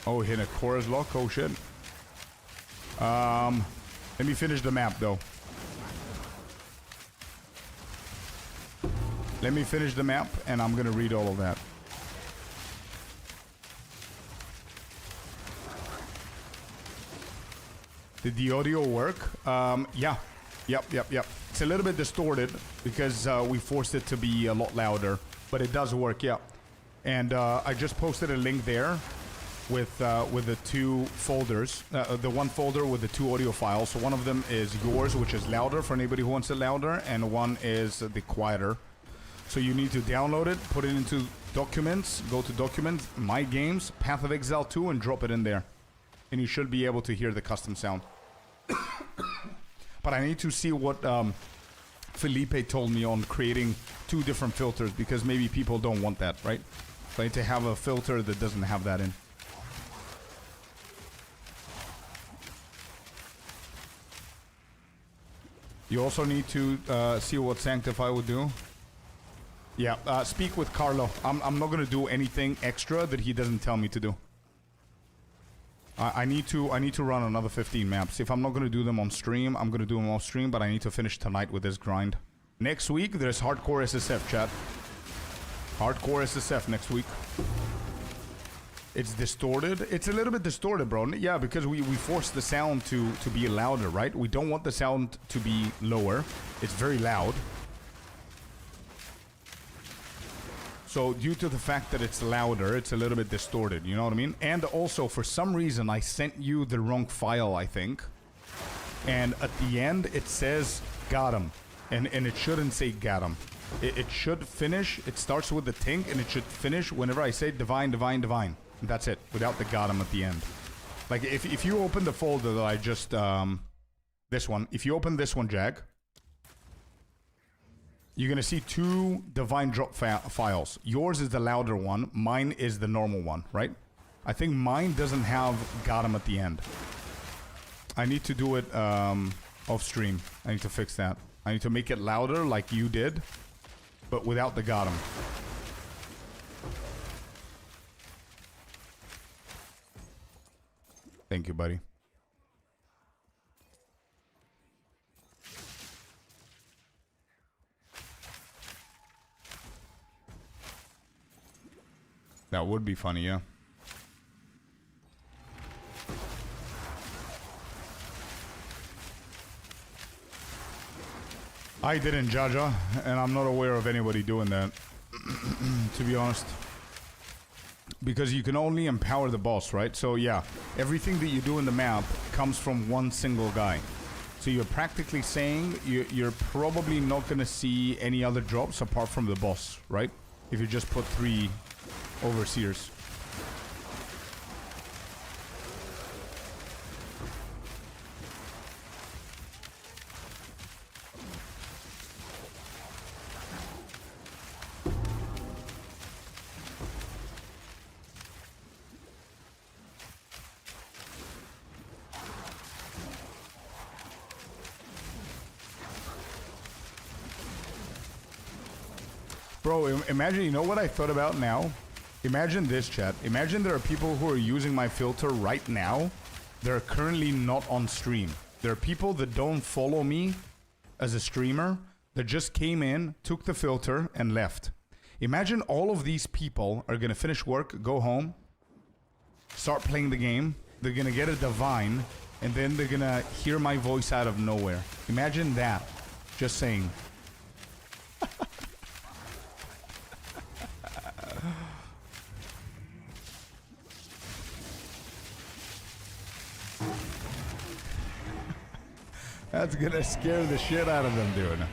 Oh, hit a chorus lock. Oh, shit. Let me finish the map, though. Let me finish the map, and I'm going to read all of that. Did the audio work? Yeah. Yep. It's a little bit distorted because we forced it to be a lot louder, but it does work, yeah. And I just posted a link there with the two folders. The one folder with the two audio files. So one of them is yours, which is louder for anybody who wants it louder, and one is the quieter. So you need to download it, put it into Documents, go to Documents, My Games, Path of Exile 2, and drop it in there. And you should be able to hear the custom sound. But I need to see what Felipe told me on creating two different filters, because maybe people don't want that, right? So I need to have a filter that doesn't have that in. You also need to see what Sanctify would do. Yeah, speak with Carlo. I'm not gonna do anything extra that he doesn't tell me to do. I need to run another 15 maps. If I'm not gonna do them on stream, I'm gonna do them off stream, but I need to finish tonight with this grind. Next week, there's Hardcore SSF, chat. Hardcore SSF next week. It's distorted. It's a little bit distorted, bro. Yeah, because we forced the sound to be louder, right? We don't want the sound to be lower. It's very loud. So due to the fact that it's louder, it's a little bit distorted, you know what I mean? And also, for some reason, I sent you the wrong file, I think. And at the end, it says, got him. And it shouldn't say got him. It should finish, it starts with the tink, and it should finish whenever I say divine, divine, divine. And that's it, without the got him at the end. Like, if you open the folder that I just, this one. If you open this one, Jag. you're going to see two divine drop files. Yours is the louder one. Mine is the normal one, right? I think mine doesn't have got him at the end. I need to do it off stream. I need to fix that. I need to make it louder like you did, but without the got him. Thank you, buddy. That would be funny, yeah. I didn't, Jaja, and I'm not aware of anybody doing that, to be honest. Because you can only empower the boss, right? So yeah, everything that you do in the map comes from one single guy. So you're practically saying you're probably not going to see any other drops apart from the boss, right? If you just put 3 overseers. Bro, imagine, you know what I thought about now? Imagine this, chat. Imagine there are people who are using my filter right now. They're currently not on stream. There are people that don't follow me as a streamer that just came in, took the filter, and left. Imagine all of these people are going to finish work, go home, start playing the game. They're going to get a divine, and then they're going to hear my voice out of nowhere. Imagine that. Just saying. That's gonna scare the shit out of them, dude.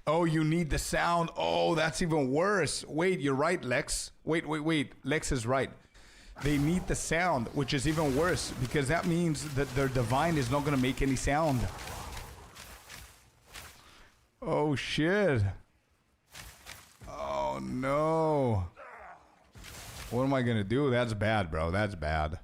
Oh, you need the sound. Oh, that's even worse. Wait, you're right, Lex. Wait. Lex is right. They need the sound, which is even worse because that means that their divine is not gonna make any sound. Oh, shit. Oh, no. What am I gonna do? That's bad, bro. That's bad.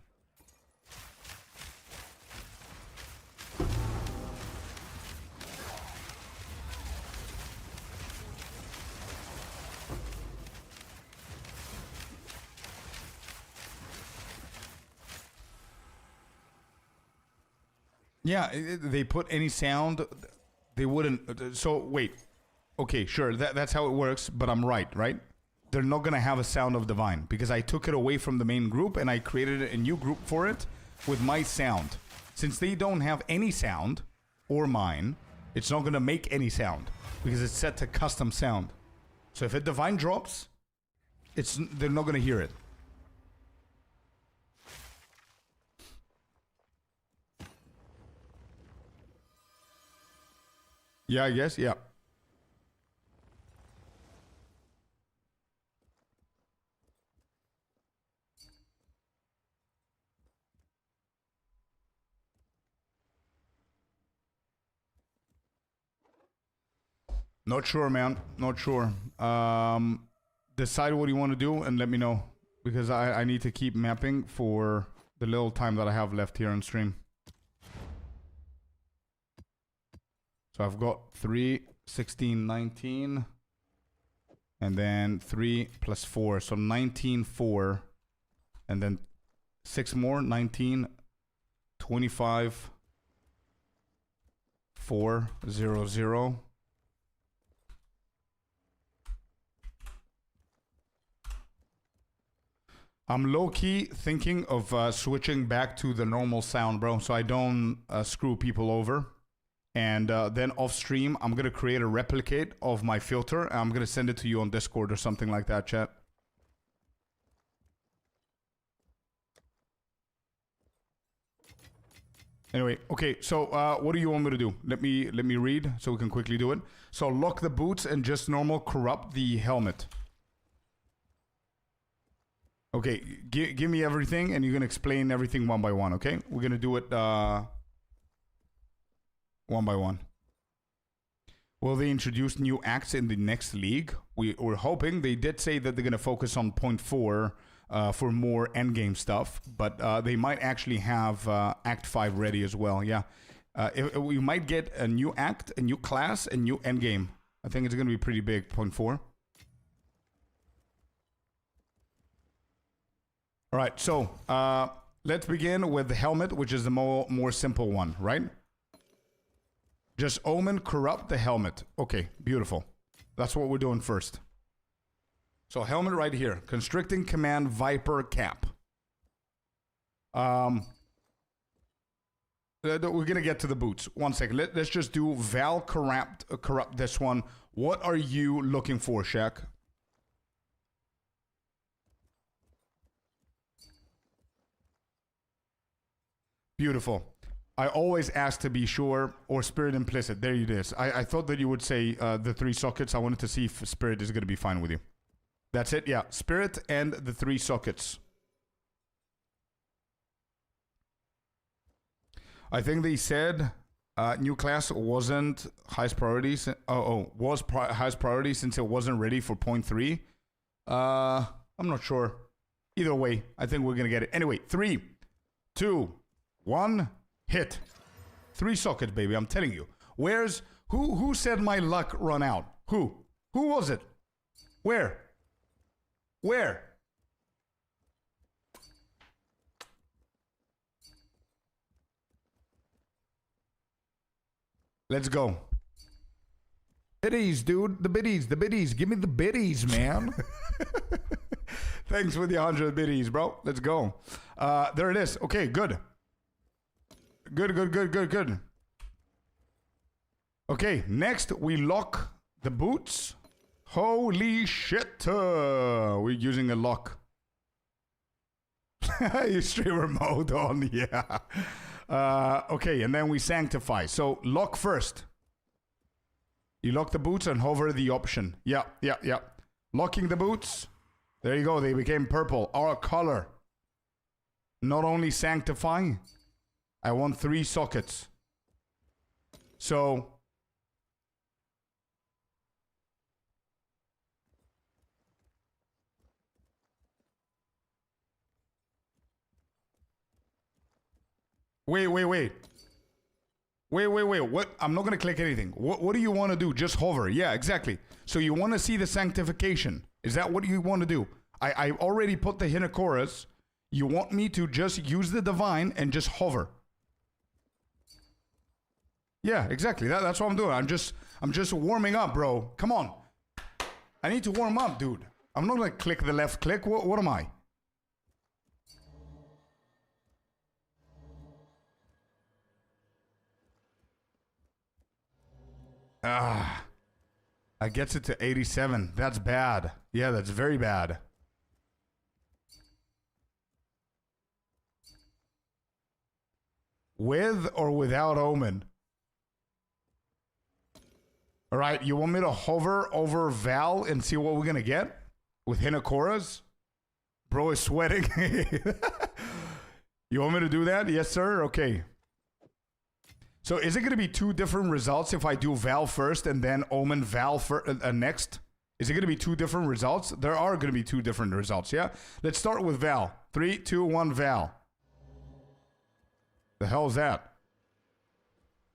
Yeah, they put any sound, they wouldn't. So, wait. Okay, sure, that's how it works, but I'm right? They're not going to have a sound of divine because I took it away from the main group and I created a new group for it with my sound. Since they don't have any sound, or mine, it's not going to make any sound because it's set to custom sound. So if a divine drops, they're not going to hear it. Yeah, I guess, yeah. Not sure, man. Not sure. Decide what you want to do and let me know. Because I need to keep mapping for the little time that I have left here on stream. So I've got 3, 16, 19. And then 3 plus 4. So 19, 4. And then 6 more. 19, 25, 4, 0, 0. I'm low-key thinking of switching back to the normal sound, bro, so I don't screw people over. And then off-stream, I'm going to create a replicate of my filter, and I'm going to send it to you on Discord or something like that, chat. Anyway, okay, so what do you want me to do? Let me read so we can quickly do it. So lock the boots and just normal corrupt the helmet. Okay, give me everything, and you're going to explain everything one by one, okay? We're going to do it one by one. Will they introduce new acts in the next league? We're hoping. They did say that they're going to focus on point 4 for more endgame stuff, but they might actually have Act 5 ready as well. Yeah. We might get a new act, a new class, a new endgame. I think it's going to be pretty big, point 4. All right, so let's begin with the helmet, which is the more simple one, right? Just Omen corrupt the helmet. Okay, beautiful. That's what we're doing first. So helmet right here. Constricting command Viper cap. We're going to get to the boots. 1 second. Let's just do Val corrupt this one. What are you looking for, Shaq? Beautiful. I always ask to be sure, or spirit implicit. There it is. I thought that you would say the 3 sockets. I wanted to see if spirit is going to be fine with you. That's it, yeah. Spirit and the 3 sockets. I think they said new class wasn't highest priority. Was highest priority since it wasn't ready for point 3. I'm not sure. Either way, I think we're going to get it. Anyway, 3, 2, 1... hit. 3 sockets, baby. I'm telling you. Where's... Who said my luck run out? Who? Who was it? Where? Where? Let's go. Biddies, dude. The biddies. The biddies. Give me the biddies, man. Thanks for the 100 biddies, bro. Let's go. There it is. Okay, good. Good. Okay, next we lock the boots. Holy shit. We're using a lock. You streamer mode on, yeah. Okay, and then we sanctify. So lock first. You lock the boots and hover the option. Yeah. Locking the boots. There you go. They became purple. Our color. Not only sanctify. I want 3 sockets. So. Wait. What? I'm not going to click anything. What do you want to do? Just hover. Yeah, exactly. So you want to see the sanctification. Is that what you want to do? I already put the Hinokoras. You want me to just use the divine and just hover. Yeah, exactly. That's what I'm doing. I'm just warming up, bro. Come on. I need to warm up, dude. I'm not going to click the left click. What am I? I gets it to 87. That's bad. Yeah, that's very bad. With or without Omen? All right, you want me to hover over Val and see what we're going to get? With Hinokoras? Bro is sweating. You want me to do that? Yes, sir? Okay. So is it going to be 2 different results if I do Val first and then Omen Val next? Is it going to be 2 different results? There are going to be 2 different results, yeah? Let's start with Val. 3, 2, 1, Val. The hell's that?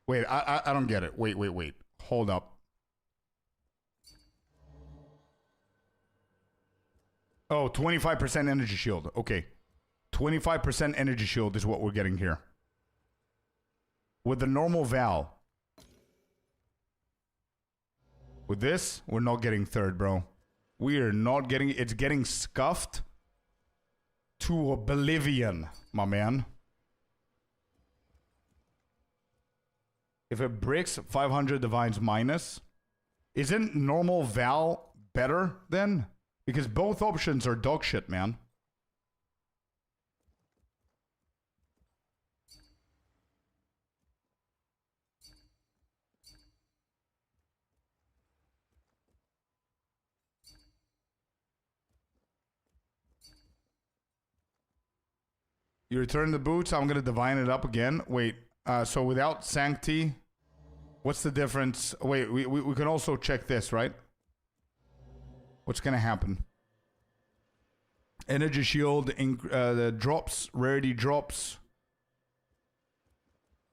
Wait, I don't get it. Wait. Hold up. Oh, 25% energy shield. Okay. 25% energy shield is what we're getting here. With the normal Val. With this, we're not getting 3rd, bro. We are not getting... It's getting scuffed to oblivion, my man. If it breaks 500 divines minus, isn't normal Val better then? Because both options are dog shit, man. You return the boots. I'm going to divine it up again. Wait. So without Sancti. What's the difference? Wait, we can also check this, right? What's gonna happen? Energy shield the drops, rarity drops.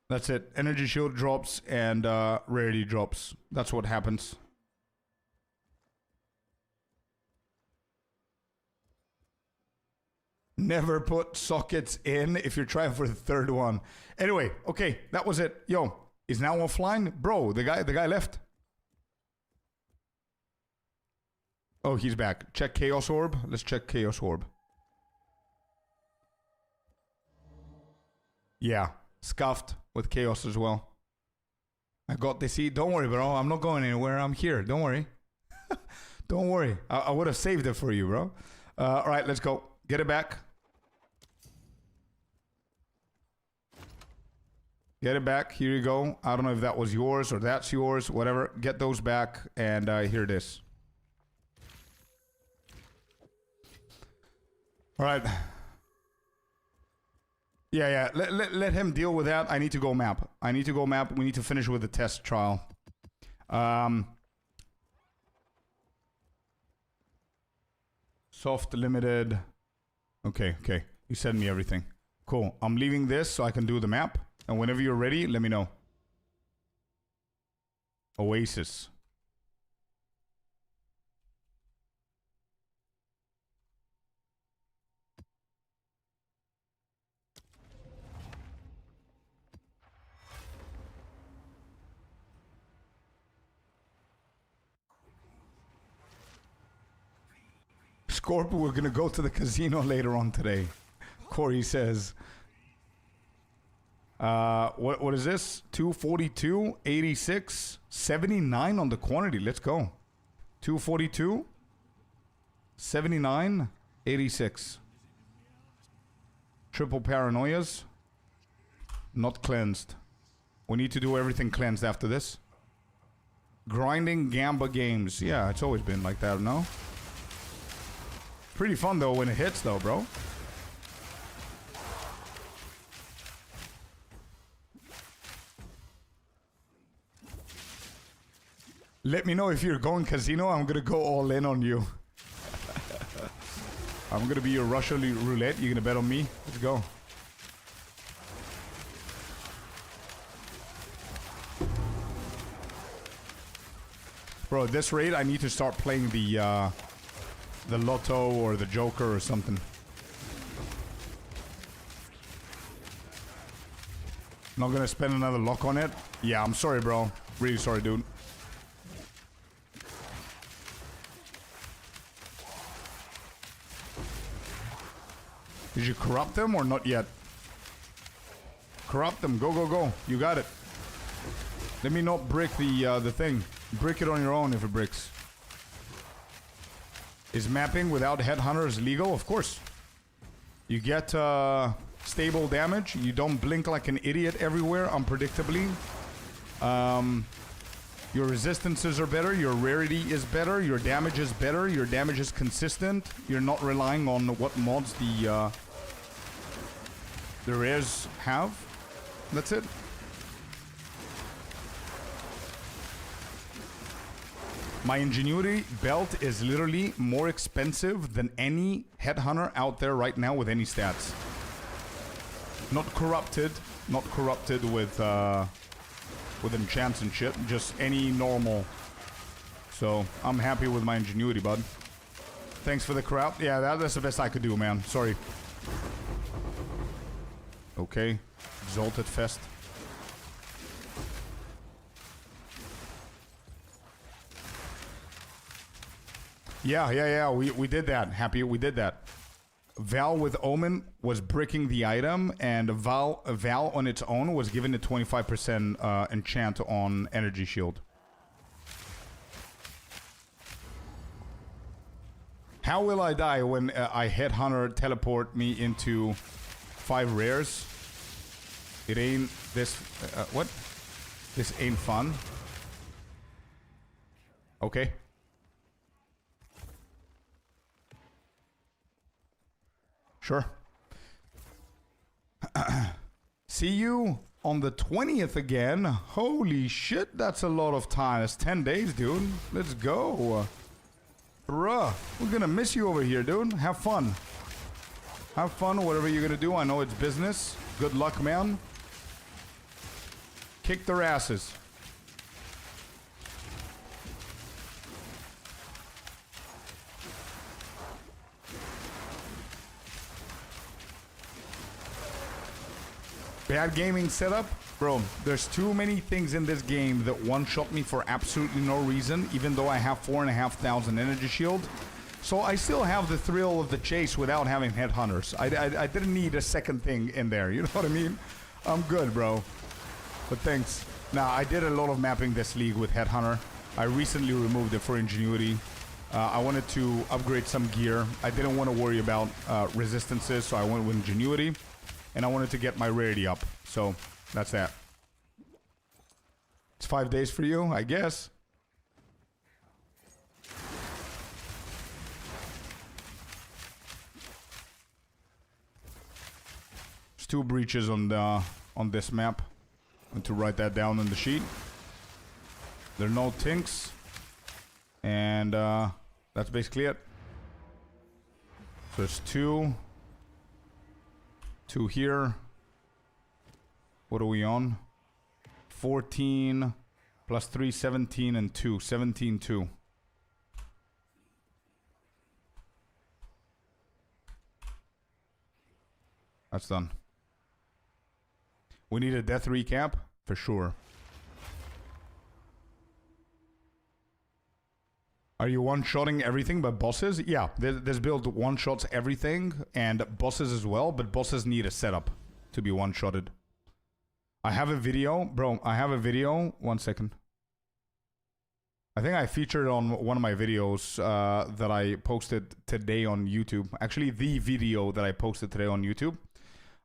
That's it. Energy shield drops and rarity drops. That's what happens. Never put sockets in if you're trying for the third one. Anyway, okay, that was it. Yo, he's now offline, bro. The guy left. Oh, he's back. Check Chaos Orb. Let's check Chaos Orb. Yeah, scuffed with Chaos as well. I got this. See, don't worry, bro. I'm not going anywhere. I'm here. Don't worry. Don't worry. I would have saved it for you, bro. All right, let's go. Get it back. Get it back. Here you go. I don't know if that was yours or that's yours. Whatever. Get those back. And here it is. All right. Yeah. Let him deal with that. I need to go map. We need to finish with the test trial. Soft limited. Okay. You send me everything. Cool. I'm leaving this so I can do the map. And whenever you're ready, let me know. Oasis. Scorp, we're gonna go to the casino later on today. Corey says. What is this? 242, 86, 79 on the quantity. Let's go. 242, 79, 86. Triple paranoias. Not cleansed. We need to do everything cleansed after this. Grinding Gamba games. Yeah, it's always been like that, no? Pretty fun though when it hits though, bro. Let me know if you're going casino. I'm gonna go all in on you. I'm gonna be your Russian roulette. You're gonna bet on me. Let's go. Bro, at this rate, I need to start playing the Lotto or the Joker or something. Not gonna spend another lock on it. Yeah, I'm sorry, bro. Really sorry, dude. Did you corrupt them or not yet? Corrupt them. Go, go, go. You got it. Let me not brick the thing. Brick it on your own if it bricks. Is mapping without headhunters legal? Of course. You get stable damage. You don't blink like an idiot everywhere unpredictably. Your resistances are better. Your rarity is better. Your damage is better. Your damage is consistent. You're not relying on what mods the rares have. That's it. My Ingenuity belt is literally more expensive than any headhunter out there right now with any stats. Not corrupted with enchants and shit, just any normal. So I'm happy with my Ingenuity, bud. Thanks for the crowd. Yeah, that's the best I could do, man. Sorry. Okay. Exalted Fest. Yeah. We did that. Happy we did that. Val with Omen was bricking the item, and Val on its own was given a 25% enchant on Energy Shield. How will I die when I Headhunter teleport me into 5 rares? It ain't this... what? This ain't fun. Okay. Sure. See you on the 20th again. Holy shit, that's a lot of time. It's 10 days, dude. Let's go. Bruh, we're gonna miss you over here, dude. Have fun. Have fun, whatever you're gonna do. I know it's business. Good luck, man. Kick their asses. Bad gaming setup? Bro, there's too many things in this game that one-shot me for absolutely no reason, even though I have 4,500 energy shield. So I still have the thrill of the chase without having headhunters. I didn't need a second thing in there, you know what I mean? I'm good, bro. But thanks. Now, I did a lot of mapping this league with headhunter. I recently removed it for ingenuity. I wanted to upgrade some gear. I didn't want to worry about resistances, so I went with ingenuity. And I wanted to get my rarity up. So, that's that. It's 5 days for you, I guess. There's 2 breaches on this map. I want to write that down on the sheet. There are no tinks. And that's basically it. So there's 2. 2 here. What are we on? 14 plus 3, 17 and 2. 17, 2. That's done. We need a death recap for sure. Are you one-shotting everything but bosses? Yeah, this build one-shots everything and bosses as well, but bosses need a setup to be one-shotted. I have a video, bro, I have a video. 1 second. I think I featured on one of my videos that I posted today on YouTube. Actually, the video that I posted today on YouTube.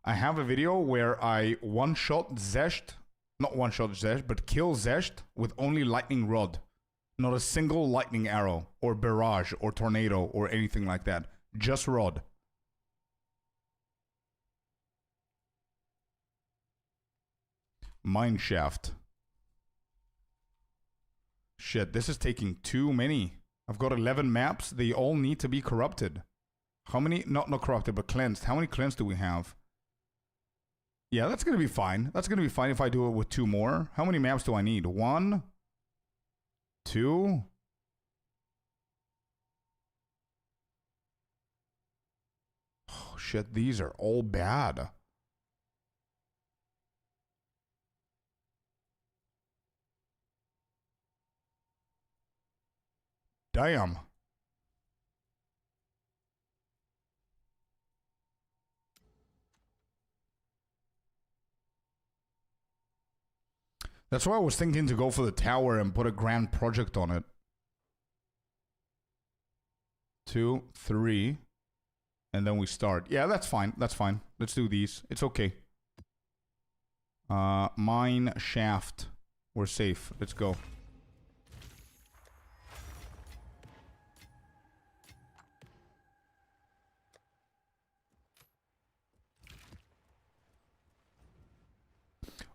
I have a video where I one-shot Zesht, not one-shot Zesht, but kill Zesht with only lightning rod. Not a single lightning arrow, or barrage, or tornado, or anything like that. Just rod. Mineshaft. Shit, this is taking too many. I've got 11 maps. They all need to be corrupted. How many? Not corrupted, but cleansed. How many cleansed do we have? Yeah, that's going to be fine. That's going to be fine if I do it with 2 more. How many maps do I need? 1... 2. Oh shit, these are all bad. Damn. That's why I was thinking to go for the tower and put a grand project on it. 2, 3. And then we start. Yeah, that's fine. That's fine. Let's do these. It's okay. Mine shaft. We're safe. Let's go.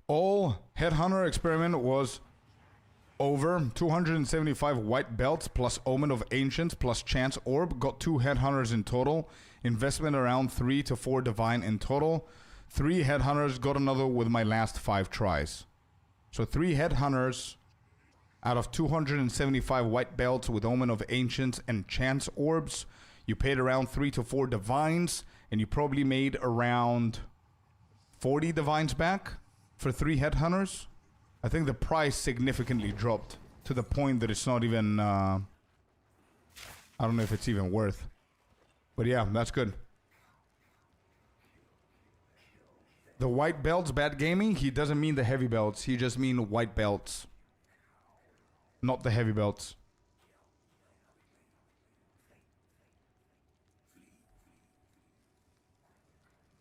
All headhunter experiment was over. 275 white belts plus omen of ancients plus chance orb. Got 2 headhunters in total. Investment around 3 to 4 divine in total. 3 headhunters. Got another with my last 5 tries. So 3 headhunters out of 275 white belts with omen of ancients and chance orbs. You paid around 3 to 4 divines, and you probably made around 40 divines back. For 3 headhunters, I think the price significantly dropped to the point that it's not even, I don't know if it's even worth. But yeah, that's good. The white belts, bad gaming, he doesn't mean the heavy belts. He just mean white belts. Not the heavy belts.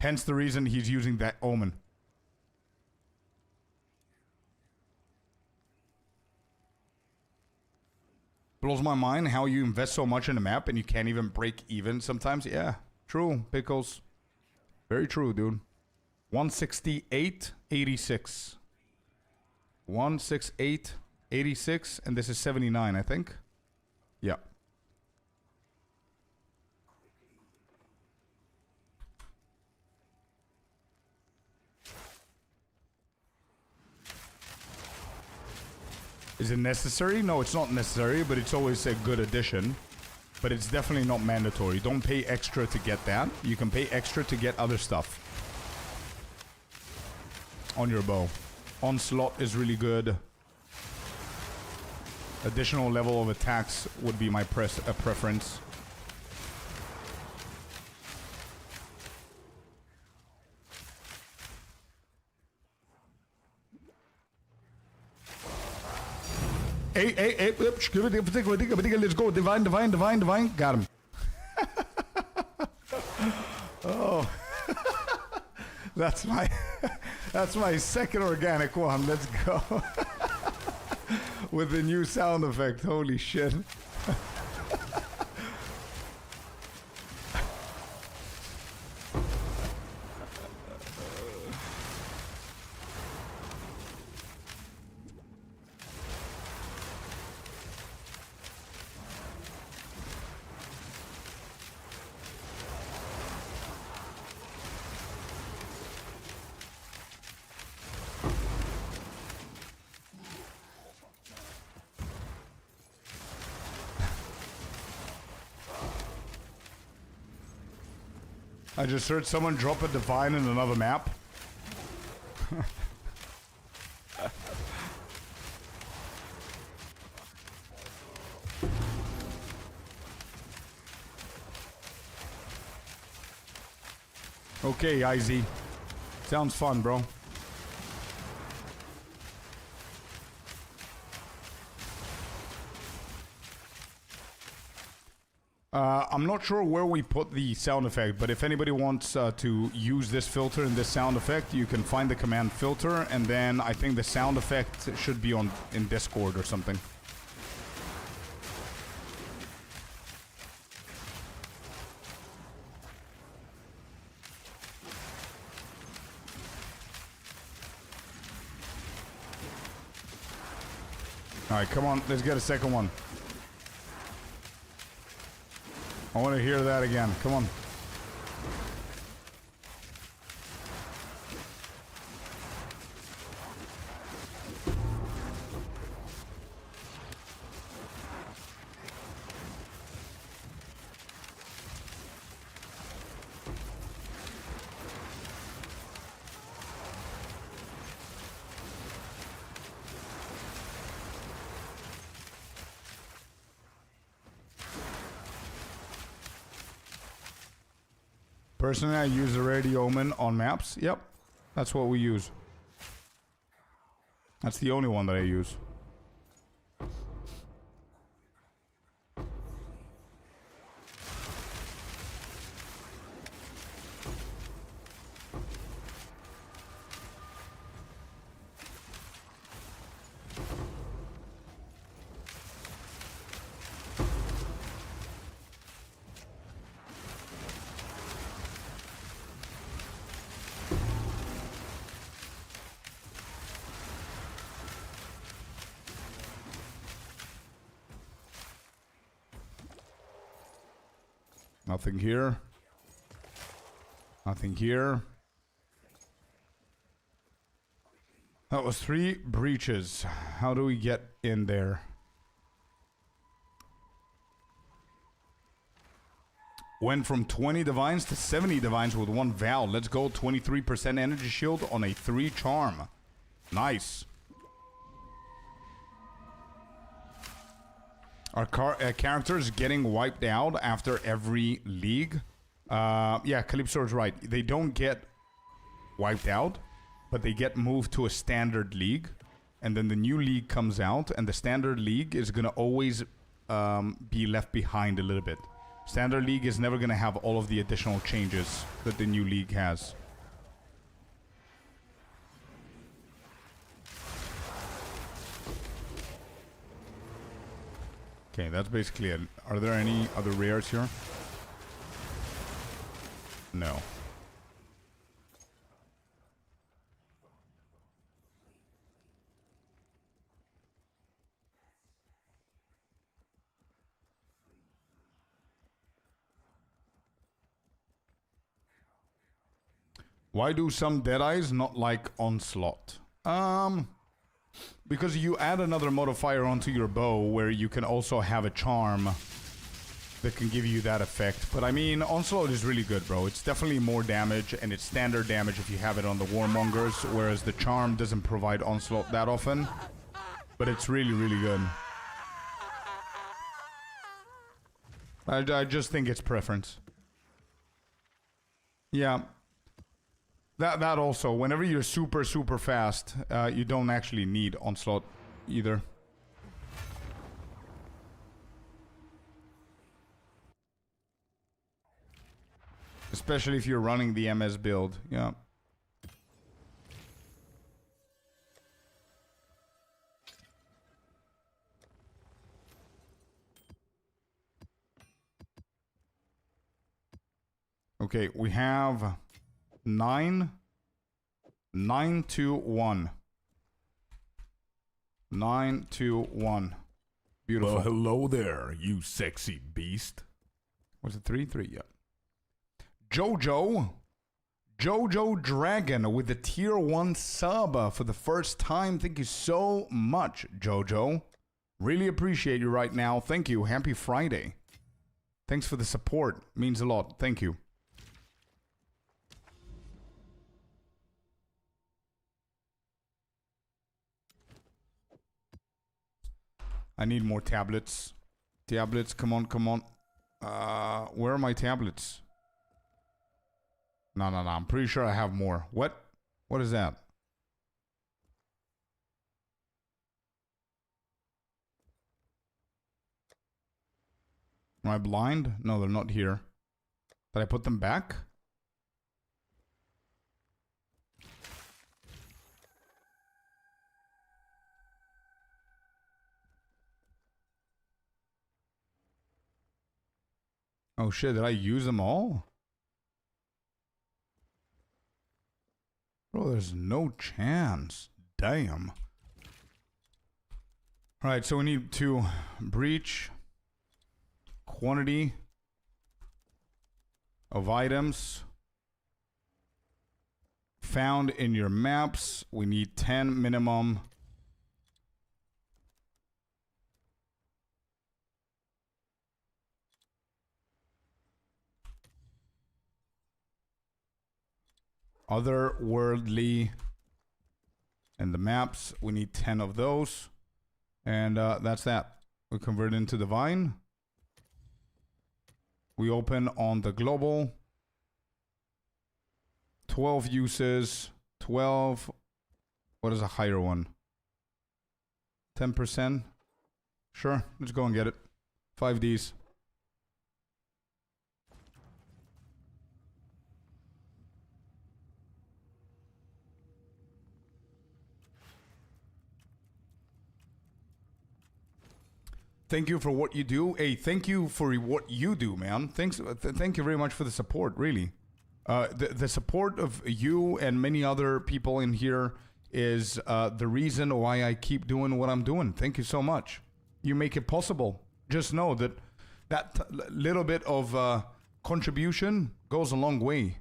Hence the reason he's using that omen. Blows my mind how you invest so much in a map and you can't even break even sometimes. Yeah, true, Pickles. Very true, dude. 168.86. 168.86, and this is 79, I think. Yeah. Is it necessary? No, it's not necessary, but it's always a good addition. But it's definitely not mandatory. Don't pay extra to get that. You can pay extra to get other stuff on your bow. Onslaught is really good. Additional level of attacks would be my preference. Hey, let's go. Divine. Got him. Oh. That's my second organic one. Let's go. With the new sound effect. Holy shit. I just heard someone drop a divine in another map. Okay, IZ. Sounds fun, bro. I'm not sure where we put the sound effect, but if anybody wants to use this filter and this sound effect, you can find the command filter, and then I think the sound effect should be in Discord or something. Alright, come on, let's get a second one. I want to hear that again. Come on. Personally, I use the Rarity Omen on maps. Yep, that's what we use. That's the only one that I use. Nothing here. Nothing here. That was 3 breaches. How do we get in there? Went from 20 divines to 70 divines with 1 Val. Let's go. 23% energy shield on a 3 charm. Nice. Our character is getting wiped out after every league. Yeah, Calypso is right. They don't get wiped out, but they get moved to a standard league. And then the new league comes out, and the standard league is going to always be left behind a little bit. Standard league is never going to have all of the additional changes that the new league has. Okay, that's basically it. Are there any other rares here? No. Why do some Deadeyes not like Onslaught? Because you add another modifier onto your bow where you can also have a charm that can give you that effect. But I mean, Onslaught is really good, bro. It's definitely more damage, and it's standard damage if you have it on the Warmongers, whereas the charm doesn't provide Onslaught that often. But it's really, really good. I just think it's preference. Yeah. That also, whenever you're super, super fast, you don't actually need Onslaught either. Especially if you're running the MS build, yeah. Okay, we have 9 to 1. 9 to 1. Beautiful. Well, hello there, you sexy beast. Was it 3? 3, yeah. Jojo Dragon with the tier 1 sub for the first time. Thank you so much, Jojo. Really appreciate you right now. Thank you. Happy Friday. Thanks for the support. Means a lot. Thank you. I need more tablets. Tablets, come on, come on. Where are my tablets? No. I'm pretty sure I have more. What? What is that? Am I blind? No, they're not here. Did I put them back? Oh shit, did I use them all? Bro, there's no chance. Damn. Alright, so we need to breach quantity of items found in your maps. We need 10 minimum. Otherworldly. And the maps, we need 10 of those. And that's that. We convert into divine. We open on the global. 12 uses. 12. What is a higher one? 10%? Sure, let's go and get it. 5Ds. Thank you for what you do. Hey, thank you for what you do, man. Thanks. Thank you very much for the support, really. The support of you and many other people in here is the reason why I keep doing what I'm doing. Thank you so much. You make it possible. Just know that little bit of contribution goes a long way.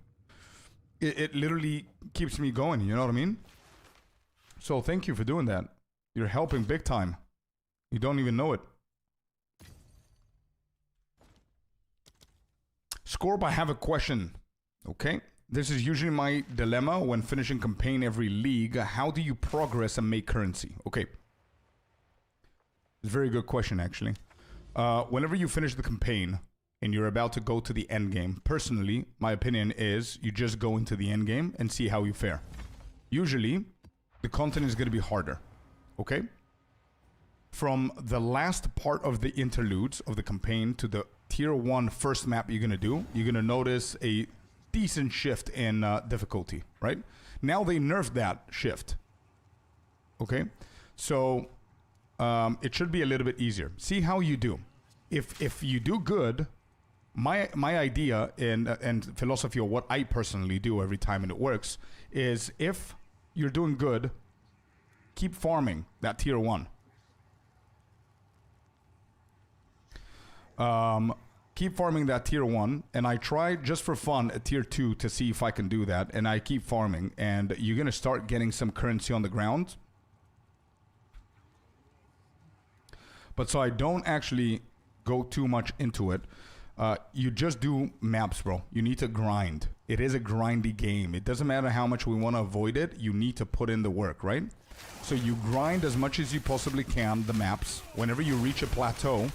It literally keeps me going, you know what I mean? So thank you for doing that. You're helping big time. You don't even know it. Scorp, I have a question. Okay? This is usually my dilemma when finishing campaign every league. How do you progress and make currency? Okay. It's a very good question, actually. Whenever you finish the campaign and you're about to go to the end game, personally, my opinion is you just go into the end game and see how you fare. Usually, the content is going to be harder. Okay? From the last part of the interludes of the campaign to the tier 1 first map you're going to do, you're going to notice a decent shift in difficulty, right? Now they nerfed that shift. Okay? So it should be a little bit easier. See how you do. If you do good, my idea and philosophy of what I personally do every time and it works is if you're doing good, keep farming that tier 1. keep farming that tier 1, and I tried just for fun a tier 2 to see if I can do that, and I keep farming, and you're gonna start getting some currency on the ground. But so I don't actually go too much into it. You just do maps, bro. You need to grind. It is a grindy game. It doesn't matter how much we want to avoid it. You need to put in the work, right? So you grind as much as you possibly can the maps. Whenever you reach a plateau,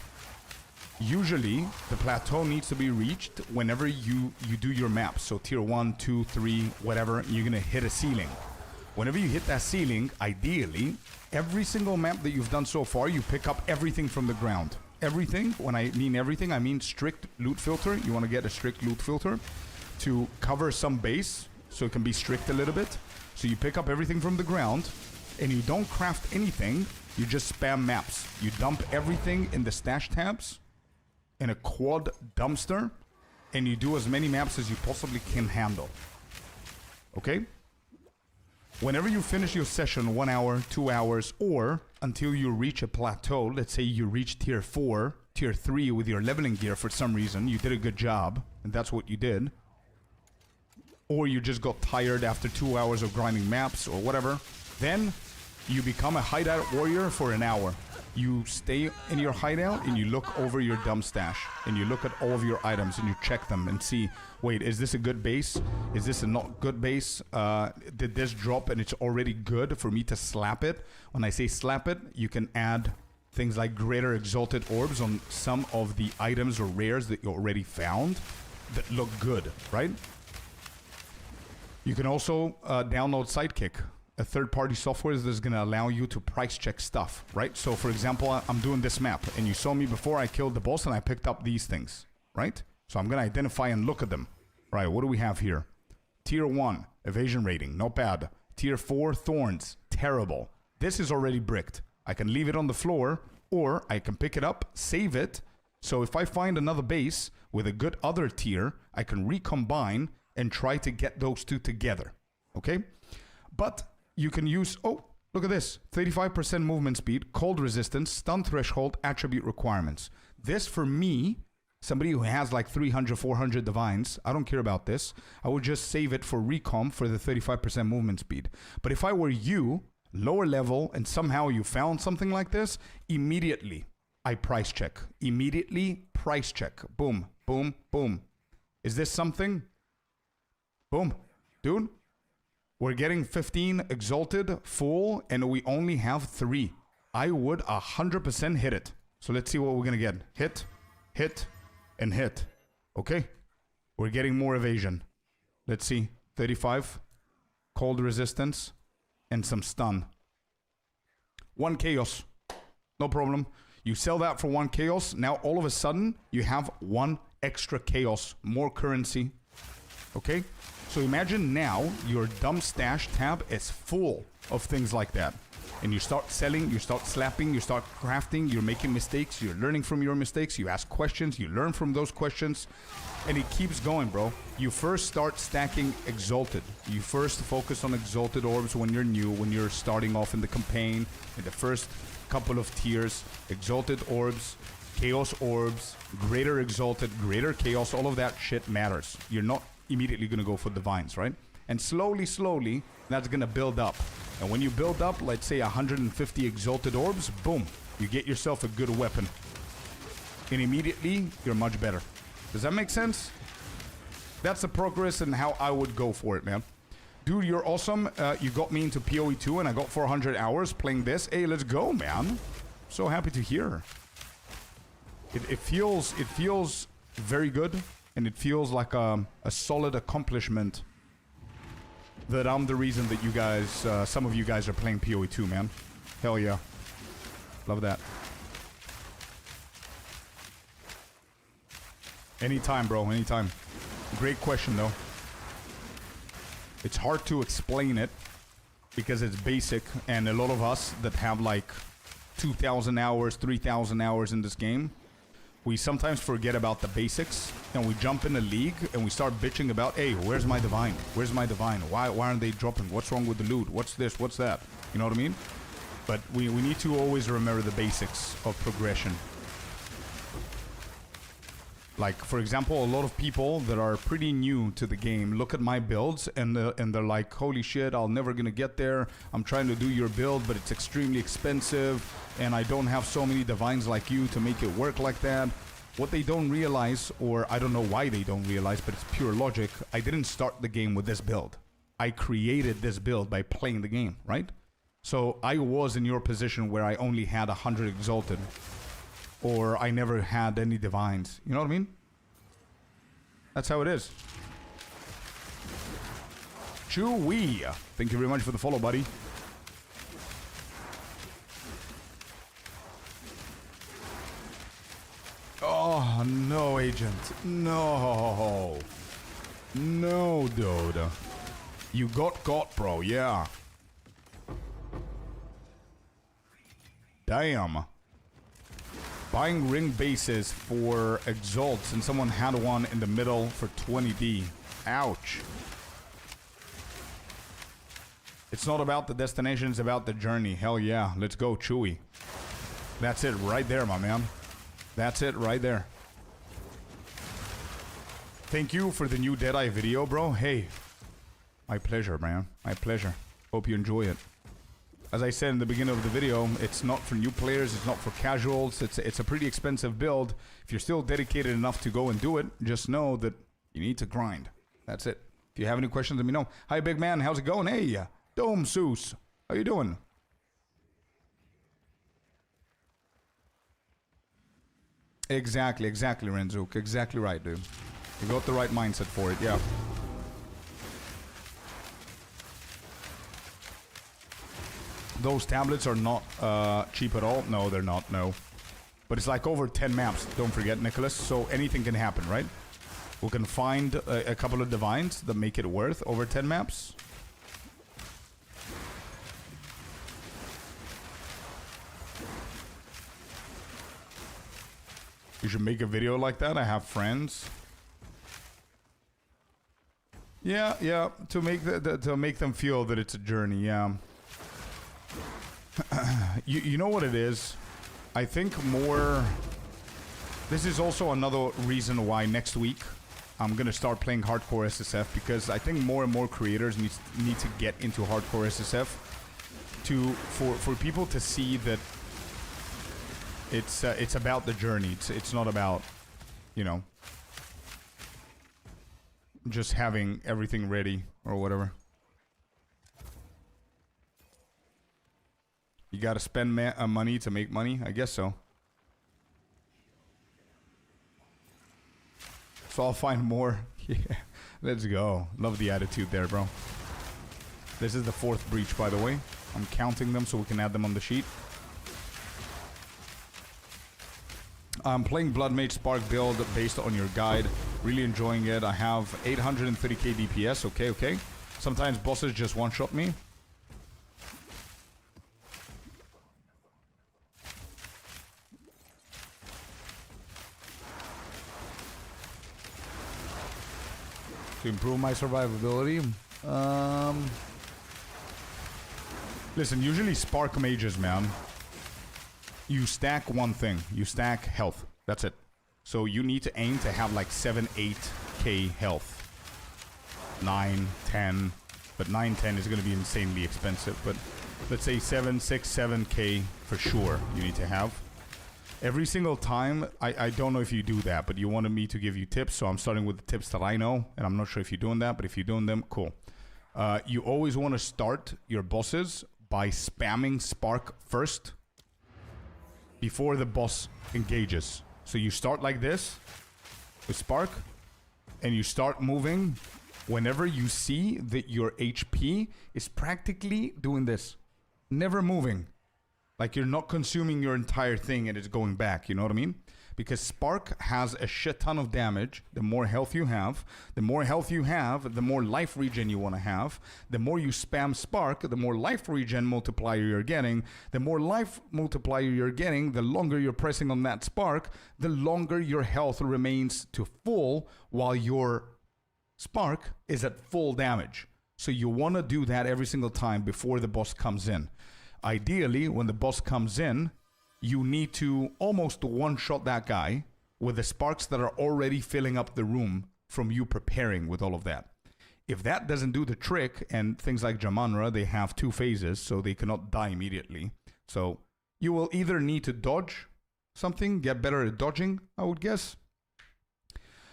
usually the plateau needs to be reached whenever you do your maps. So tier 1, 2, 3, whatever, you're going to hit a ceiling. Whenever you hit that ceiling, ideally, every single map that you've done so far, you pick up everything from the ground. Everything, when I mean everything, I mean strict loot filter. You want to get a strict loot filter to cover some base, so it can be strict a little bit. So you pick up everything from the ground, and you don't craft anything, you just spam maps. You dump everything in the stash tabs, in a quad dumpster, and you do as many maps as you possibly can handle. Okay? Whenever you finish your session, 1 hour, 2 hours, or until you reach a plateau, let's say you reach tier 4, tier 3 with your leveling gear for some reason, you did a good job, and that's what you did. Or you just got tired after 2 hours of grinding maps or whatever, then you become a hideout warrior for an hour. You stay in your hideout and you look over your dump stash and you look at all of your items and you check them and see, wait, is this a good base? Is this a not good base? Did this drop and it's already good for me to slap it? When I say slap it, you can add things like greater exalted orbs on some of the items or rares that you already found that look good, right? You can also download Sidekick, a third-party software that's going to allow you to price check stuff, right? So, for example, I'm doing this map, and you saw me before I killed the boss, and I picked up these things, right? So I'm going to identify and look at them. Right, what do we have here? Tier 1, evasion rating, not bad. Tier 4, thorns, terrible. This is already bricked. I can leave it on the floor, or I can pick it up, save it. So if I find another base with a good other tier, I can recombine and try to get those two together, okay? But you can use, oh, look at this. 35% movement speed, cold resistance, stun threshold, attribute requirements. This, for me, somebody who has like 300, 400 divines, I don't care about this. I would just save it for recom for the 35% movement speed. But if I were you, lower level, and somehow you found something like this, immediately I price check. Immediately price check. Boom, boom, boom. Is this something? Boom. Dude. We're getting 15 exalted full and we only have 3. I would 100% hit it. So let's see what we're gonna get. Hit, hit, and hit. Okay. We're getting more evasion. Let's see. 35. Cold resistance. And some stun. 1 chaos. No problem. You sell that for 1 chaos. Now all of a sudden you have 1 extra chaos. More currency. Okay. So imagine now your dump stash tab is full of things like that. And you start selling, you start slapping, you start crafting, you're making mistakes, you're learning from your mistakes, you ask questions, you learn from those questions, and it keeps going, bro. You first start stacking exalted. You first focus on exalted orbs when you're new, when you're starting off in the campaign, in the first couple of tiers. Exalted orbs, chaos orbs, greater exalted, greater chaos, all of that shit matters. You're not immediately gonna go for divines, right? And slowly, slowly, that's gonna build up. And when you build up, let's say 150 exalted orbs, boom, you get yourself a good weapon. And immediately, you're much better. Does that make sense? That's the progress and how I would go for it, man. Dude, you're awesome. You got me into PoE 2 and I got 400 hours playing this. Hey, let's go, man. So happy to hear. It feels very good. And it feels like a solid accomplishment that I'm the reason that you guys, some of you guys are playing PoE 2, man. Hell yeah. Love that. Anytime, bro, anytime. Great question, though. It's hard to explain it because it's basic, and a lot of us that have like 2,000 hours, 3,000 hours in this game, we sometimes forget about the basics, and we jump in a league and we start bitching about, hey, where's my divine? Where's my divine? Why aren't they dropping? What's wrong with the loot? What's this? What's that? You know what I mean? But we need to always remember the basics of progression. Like, for example, a lot of people that are pretty new to the game look at my builds and they're like, holy shit, I'll never gonna get there. I'm trying to do your build, but it's extremely expensive, and I don't have so many divines like you to make it work like that. What they don't realize, or I don't know why they don't realize, but it's pure logic, I didn't start the game with this build. I created this build by playing the game, right? So I was in your position where I only had 100 exalted, or I never had any divines. You know what I mean? That's how it is. Chewie, thank you very much for the follow, buddy. Oh, no, agent. No. No, dude. You got caught, bro. Yeah. Damn. Buying ring bases for exalts, and someone had one in the middle for 20D. Ouch. It's not about the destination, it's about the journey. Hell yeah. Let's go, Chewie. That's it right there, my man. That's it right there. Thank you for the new Deadeye video, bro. Hey. My pleasure, man. My pleasure. Hope you enjoy it. As I said in the beginning of the video, it's not for new players, it's not for casuals, it's a pretty expensive build. If you're still dedicated enough to go and do it, just know that you need to grind. That's it. If you have any questions, let me know. Hi, big man. How's it going? Hey, Dome Seuss. How you doing? Exactly, Renzuk. Exactly right, dude. You got the right mindset for it, yeah. Those tablets are not cheap at all. No, they're not, no. But it's like over 10 maps, don't forget, Nicholas. So anything can happen, right? We can find a couple of divines that make it worth over 10 maps. You should make a video like that. I have friends. Yeah, yeah. To make them feel that it's a journey. Yeah. You know what it is? I think more... This is also another reason why next week I'm gonna start playing hardcore SSF, because I think more and more creators need to get into hardcore SSF for people to see that it's about the journey. It's not about, you know, just having everything ready or whatever. You gotta spend money to make money? I guess so. So I'll find more. Yeah, let's go. Love the attitude there, bro. This is the 4th breach, by the way. I'm counting them so we can add them on the sheet. I'm playing Blood Mage Spark build based on your guide. Really enjoying it. I have 830k DPS. Okay, okay. Sometimes bosses just one-shot me. To improve my survivability. Listen, usually Spark Mages, man, you stack one thing. You stack health. That's it. So you need to aim to have like 7, 8k health. 9, 10. But 9, 10 is going to be insanely expensive. But let's say 7, 6, 7k for sure you need to have. Every single time, I don't know if you do that, but you wanted me to give you tips, so I'm starting with the tips that I know, and I'm not sure if you're doing that, but if you're doing them, cool. You always want to start your bosses by spamming Spark first before the boss engages. So you start like this with Spark, and you start moving whenever you see that your HP is practically doing this. Never moving. Like you're not consuming your entire thing and it's going back, you know what I mean? Because Spark has a shit ton of damage. The more health you have, the more life regen you want to have. The more you spam Spark, the more life regen multiplier you're getting. The more life multiplier you're getting, the longer you're pressing on that Spark, the longer your health remains to full while your Spark is at full damage. So you want to do that every single time before the boss comes in. Ideally, when the boss comes in, you need to almost one-shot that guy with the sparks that are already filling up the room from you preparing with all of that. If that doesn't do the trick, and things like Jamanra, they have 2 phases, so they cannot die immediately. So you will either need to dodge something, get better at dodging, I would guess.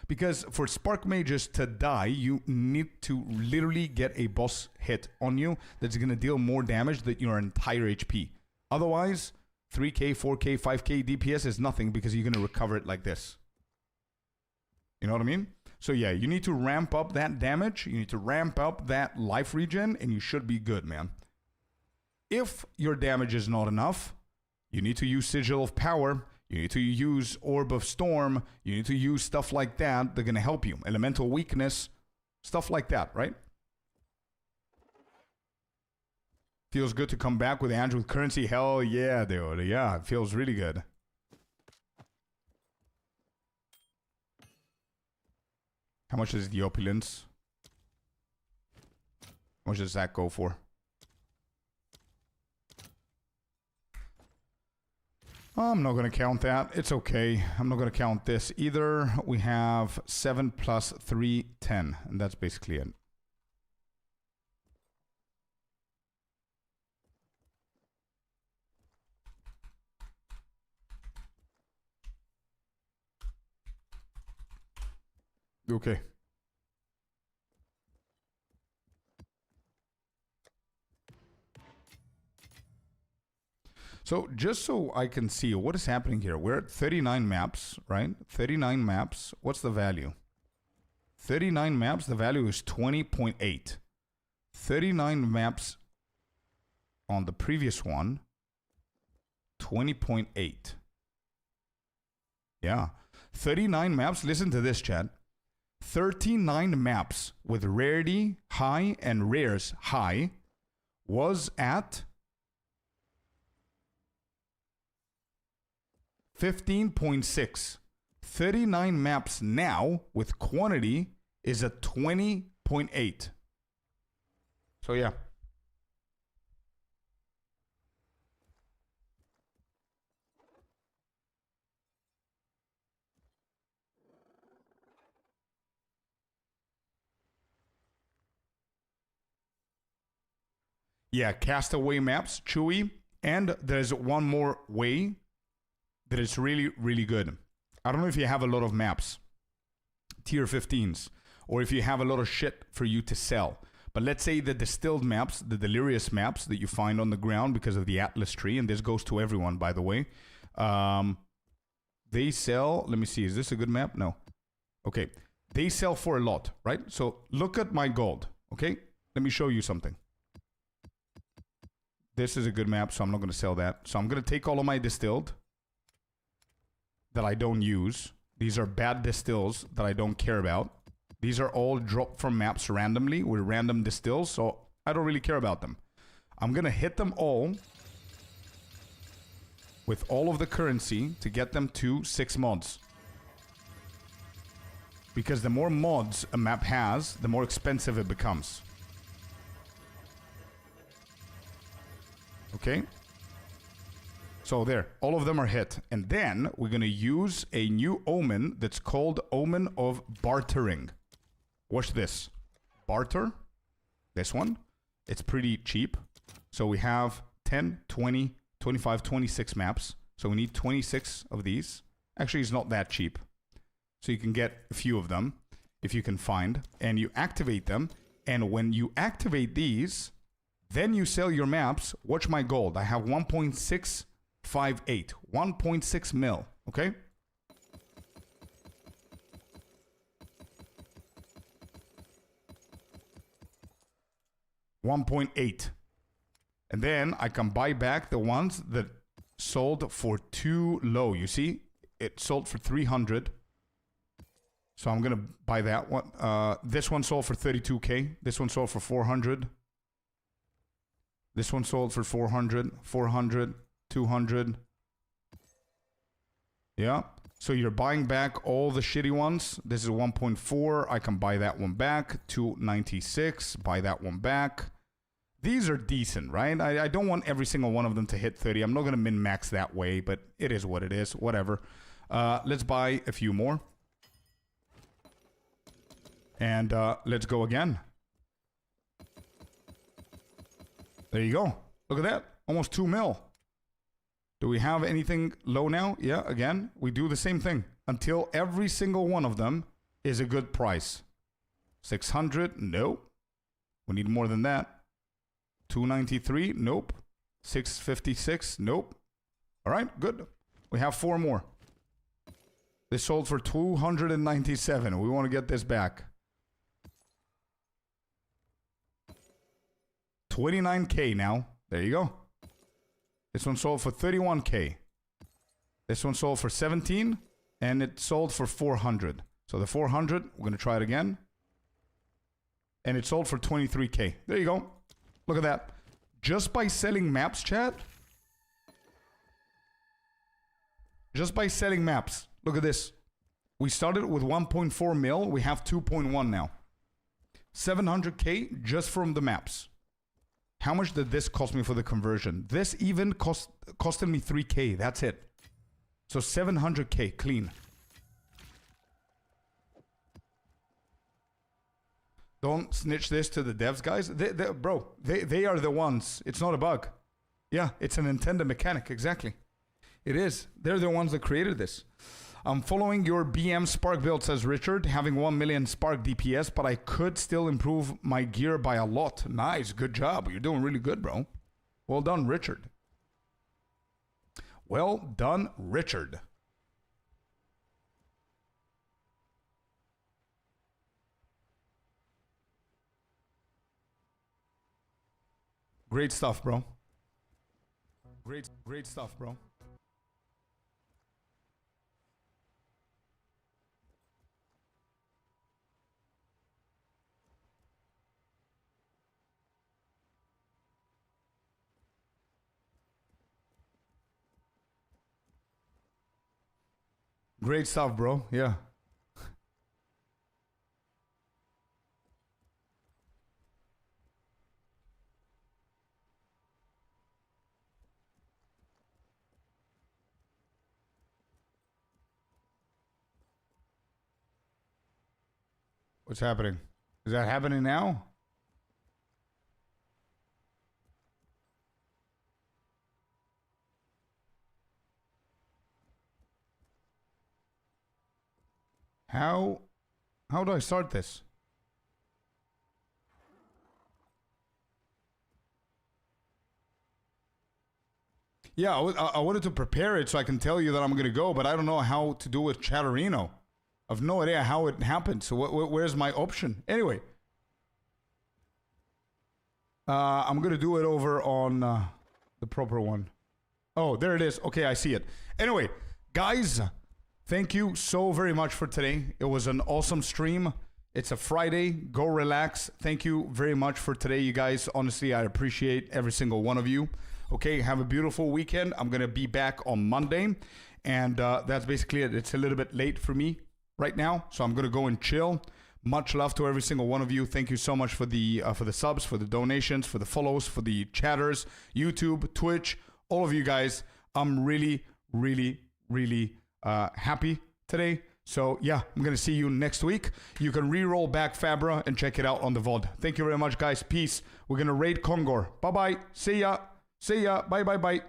Because for Spark Mages to die, you need to literally get a boss hit on you that's going to deal more damage than your entire HP. Otherwise, 3k, 4k, 5k DPS is nothing because you're going to recover it like this. You know what I mean? So yeah, you need to ramp up that damage, you need to ramp up that life regen, and you should be good, man. If your damage is not enough, you need to use Sigil of Power, you need to use Orb of Storm, you need to use stuff like that. They're going to help you. Elemental Weakness, stuff like that, right? Feels good to come back with Andrew with currency. Hell yeah, dude. Yeah, it feels really good. How much is the opulence? How much does that go for? I'm not going to count that. It's okay. I'm not going to count this either. We have 7 plus 3, 10. And that's basically it. Okay. So just so I can see what is happening here, we're at 39 maps, right? 39 maps. What's the value? 39 maps, the value is 20.8. 39 maps on the previous one, 20.8. Yeah. 39 maps, listen to this, chat. 39 maps with rarity high and rares high was at 15.6. 39 maps now with quantity is at 20.8. So yeah. Yeah, castaway maps, Chewy. And there's one more way that is really, really good. I don't know if you have a lot of maps, tier 15s, or if you have a lot of shit for you to sell. But let's say the distilled maps, the delirious maps that you find on the ground because of the Atlas tree, and this goes to everyone, by the way. They sell, let me see, is this a good map? No. Okay. They sell for a lot, right? So look at my gold, okay? Let me show you something. This is a good map, so I'm not going to sell that. So I'm going to take all of my distilled that I don't use. These are bad distills that I don't care about. These are all dropped from maps randomly with random distills, so I don't really care about them. I'm going to hit them all with all of the currency to get them to 6 mods. Because the more mods a map has, the more expensive it becomes. Okay? So there, all of them are hit. And then we're going to use a new omen that's called Omen of Bartering. Watch this. Barter. This one. It's pretty cheap. So we have 10, 20, 25, 26 maps. So we need 26 of these. Actually, it's not that cheap. So you can get a few of them if you can find. And you activate them. And when you activate these, then you sell your maps. Watch my gold. I have 1.658. 1.6 mil. Okay? $1.8. And then I can buy back the ones that sold for too low. You see? It sold for 300. So I'm going to buy that one. This one sold for 32k. This one sold for 400. This one sold for 400, 400, 200. Yeah. So you're buying back all the shitty ones. This is 1.4. I can buy that one back. 296. Buy that one back. These are decent, right? I don't want every single one of them to hit 30. I'm not going to min-max that way, but it is what it is. Whatever. Let's buy a few more. And let's go again. There you go. Look at that. Almost 2 mil. Do we have anything low now? Yeah, again, we do the same thing until every single one of them is a good price. 600, nope. We need more than that. 293, nope. 656, nope. All right, good. We have 4 more. They sold for 297. We want to get this back. 29K now. There you go. This one sold for 31K. This one sold for 17, and it sold for 400. So the 400, we're going to try it again. And it sold for 23K. There you go. Look at that. Just by selling maps, chat. Just by selling maps. Look at this. We started with 1.4 mil. We have 2.1 now. 700K just from the maps. How much did this cost me for the conversion? This even costed me 3K. That's it. So 700K clean. Don't snitch this to the devs, guys. Bro, they are the ones. It's not a bug. Yeah, it's an intended mechanic. Exactly. It is. They're the ones that created this. I'm following your BM Spark build, says Richard, having 1 million Spark DPS, but I could still improve my gear by a lot. Nice. Good job. You're doing really good, bro. Well done, Richard. Well done, Richard. Great stuff, bro. Great stuff, bro. Great stuff, bro. Yeah. What's happening? Is that happening now? How do I start this? Yeah, I wanted to prepare it so I can tell you that I'm going to go, but I don't know how to do it with Chatterino. I have no idea how it happened. So where's my option? Anyway. I'm going to do it over on the proper one. Oh, there it is. Okay, I see it. Anyway, guys, thank you so very much for today. It was an awesome stream. It's a Friday. Go relax. Thank you very much for today, you guys. Honestly, I appreciate every single one of you. Okay, have a beautiful weekend. I'm going to be back on Monday. And that's basically it. It's a little bit late for me right now, so I'm going to go and chill. Much love to every single one of you. Thank you so much for the subs, for the donations, for the follows, for the chatters, YouTube, Twitch, all of you guys. I'm really, really, really happy today. So yeah, I'm going to see you next week. You can re-roll back Fabra and check it out on the VOD. Thank you very much, guys. Peace. We're going to raid Kongor. Bye-bye. See ya. See ya. Bye, bye, bye.